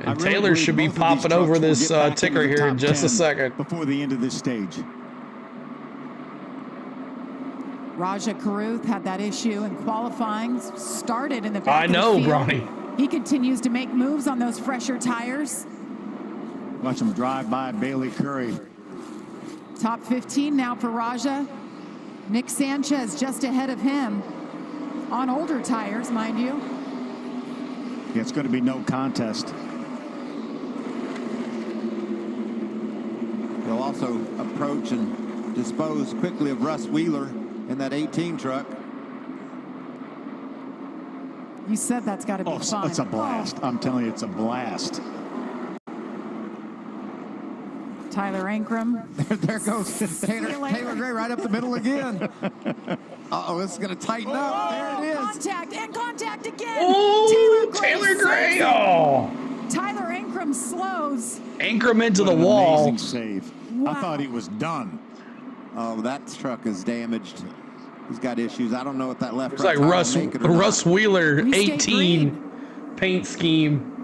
And really Taylor believe should be both of these popping over trucks will this get back into ticker the here in top just a 10 second. before the end of this stage. Raja Karuth had that issue in qualifying, started in the back I of the know, field. Bronny. He continues to make moves on those fresher tires. Watch him drive by Bailey Curry. Top 15 now for Raja. Nick Sanchez just ahead of him on older tires, mind you. Yeah, it's going to be no contest. He'll also approach and dispose quickly of Russ Wheeler in that 18 truck. You said that's got to be fun. It's a blast. I'm telling you, it's a blast. Tyler Ankrum. There goes Taylor Gray right up the middle again. Uh-oh, this is going to tighten up. There it is. Contact and contact again. Oh, Taylor Gray. Oh. Tyler Ankrum slows. Ankrum into the wall. Amazing save. Wow. I thought he was done. Oh, that truck is damaged. He's got issues. I don't know what that left. It's like Russ Wheeler, 18 paint scheme.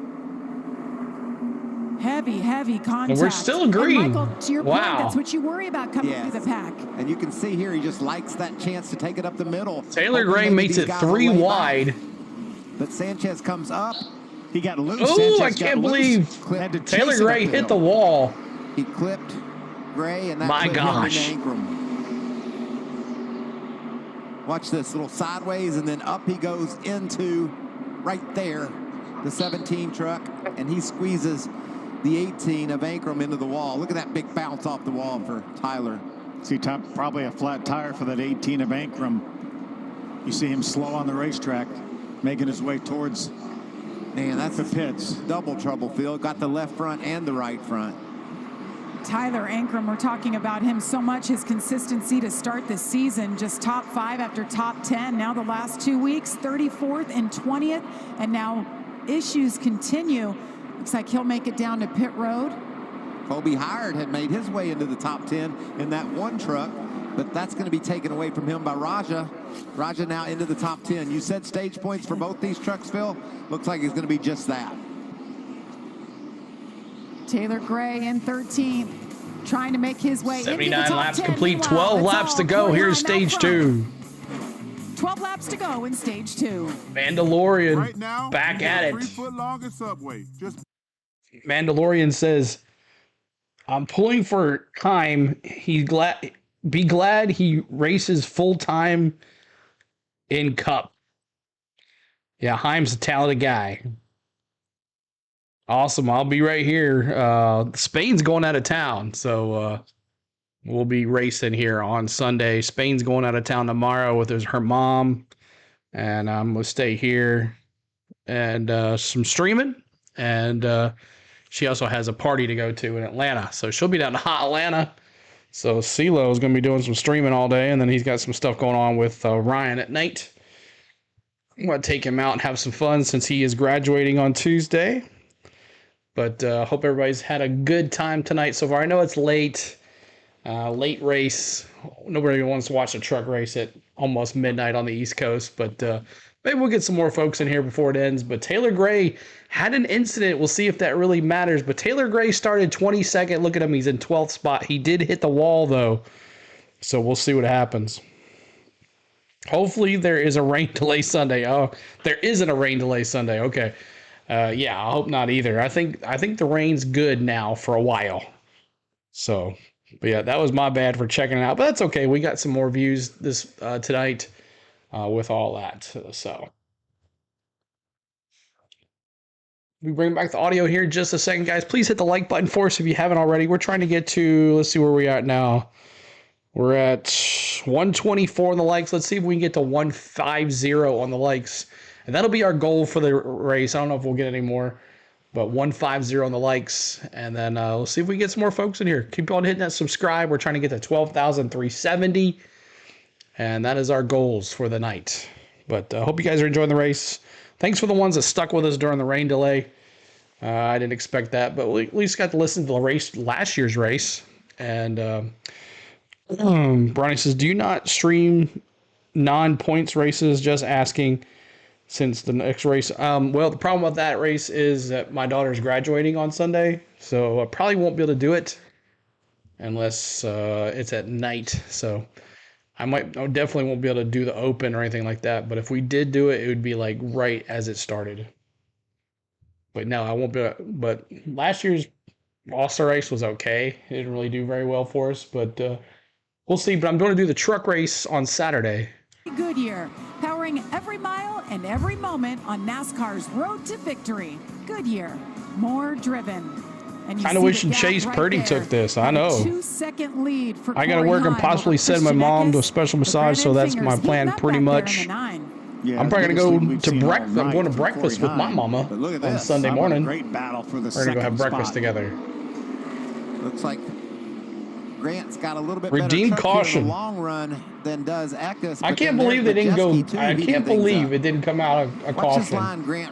Heavy contact. And we're still green. And Michael, to your point, Wow. that's what you worry about coming through the pack. And you can see here, he just likes that chance to take it up the middle. Taylor Gray makes it 3 wide. But Sanchez comes up. He got loose. Oh, I can't believe Taylor Gray hit the wall. He clipped Gray, and that My clipped gosh. Ankrum. Watch this, little sideways, and then up he goes into right there, the 17 truck, and he squeezes the 18 of Ankrum into the wall. Look at that big bounce off the wall for Tyler. See, probably a flat tire for that 18 of Ankrum. You see him slow on the racetrack, making his way towards the pits. Double trouble, Phil. Got the left front and the right front. Tyler Ankrum, we're talking about him so much, his consistency to start the season, just top 5 after top 10. Now the last 2 weeks, 34th and 20th, and now issues continue. Looks like he'll make it down to pit road. Kobe Hired had made his way into the top 10 in that one truck, but that's going to be taken away from him by Raja. Raja now into the top 10. You said stage points for both these trucks, Phil. Looks like it's going to be just that. Taylor Gray in 13th, trying to make his way into the 79 top laps 10. complete, Meanwhile, 12 it's laps all to go. going Here's on stage out 2. front. 12 laps to go in stage 2. Mandalorian Right now, back you got at a it. 3-foot longest subway. Just Mandalorian says, I'm pulling for Heim. Be glad he races full time in Cup. Yeah, Heim's a talented guy. Awesome. I'll be right here. Spain's going out of town, so we'll be racing here on Sunday. Spain's going out of town tomorrow with her mom, and I'm going to stay here and some streaming. And she also has a party to go to in Atlanta, so she'll be down in hot Atlanta. So CeeLo is going to be doing some streaming all day, and then he's got some stuff going on with Ryan at night. I'm going to take him out and have some fun since he is graduating on Tuesday. But hope everybody's had a good time tonight so far. I know it's late race. Nobody wants to watch a truck race at almost midnight on the East Coast, but maybe we'll get some more folks in here before it ends. But Taylor Gray had an incident. We'll see if that really matters. But Taylor Gray started 22nd. Look at him. He's in 12th spot. He did hit the wall, though. So we'll see what happens. Hopefully there is a rain delay Sunday. Oh, there isn't a rain delay Sunday. Okay. Yeah, I hope not either. I think the rain's good now for a while. So, but yeah, that was my bad for checking it out. But that's okay. We got some more views this tonight with all that. So we bring back the audio here in just a second, guys. Please hit the like button for us if you haven't already. We're trying to get to, let's see where we're at now. We're at 124 on the likes. Let's see if we can get to 150 on the likes. And that'll be our goal for the race. I don't know if we'll get any more, but 150 on the likes. And then we'll see if we get some more folks in here. Keep on hitting that subscribe. We're trying to get to 12,370. And that is our goals for the night. But I hope you guys are enjoying the race. Thanks for the ones that stuck with us during the rain delay. I didn't expect that, but we at least got to listen to the race, last year's race. And Bronny says, do you not stream non-points races? Just asking. Since the next race, well, the problem with that race is that my daughter's graduating on Sunday, so I probably won't be able to do it unless it's at night. So I definitely won't be able to do the open or anything like that. But if we did do it, it would be like right as it started. But no, I won't be. But last year's All-Star race was okay. It didn't really do very well for us, but we'll see. But I'm going to do the truck race on Saturday. Goodyear, powering every mile and every moment on NASCAR's road to victory. Goodyear, more driven. And Kind of wishing Chase Purdy took this. I know. 2-second lead for I got to work and possibly send my mom to a special massage, so that's my plan pretty much. Yeah, I'm probably going to go to breakfast. I'm going to breakfast with my mama on Sunday morning. Great battle for the We're going to go have breakfast spot. together. Looks like Grant's got a little bit Redeem better truck caution. in the long run than does Eckes. I can't believe they didn't go. I can't believe it didn't come out a caution.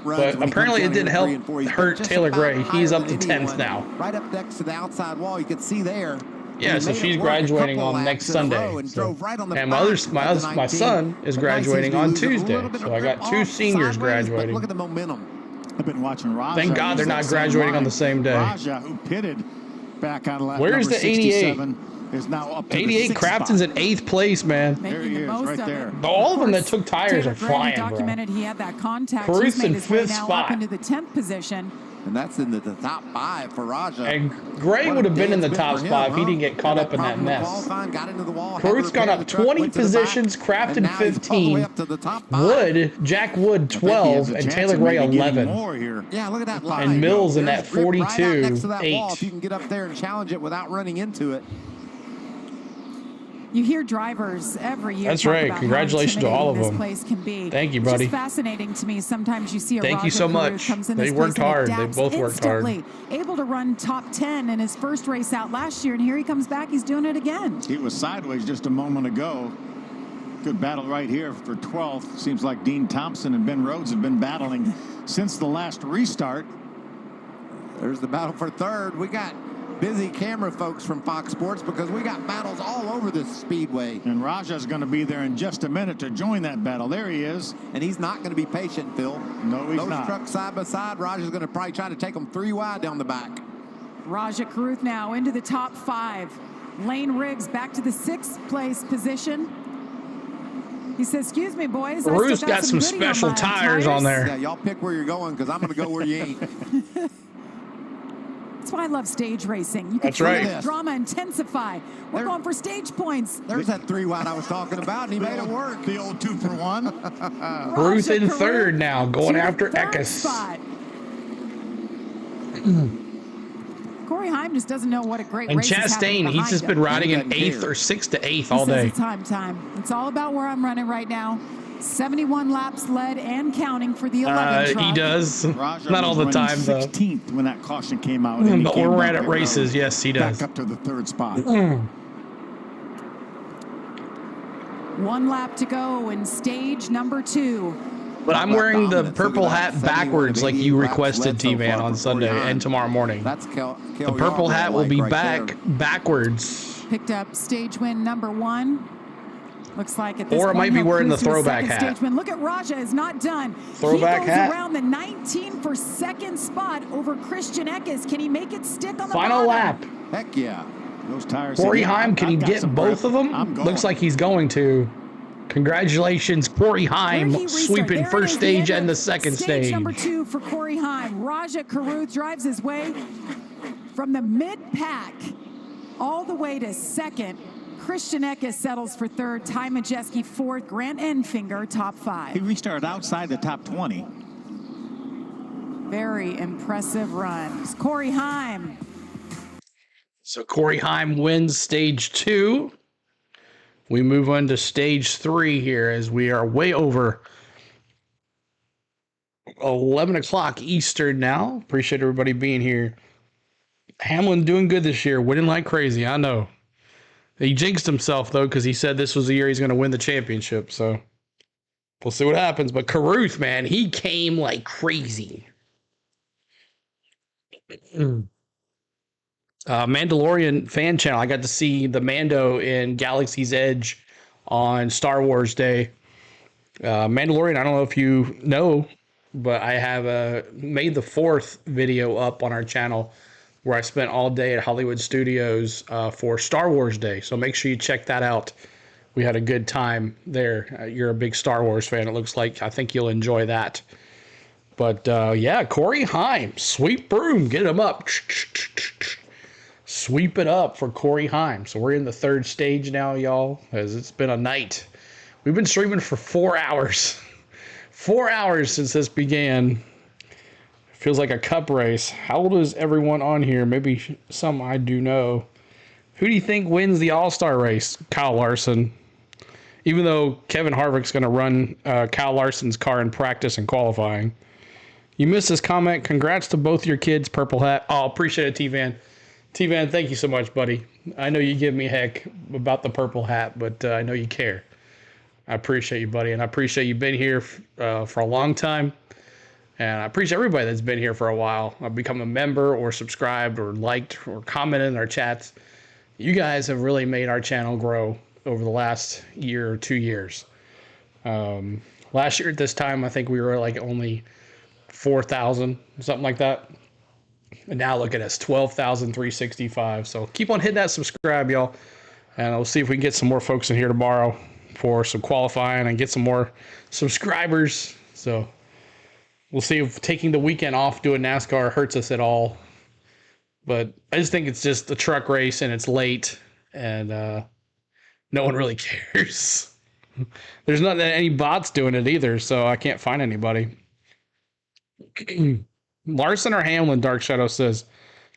But apparently it didn't help hurt Taylor Gray. He's up to 10th now. Right up next to the outside wall, you can see there. Yeah, so she's graduating on next Sunday. So, and my son is graduating on Tuesday. So I got two seniors graduating. Look at the momentum. I've been watching Raja. Thank God they're not graduating on the same day. Raja, who pitted back on lap Where's number the 88? 67, is now up to 88 the 6th Crafton's spot. in 8th place, man. There he is, right there. All of them that took tires are flying, bro. Documented he had that contact. Caruth He's made in his way 5th now spot. up into the 10th position. And that's in the top 5 for Raja. And Gray would have been in the top spot if he didn't get caught up in that mess. Caruth's gone up 20 positions, Crafton 15, Jack Wood 12, and Taylor Gray 11. Yeah, look at that line. And Mills in that 42, Right out next to that wall, 8. if you can get up there and challenge it without running into it. You hear drivers every year. That's talk right. about Congratulations how to all of intimidating them. this place can be. Thank you, It's buddy. just fascinating to me. Sometimes you see a Thank you Roger so Caruth much. comes in They this worked place and hard. They adapts both worked hard. instantly, able to run top 10 in his first race out last year, and here he comes back. He's doing it again. He was sideways just a moment ago. Good battle right here for 12th. Seems like Dean Thompson and Ben Rhodes have been battling since the last restart. There's the battle for 3rd. We got busy camera folks from Fox Sports because we got battles all over this speedway. And Raja's going to be there in just a minute to join that battle. There he is. And he's not going to be patient, Phil. No, he's Those not. trucks side by side, Raja's going to probably try to take them 3 wide down the back. Raja Caruth now into the top 5. Lane Riggs back to the 6th place position. He says, excuse me, boys. Caruth's got some goodie special my tires on there. Yeah, y'all pick where you're going because I'm going to go where you ain't. That's why I love stage racing. You can That's right. the drama intensify. We're going for stage points. There's that 3 wide I was talking about, and he made it work. The old 2 for 1. Caruth in 3rd now, going after Eckes. Spot. Corey Heim just doesn't know what a great And race is happening Chastain, he's behind just him. been riding in 8th or 6th to 8th all He says day. it's time. It's all about where I'm running right now. 71 laps led and counting for the 11 truck. He does. Raja Not all was the running time, though. 16th when that caution came out. and he But came when we're back at races, yes, he does. Back up to the 3rd spot. 1 lap to go in stage number 2. But I'm wearing the purple hat backwards like you requested, T-Man, on Sunday and tomorrow morning. That's The purple hat will be backwards. Picked up stage win number 1. Looks like at this Or it point, might be he'll wearing the cruise to his throwback second hat. Stage win. Look at Raja is not done. Throwback he goes hat. around the 19 for 2nd spot over Christian Eckes. Can he make it stick on the Final bottom? lap. Heck yeah. Those tires. Corey yeah, Heim, can he I've got get some both breath. of them? I'm going. Looks like he's going to. Congratulations, Corey Heim, Where he restart. sweeping There it first is, the stage end and of the second stage stage. number 2 for Corey Heim. Raja Caruth drives his way from the mid-pack all the way to 2nd. Christian Eckes settles for 3rd. Ty Majeski 4th. Grant Enfinger top 5. He restarted outside the top 20. Very impressive runs. Corey Heim. So Corey Heim wins stage 2. We move on to stage 3 here as we are way over 11 o'clock Eastern now. Appreciate everybody being here. Hamlin doing good this year, winning like crazy. I know. He jinxed himself, though, because he said this was the year he's going to win the championship. So we'll see what happens. But Caruth, man, he came like crazy. Mandalorian fan channel. I got to see the Mando in Galaxy's Edge on Star Wars Day. Mandalorian, I don't know if you know, but I have made the 4th video up on our channel where I spent all day at Hollywood Studios for Star Wars Day. So make sure you check that out. we had a good time there. You're a big Star Wars fan, it looks like. I think you'll enjoy that. But yeah, Corey Heim, sweep broom, get him up. Sweep it up for Corey Heim. So we're in the third stage now, y'all, as it's been a night. We've been streaming for 4 hours. 4 hours since this began. Feels like a cup race. How old is everyone on here? Maybe some I do know. Who do you think wins the All-Star race? Kyle Larson. Even though Kevin Harvick's going to run Kyle Larson's car in practice and qualifying. You missed this comment. Congrats to both your kids, Purple Hat. Oh, appreciate it, T-Van. T-Van, thank you so much, buddy. I know you give me heck about the purple hat, but I know you care. I appreciate you, buddy, and I appreciate you been here for a long time. And I appreciate everybody that's been here for a while. I've become a member or subscribed or liked or commented in our chats. You guys have really made our channel grow over the last year or 2 years. Last year at this time, I think we were like only 4,000, something like that. And now look at us, 12,365. So keep on hitting that subscribe, y'all. And we'll see if we can get some more folks in here tomorrow for some qualifying and get some more subscribers. So we'll see if taking the weekend off doing NASCAR hurts us at all. But I just think it's just a truck race and it's late and no one really cares. There's not any bots doing it either, so I can't find anybody. Larson or Hamlin, Dark Shadow says,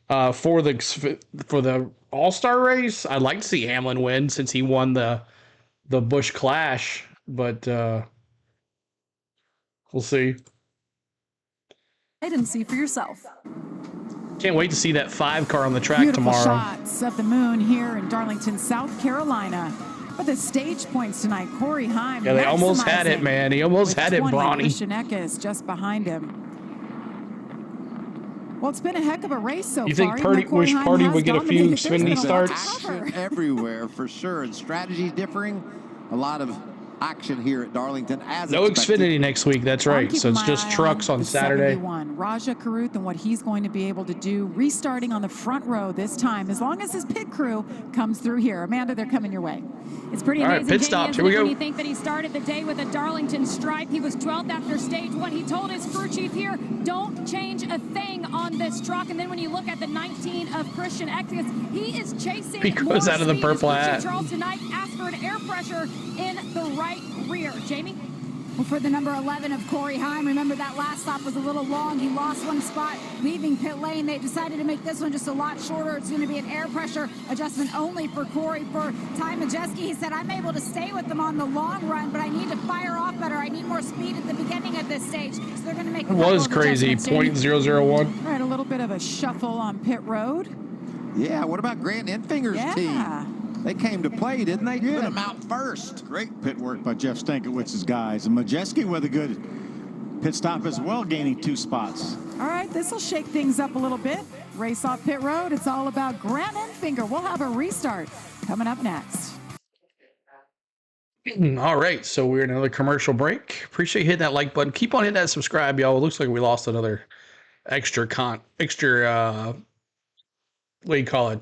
for the All-Star race, I'd like to see Hamlin win since he won the Busch Clash, but we'll see. Wait and see for yourself. Can't wait to see that 5 car on the track Beautiful tomorrow. Shots of the moon here in Darlington, South Carolina. But the stage points tonight, Corey Heim. Yeah, they almost had it, man. He almost had it, Bronny. Christian Eckes just behind him. Well, it's been a heck of a race so far. You think Purdy would get a few Xfinity starts? Action everywhere for sure, and strategy differing. A lot of action here at Darlington. No Xfinity next week, that's right. So it's just trucks on Saturday. 71. Raja Karuth and what he's going to be able to do, restarting on the front row this time, as long as his pit crew comes through here. Amanda, they're coming your way. It's pretty All right, amazing, pit stops. Jamie, Here we go. when you think that he started the day with a Darlington stripe. He was 12th after stage 1. He told his crew chief here, don't change a thing on this truck. And then when you look at the 19 of Christian Eckes, he is chasing He goes out of the purple hat. Charles tonight asked for an air pressure in the right rear. Jamie? Well, for the number 11 of Corey Heim, remember that last stop was a little long. He lost one spot leaving pit lane. They decided to make this one just a lot shorter. It's going to be an air pressure adjustment only for Corey. For Ty Majeski, he said, I'm able to stay with them on the long run, but I need to fire off better. I need more speed at the beginning of this stage. So they're going to make It was crazy, 0.001. All right, a little bit of a shuffle on pit road. Yeah, what about Grant Enfinger's team? They came to play, didn't they? Put them out first. Great pit work by Jeff Stankowitz's guys. And Majeski with a good pit stop as well, gaining 2 spots. All right, this will shake things up a little bit. Race off pit road. It's all about Grant Enfinger. We'll have a restart coming up next. All right, so we're in another commercial break. Appreciate you hitting that like button. Keep on hitting that subscribe, y'all. It looks like we lost another extra what do you call it?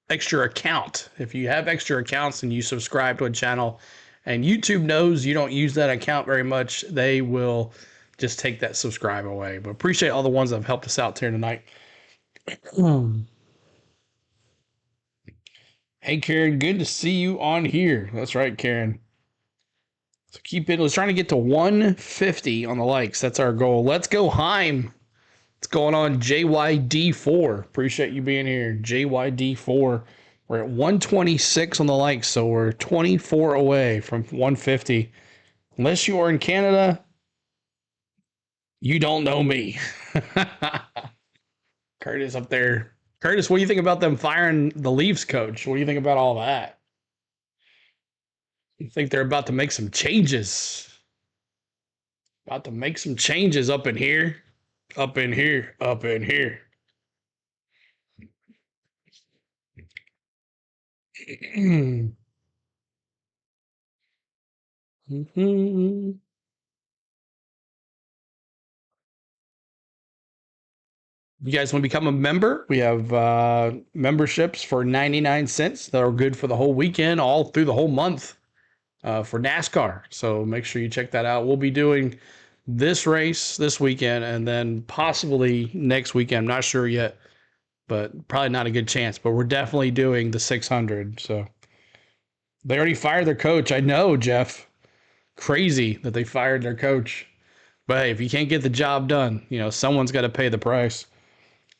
Extra account. If you have extra accounts and you subscribe to a channel and YouTube knows you don't use that account very much, they will just take that subscribe away. But appreciate all the ones that have helped us out here tonight. Hey, Karen, good to see you on here. That's right, Karen. So keep it. Let's try to get to 150 on the likes. That's our goal. Let's go, Heim. What's going on, JYD4? Appreciate you being here, JYD4. We're at 126 on the likes, so we're 24 away from 150. Unless you are in Canada, you don't know me. Curtis up there. Curtis, what do you think about them firing the Leafs coach? What do you think about all that? You think they're about to make some changes? About to make some changes up in here. Up in here, up in here. you guys want to become a member, we have memberships for 99 cents that are good for the whole weekend, all through the whole month for NASCAR. So make sure you check that out. We'll be doing this race this weekend and then possibly next weekend. I'm not sure yet, but probably not a good chance. But we're definitely doing the 600. So they already fired their coach. I know, Jeff. Crazy that they fired their coach. But hey, if you can't get the job done, someone's got to pay the price.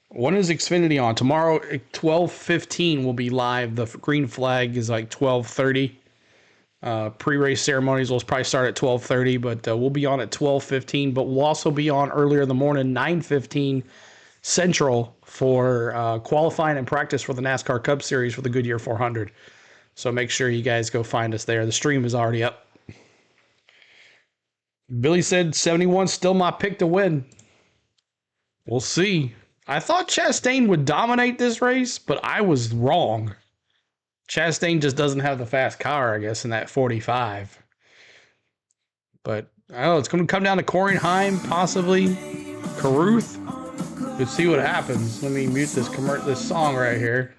When is Xfinity on? Tomorrow at 12:15 will be live. The green flag is like 12:30. Pre-race ceremonies will probably start at 12:30, but we'll be on at 12:15. But we'll also be on earlier in the morning, 9:15 Central, for qualifying and practice for the NASCAR Cup Series for the Goodyear 400. So make sure you guys go find us there. The stream is already up. Billy said 71 still my pick to win. We'll see. I thought Chastain would dominate this race, but I was wrong. Chastain just doesn't have the fast car, I guess, in that 45. But I don't know. It's going to come down to Corey Heim, possibly Carruth. Let's see what happens. Let me mute this song right here.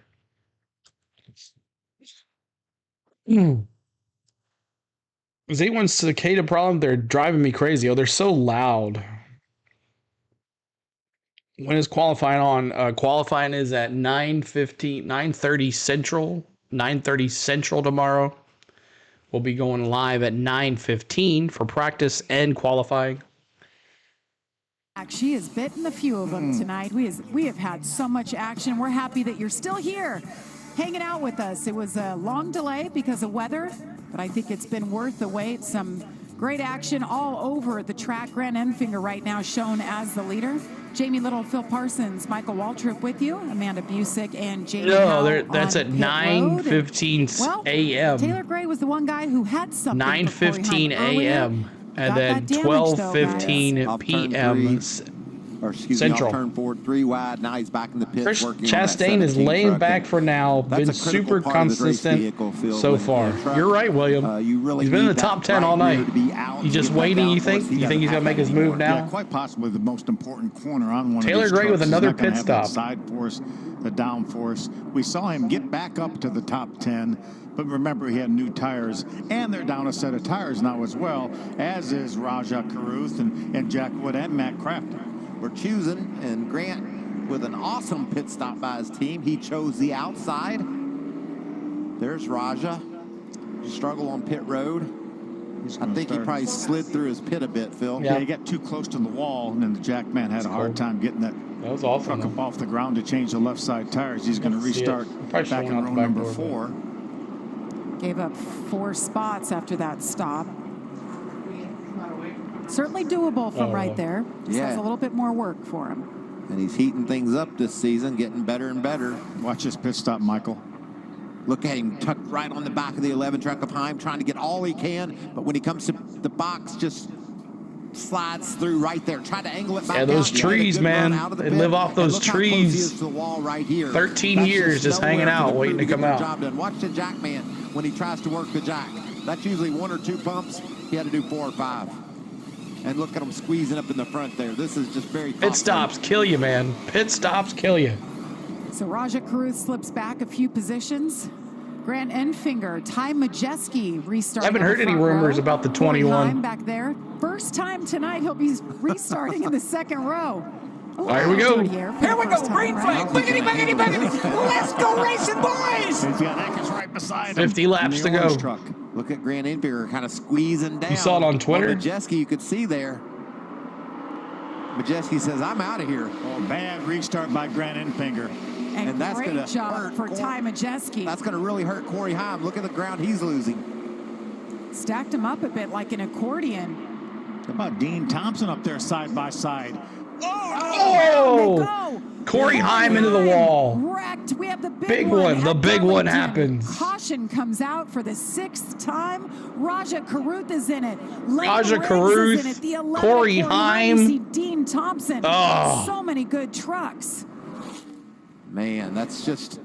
Is anyone's cicada problem? They're driving me crazy. Oh, they're so loud. When is qualifying on? Qualifying is at 9:30 Central. 9:30 Central tomorrow. We'll be going live at 9:15 for practice and qualifying. She has bitten a few of them tonight. We have had so much action. We're happy that you're still here, hanging out with us. It was a long delay because of weather, but I think it's been worth the wait. Some great action all over the track. Grant Enfinger right now shown as the leader. Jamie Little, Phil Parsons, Michael Waltrip with you, Amanda Busick, and Jamie Howell that's at 9:15 a.m. Taylor Gray was the one guy who had something. 9:15 a.m. and then 12:15 p.m. Central. Turn forward 3 wide. Now he's back in the pit. Chris Chastain is laying back for now. Been super consistent so far. You're right, William. He's been in the top 10 all night. He's just waiting. You think he's gonna make his move now? Yeah, quite possibly the most important corner on one. Taylor of these Gray with trucks. another He's not gonna pit have stop. that side force, the down force. We saw him get back up to the top 10. But remember, he had new tires, and they're down a set of tires now as well, as is Raja Carruth and Jack Wood and Matt Crafton. We're choosing, and Grant with an awesome pit stop by his team. He chose the outside. There's Raja. Struggle on pit road. I think he probably slid through his pit a bit, Phil. Yeah, he got too close to the wall, and then the Jack man had a hard time getting that was awesome, truck up off the ground to change the left side tires. He's going to restart back in row number 4. Gave up 4 spots after that stop. Certainly doable from right there. Just has a little bit more work for him. And he's heating things up this season, getting better and better. Watch this pit stop, Michael. Look at him tucked right on the back of the 11 truck of Heim, trying to get all he can. But when he comes to the box, just slides through right there. Try to angle it back. Yeah, those trees, man. They live off those trees. 13 years just hanging out, waiting to come out. Watch the jack man when he tries to work the jack. That's usually 1 or 2 pumps. He had to do 4 or 5. And look at him squeezing up in the front there. This is just very costly. Pit stops kill you, man. Pit stops kill you. So Raja Carruth slips back a few positions. Grant Enfinger, Ty Majeski restarting. I haven't heard any rumors about the 21. Back there. First time tonight he'll be restarting in the second row. All right, here we go. Here we go. Green flag. Biggity, biggity, biggity. Let's go racing, boys. He's got Atkins right beside him. 50 laps to go. Truck. Look at Grant Enfinger kind of squeezing down. You saw it on Twitter? Majeski, you could see there. Majeski says, I'm out of here. Oh, bad restart by Grant Enfinger. And that's going to job hurt for Ty Majeski. That's going to really hurt Corey Heim. Look at the ground he's losing. Stacked him up a bit like an accordion. How about Dean Thompson up there side by side? Oh! Corey Heim into the wall. Wrecked. We have the big one. The big one happens. Caution comes out for the 6th time. Raja Carruth is in it. Raja Carruth, Corey Heim, Dean Thompson. Oh. So many good trucks. Man, that's just...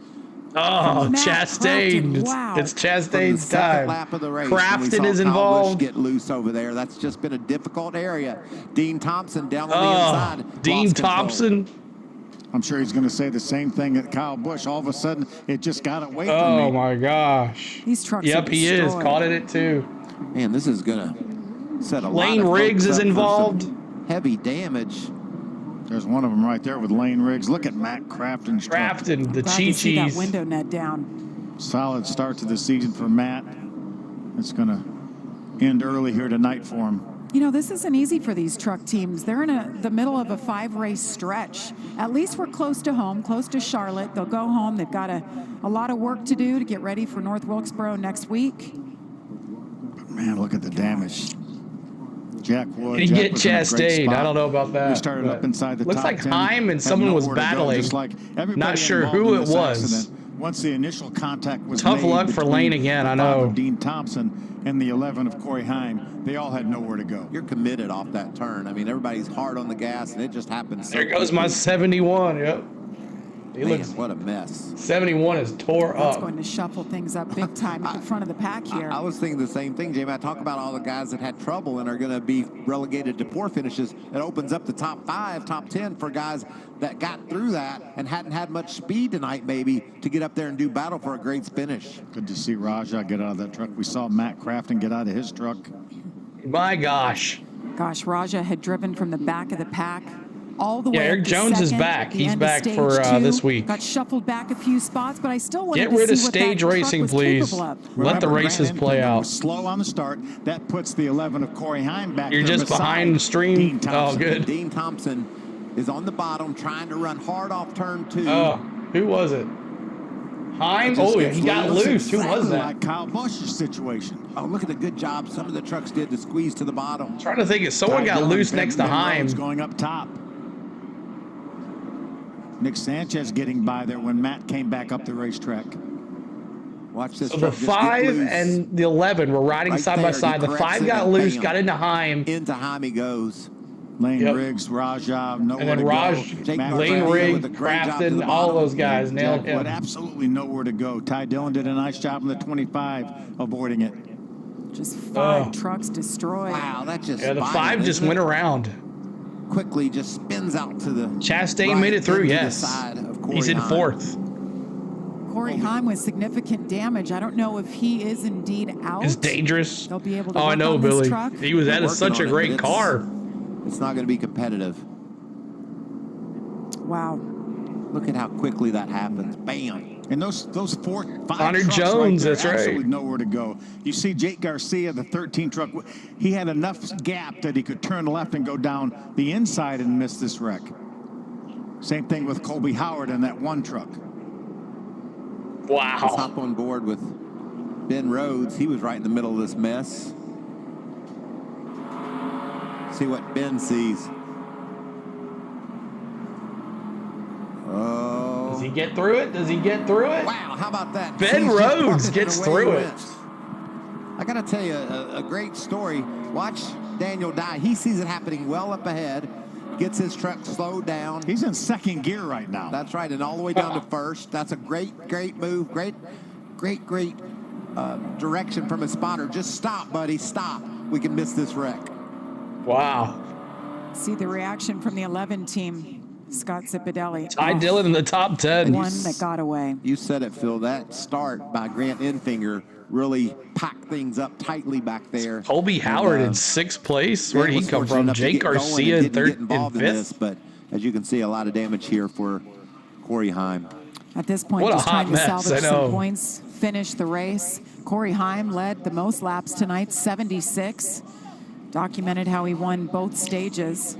Oh, Chastain. Wow. It's Chastain's time. Lap of the race, Crafton is involved. Get loose over there. That's just been a difficult area. Dean Thompson down on the inside. Dean Thompson. I'm sure he's going to say the same thing at Kyle Busch. All of a sudden, it just got away from me. Oh my gosh. These trucks Yep, are he is. destroyed. Caught it too. Man, this is going to set a Lane lot of Riggs folks is up for involved. some heavy damage. There's one of them right there with Lane Riggs. Look at Matt Crafton's truck. Crafton, the Glad to see that Chi-Chis. window net down. Solid start to the season for Matt. It's going to end early here tonight for him. You know, this isn't easy for these truck teams. They're in the middle of a 5-race stretch. At least we're close to home, close to Charlotte. They'll go home. They've got a lot of work to do to get ready for North Wilkesboro next week. Man, look at the damage. Jack Wood. He Jack get was in a great chastain. spot. I don't know about that. We started up inside the looks top like 10, Heim and had someone was nowhere to go, battling. just like everybody Not sure involved who in it this was. accident. Once the initial contact was Tough made luck for between Lane again, I the 5 know. of Dean Thompson and the 11 of Corey Heim, they all had nowhere to go. You're committed off that turn. I mean, everybody's hard on the gas, and it just happens. There goes my 71. Yep. He Man, looks. what a mess. 71 is tore That's up. going to shuffle things up big time at the front of the pack here. I was thinking the same thing, Jamie. I talk about all the guys that had trouble and are going to be relegated to poor finishes. It opens up the top 5, top 10 for guys that got through that and hadn't had much speed tonight, maybe, to get up there and do battle for a great finish. Good to see Raja get out of that truck. We saw Matt Crafton get out of his truck. My gosh. Gosh, Raja had driven from the back of the pack all the Yeah, way Eric up to Jones is second, back. the He's end of back stage for 2, this week. Got shuffled back a few spots, but I still wanted Get to rid see of what stage that truck racing, was please. capable of. Let the Remember, races Grant play Enfinger out. was slow on the start. That puts the 11 of Corey Heim back You're there just beside behind the stream. Dean Oh, Thompson. good. Dean Thompson is on the bottom trying to run hard off turn 2. Oh, who was it? Heim? Oh, he got loose. Who was that? Like Kyle Busch's situation. Oh, look at the good job some of the trucks did to squeeze to the bottom. Trying to think if someone Ty got Dillon, loose Ben- next to Ben Heim. Rhodes going up top. Nick Sanchez getting by there when Matt came back up the racetrack. Watch this. So the 5 and the 11 were riding Right side by there, side. he The corrects 5 it got and loose, bam. got into Heim. Into Jaime goes. Lane Yep. Riggs, Raja, nowhere And then to Raj, go. Jake Matt Lane Lane Crafton Rigg, with a great job to the Crafton, all bottom. those guys nailed Jack Wood, him. absolutely nowhere to go. Ty Dillon did a nice job in the 25, avoiding it. Just 5 Oh. trucks destroyed. Wow, that just Yeah, the violent, 5 just isn't went it? around. Quickly just spins out to the Chastain right made it through, into the yes. side of Corey He's in Heim. 4th. Corey Heim with significant damage. I don't know if he is indeed out. It's dangerous. They'll be able to Oh, I work know, on this Billy. truck. He was They're at working such a on it, great but car. It's not going to be competitive. Wow. Look at how quickly that happens. Bam. And those 4, 5 Connor trucks Jones, right there, that's right. absolutely nowhere to go. You see Jake Garcia, the 13 truck, he had enough gap that he could turn left and go down the inside and miss this wreck. Same thing with Colby Howard in that 1 truck. Let's Wow. hop on board with Ben Rhodes. He was right in the middle of this mess. See what Ben sees. Oh. Does he get through it? Does he get through it? Wow, how about that? Ben He's just Rhodes bucking gets and away through he it. went. I got to tell you, a great story. Watch Daniel Dye. He sees it happening well up ahead, gets his truck slowed down. He's in 2nd gear right now. That's right, and all the way down to 1st. That's a great move. Great direction from his spotter. Just stop, buddy, stop. We can miss this wreck. Wow. See the reaction from the 11 team. Scott Zipadelli. Ty Dillon in the top 10. One that got away. You said it, Phil. That start by Grant Enfinger really packed things up tightly back there. Colby Howard in 6th place. Where did he was come fortunate from? enough to Jake get going Garcia and in didn't get 3rd involved and in this, 5th. but as you can see, a lot of damage here for Corey Heim. At this point, What a just hot trying to mess, salvage I know. some points, finish the race. Corey Heim led the most laps tonight, 76. Documented how he won both stages.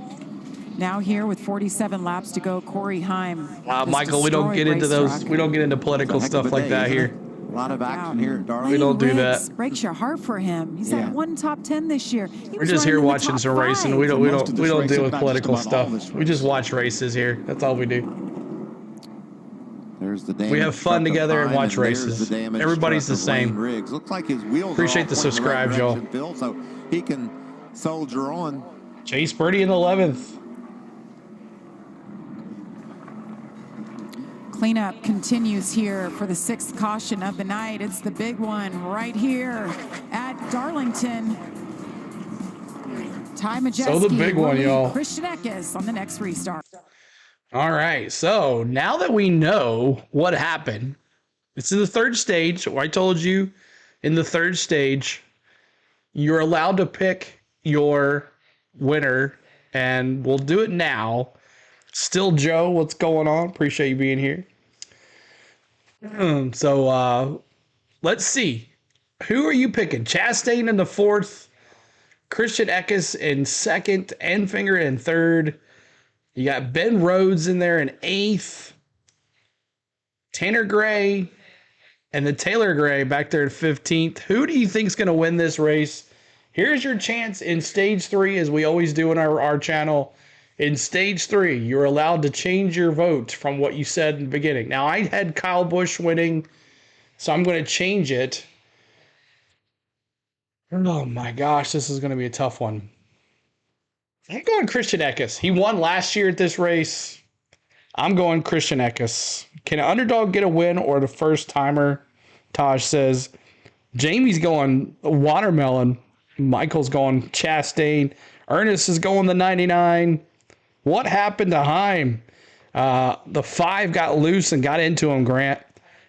Now here with 47 laps to go, Corey Heim. Michael, we don't get into those. We don't get into political stuff like that here. A lot of action here at Darlington. We don't do Riggs that. breaks your heart for him. He's Yeah. had 1 top 10 this year. He We're was just running here in the watching top some racing. 5. We don't most of this deal race, with if not political just about all stuff. this We just watch races here. That's all we do. There's the damage We have fun truck of together and Heim, watch there's races. the damage Everybody's truck the of Lane same. Riggs. Looks like his wheels Appreciate are all the pointing in right subscribe, y'all. direction, Phil, so he can soldier on. Chase Birdie in 11th. Cleanup continues here for the 6th caution of the night. It's the big one right here at Darlington. Ty Majeski, So the big one, y'all. Christian Eckes on the next restart. All right. So now that we know what happened, it's in the third stage. I told you in the third stage, you're allowed to pick your winner, and we'll do it now. Still Joe, what's going on? Appreciate you being here. So let's see. Who are you picking? Chastain in the fourth, Christian Eckes in second, Enfinger in third. You got Ben Rhodes in there in eighth, Tanner Gray, and the Taylor Gray back there at 15th. Who do you think is going to win this race? Here's your chance in stage 3, as we always do in our channel. In stage 3, you're allowed to change your vote from what you said in the beginning. Now, I had Kyle Busch winning, so I'm going to change it. Oh my gosh, this is going to be a tough one. I'm going Christian Eckes. He won last year at this race. I'm going Christian Eckes. Can an underdog get a win or the first timer? Taj says. Jamie's going Watermelon. Michael's going Chastain. Ernest is going the 99. What happened to Heim? The 5 got loose and got into him, Grant.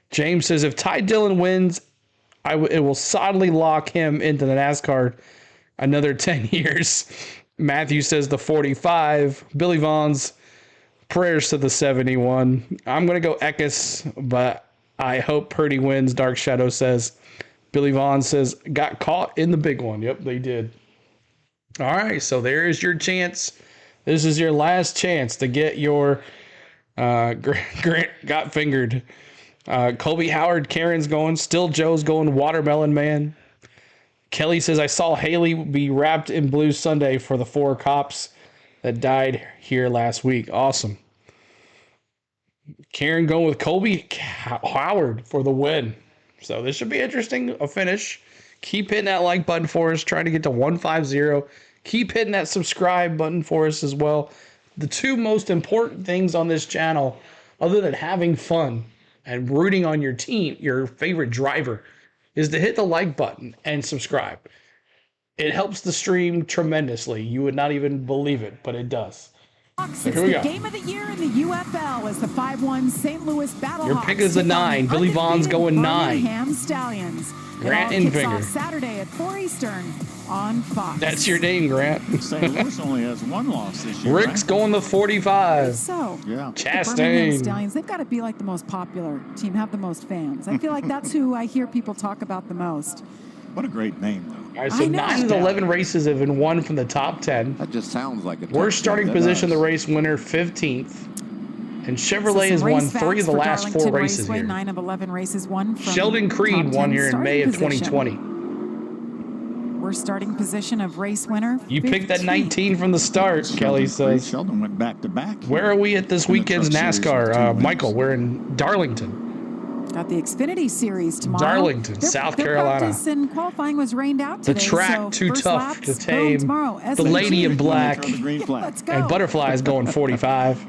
James says, if Ty Dillon wins, it will solidly lock him into the NASCAR another 10 years. Matthew says the 45. Billy Vaughn's prayers to the 71. I'm going to go Eckes, but I hope Purdy wins. Dark Shadow says. Billy Vaughn says, got caught in the big one. Yep, they did. All right, so there's your chance. This is your last chance to get your Grant got fingered. Colby Howard, Karen's going. Still Joe's going Watermelon Man. Kelly says, I saw Haley be wrapped in blue Sunday for the 4 cops that died here last week. Awesome. Karen going with Colby Howard for the win. So this should be interesting, a finish. Keep hitting that like button for us, trying to get to 150. Keep hitting that subscribe button for us as well. The 2 most important things on this channel, other than having fun and rooting on your team, your favorite driver, is to hit the like button and subscribe. It helps the stream tremendously. You would not even believe it, but it does. So it's the game of the year in the UFL as the 5-1 St. Louis Battlehawks. Your pick is the 9. Billy Vaughn's going 9. Birmingham Stallions. Grant It all kicks Enfinger. off Saturday at 4 Eastern on Fox. That's your name, Grant. St. Louis only has 1 loss this year. Rick's going to 45. So, yeah. the Birmingham Chastain. Stallions, they've got to be like the most popular team, have the most fans. I feel like that's who I hear people talk about the most. What a great name, though. All right, so 9 of the 11 races have been won from the top 10. That just sounds like a Worst starting position, the race winner, 15th. And Chevrolet has won 3 of the last 4 races Raceway, here. 9 of 11 races won from Sheldon Creed top won 10 here in May of starting 2020. Worst starting position of race winner. You picked that 19 from the start, Sheldon Kelly Creed. says. Sheldon went back to back. Where are we at this weekend's Truck Series with 2 NASCAR? wins. Michael, we're in Darlington. Got the Xfinity Series tomorrow. Darlington, South Carolina. Their practice and qualifying was rained out The today. track so too first tough laps, to boom, tame. tomorrow. The lady in black. Throw the green flag. Let's go. And Butterfly is going 45.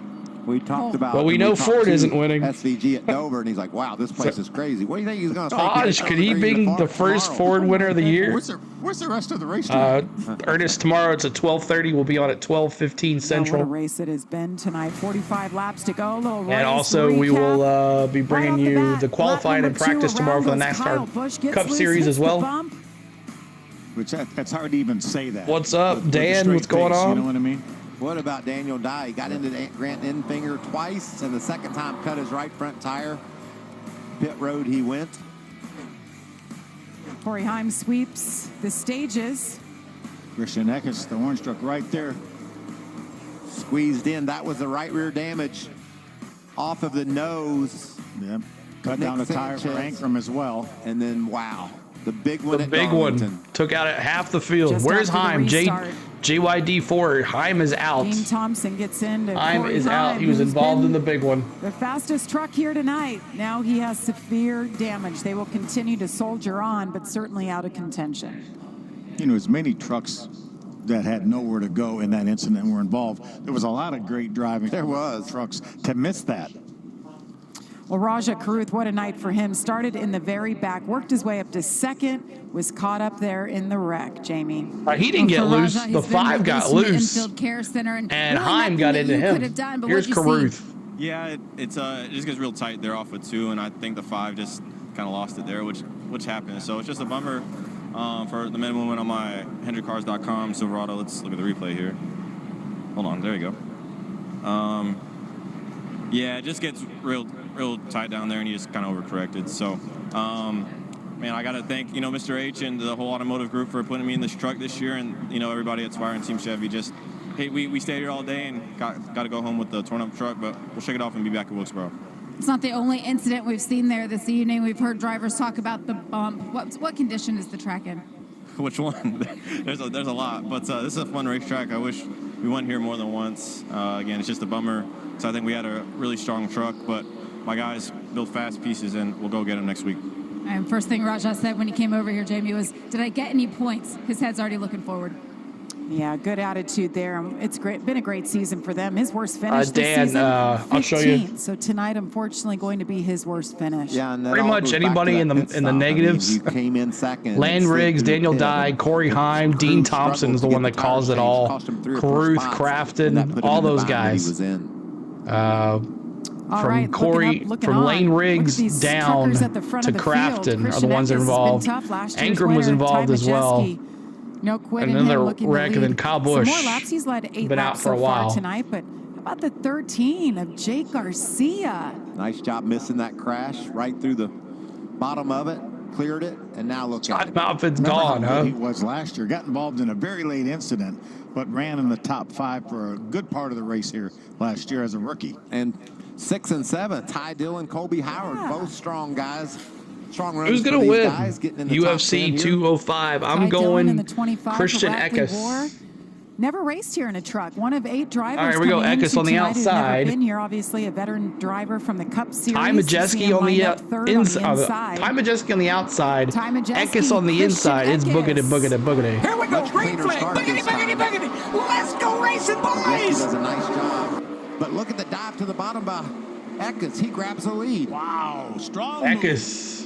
We talked about. Well, we know talked Ford to isn't winning. SVG at Dover, and he's like, "Wow, this place is crazy." What do you think he's going to take? Taj, could he be the first Ford winner of the year? Where's the rest of the race? Ernest, tomorrow it's at 12:30. We'll be on at 12:15 What Central. a race it has been tonight. 45 laps to go. A little race And also, we recap. will be bringing Right off the you bat, the qualifying lap and number 2 practice tomorrow for the around was Kyle NASCAR Busch gets Cup loose, Series hits as the well. bump. Which that's hard to even say that. What's up, with a Dan? straight What's going face, on? You know what I mean? What about Daniel Dye? He got into Grant Enfinger twice, and the second time cut his right front tire. Pit road he went. Corey Heim sweeps the stages. Christian Eckes, the orange truck right there. Squeezed in. That was the right rear damage off of the nose. Yep. Cut down the tire for Ankrum as well. And then, wow, the big one The at big Darlington. one took out half the field. Just Where's after the Heim? restart. JYD4. Heim is out. Dean Thompson gets into Heim Corey is out. Heim, He was who's involved been in the big one. the fastest truck here tonight. Now he has severe damage. They will continue to soldier on, but certainly out of contention. You know, as many trucks that had nowhere to go in that incident were involved. There was a lot of great driving. There was. Trucks to miss that. Well, Raja Karuth, what a night for him. Started in the very back, worked his way up to second, was caught up there in the wreck, Jamie. He didn't get loose. The 5 got loose. Infield Care Center, and really Heim got into him. Here's Karuth. Yeah, it just gets real tight there off of 2, and I think the 5 just kind of lost it there, which happened. So it's just a bummer for the men and women on my HendrickCars.com Silverado. Let's look at the replay here. Hold on, there you go. Yeah, it just gets real tight down there, and he just kind of overcorrected. So, man, I got to thank, Mr. H and the whole automotive group for putting me in this truck this year, and, everybody at Spire and Team Chevy. Just, hey, we stayed here all day and got to go home with the torn-up truck, but we'll shake it off and be back at Wilkesboro. It's not the only incident we've seen there this evening. We've heard drivers talk about the bump. What condition is the track in? Which one? there's a lot, but this is a fun racetrack. I wish we went here more than once. Again, it's just a bummer. So I think we had a really strong truck, but my guys built fast pieces, and we'll go get them next week. And first thing Raja said when he came over here, Jamie, was, did I get any points? His head's already looking forward. Yeah, good attitude there. It's been a great season for them. His worst finish this Dan, season, I'll show you. So tonight, unfortunately, going to be his worst finish. Yeah, and pretty much anybody in the negatives. You came in second. Land Riggs, Daniel Dye, Corey Heim, Dean Thompson is the one that caused it all. Caruth, Crafton, all those guys. From Corey, from Lane Riggs down to Crafton are the ones that are involved. Ankrum was involved as well. No quitting. Another wreck, and then Kyle Busch. Some more laps. He's led 8 been laps out for a so while far tonight, but how about the 13 of Jake Garcia? Nice job missing that crash right through the bottom of it, cleared it, and now look at it. Outfit's gone, huh? He was last year. Got involved in a very late incident, but ran in the top 5 for a good part of the race here last year as a rookie. And 6 and 7, Ty Dillon, Colby Howard, both strong guys. Strong runs. Who's going to win? UFC 205. I'm going Christian Eckes. Never raced here in a truck. One of 8 drivers. All right, we go Eckes on the outside. Been here, obviously a veteran driver from the Cup Series. Ty Majeski on the inside. Ty Majeski on the outside. Eckes on the inside. It's boogity, boogity, boogity. Here we go. Green flag. Boogity, boogity, boogity. Let's go racing, boys. Does a nice job. But look at the dive to the bottom by Eckes. He grabs the lead. Wow, strong Eckes.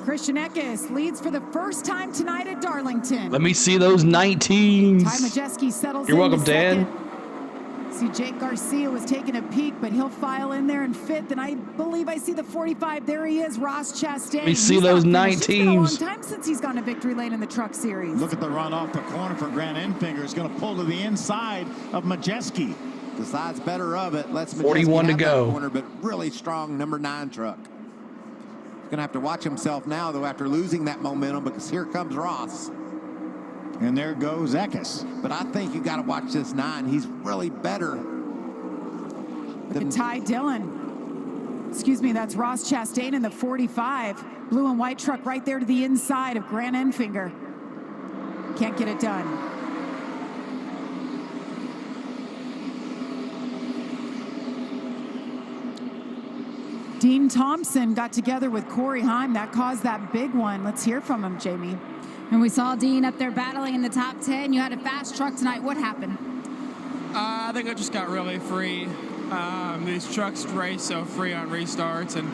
Christian Eckes leads for the first time tonight at Darlington. Let me see those 19s. Ty Majeski settles You're welcome, Dan. See, Jake Garcia was taking a peek, but he'll file in there in 5th, and I believe I see the 45. There he is, Ross Chastain. Let me see those 19s. It's been a long time since he's gone to victory lane in the Truck Series. Look at the run off the corner for Grant Enfinger. It's going to pull to the inside of Majeski. Decides better of it. Let's 41 to go. Corner, but really strong number 9 truck. Going to have to watch himself now, though, after losing that momentum, because here comes Ross. And there goes Eckes. But I think you got to watch this 9. He's really better. Look at Ty Dillon. Excuse me, that's Ross Chastain in the 45. Blue and white truck right there to the inside of Grant Enfinger. Can't get it done. Dean Thompson got together with Corey Heim. That caused that big one. Let's hear from him, Jamie. And we saw Dean up there battling in the top 10. You had a fast truck tonight. What happened? I think I just got really free. These trucks race so free on restarts, and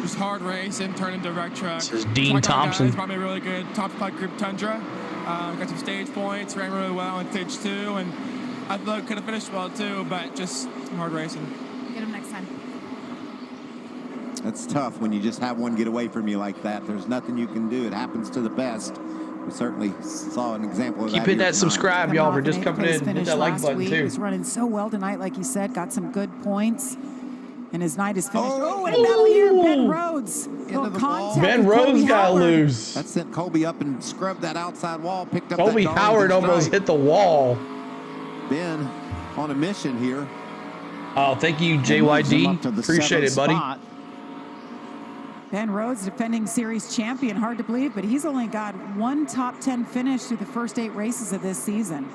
just hard race and turn into a wreck truck. This is Dean Thompson. It's probably a really good top 5 group Tundra. Got some stage points, ran really well in stage 2, and I thought could have finished well too, but just hard racing. Get him next time. It's tough when you just have one get away from you like that. There's nothing you can do. It happens to the best. We certainly saw an example of that. Keep hitting that subscribe, y'all, for just coming in. Hit that like button, too. He's running so well tonight, like you said. Got some good points. And his night is finished. Oh, and a battle here. Ben Rhodes. Ben Rhodes got loose. That sent Colby up and scrubbed that outside wall. Picked up Colby that Howard almost hit the wall. Ben on a mission here. Oh, thank you, JYD. Appreciate it, buddy. Ben Rhodes, defending series champion. Hard to believe, but he's only got 1 top 10 finish through the first 8 races of this season.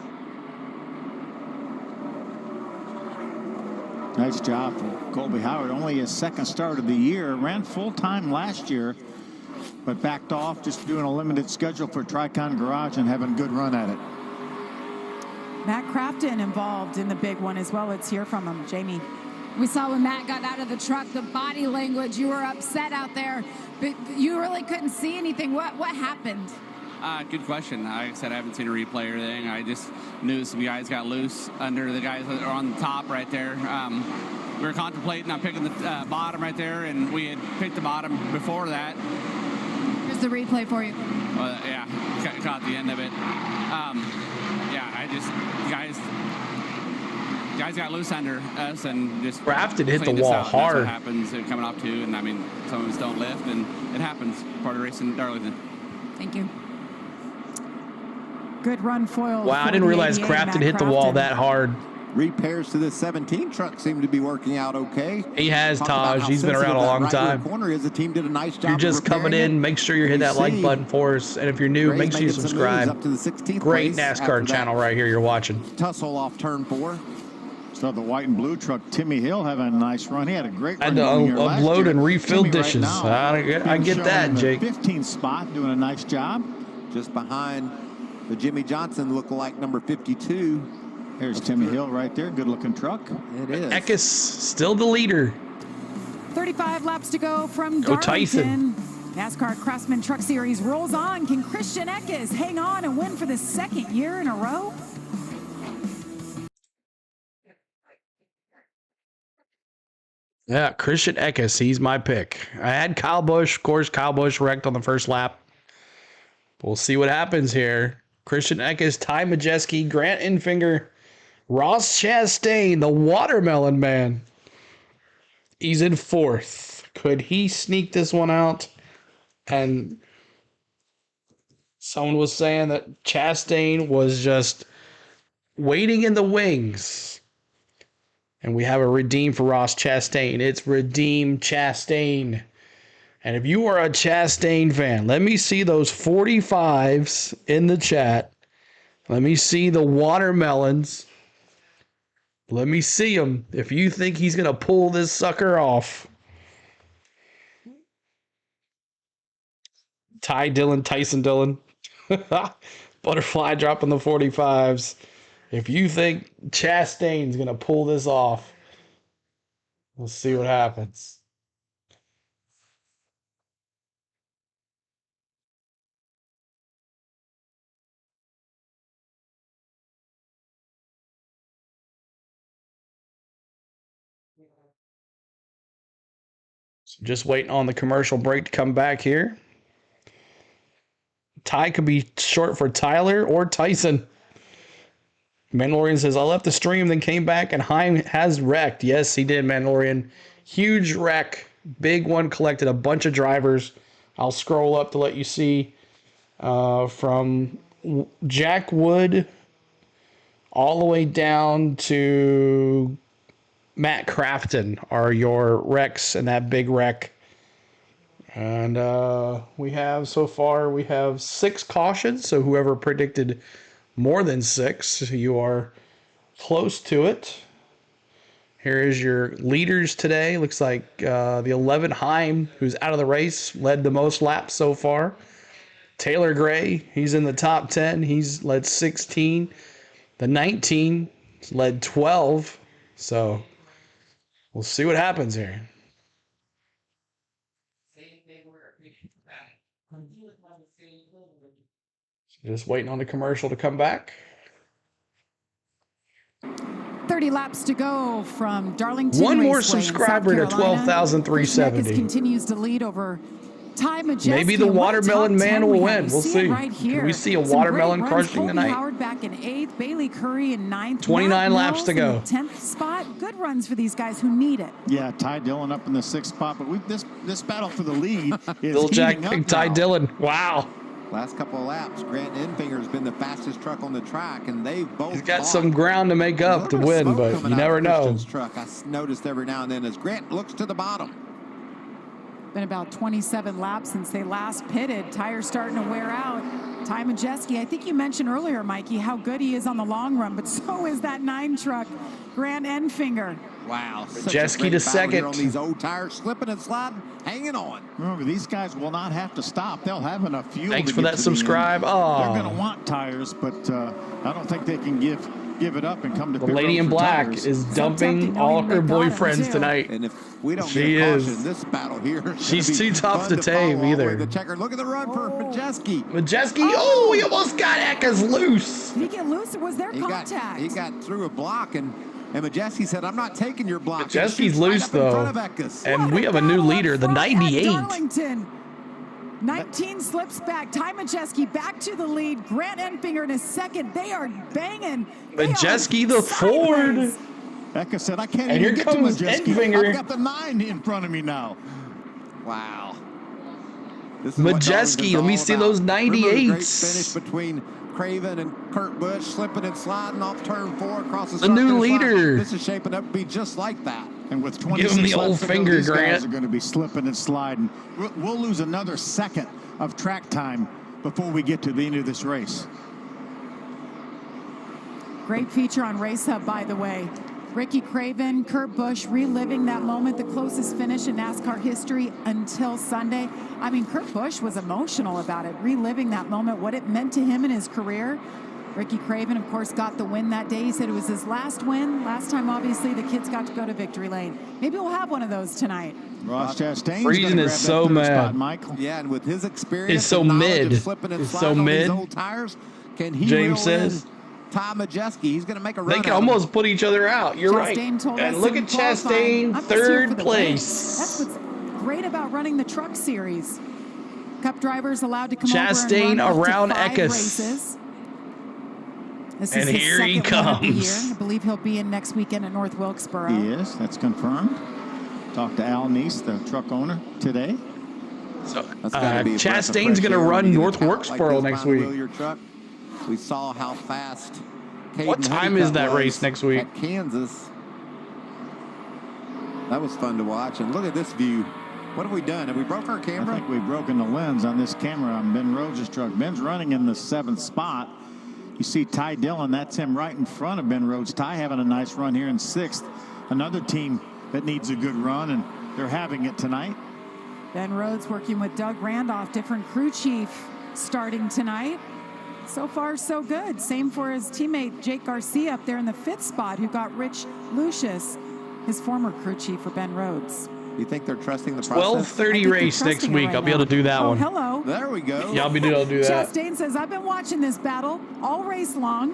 Nice job for Colby Howard. Only his 2nd start of the year. Ran full-time last year, but backed off, just doing a limited schedule for Tricon Garage and having a good run at it. Matt Crafton involved in the big one as well. Let's hear from him. Jamie. We saw when Matt got out of the truck, the body language, you were upset out there, but you really couldn't see anything. What happened? Good question. Like I said, I haven't seen a replay or anything. I just knew some guys got loose under the guys that are on the top right there. We were contemplating on picking the bottom right there, and we had picked the bottom before that. Here's the replay for you. Yeah, caught the end of it. Guys got loose under us and just Crafted hit the wall hard. That's what happens coming off too, and I mean, some of us don't lift, and it happens. Part of racing Darlington. Thank you. Good run foil. Wow, I didn't realize Crafted hit the wall that hard. Repairs to the 17 truck seem to be working out okay. He has, Taj. He's been around a long time. Corner is. The team did a nice job. You're just coming in. Make sure you hit that like button for us. And if you're new, make sure you subscribe. Up to the 16th Great NASCAR channel right here you're watching. Tussle off turn 4. So the white and blue truck, Timmy Hill, having a nice run. He had a great run. I had to unload and refill dishes. Right I get that, Jake. 15th spot, doing a nice job. Just behind the Jimmy Johnson lookalike number 52. Here's Timmy Hill right there. Good-looking truck. It is. Eckes still the leader. 35 laps to go from Go Darlington. Tyson. NASCAR Craftsman Truck Series rolls on. Can Christian Eckes hang on and win for the second year in a row? Yeah, Christian Eckes, he's my pick. I had Kyle Busch. Of course, Kyle Busch wrecked on the first lap. We'll see what happens here. Christian Eckes, Ty Majeski, Grant Enfinger, Ross Chastain, the Watermelon Man. He's in 4th. Could he sneak this one out? And someone was saying that Chastain was just waiting in the wings. And we have a redeem for Ross Chastain. It's Redeem Chastain. And if you are a Chastain fan, let me see those 45s in the chat. Let me see the watermelons. Let me see them. If you think he's going to pull this sucker off. Tyson Dillon. Butterfly dropping the 45s. If you think Chastain's going to pull this off, we'll see what happens. So just waiting on the commercial break to come back here. Ty could be short for Tyler or Tyson. Mandalorian says, I left the stream, then came back, and Heim has wrecked. Yes, he did, Mandalorian. Huge wreck. Big one, collected a bunch of drivers. I'll scroll up to let you see from Jack Wood all the way down to Matt Crafton are your wrecks in that big wreck. And we have 6 cautions, so whoever predicted more than 6, you are close to it. Here is your leaders today. Looks like the 11 Heim, who's out of the race, led the most laps so far. Taylor Gray, he's in the top 10. He's led 16. The 19 led 12. So we'll see what happens here. Just waiting on the commercial to come back. 30 laps to go from Darlington One more Raceway subscriber to 12,370. Continues to lead over Ty Majeski. Maybe the Watermelon Man will win. We'll see. Right here. Can we see a watermelon crushing tonight? Howard back in 8th, Bailey Curry in 9th. 29 laps to go. 10th spot. Good runs for these guys who need it. Yeah, Ty Dillon up in the 6th spot, but this battle for the lead is Bill Jack heating up Ty now. Dillon. Wow. Last couple of laps, Grant Enfinger's been the fastest truck on the track, and they've both. He's got some ground to make up to win, but you never know. Truck. I noticed every now and then as Grant looks to the bottom. Been about 27 laps since they last pitted. Tires starting to wear out. Ty Majeski, I think you mentioned earlier, Mikey, how good he is on the long run, but so is that 9 truck, Grant Enfinger. Wow. Majeski to second. On these old tires, slipping and sliding, hanging on. Remember, these guys will not have to stop. They'll have enough fuel. Thanks to for get that to subscribe. The end. Oh. They're going to want tires, but I don't think they can give give it up and come to The pit lady road in for black tires. is dumping all her boyfriends tonight. And if we don't She get a is. caution, this battle here is She's gonna be too tough fun to follow tame all the way either. to the checker. Look at the run for Majeski. Majeski, oh, he almost got Eckes loose. Did he get loose or was there contact? He got through a block, and Majeski said, I'm not taking your block. Majeski's loose, though. And we have a new leader, the 98. Darlington. 19 slips back. Ty Majeski back to the lead. Grant Enfinger in a second. They are banging. Majeski the Ford. Eckes said, I can't And even here get to comes Majeski. Enfinger. I've got the 9 in front of me now. Wow. This is what Majeski, Darlington's let me all see about. those Remember the great 98s. finish between Craven and Kurt Busch, slipping and sliding off turn 4 across the The new start finish line. leader. This is shaping up to be just like that. And with Give 26 him the old laps to go, finger, these Grant. guys are going to be slipping and sliding. We'll lose another second of track time before we get to the end of this race. Great feature on Race Hub, by the way. Ricky Craven, Kurt Busch reliving that moment, the closest finish in NASCAR history until Sunday. I mean, Kurt Busch was emotional about it, reliving that moment, what it meant to him in his career. Ricky Craven, of course, got the win that day. He said it was his last win. Last time, obviously, the kids got to go to victory lane. Maybe we'll have one of those tonight. Ross Chastain's Friesen gonna is grab so that third mad. spot, Michael. Yeah, and with his experience It's so and knowledge of mid. slipping and It's so sliding on mid. these old tires, can he James reel in says. Ty Majeski? He's going to make a run. They can out of him. almost put each other out. You're Chastain right. told And us look in at qualifying, Chastain, I'm just here for third the win. place. That's what's great about running the Truck Series. Cup drivers allowed to come Chastain over and run around up to 5 Eckes. races. This And is his here he second win of the comes. year. I believe he'll be in next weekend at North Wilkesboro. Yes, that's confirmed. Talked to Al Neese, the truck owner, today. So, That's gotta be a breath of Chastain's fresh going to air when run you get a North count Wilkesboro like this next behind the week. wheel of your truck. We saw how fast Caden What time Honeycutt is that was race next week? At Kansas. That was fun to watch. And look at this view. What have we done? Have we broke our camera? I think we've broken the lens on this camera on Ben Rhodes' truck. Ben's running in the 7th spot. You see Ty Dillon, that's him right in front of Ben Rhodes. Ty having a nice run here in 6th. Another team that needs a good run, and they're having it tonight. Ben Rhodes working with Doug Randolph, different crew chief starting tonight. So far, so good. Same for his teammate Jake Garcia up there in the 5th spot, who got Rich Lucius, his former crew chief for Ben Rhodes. You think they're trusting the process? 12:30 race next trusting it week. right I'll be able to do that Oh, one. hello. There we go. Yeah, I'll be able to do that. Chastain says, I've been watching this battle all race long.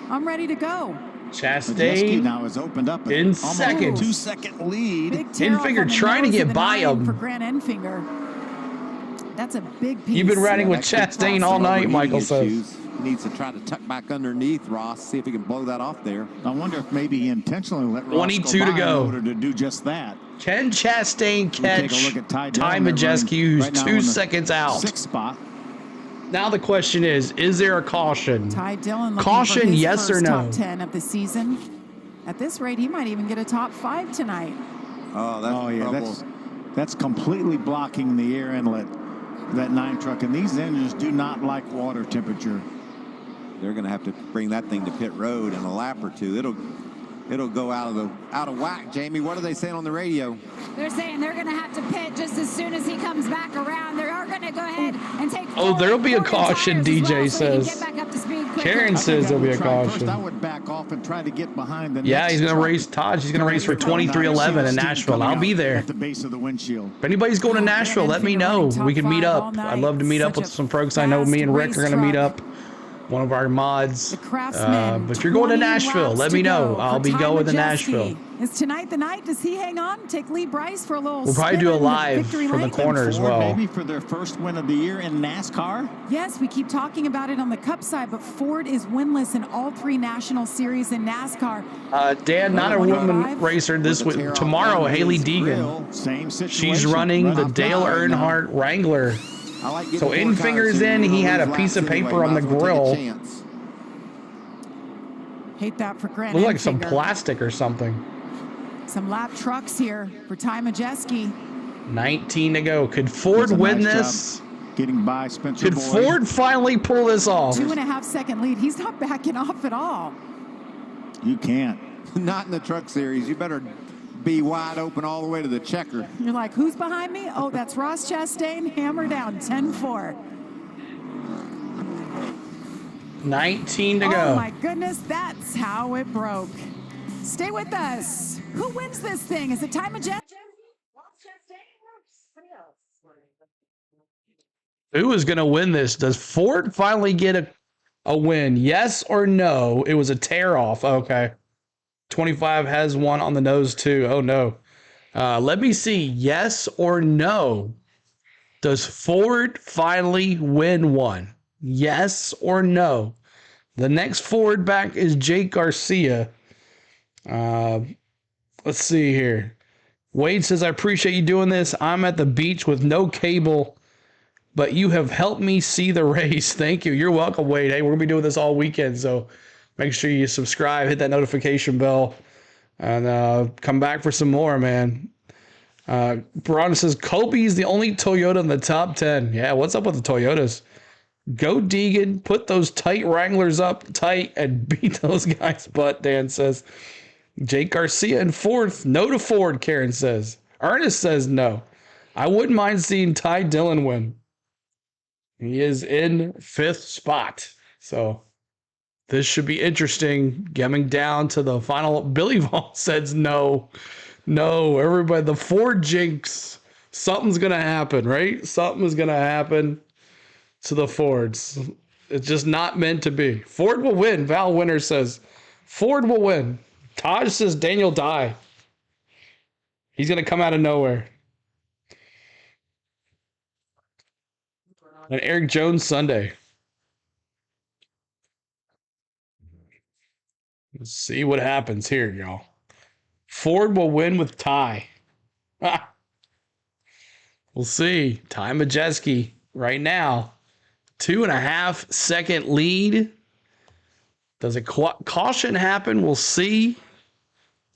I'm ready to go. Majeski Chastain now has opened up in almost second. a 2-second lead. Big tear off Enfinger on the trying to nose get of the by 9 him. for Grant Enfinger. That's a big piece. You've been riding with that could Chastain cause all some night, overheating Michael says. issues. He needs to try to tuck back underneath Ross, see if he can blow that off there. I wonder if maybe he intentionally let Ross 22 go to by go. in order to do just that. Can Chastain We take a catch look at Ty Ty Dillon. They're Majeski, running who's right now 2 in the seconds out? 6th spot. Now the question is there a caution? Ty Dillon looking Caution, for his yes or first no? top 10 of the season. At this rate, he might even get a top 5 tonight. Oh, that's Oh, yeah, trouble. that's completely blocking the air inlet, that 9 truck. And these engines do not like water temperature. They're going to have to bring that thing to pit road in a lap or two. It'll go out of whack. Jamie, what are they saying on the radio? They're saying they're going to have to pit just as soon as he comes back around. They are going to go ahead and take. Oh, there'll be a forward caution, tires as DJ well, so he can says. get back up to speed quickly. Karen I says think I there'll be would a try. First, caution. I would back off and try to get behind the Yeah, next he's going to truck. race Todd. He's going to race for 23:11 in Nashville. I'll be there. At the base of the windshield. If anybody's going to Nashville, let me know. We can meet up. I'd love to meet up with some folks. I know me and Rick are going to meet up. One of our mods. Craftsman. But if you're going to 20 Nashville, laps let to me know. go I'll for be Ty going to Majeski. Nashville. Is tonight the night? Does he hang on? Take Lee Bryce for a little We'll probably spin do a in the live victory from the lane? corner as Ford, well. maybe for their first win of the year in NASCAR. Yes, we keep talking about it on the Cup side, but Ford is winless in all 3 national series in NASCAR. Dan, not a woman 25 racer this with the week. tear off Tomorrow, on Haley his Deegan. Same situation. She's running the Run Dale off right now. Earnhardt Wrangler. I like getting So 4 Enfinger's tires in. you're He gonna had a lose piece of laps paper anyway. on the Might as well grill. take a chance. Hate that for Grant Looked like some Enfinger. plastic or something. Some lap trucks here for Ty Majeski. 19 to go. Could Ford Does a win nice this? job getting by Spencer Could Boyd. Ford finally pull this off? 2.5 second lead. He's not backing off at all. You can't. Not in the Truck Series. You better be wide open all the way to the checker. You're like, who's behind me? Oh, that's Ross Chastain. Hammer down, 10-4. 19 to Oh go. my goodness, that's how it broke. Stay with us. Who wins this thing? Is it Ty Majeski? Who is going to win this? Does Ford finally get a win? Yes or no? It was a tear off. Okay. 25 has one on the nose too. Oh no. Let me see. Yes or no? Does Ford finally win one? Yes or no? The next Ford back is Jake Garcia. Let's see here. Wade says, I appreciate you doing this. I'm at the beach with no cable, but you have helped me see the race. Thank you. You're welcome, Wade. Hey, we're going to be doing this all weekend, so make sure you subscribe, hit that notification bell, and come back for some more, man. Braun says, Kobe's the only Toyota in the top 10. Yeah, what's up with the Toyotas? Go Deegan, put those tight Wranglers up tight and beat those guys' butt, Dan says. Jake Garcia in fourth. No to Ford, Karen says. Ernest says no. I wouldn't mind seeing Ty Dillon win. He is in fifth spot. So this should be interesting. Getting down to the final. Billy Vaughn says no. No, everybody, the Ford jinx. Something's going to happen, right? Something is going to happen to the Fords. It's just not meant to be. Ford will win. Val Winter says Ford will win. Taj says Daniel Dye. He's going to come out of nowhere. And Eric Jones Sunday. Let's see what happens here, y'all. Ford will win with Ty. We'll see. Ty Majeski right now. 2.5 second lead. Does a caution happen? We'll see.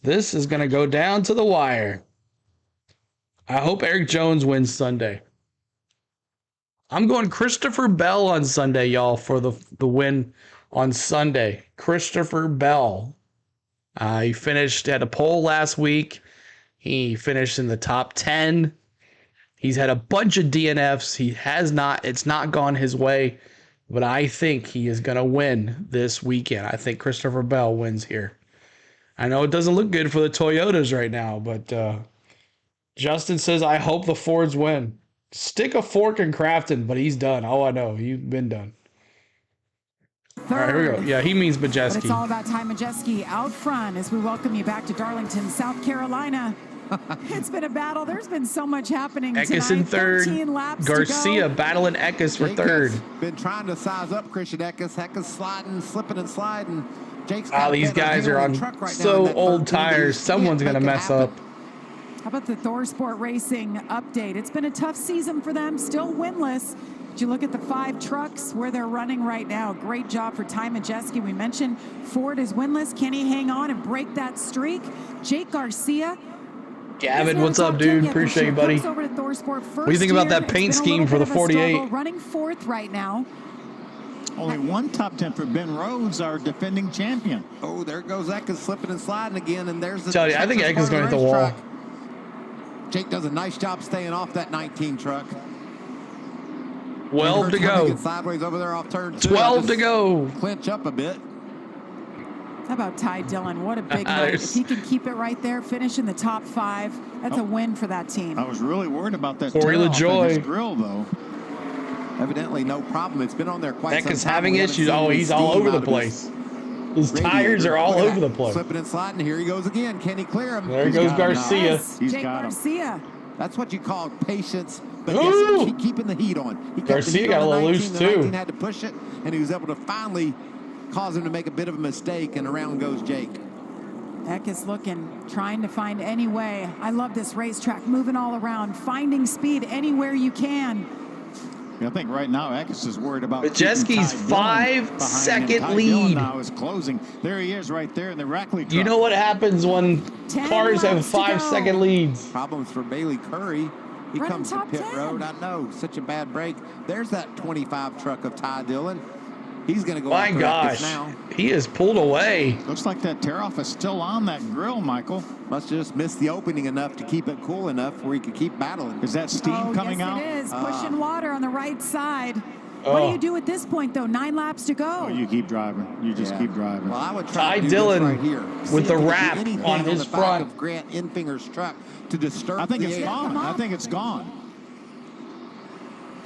This is going to go down to the wire. I hope Eric Jones wins Sunday. I'm going Christopher Bell on Sunday, y'all, for the win on Sunday. Christopher Bell. He finished at a pole last week. He finished in the top 10. He's had a bunch of DNFs. It's not gone his way, but I think he is going to win this weekend. I think Christopher Bell wins here. I know it doesn't look good for the Toyotas right now, but Justin says, I hope the Fords win. Stick a fork in Crafton, but he's done. Oh, I know. You've been done. All right, here we go. Yeah, he means Majeski. But it's all about Ty Majeski out front as we welcome you back to Darlington, South Carolina. It's been a battle. There's been so much happening Eckes tonight. in third. 13 laps Garcia to go. battling Eckes for third. Been trying to size up Christian Eckes. Eckes sliding, slipping and sliding. Jake's These guys are on so old tires. Someone's going to mess up. How about the Thor Sport Racing update? It's been a tough season for them, still winless. But you look at the 5 trucks where they're running right now. Great job for Ty Majeski. We mentioned Ford is winless. Can he hang on and break that streak? Jake Garcia. Gavin, what's up, dude? Appreciate you, buddy. Over to Thor Sport What do you think about that paint scheme for the 48? Running fourth right now. Only one top 10 for Ben Rhodes, our defending champion. Oh, there goes Eckes slipping and sliding again, and there's the. Tell you, I think Eckes is going to hit the wall. Jake does a nice job staying off that 19 truck. 12 to go. Sideways over there off turn 2. 12 to go. Clinch up a bit. How about Ty Dillon? What a big night. If he can keep it right there, finish in the top 5, that's a win for that team. I was really worried about that Corey LaJoy. grill, though. Evidently no problem. It's been on there quite some time. Eckes having issues. Oh, he's all over the place. His tires are all over the place. Slipping and sliding. Here he goes again. Can he clear him? There goes Garcia. Yes, Jake Garcia. That's what you call patience. But yes, keep keeping the heat on. He Garcia got a little loose too. 19 had to push it, and he was able to finally cause him to make a bit of a mistake, and around goes Jake. Eckes looking, trying to find any way. I love this racetrack, moving all around, finding speed anywhere you can. I think right now Eckes is worried about Majeski's 5-second lead. Now is closing. There he is right there in the Rackley truck. You know what happens when cars have 5-second leads? Problems for Bailey Curry. He comes to pit road. I know, such a bad break. There's that 25 truck of Ty Dillon. He's going to go. My gosh, now. He is pulled away. Looks like that tear-off is still on that grill, Michael. Must have just missed the opening enough to keep it cool enough where he could keep battling. Is that steam coming out? Yes, it is. Pushing water on the right side. What do you do at this point, though? 9 laps to go. Oh, you keep driving. You just keep driving. Well, I would try Ty to do Dillon this right here. with the wrap anything on his the back front. of Grant Infinger's truck to disturb I think the it's air. gone. I think it's gone.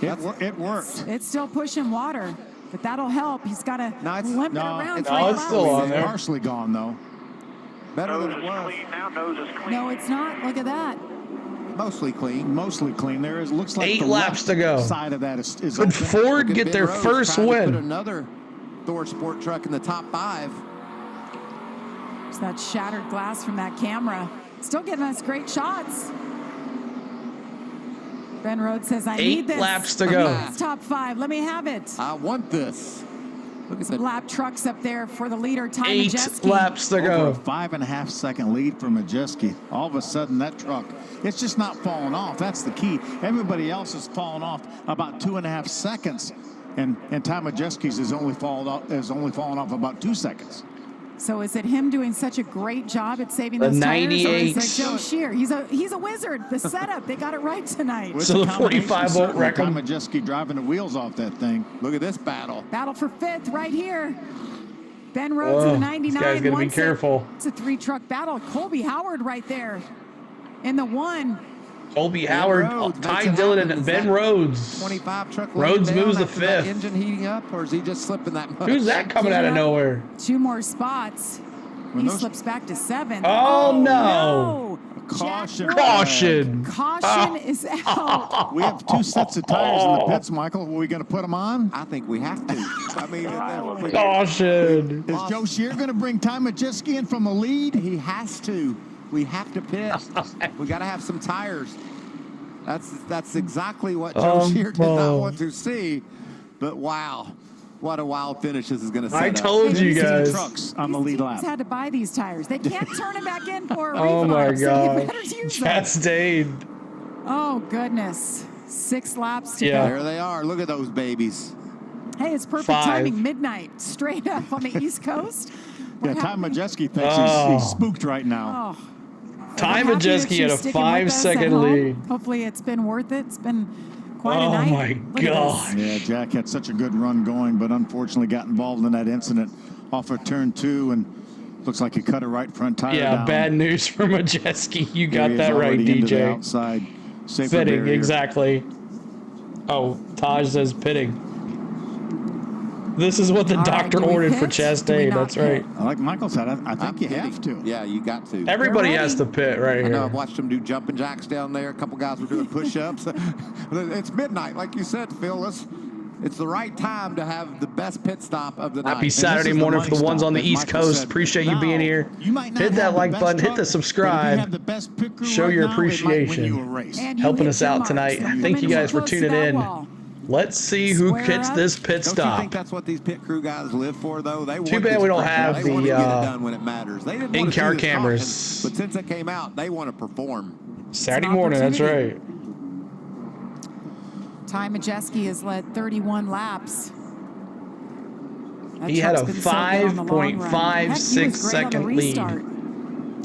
It worked. It's still pushing water, but that'll help. He's got to limp it around. It's still on there. Partially gone, though. Better than it was. No, it's not. Look at that. Mostly clean. Mostly clean. There is looks like 8 the laps left to go. Side of that is Could open. Ford Look at get Ben their Rhodes first trying to put win? another Thor Sport truck in the top 5. It's that shattered glass from that camera. Still giving us great shots. Ben Rhodes says, I 8 need this. laps to go. It's top 5. Let me have it. I want this. Look at Some the lap trucks up there for the leader, Ty 8 Majeski. laps to Over go. a 5.5 second lead for Majeski. All of a sudden, that truck, it's just not falling off. That's the key. Everybody else is falling off about 2.5 seconds, and Ty Majeski's has only fallen off about 2 seconds. So is it him doing such a great job at saving The those tires, or 98. is it Joe Shear? He's a wizard. The setup, they got it right tonight. So the 45 won't wreck Ty him. Majeski driving the wheels off that thing. Look at this battle. Battle for 5th right here. Ben Rhodes Whoa, in the 99. this guy's gonna be wants it. careful. It's a 3-truck battle. Colby Howard right there in the 1. Colby Howard, Rhodes Ty makes it Dillon, happen. and Is Ben that Rhodes. 25 truck Rhodes lead down moves the after that 5th. engine heating up, or is he just slipping that much? Who's that coming out of nowhere? 2 more spots. He those- slips back to 7th. Oh, no. Caution. Caution. Caution is out. We have 2 sets of tires in the pits, Michael. Are we going to put them on? I think we have to. I mean, Caution. Is Joe Shear going to bring Ty Majeski in from a lead? He has to. We have to pit. We got to have some tires. That's exactly what Joe Shear did not want to see. But wow, what a wild finish this is going to set I up. told you guys. Trucks on the lead lap. He's had to buy these tires. They can't turn them back in for a Oh refund, my so you God. better use them. Chastain. Oh, goodness. 6 laps to Yeah. go. There they are. Look at those babies. Hey, it's perfect 5. timing. Midnight, straight up on the East Coast. Yeah, We're Ty happy- Majeski thinks he's spooked right now. Oh. Ty We're happy that Majeski you're had a sticking with us at 5-second home. lead. Hopefully it's been worth it. It's been quite a Oh night. my Look at this. God. Yeah, Jack had such a good run going, but unfortunately got involved in that incident off of turn 2, and looks like he cut a right front tire Yeah, down. bad news for Majeski. You Here got he is that right, already into the DJ. outside safer Pitting, barrier. exactly. Oh, Taj says pitting. This is what the All right, doctor do we ordered for pit? Do we Chastain. not That's pit? right. Like Michael said, I think you have to. Yeah, you got to. Everybody They're has to ready. pit right I know here. I've watched them do jumping jacks down there. A couple guys were doing push-ups. It's midnight, like you said, Phil. It's the right time to have the best pit stop of the night. Happy this Saturday is the morning money for the ones stop on the that East Michael Coast. said. Appreciate you being Now, here. you might not Hit have that the like best button, hit truck, the but if subscribe. you have the best pit crew Show right your now, it might win appreciation. you a race. And you Helping hit us your out marks. tonight. Don't come Thank you in guys too for close to tuning that in. wall. Let's see who Square gets up. this pit Don't you stop. think that's what these pit crew guys live for, though? They Too want bad this we don't crap. have They want to the, get it done when it matters. They didn't want to in-car do this cameras. caution, but since it came out, they want to perform. Saturday It's an morning, that's opportunity. right. Ty Majeski has led 31 laps. That He had a truck's been so good on the long run. Heck, he was 5.56 great on the second lead. restart.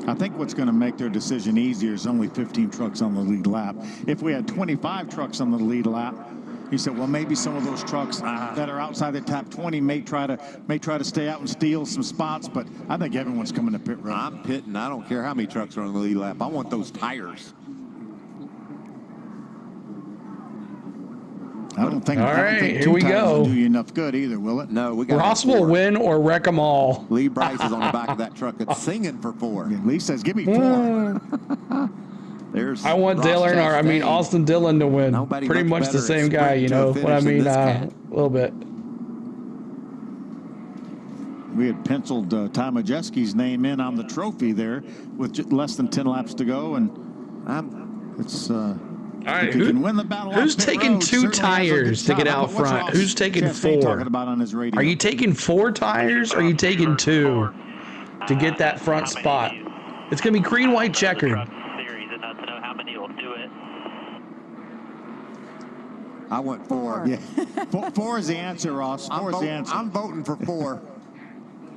I think what's going to make their decision easier is only 15 trucks on the lead lap. If we had 25 trucks on the lead lap, he said, well, maybe some of those trucks that are outside the top 20 may try to stay out and steal some spots, but I think everyone's coming to pit road. I'm pitting. I don't care how many trucks are on the lead lap. I want those tires. I don't think, All I don't right, think here two we tires go. will do you enough good either, will it? No, we got Ross will win or wreck them all. Lee Bryce is on the back of that truck. It's singing for 4. Yeah, Lee says, give me 4. There's I want Ross Dale Earnhardt, I mean Chastain. Austin Dillon to win. Nobody Pretty much much the better same at guy, you sprinting to a know what I finish than mean? this A cat. little bit. We had penciled Ty Majeski's name in on the trophy there with less than 10 laps to go, and it's All right, if he can win the battle who's off pit taking road, 2 certainly has a good tires to get shot. out What's front? Ross Who's taking Chastain 4? talking about on his radio? Are you taking 4 tires or are you taking 2 to get that front spot? It's going to be green, white, checkered. I want 4. Yeah, 4 is the answer, Ross. 4 is the answer. I'm voting for 4.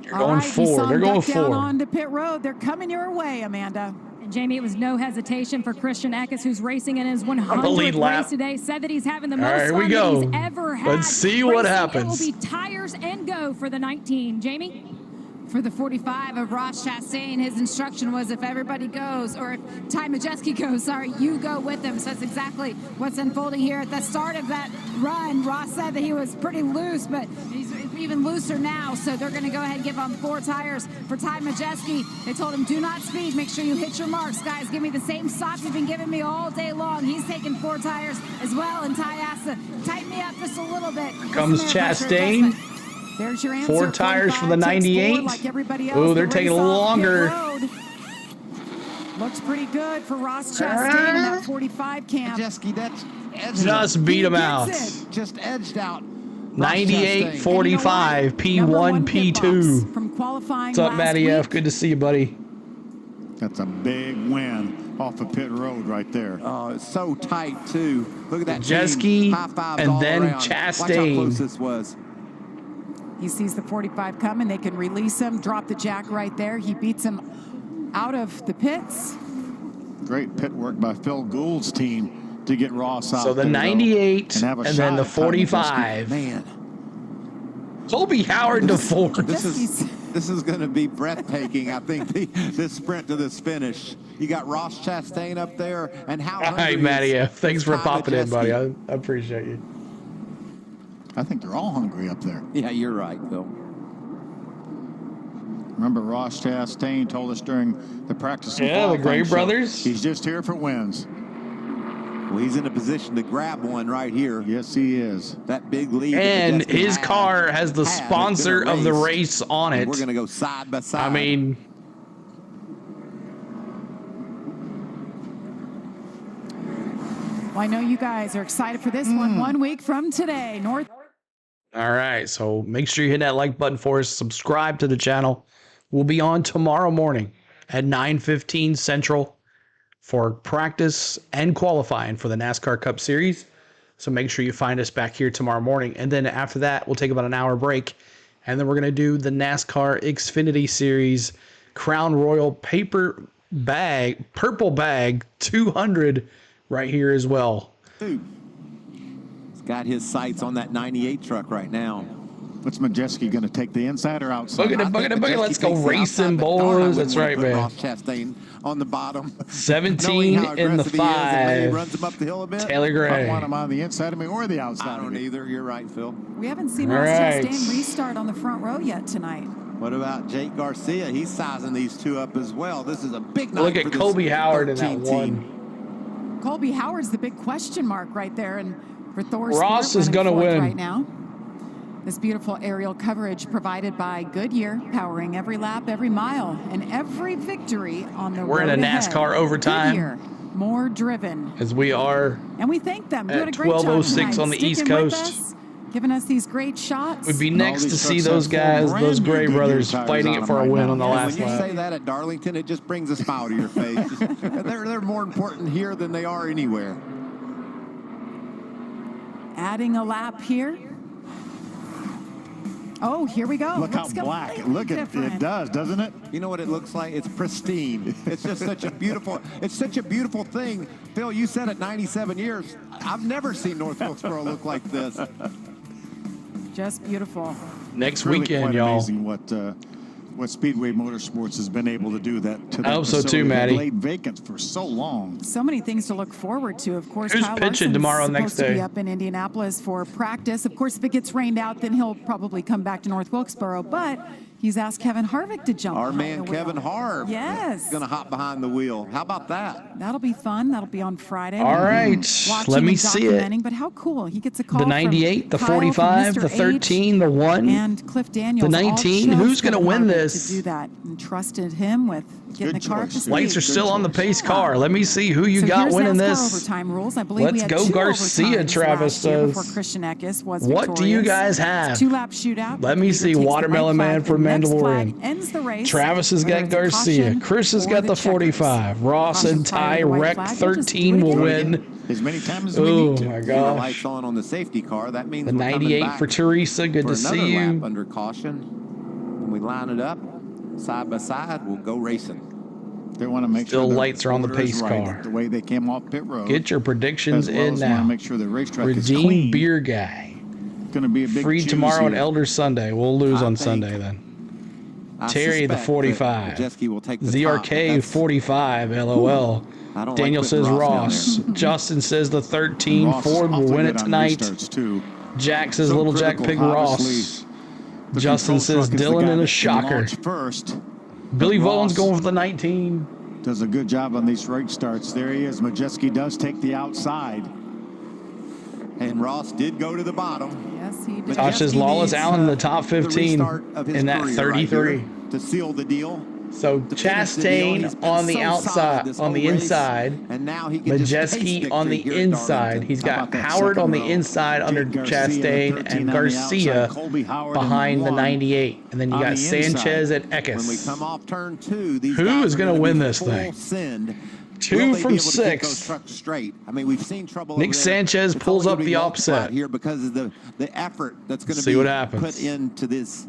You're All going right, you 4. saw They're him going duck down 4. onto pit road. They're coming your way, Amanda. And Jamie, it was no hesitation for Christian Eckes, who's racing in his 100th race today. Said that he's having the most fun that he's ever had. Let's see what happens. It will be tires and go for the 19. Jamie? For the 45 of Ross Chastain, his instruction was if everybody goes, or if Ty Majeski goes, you go with them. So that's exactly what's unfolding here. At the start of that run, Ross said that he was pretty loose, but he's even looser now. So they're going to go ahead and give him 4 tires for Ty Majeski. They told him, do not speed. Make sure you hit your marks. Guys, give me the same stop you've been giving me all day long. He's taking 4 tires as well, and Ty has to tighten me up just a little bit. Comes Chastain. There's your answer. 4 tires for the 98. Like everybody else. Oh, they're taking a little longer. Looks pretty good for Ross Chastain in that 45 camp. Majeski, that's just beat him out. Just edged out. 98, 45, P1, P2. From qualifying. What's up, Matty F? Good to see you, buddy. That's a big win off of pit road right there. Oh, it's so tight, too. Look at that. Majeski and then Chastain. Watch how close this was. He sees the 45 coming. They can release him, drop the jack right there. He beats him out of the pits. Great pit work by Phil Gould's team to get Ross out. So the 98 and then the 45. Man. Colby Howard to 4. This is going to be breathtaking, I think, this sprint to this finish. You got Ross Chastain up there, and how Hi, Matty F. Thanks for popping in, buddy. I appreciate you. I think they're all hungry up there. Yeah, you're right, Phil. Remember, Ross Chastain told us during the practice. Yeah, the Gray brothers. He's just here for wins. Well, he's in a position to grab one right here. Yes, he is. That big lead. And his car has the sponsor of the race on it. We're going to go side by side. I mean, well, I know you guys are excited for this one. 1 week from today, North. All right, so make sure you hit that like button for us. Subscribe to the channel. We'll be on tomorrow morning at 9:15 Central for practice and qualifying for the NASCAR Cup Series. So make sure you find us back here tomorrow morning. And then after that, we'll take about an hour break. And then we're going to do the NASCAR Xfinity Series Crown Royal purple bag 200 right here as well. Dude. Got his sights on that 98 truck right now. What's Majeski going to take, the inside or outside? Boogie. Let's go racing, boys. That's right, man. Ross Chastain on the bottom. 17 in the 5. Runs him up the hill a bit. Taylor Gray. I want him on the inside of me or the outside. I don't either. You're right, Phil. We haven't seen Ross Chastain restart on the front row yet tonight. What about Jake Garcia? He's sizing these two up as well. This is a big night. Look at Colby Howard in that one. Colby Howard's the big question mark right there, and for Thor's Ross is going to win right now. This beautiful aerial coverage provided by Goodyear, powering every lap, every mile, and every victory on the road. We're in a NASCAR ahead. overtime. Goodyear, more driven. As we are. And we thank them. Doing a at great job 12:06 on the East Coast. Us, giving us these great shots. We'd be next to see those guys, those Gray brothers, fighting it for a win on the last lap. When you say that at Darlington, it just brings a smile to your face. They're more important here than they are anywhere. Adding a lap here. Oh, here we go. Look how black. Look at it does, doesn't it? You know what it looks like? It's pristine. It's just such a beautiful thing. Phil, you said it 97 years. I've never seen North Wilkesboro look like this. Just beautiful. Next really weekend, quite y'all. Amazing what Speedway Motorsports has been able to do that to I hope so too, Maddie. Laid vacant for so long. So many things to look forward to. Of course, who's Kyle pitching Larson's tomorrow supposed next day? to be up in Indianapolis for practice. Of course, if it gets rained out, then he'll probably come back to North Wilkesboro. But he's asked Kevin Harvick to jump. Our man Kevin Harvick. Yes. Going to hop behind the wheel. How about that? That'll be fun. That'll be on Friday. All right. Let me see it. But how cool. He gets a call The 98, the Kyle, 45, the 13, the 1. And Cliff Daniels. The 19. Who's going to win this? To do that. And trusted him with getting the car up to speed. Lights are still on the pace car. Let me see who you got winning this. Overtime rules. I believe Let's we had go 2 Garcia, Travis says. Before Christian Eckes was what do you guys have? 2-lap shootout. Let me see. Watermelon Man for Mandalorian. Ends the race. Travis has got Garcia. Chris has got the 45. Ross and Ty Rec 13 will win. As many times as we need to. Oh my The gosh. lights on the safety car. That means The we're coming 98 back for Teresa. Good to for see another you. lap under caution. When we line it up, side by side, we'll go racing. They want to make Still sure the lights are on the order is pace right, car. The way they came off pit road. Get your predictions as well in as now. Want to make sure the racetrack is Redeem clean. Beer Guy. Going to be a big Free choose tomorrow on here. Elder Sunday. We'll lose on Sunday then. Terry the 45. Will take the ZRK 45. LOL. I don't Daniel like says putting Ross. Justin says the 13. Ross is Ford will awfully win good it on tonight. restarts, too. Jack says So Little Jack critical, Pig Ross. obviously. The Justin control says truck is the Dylan guy in a that can shocker. launch first. Billy But Vaughn's Ross going for the 19. does a good job on these race starts. There he is. Majeski does take the outside. And Ross did go to the bottom. Yes, he did. Josh says Lawless Allen in the top 15 in that 33. To seal the deal. So Chastain on the outside, on the inside, and now he can Majeski on the inside. He's got Howard on the inside under Chastain and Garcia behind the 98. And then you got Sanchez at Eckes. When we come off turn 2, these Who guys is are going to win be this full thing? Send. 2 from 6. Straight. I mean, we've seen trouble. Nick Sanchez pulls up the offset here because of the effort that's going to See be what happens. put into these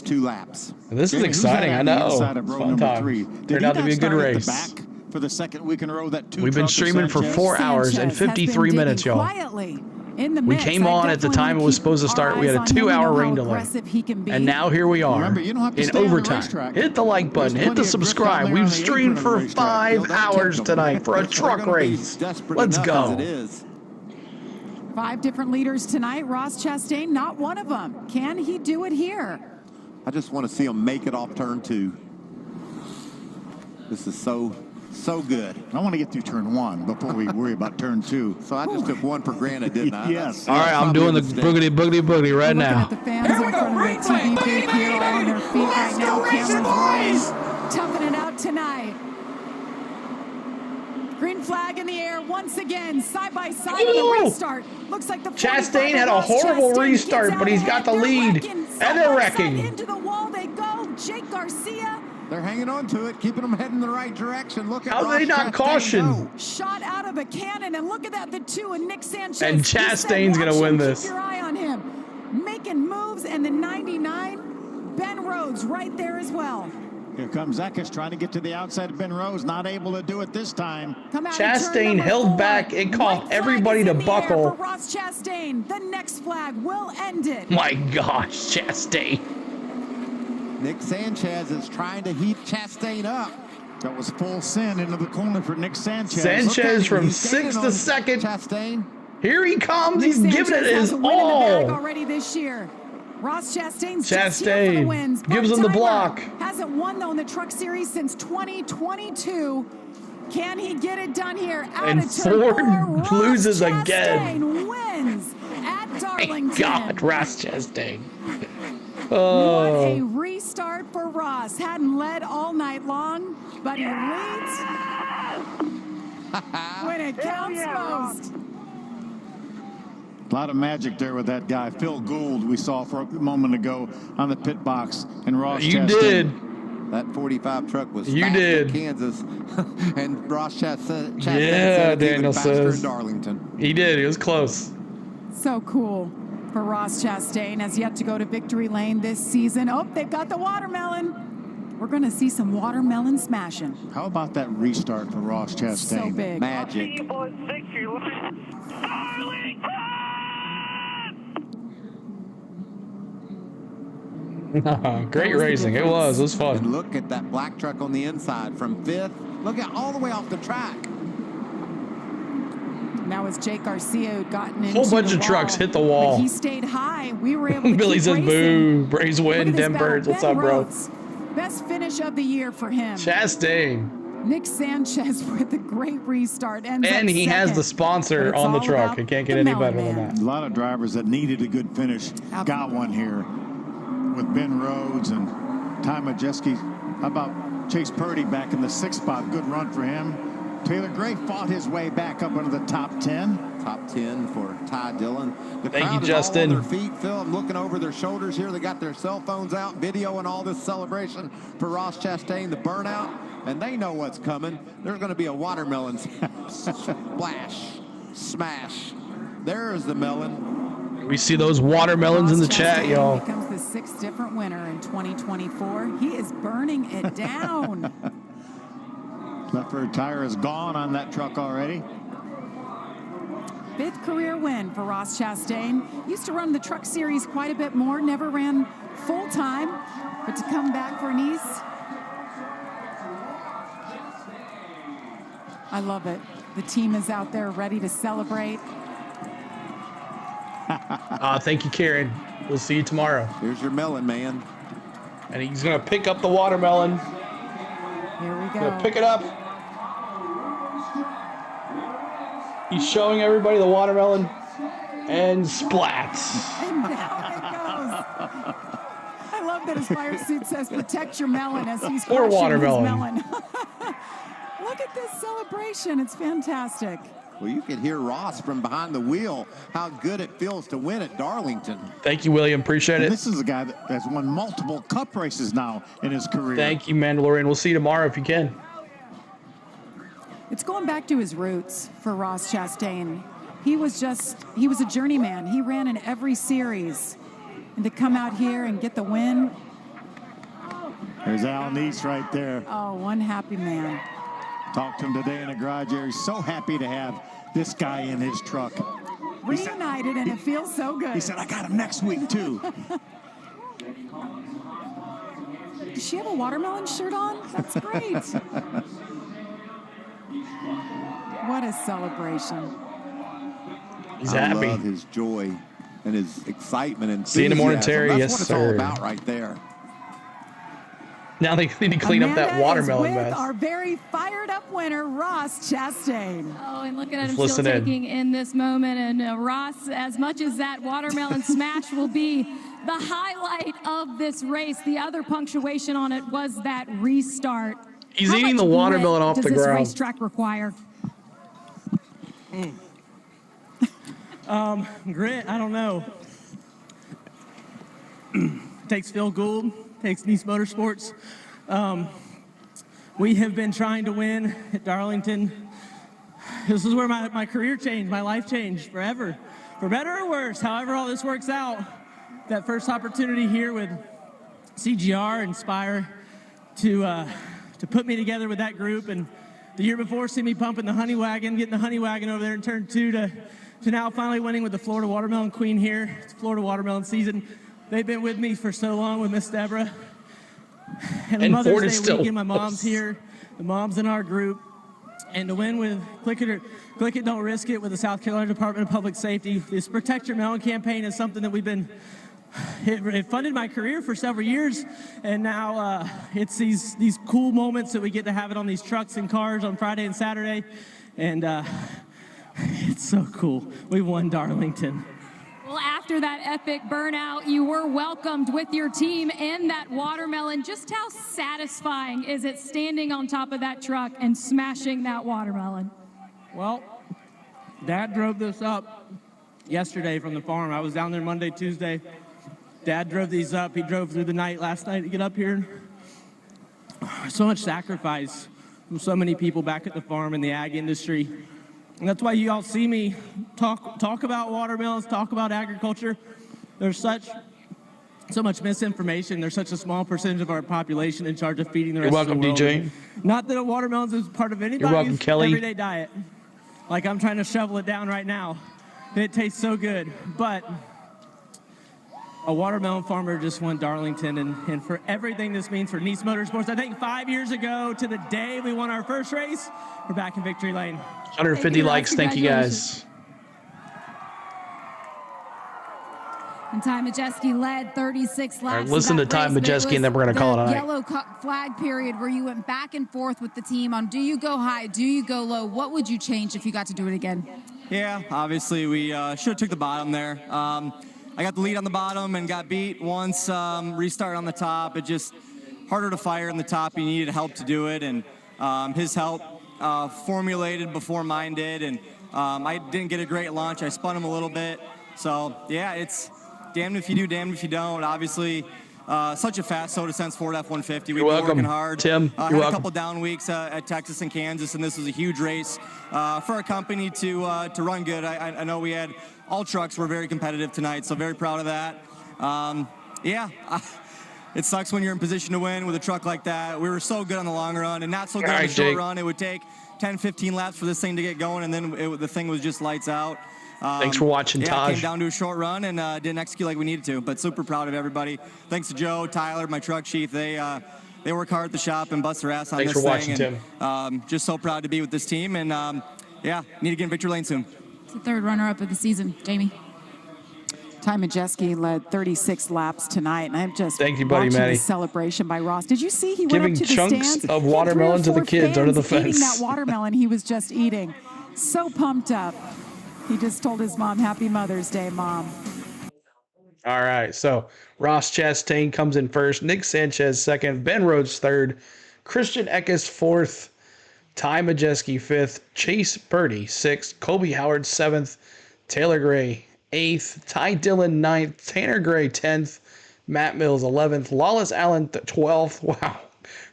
2 laps. This is exciting. I know. Fun time. Turned out to be a good race. For the second week in a row, that We've been streaming for 4 hours and 53 minutes, y'all. Quietly in the We mix. came on at the time it was supposed to start. We had a 2-hour rain delay. And now here we are Remember, you don't have to in stay on the overtime. racetrack. Hit the like button. Hit the subscribe. We've streamed for 5 hours tonight for a truck race. Let's go. 5 different leaders tonight. Ross Chastain, not one of them. Can he do it here? I just want to see him make it off turn 2. This is so good. I want to get through turn 1 before we worry about turn 2. So I just took 1 for granted, didn't I? Yes. All right, I'm doing the boogity right now. The fans in front of the TV booth here all on their feet right now. Cameras rolling. Toughing it out tonight. Green flag in the air once again, side by side on the restart. Looks like the Chastain had a horrible restart, but he's got the lead. And they're wrecking. Into the wall they go. Jake Garcia. They're hanging on to it, keeping them heading the right direction. Look at How are they not caution? Shot out of a cannon, and look at that, the 2 and Nick Sanchez. And Chastain's going to win this. Keep your eye on him. Making moves, and the 99, Ben Rhodes right there as well. Here comes Eckes trying to get to the outside of Ben Rose, not able to do it this time. Chastain held back and caused everybody to buckle. For Ross Chastain, the next flag will end it. My gosh, Chastain. Nick Sanchez is trying to heat Chastain up. That was full send into the corner for Nick Sanchez. Sanchez from 6th to 2nd. Chastain. Here he comes. Nick He's giving it his all. Already this year. Ross Chastain's just here for the wins. Gives him the block. Hasn't won though in the Truck Series since 2022. Can he get it done here? And Ford loses again. Wins at Darlington. Thank God, Ross Chastain. What a restart for Ross. Hadn't led all night long, but he leads when it counts most. A lot of magic there with that guy, Phil Gould, we saw for a moment ago on the pit box. And Ross You Chastain. did. That 45 truck was You fast did. in Kansas, and Ross Chastain Yeah, said it Daniel even faster says. in Darlington. He did. He was close. So cool for Ross Chastain. Has yet to go to victory lane this season. Oh, they've got the watermelon. We're going to see some watermelon smashing. How about that restart for Ross Chastain? So big. Magic. Great racing. It was fun. And look at that black truck on the inside from 5th. Look at all the way off the track. That was Jake Garcia who'd gotten into Whole bunch the of trucks wall, hit the wall. But he stayed high. We were able to Billy keep says, racing. boo. Braves Look win. at this Dem battle. Birds. What's Ben up, bro? Rhodes, best finish of the year for him. Chastain. Nick Sanchez with a great restart. And he has the sponsor on the truck. It can't get any better than that. A lot of drivers that needed a good finish got one here with Ben Rhodes and Ty Majeski. How about Chase Purdy back in the 6th spot? Good run for him. Taylor Gray fought his way back up into the top 10. Top 10 for Ty Dillon. The Thank you, crowd is Justin. all on their feet, Phil. I'm looking over their shoulders here. They got their cell phones out, video and all this celebration for Ross Chastain, the burnout. And they know what's coming. There's going to be a watermelon splash, smash. There's the melon. We see those watermelons in the chat, y'all. Becomes the 6th different winner in 2024. He is burning it down. Left rear tire is gone on that truck already. 5th career win for Ross Chastain. Used to run the Truck Series quite a bit more, never ran full-time, but to come back for Nice, I love it. The team is out there ready to celebrate. Thank you, Karen. We'll see you tomorrow. Here's your melon, man. And he's going to pick up the watermelon. Here we go. Pick it up. He's showing everybody the watermelon and splats. And down it goes. I love that his fire suit says protect your melon as he's Or crushing watermelon. his melon. Look at this celebration. It's fantastic. Well, you can hear Ross from behind the wheel, how good it feels to win at Darlington. Thank you, William. Appreciate it. This is a guy that has won multiple cup races now in his career. Thank you, Mandalorian. We'll see you tomorrow if you can. It's going back to his roots for Ross Chastain. He was a journeyman. He ran in every series. And to come out here and get the win. There's Al Neese right there. Oh, one happy man. Talked to him today in the garage there. He's so happy to have this guy in his truck. Reunited, and it feels so good. He said, I got him next week, too. Does she have a watermelon shirt on? That's great. What a celebration. He's I happy. love his joy and his excitement and See you in the morning, Terry. That's Yes, what it's sir. all about right there. Now they need to clean up that Amanda watermelon is with mess. our very fired up winner, Ross Chastain. Oh, and looking at him Just still listen in. taking in this moment. And Ross, as much as that watermelon smash will be the highlight of this race, the other punctuation on it was that restart. He's How eating much the watermelon grit off does the this ground. racetrack require? Grit, I don't know. Takes Phil Gould, takes Nice Motorsports. We have been trying to win at Darlington. This is where my career changed, my life changed forever. For better or worse, however all this works out, that first opportunity here with CGR and Spire to put me together with that group, and the year before, see me pumping the honey wagon, getting the honey wagon over there in turn 2 to now finally winning with the Florida Watermelon Queen here. It's Florida Watermelon season. They've been with me for so long with Miss Deborah. And Mother's Day weekend, my mom's here. The mom's in our group. And to win with Click It, Don't Risk It with the South Carolina Department of Public Safety. This Protect Your Melon campaign is something that we've been, it funded my career for several years. And now it's these cool moments that we get to have it on these trucks and cars on Friday and Saturday. And it's so cool. We won Darlington. Well, after that epic burnout, you were welcomed with your team in that watermelon. Just how satisfying is it standing on top of that truck and smashing that watermelon? Well, Dad drove this up yesterday from the farm. I was down there Monday, Tuesday. Dad drove these up. He drove through the night last night to get up here. So much sacrifice from so many people back at the farm in the ag industry. And that's why you all see me talk about watermelons, talk about agriculture. There's so much misinformation. There's such a small percentage of our population in charge of feeding the rest of the world. You're welcome, DJ. Not that watermelons is part of anybody's welcome, Kelly. everyday diet. Like I'm trying to shovel it down right now. It tastes so good. But a watermelon farmer just won Darlington, and for everything this means for Nice Motorsports. I think 5 years ago to the day we won our first race, we're back in victory lane. 150 likes. Thank you, guys. And Ty Majeski led 36 laps. All right, listen to Ty Majeski, and then we're going to call it a night. Yellow flag period where you went back and forth with the team on do you go high, do you go low? What would you change if you got to do it again? Yeah, obviously we should have took the bottom there. I got the lead on the bottom and got beat once, restart on the top. It just harder to fire in the top. You needed help to do it, and his help formulated before mine did, and I didn't get a great launch. I spun him a little bit. So, yeah, it's damned if you do, damned if you don't. Obviously, such a fast Soda Sense Ford F-150. We've been working hard. Tim. Had a couple down weeks at Texas and Kansas, and this was a huge race for our company to run good. I know we had all trucks were very competitive tonight, so very proud of that. Yeah, it sucks when you're in position to win with a truck like that. We were so good on the long run and not so good on the short run. It would take 10, 15 laps for this thing to get going, and then the thing was just lights out. Thanks for watching, Taj. It came down to a short run and didn't execute like we needed to, but super proud of everybody. Thanks to Joe, Tyler, my truck chief. They work hard at the shop and bust their ass on this thing. Thanks for watching, Tim. Just so proud to be with this team, and yeah, need to get in victory lane soon. It's the third runner-up of the season, Jamie. Ty Majeski led 36 laps tonight, and I'm just Thank you, buddy, watching Maddie. the celebration by Ross. Did you see he Giving went up to the chunks stands? of He had watermelon 3 or to the 4 kids under the fans eating fence. that watermelon he was just eating. So pumped up. He just told his mom, "Happy Mother's Day, Mom." All right, so Ross Chastain comes in first, Nick Sanchez second, Ben Rhodes third, Christian Eckes fourth, Ty Majeski fifth, Chase Purdy sixth, Colby Howard seventh, Taylor Gray 8th, Ty Dillon 9th, Tanner Gray 10th, Matt Mills 11th, Lawless Allen 12th, wow,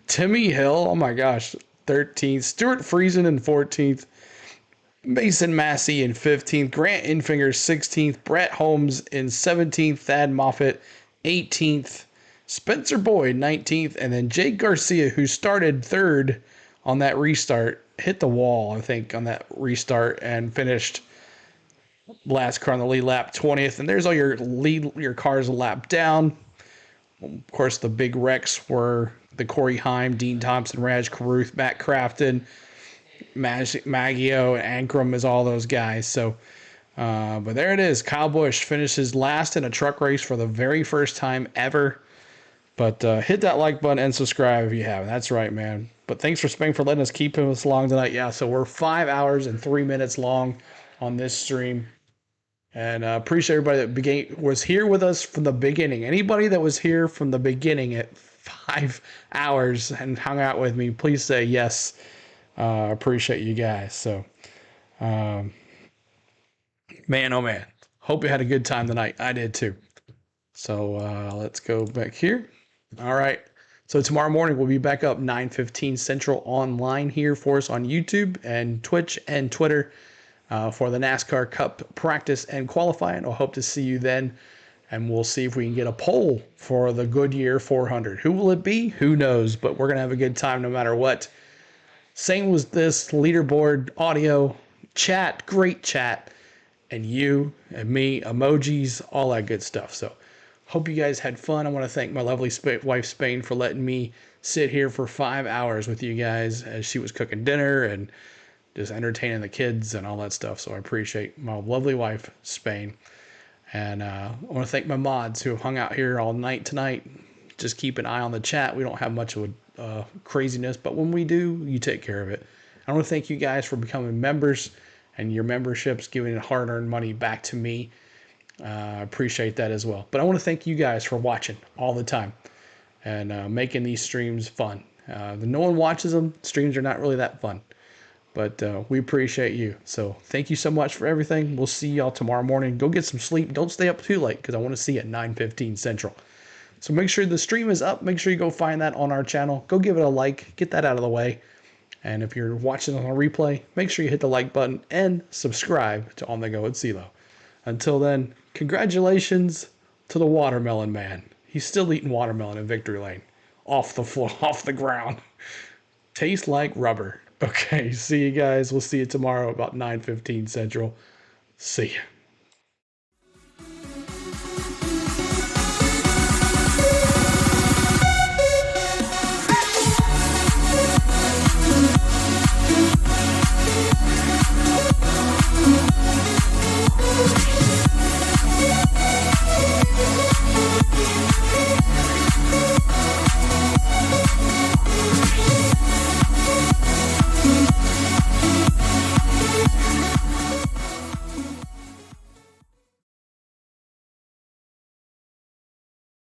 Timmy Hill, oh my gosh, 13th, Stuart Friesen in 14th, Mason Massey in 15th, Grant Infinger 16th, Brett Holmes in 17th, Thad Moffitt 18th, Spencer Boyd 19th, and then Jake Garcia, who started 3rd on that restart, hit the wall, I think, on that restart and finished last car on the lead lap 20th. And there's all your cars a lap down. Of course, the big wrecks were the Corey Heim, Dean Thompson, Raj Caruth, Matt Crafton, Maggio, and Ankrum is all those guys. So, but there it is. Kyle Busch finishes last in a truck race for the very first time ever. But hit that like button and subscribe if you haven't. That's right, man. But thanks for Spang for letting us keep us long tonight. Yeah, so we're 5 hours and 3 minutes long on this stream. And appreciate everybody that was here with us from the beginning. Anybody that was here from the beginning at 5 hours and hung out with me, please say yes. Appreciate you guys. So, man, oh man. Hope you had a good time tonight. I did too. So let's go back here. All right. So tomorrow morning we'll be back up 9:15 Central online here for us on YouTube and Twitch and Twitter for the NASCAR Cup practice and qualifying. I'll hope to see you then. And we'll see if we can get a poll for the Goodyear 400. Who will it be? Who knows? But we're going to have a good time no matter what. Same was this leaderboard, audio, chat, great chat, and you and me, emojis, all that good stuff. So hope you guys had fun. I want to thank my lovely wife, Spain, for letting me sit here for 5 hours with you guys as she was cooking dinner and just entertaining the kids and all that stuff. So I appreciate my lovely wife, Spain. And I want to thank my mods who have hung out here all night tonight. Just keep an eye on the chat. We don't have much of a craziness, but when we do, you take care of it. I want to thank you guys for becoming members and your memberships, giving hard-earned money back to me. I appreciate that as well. But I want to thank you guys for watching all the time and making these streams fun. No one watches them. Streams are not really that fun. But we appreciate you. So thank you so much for everything. We'll see y'all tomorrow morning. Go get some sleep. Don't stay up too late because I want to see you at 9:15 Central. So make sure the stream is up. Make sure you go find that on our channel. Go give it a like. Get that out of the way. And if you're watching on a replay, make sure you hit the like button and subscribe to On The Go with CeeLo. Until then, congratulations to the Watermelon Man. He's still eating watermelon in Victory Lane. Off the floor, off the ground. Tastes like rubber. Okay, see you guys. We'll see you tomorrow about 9:15 Central. See ya.